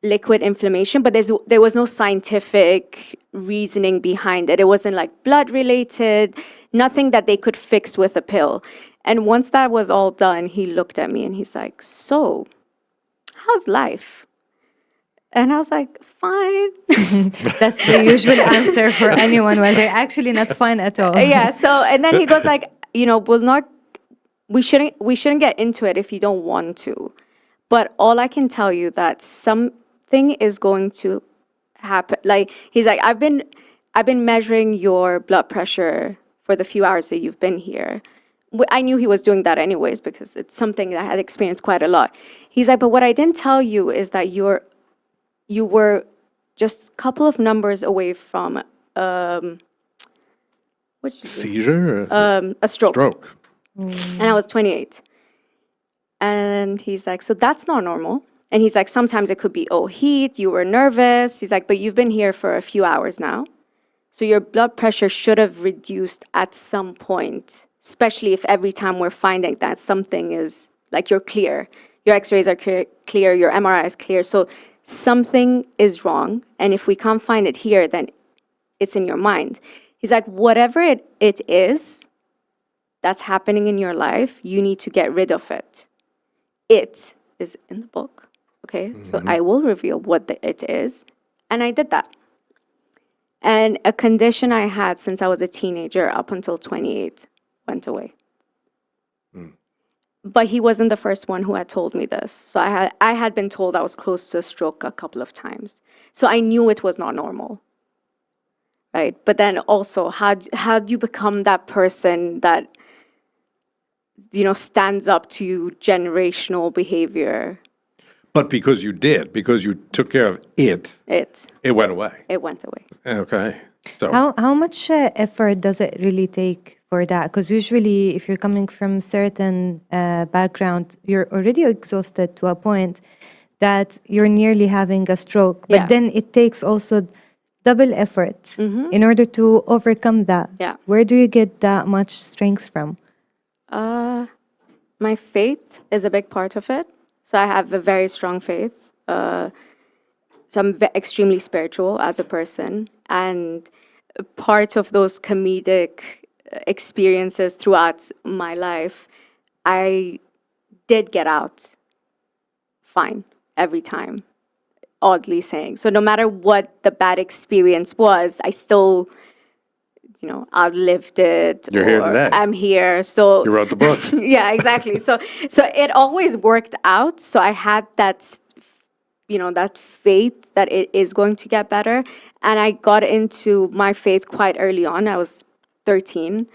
liquid inflammation, but there was no scientific reasoning behind it. It wasn't like blood related, nothing that they could fix with a pill. And once that was all done, he looked at me and he's like, "So, how's life?" And I was like, "Fine." That's the usual answer for anyone when they're actually not fine at all. Yeah. So, and then he goes like, we shouldn't get into it if you don't want to. But all I can tell you that something is going to happen. Like he's like, I've been measuring your blood pressure for the few hours that you've been here. I knew he was doing that anyways because it's something that I had experienced quite a lot. He's like, but what I didn't tell you is that you were just a couple of numbers away from seizure? A stroke. Stroke. And I was 28. And he's like, so that's not normal. And he's like, sometimes it could be, heat, you were nervous. He's like, but you've been here for a few hours now. So your blood pressure should have reduced at some point, especially if every time we're finding that something is, like you're clear. Your x-rays are clear, your MRI is clear. So something is wrong. And if we can't find it here, then it's in your mind. He's like, whatever it is that's happening in your life, you need to get rid of it. It is in the book, okay? So I will reveal what it is. And I did that. And a condition I had since I was a teenager up until 28 went away. But he wasn't the first one who had told me this. So I had been told I was close to a stroke a couple of times. So I knew it was not normal, right? But then also, how do you become that person that, stands up to generational behavior? But because you took care of it went away. It went away. Okay. So how much effort does it really take for that? Because usually if you're coming from certain background, you're already exhausted to a point that you're nearly having a stroke. But then it takes also double effort in order to overcome that. Yeah. Where do you get that much strength from? My faith is a big part of it. So I have a very strong faith. So I'm extremely spiritual as a person. And part of those comedic experiences throughout my life, I did get out fine every time, oddly saying. So no matter what the bad experience was, I still, outlived it. You're here today. I'm here. So you wrote the book. Yeah, exactly. So it always worked out. So I had that, that faith that it is going to get better. And I got into my faith quite early on. I was 13.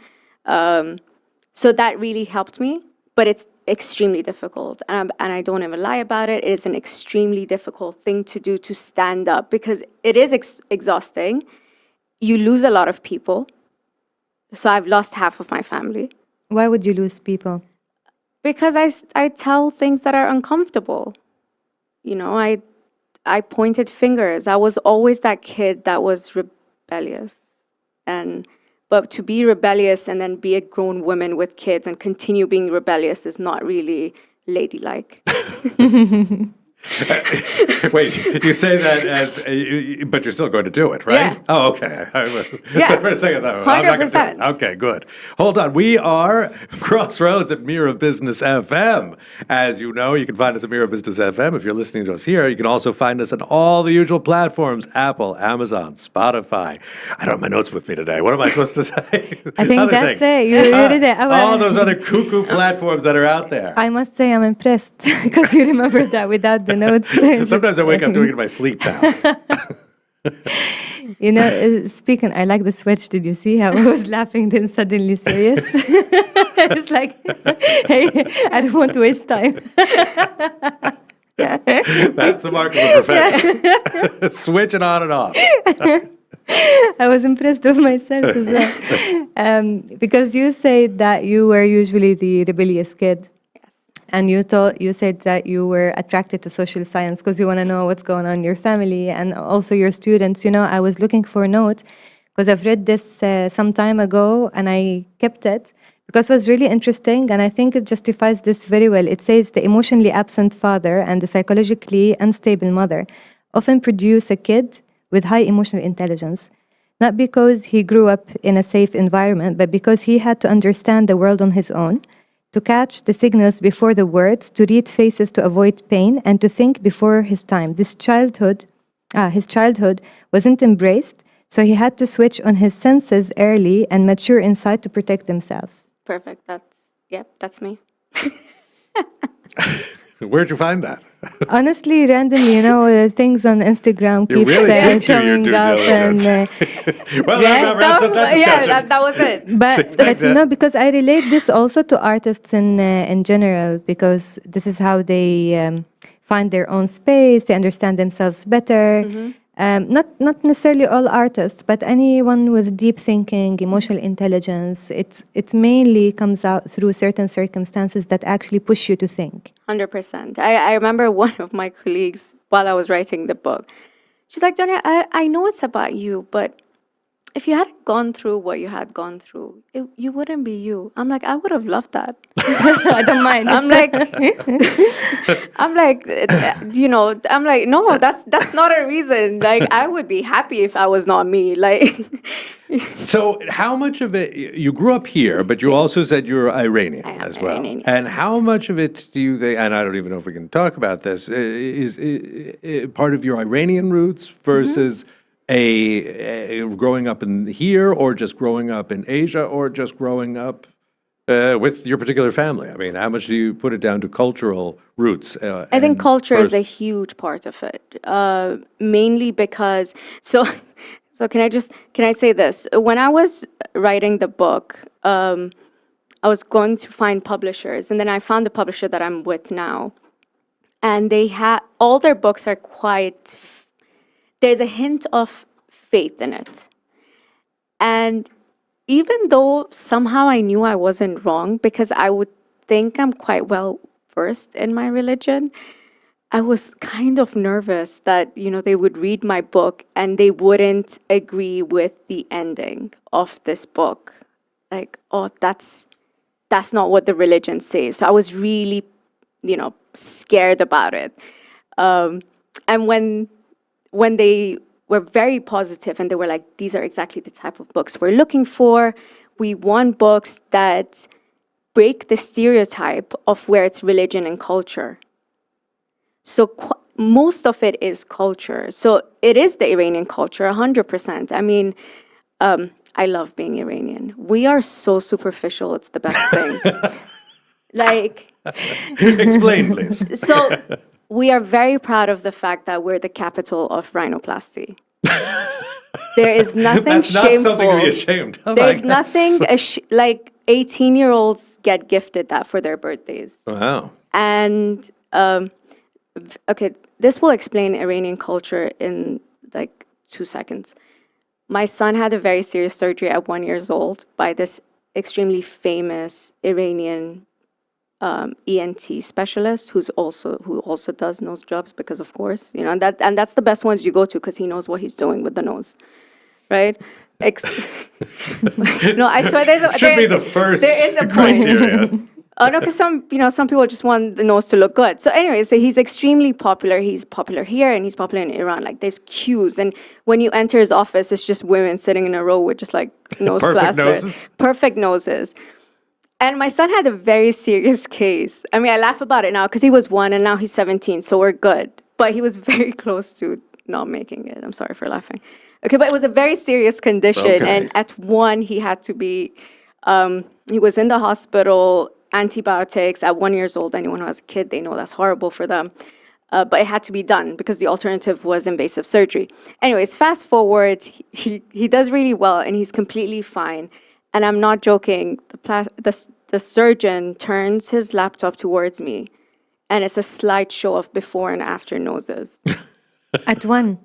So that really helped me. But it's extremely difficult. And I don't even lie about it. It is an extremely difficult thing to do, to stand up, because it is exhausting. You lose a lot of people. So I've lost half of my family. Why would you lose people? Because I tell things that are uncomfortable. I pointed fingers. I was always that kid that was rebellious. But to be rebellious and then be a grown woman with kids and continue being rebellious is not really ladylike. Wait, you say that but you're still going to do it, right? Yeah. Oh, okay. Yeah. For a second, though. I'm not gonna do it. 100%. Okay, good. Hold on. We are Crossroads at Mira Business FM. As you know, you can find us at Mira Business FM. If you're listening to us here, you can also find us on all the usual platforms: Apple, Amazon, Spotify. I don't have my notes with me today. What am I supposed to say? I think Other that's things. it. You did it. All those other cuckoo platforms that are out there. I must say I'm impressed because you remember that without the notes. Sometimes I wake up doing it in my sleep now. Speaking, I like the switch. Did you see how I was laughing, then suddenly serious? It's like, hey, I don't want to waste time. That's the mark of the profession. Switch it on and off. I was impressed with myself as well. Because you said that you were usually the rebellious kid. And you said that you were attracted to social science because you want to know what's going on in your family and also your students. I was looking for a note because I've read this some time ago and I kept it because it was really interesting and I think it justifies this very well. It says the emotionally absent father and the psychologically unstable mother often produce a kid with high emotional intelligence, not because he grew up in a safe environment, but because he had to understand the world on his own, to catch the signals before the words, to read faces to avoid pain, and to think before his time. His childhood wasn't embraced, so he had to switch on his senses early and mature inside to protect themselves. Perfect. That's me. Where'd you find that? Honestly, randomly, things on Instagram keep showing up. Well, that wraps up that discussion. Yeah, that was it. But because I relate this also to artists in general, because this is how they find their own space, they understand themselves better. Mm-hmm. Not necessarily all artists, but anyone with deep thinking, emotional intelligence. It mainly comes out through certain circumstances that actually push you to think. 100%. I remember one of my colleagues, while I was writing the book, she's like, Johnny, I know it's about you, but if you hadn't gone through what you had gone through, you wouldn't be you. I'm like, I would have loved that. I don't mind. I'm like, no, that's not a reason. Like, I would be happy if I was not me. Like, so how much of it, you grew up here, but you also said you're Iranian as well. Iranian, and how much of it do you think, and I don't even know if we can talk about this, is part of your Iranian roots versus a growing up in here, or just growing up in Asia, or just growing up with your particular family? I mean, how much do you put it down to cultural roots? I think culture is a huge part of it, mainly because, so can I say this? When I was writing the book, I was going to find publishers, and then I found the publisher that I'm with now, and they all their books are quite. There's a hint of faith in it. And even though somehow I knew I wasn't wrong, because I would think I'm quite well versed in my religion, I was kind of nervous that, they would read my book and they wouldn't agree with the ending of this book. Like, oh, that's not what the religion says. So I was really, scared about it. And when they were very positive and they were like, these are exactly the type of books we're looking for. We want books that break the stereotype of where it's religion and culture. So most of it is culture. So it is the Iranian culture, 100%. I mean, I love being Iranian. We are so superficial. It's the best thing. Explain, please. So we are very proud of the fact that we're the capital of rhinoplasty. There is nothing That's shameful. Not something to be ashamed of. There's nothing like 18-year-olds get gifted that for their birthdays. Wow. And okay, this will explain Iranian culture in like 2 seconds. My son had a very serious surgery at 1 year old by this extremely famous Iranian ENT specialist who also does nose jobs, because of course, you know, and that's the best ones you go to because he knows what he's doing with the nose, right? No, I swear Should be the first there is a criteria. Oh no, because some people just want the nose to look good. So anyway, so he's extremely popular. He's popular here and he's popular in Iran. Like there's queues, and when you enter his office, it's just women sitting in a row with just like nose plaster, perfect noses. And my son had a very serious case. I mean, I laugh about it now because he was 1 and now he's 17, so we're good. But he was very close to not making it. I'm sorry for laughing. Okay, but it was a very serious condition, and at 1 he had to be. He was in the hospital. Antibiotics at 1 year old. Anyone who has a kid, they know that's horrible for them. But it had to be done because the alternative was invasive surgery. Anyways, fast forward, he does really well and he's completely fine. And I'm not joking. The surgeon turns his laptop towards me, and it's a slideshow of before and after noses. At 1.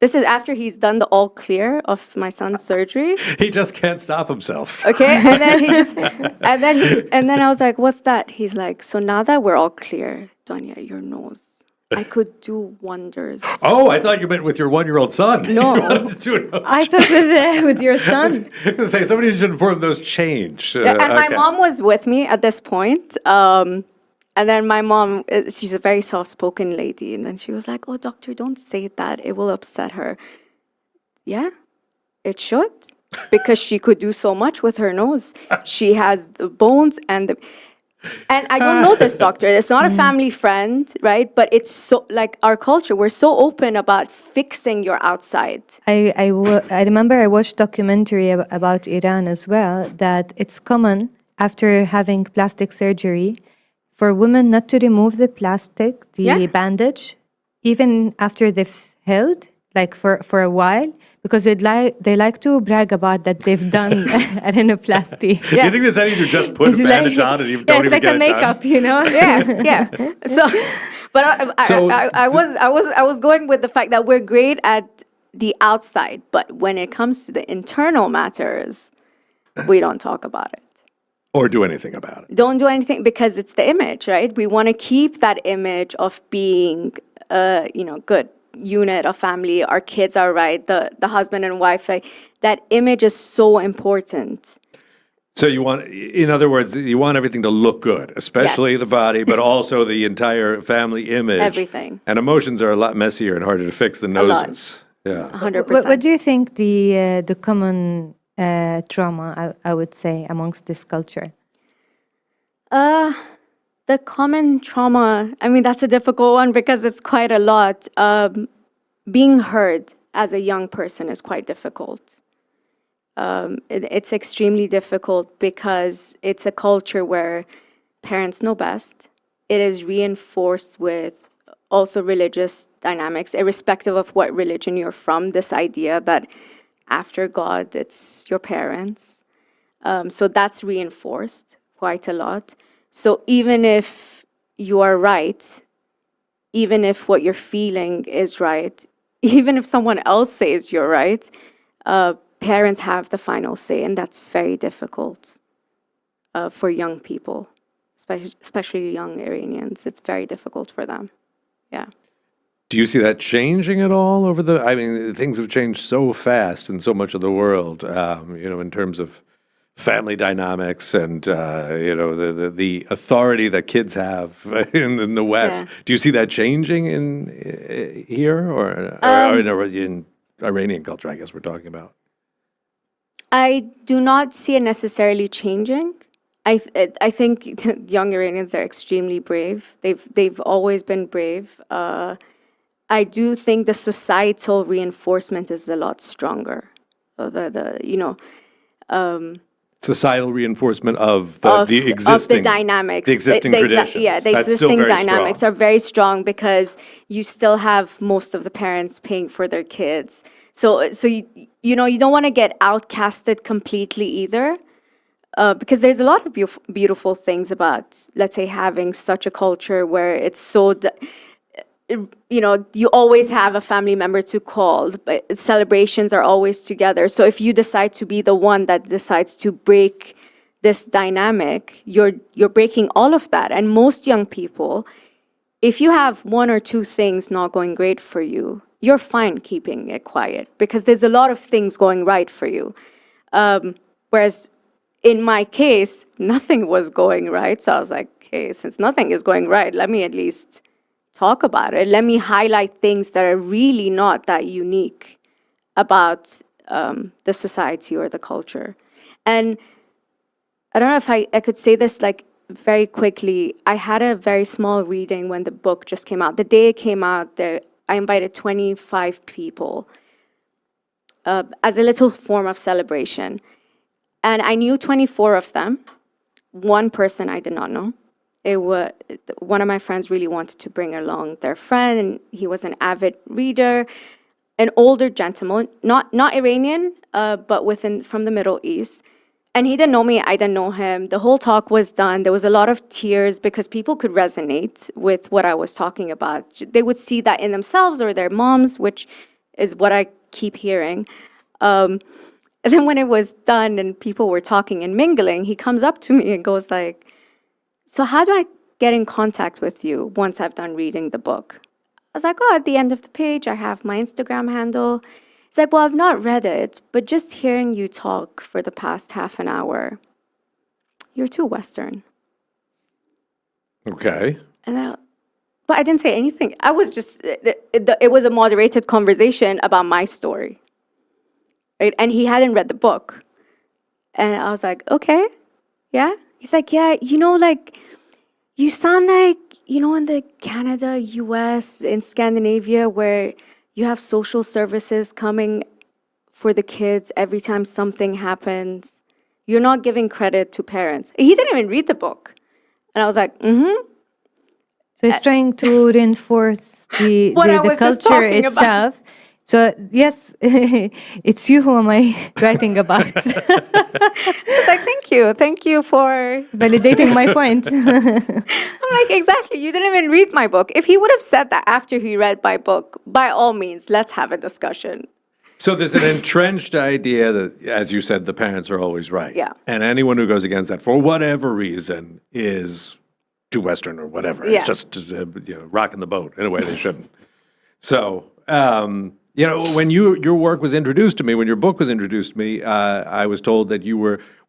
This is after he's done the all clear of my son's surgery. He just can't stop himself. Okay, and then and then I was like, "What's that?" He's like, "So now that we're all clear, Donya, your nose, I could do wonders." Oh, I thought you meant with your 1-year-old son. No. You wanted to do a nose I thought with your son. I was going to say, somebody should inform those change. And my mom was with me at this point. And then my mom, she's a very soft-spoken lady. And then she was like, "Oh, doctor, don't say that. It will upset her." Yeah, it should. Because she could do so much with her nose. She has the bones and I don't know this doctor. It's not a family friend, right? But it's so, like our culture, we're so open about fixing your outside. I remember I watched documentary about Iran as well, that it's common after having plastic surgery for women not to remove the plastic, the bandage, even after they've healed, like for a while, because they like to brag about that they've done a rhinoplasty. Do you think there's any to just put a bandage on and you don't even like get a makeup, done? you know? Yeah. So, but I was going with the fact that we're great at the outside, but when it comes to the internal matters, we don't talk about it. Or do anything about it. Don't do anything because it's the image, right? We want to keep that image of being, good unit of family. Our kids are right. The husband and wife. That image is so important. So you want, in other words, you want everything to look good, especially the body, but also the entire family image. Everything. And emotions are a lot messier and harder to fix than noses. Yeah. 100%. What do you think the common trauma, I would say, amongst this culture? The common trauma, I mean, that's a difficult one because it's quite a lot. Being heard as a young person is quite difficult. It's extremely difficult because it's a culture where parents know best. It is reinforced with also religious dynamics, irrespective of what religion you're from, this idea that after God, it's your parents. So that's reinforced quite a lot. So even if you are right, even if what you're feeling is right, even if someone else says you're right, parents have the final say, and that's very difficult for young people, especially young Iranians. It's very difficult for them. Yeah. Do you see that changing at all over I mean, things have changed so fast in so much of the world, in terms of family dynamics and, the authority that kids have in the West. Yeah. Do you see that changing here or in Iranian culture, I guess we're talking about? I do not see it necessarily changing. I think young Iranians are extremely brave. They've always been brave. I do think the societal reinforcement is a lot stronger. Societal reinforcement of the existing of the dynamics, the existing traditions. The existing dynamics are very strong because you still have most of the parents paying for their kids. So you don't want to get outcasted completely either. Because there's a lot of beautiful things about, let's say, having such a culture where it's so, you always have a family member to call, but celebrations are always together. So if you decide to be the one that decides to break this dynamic, you're breaking all of that. And most young people, if you have one or two things not going great for you, you're fine keeping it quiet because there's a lot of things going right for you. Whereas in my case, nothing was going right. So I was like, okay, since nothing is going right, let me at least talk about it. Let me highlight things that are really not that unique about the society or the culture. And I don't know if I could say this like very quickly. I had a very small reading when the book just came out. The day it came out, I invited 25 people as a little form of celebration. And I knew 24 of them. One person I did not know. It was one of my friends really wanted to bring along their friend, and he was an avid reader, an older gentleman, not Iranian, but from the Middle East. And he didn't know me, I didn't know him. The whole talk was done. There was a lot of tears because people could resonate with what I was talking about. They would see that in themselves or their moms, which is what I keep hearing. And then when it was done and people were talking and mingling, he comes up to me and goes like, so how do I get in contact with you once I've done reading the book? I was like, oh, at the end of the page, I have my Instagram handle. It's like, well, I've not read it, but just hearing you talk for the past half an hour, you're too Western. Okay. But I didn't say anything. I was just, it was a moderated conversation about my story. Right? And he hadn't read the book. And I was like, okay, yeah. He's like, yeah, like, you sound like, in the Canada, US, in Scandinavia, where you have social services coming for the kids every time something happens. You're not giving credit to parents. He didn't even read the book. And I was like, mm-hmm. So he's trying to reinforce the culture itself. So yes, it's you who am I writing about. It's like, thank you for validating my point. I'm like, exactly, you didn't even read my book. If he would have said that after he read my book, by all means, let's have a discussion. So there's an entrenched idea that, as you said, the parents are always right. Yeah. And anyone who goes against that for whatever reason is too Western or whatever. Yeah. It's just rocking the boat in a way they shouldn't. So, when your work was introduced to me, when your book was introduced to me, I was told that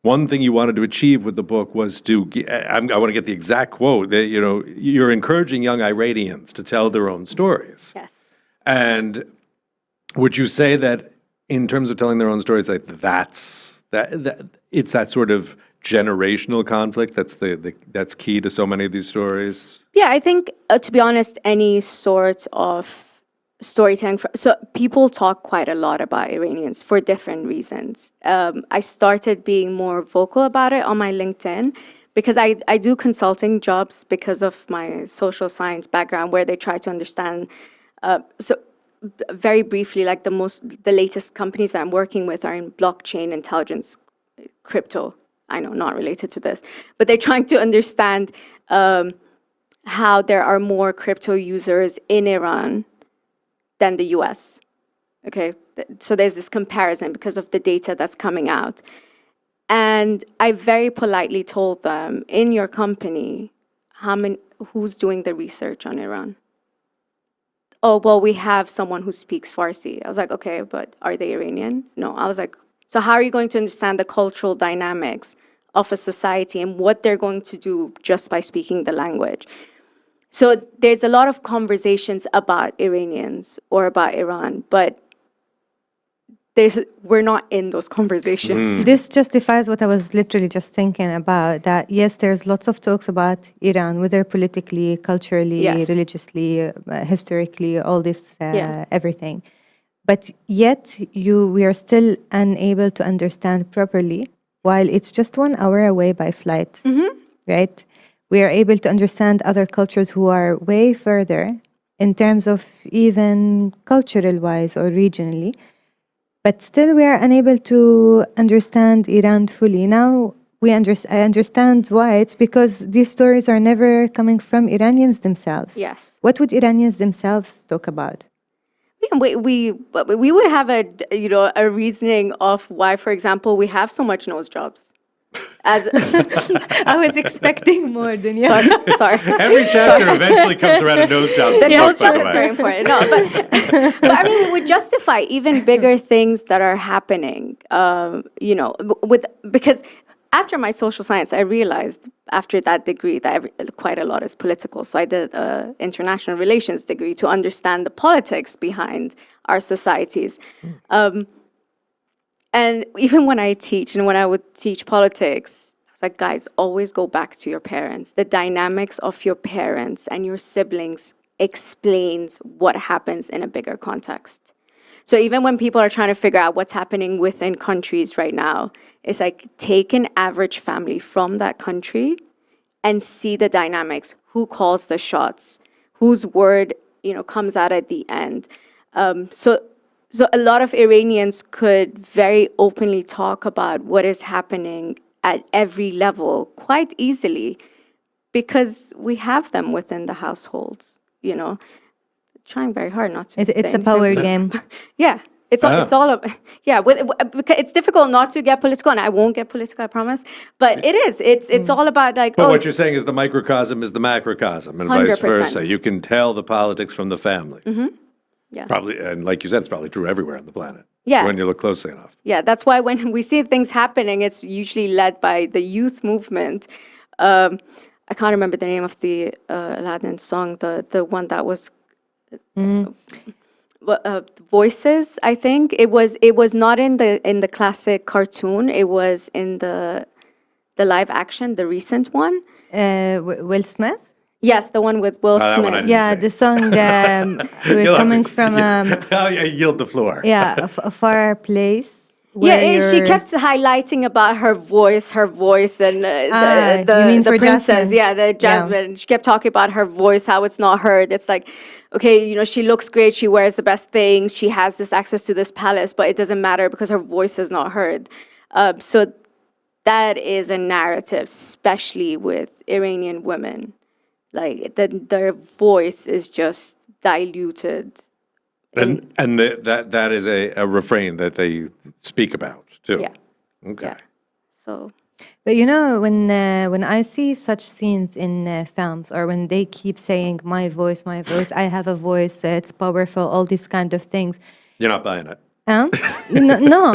one thing you wanted to achieve with the book was I want to get the exact quote, that, you're encouraging young Iranians to tell their own stories. Yes. And would you say that in terms of telling their own stories, like it's that sort of generational conflict that's key to so many of these stories? Yeah, I think, to be honest, any sort of storytelling. So people talk quite a lot about Iranians for different reasons. I started being more vocal about it on my LinkedIn because I do consulting jobs because of my social science background, where they try to understand. So very briefly, like the latest companies that I'm working with are in blockchain, intelligence, crypto. I know, not related to this, but they're trying to understand how there are more crypto users in Iran than the US. Okay, so there's this comparison because of the data that's coming out. And I very politely told them, in your company, who's doing the research on Iran? Oh, well, we have someone who speaks Farsi. I was like, okay, but are they Iranian? No. I was like, so how are you going to understand the cultural dynamics of a society and what they're going to do just by speaking the language? So there's a lot of conversations about Iranians or about Iran, but we're not in those conversations. This justifies what I was literally just thinking about, that yes, there's lots of talks about Iran, whether politically, culturally, religiously, historically, all this, everything. But yet we are still unable to understand properly, while it's just 1 hour away by flight, right? We are able to understand other cultures who are way further in terms of even cultural-wise or regionally, but still we are unable to understand Iran fully. Now I understand why. It's because these stories are never coming from Iranians themselves. Yes. What would Iranians themselves talk about? We would have a reasoning of why, for example, we have so much nose jobs. as I was expecting more than you. sorry. Every chapter eventually comes around a nose job. The nose by job the is way. very important. No, but I mean, we justify even bigger things that are happening. Because after my social science, I realized after that degree that quite a lot is political. So I did an international relations degree to understand the politics behind our societies. And even when I teach, and when I would teach politics, I was like, guys, always go back to your parents. The dynamics of your parents and your siblings explains what happens in a bigger context. So even when people are trying to figure out what's happening within countries right now, it's like take an average family from that country and see the dynamics. Who calls the shots? Whose word, comes out at the end? So a lot of Iranians could very openly talk about what is happening at every level quite easily because we have them within the households, Trying very hard not to. It's a power game. Yeah, it's all about. Yeah, because it's difficult not to get political, and I won't get political, I promise. But it is. It's all about like. But what you're saying is the microcosm is the macrocosm, and 100%. vice versa. You can tell the politics from the family. Mm-hmm. Yeah. Probably, and like you said, it's probably true everywhere on the planet. Yeah. When you look closely enough. Yeah, that's why when we see things happening, it's usually led by the youth movement. I can't remember the name of the Aladdin song, the one that was. Voices, I think it was not in the classic cartoon. It was in the live action, the recent one. Will Smith. Yes, the one with Will that one I Smith. didn't Yeah, see. the song we're coming from. I yield the floor. Yeah, a far place. Yeah, she kept highlighting about her voice, and you mean the for princess. Jasmine? Yeah, the Jasmine. She kept talking about her voice, how it's not heard. It's like, okay, she looks great, she wears the best things, she has this access to this palace, but it doesn't matter because her voice is not heard. So that is a narrative, especially with Iranian women. Like their voice is just diluted. And that is a refrain that they speak about too. Yeah. Okay. Yeah. So. But when I see such scenes in films, or when they keep saying my voice, I have a voice, it's powerful, all these kind of things. You're not buying it. No. No.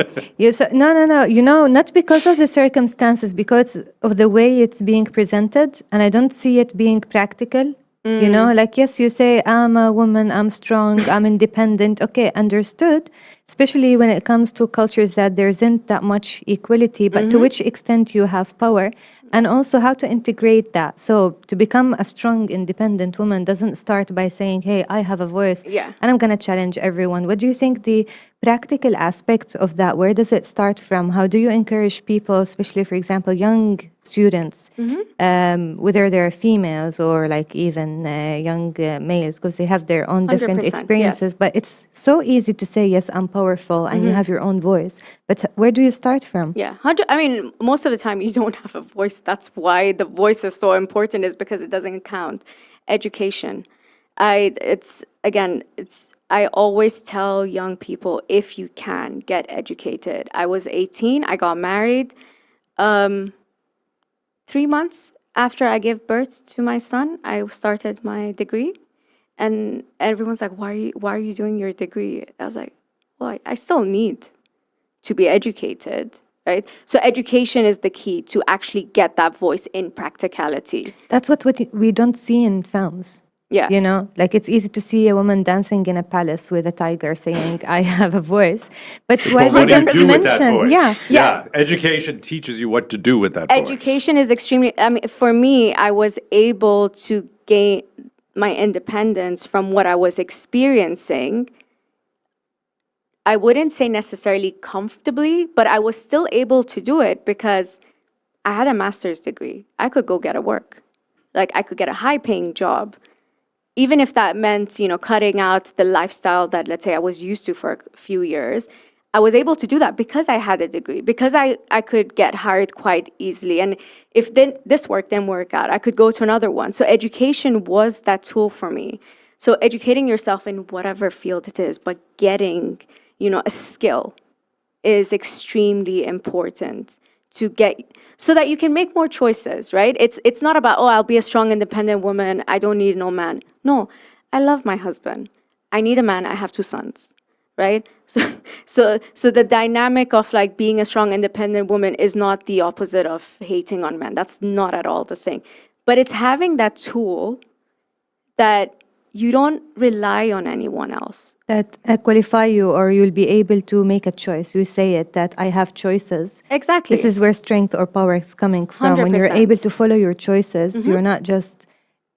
Not because of the circumstances, because of the way it's being presented, and I don't see it being practical. Like, yes, you say, I'm a woman, I'm strong, I'm independent. Okay, understood. Especially when it comes to cultures that there isn't that much equality, but to which extent you have power, and also how to integrate that. So to become a strong, independent woman doesn't start by saying, hey, I have a voice, and I'm going to challenge everyone. What do you think the practical aspects of that? Where does it start from? How do you encourage people, especially, for example, young students, whether they're females or like even young males, because they have their own different 100%, experiences. yes. But it's so easy to say, yes, I'm powerful, and you have your own voice. But where do you start from? Yeah, most of the time you don't have a voice. That's why the voice is so important, is because it doesn't count. Education. I always tell young people, if you can, get educated. I was 18, I got married. 3 months after I gave birth to my son, I started my degree. And everyone's like, why are you doing your degree? I was like, well, I still need to be educated, right? So education is the key to actually get that voice in practicality. That's what we don't see in films. Yeah. Like it's easy to see a woman dancing in a palace with a tiger saying, I have a voice. But why But what they do you don't do with that mention, voice? yeah. Education teaches you what to do with that voice. Education is extremely, for me, I was able to gain my independence from what I was experiencing. I wouldn't say necessarily comfortably, but I was still able to do it because I had a master's degree. I could go get a work. Like I could get a high paying job. Even if that meant, cutting out the lifestyle that, let's say, I was used to for a few years, I was able to do that because I had a degree, because I could get hired quite easily. And if this work didn't work out, I could go to another one. So education was that tool for me. So educating yourself in whatever field it is, but getting, a skill is extremely important to get, so that you can make more choices, right? It's not about, oh, I'll be a strong, independent woman. I don't need no man. No, I love my husband. I need a man. I have 2 sons, right? So the dynamic of like being a strong, independent woman is not the opposite of hating on men. That's not at all the thing. But it's having that tool that you don't rely on anyone else. That qualify you, or you'll be able to make a choice. You say it, that I have choices. Exactly. This is where strength or power is coming from. When you're 100%. able to follow your choices, you're not just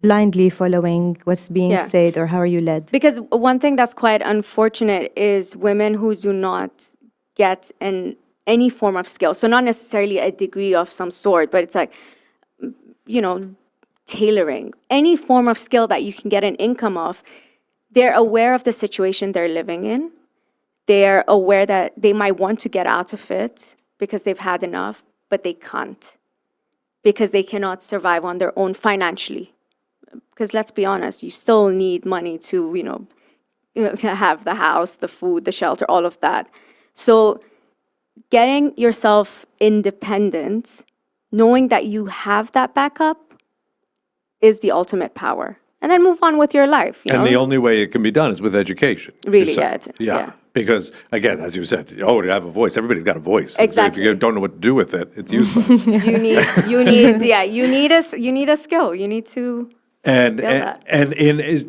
blindly following what's being said or how are you led. Because one thing that's quite unfortunate is women who do not get any form of skill. So not necessarily a degree of some sort, but it's like, tailoring, any form of skill that you can get an income of. They're aware of the situation they're living in. They're aware that they might want to get out of it because they've had enough, but they can't because they cannot survive on their own financially. Because let's be honest, you still need money to, have the house, the food, the shelter, all of that. So getting yourself independent, knowing that you have that backup, is the ultimate power. And then move on with your life. And the only way it can be done is with education. Really, yeah. Because, again, as you said, you have a voice. Everybody's got a voice. Exactly. If you don't know what to do with it, it's useless. You need a skill. You need to. And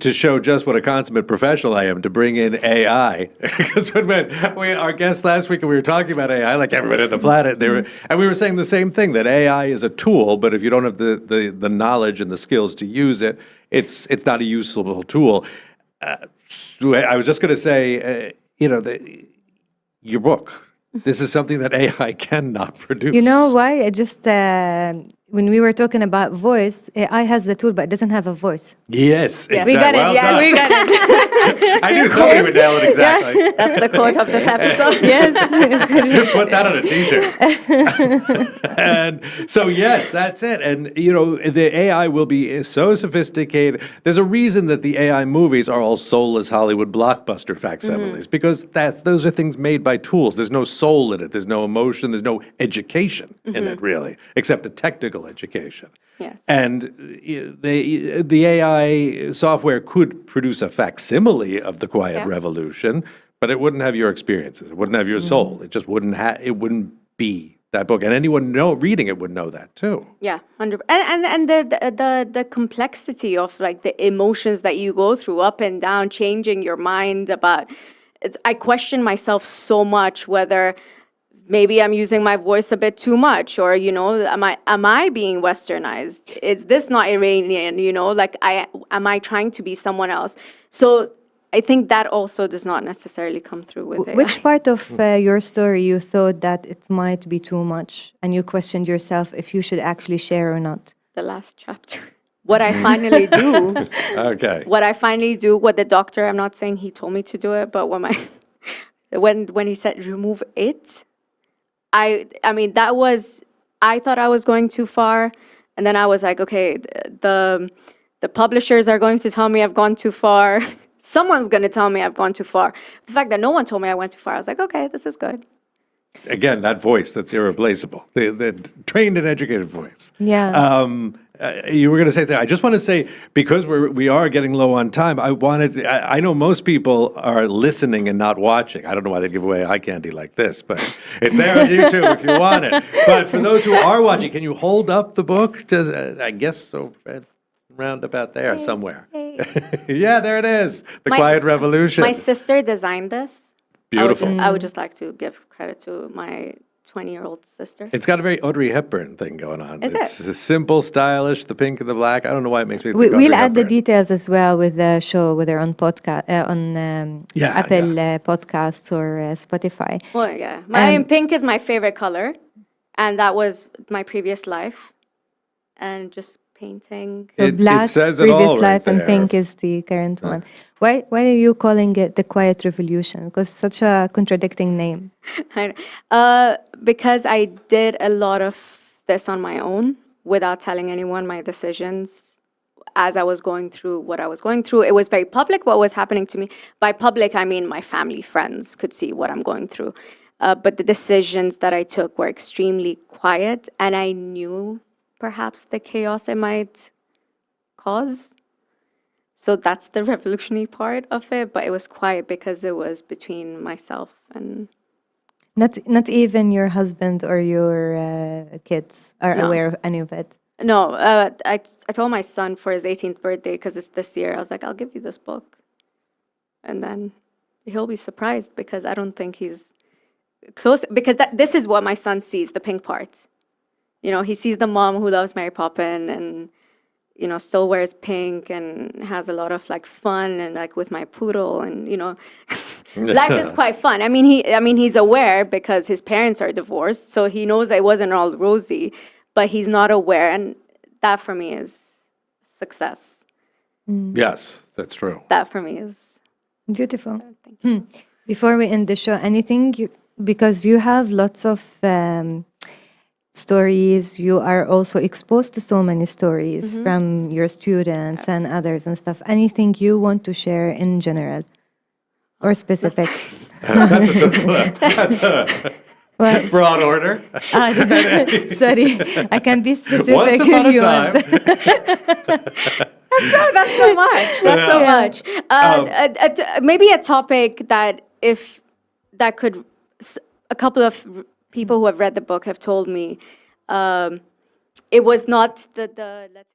to show just what a consummate professional I am, to bring in AI, because when our guest last week, and we were talking about AI, like everybody on the planet, and we were saying the same thing, that AI is a tool, but if you don't have the knowledge and the skills to use it, it's not a useful tool. I was just going to say, your book. This is something that AI cannot produce. You know why? I just when we were talking about voice, AI has the tool, but it doesn't have a voice. Yes, exactly. We got it. Well We got it. I knew somebody would nail it exactly. Yeah, that's the quote of this episode. Yes. Put that on a T-shirt. And so, yes, that's it. And, the AI will be so sophisticated. There's a reason that the AI movies are all soulless Hollywood blockbuster facsimiles, because those are things made by tools. There's no soul in it. There's no emotion. There's no education in it, really, except a technical education. Yes. And the AI software could produce a facsimile of the Quiet Revolution, but it wouldn't have your experiences. It wouldn't have your soul. It just wouldn't be that book. And anyone reading it would know that too. Yeah, 100%. And the complexity of like the emotions that you go through, up and down, changing your mind about. I question myself so much whether maybe I'm using my voice a bit too much, or am I being westernized? Is this not Iranian? Am I trying to be someone else? So I think that also does not necessarily come through with AI. Which part of your story you thought that it might be too much, and you questioned yourself if you should actually share or not? The last chapter. What I finally do. Okay. What I finally do, what the doctor, I'm not saying he told me to do it, but when he said remove it, I thought I was going too far, and then I was like, okay, the publishers are going to tell me I've gone too far. Someone's going to tell me I've gone too far. The fact that no one told me I went too far, I was like, okay, this is good. Again, that voice that's irreplaceable, the trained and educated voice. Yeah. You were going to say that. I just want to say, because we are getting low on time, I know most people are listening and not watching. I don't know why they give away eye candy like this, but it's there on YouTube if you want it. But for those who are watching, can you hold up the book? I guess so, round about there somewhere. Yeah, there it is. The Quiet Revolution. My sister designed this. Beautiful. I would just like to give credit to my 20-year-old sister. It's got a very Audrey Hepburn thing going on. Is it's it? Simple, stylish, the pink and the black. I don't know why it makes me think We'll Audrey add the Hepburn. details as well with the show, whether on podcast, Apple Podcasts or Spotify. Well, yeah. Pink is my favorite color, and that was my previous life. And just painting. So black, it says it previous all right life, and there. pink is the current one. Why are you calling it the Quiet Revolution? Because it's such a contradicting name. Because I did a lot of this on my own without telling anyone my decisions as I was going through what I was going through. It was very public what was happening to me. By public, I mean my family, friends could see what I'm going through. but the decisions that I took were extremely quiet, and I knew perhaps the chaos it might cause. So that's the revolutionary part of it, but it was quiet because it was between myself and... Not even your husband or your kids are No. aware of any of it. No, I told my son for his 18th birthday, because it's this year, I was like, I'll give you this book. And then he'll be surprised, because I don't think he's close, because this is what my son sees, the pink part. You know, he sees the mom who loves Mary Poppins and, you know, still wears pink and has a lot of like fun and like with my poodle and, you know, life is quite fun. I mean, he's aware because his parents are divorced, so he knows it wasn't all rosy, but he's not aware, and that for me is success. Yes, that's true. That for me is beautiful. Before we end the show, because you have lots of stories, you are also exposed to so many stories from your students and others and stuff. Anything you want to share in general or specific? That's a broad order. Sorry, I can be specific. Once upon a time. That's so much. That's so much. Maybe a topic that a couple of people who have read the book have told me, it was not the let's say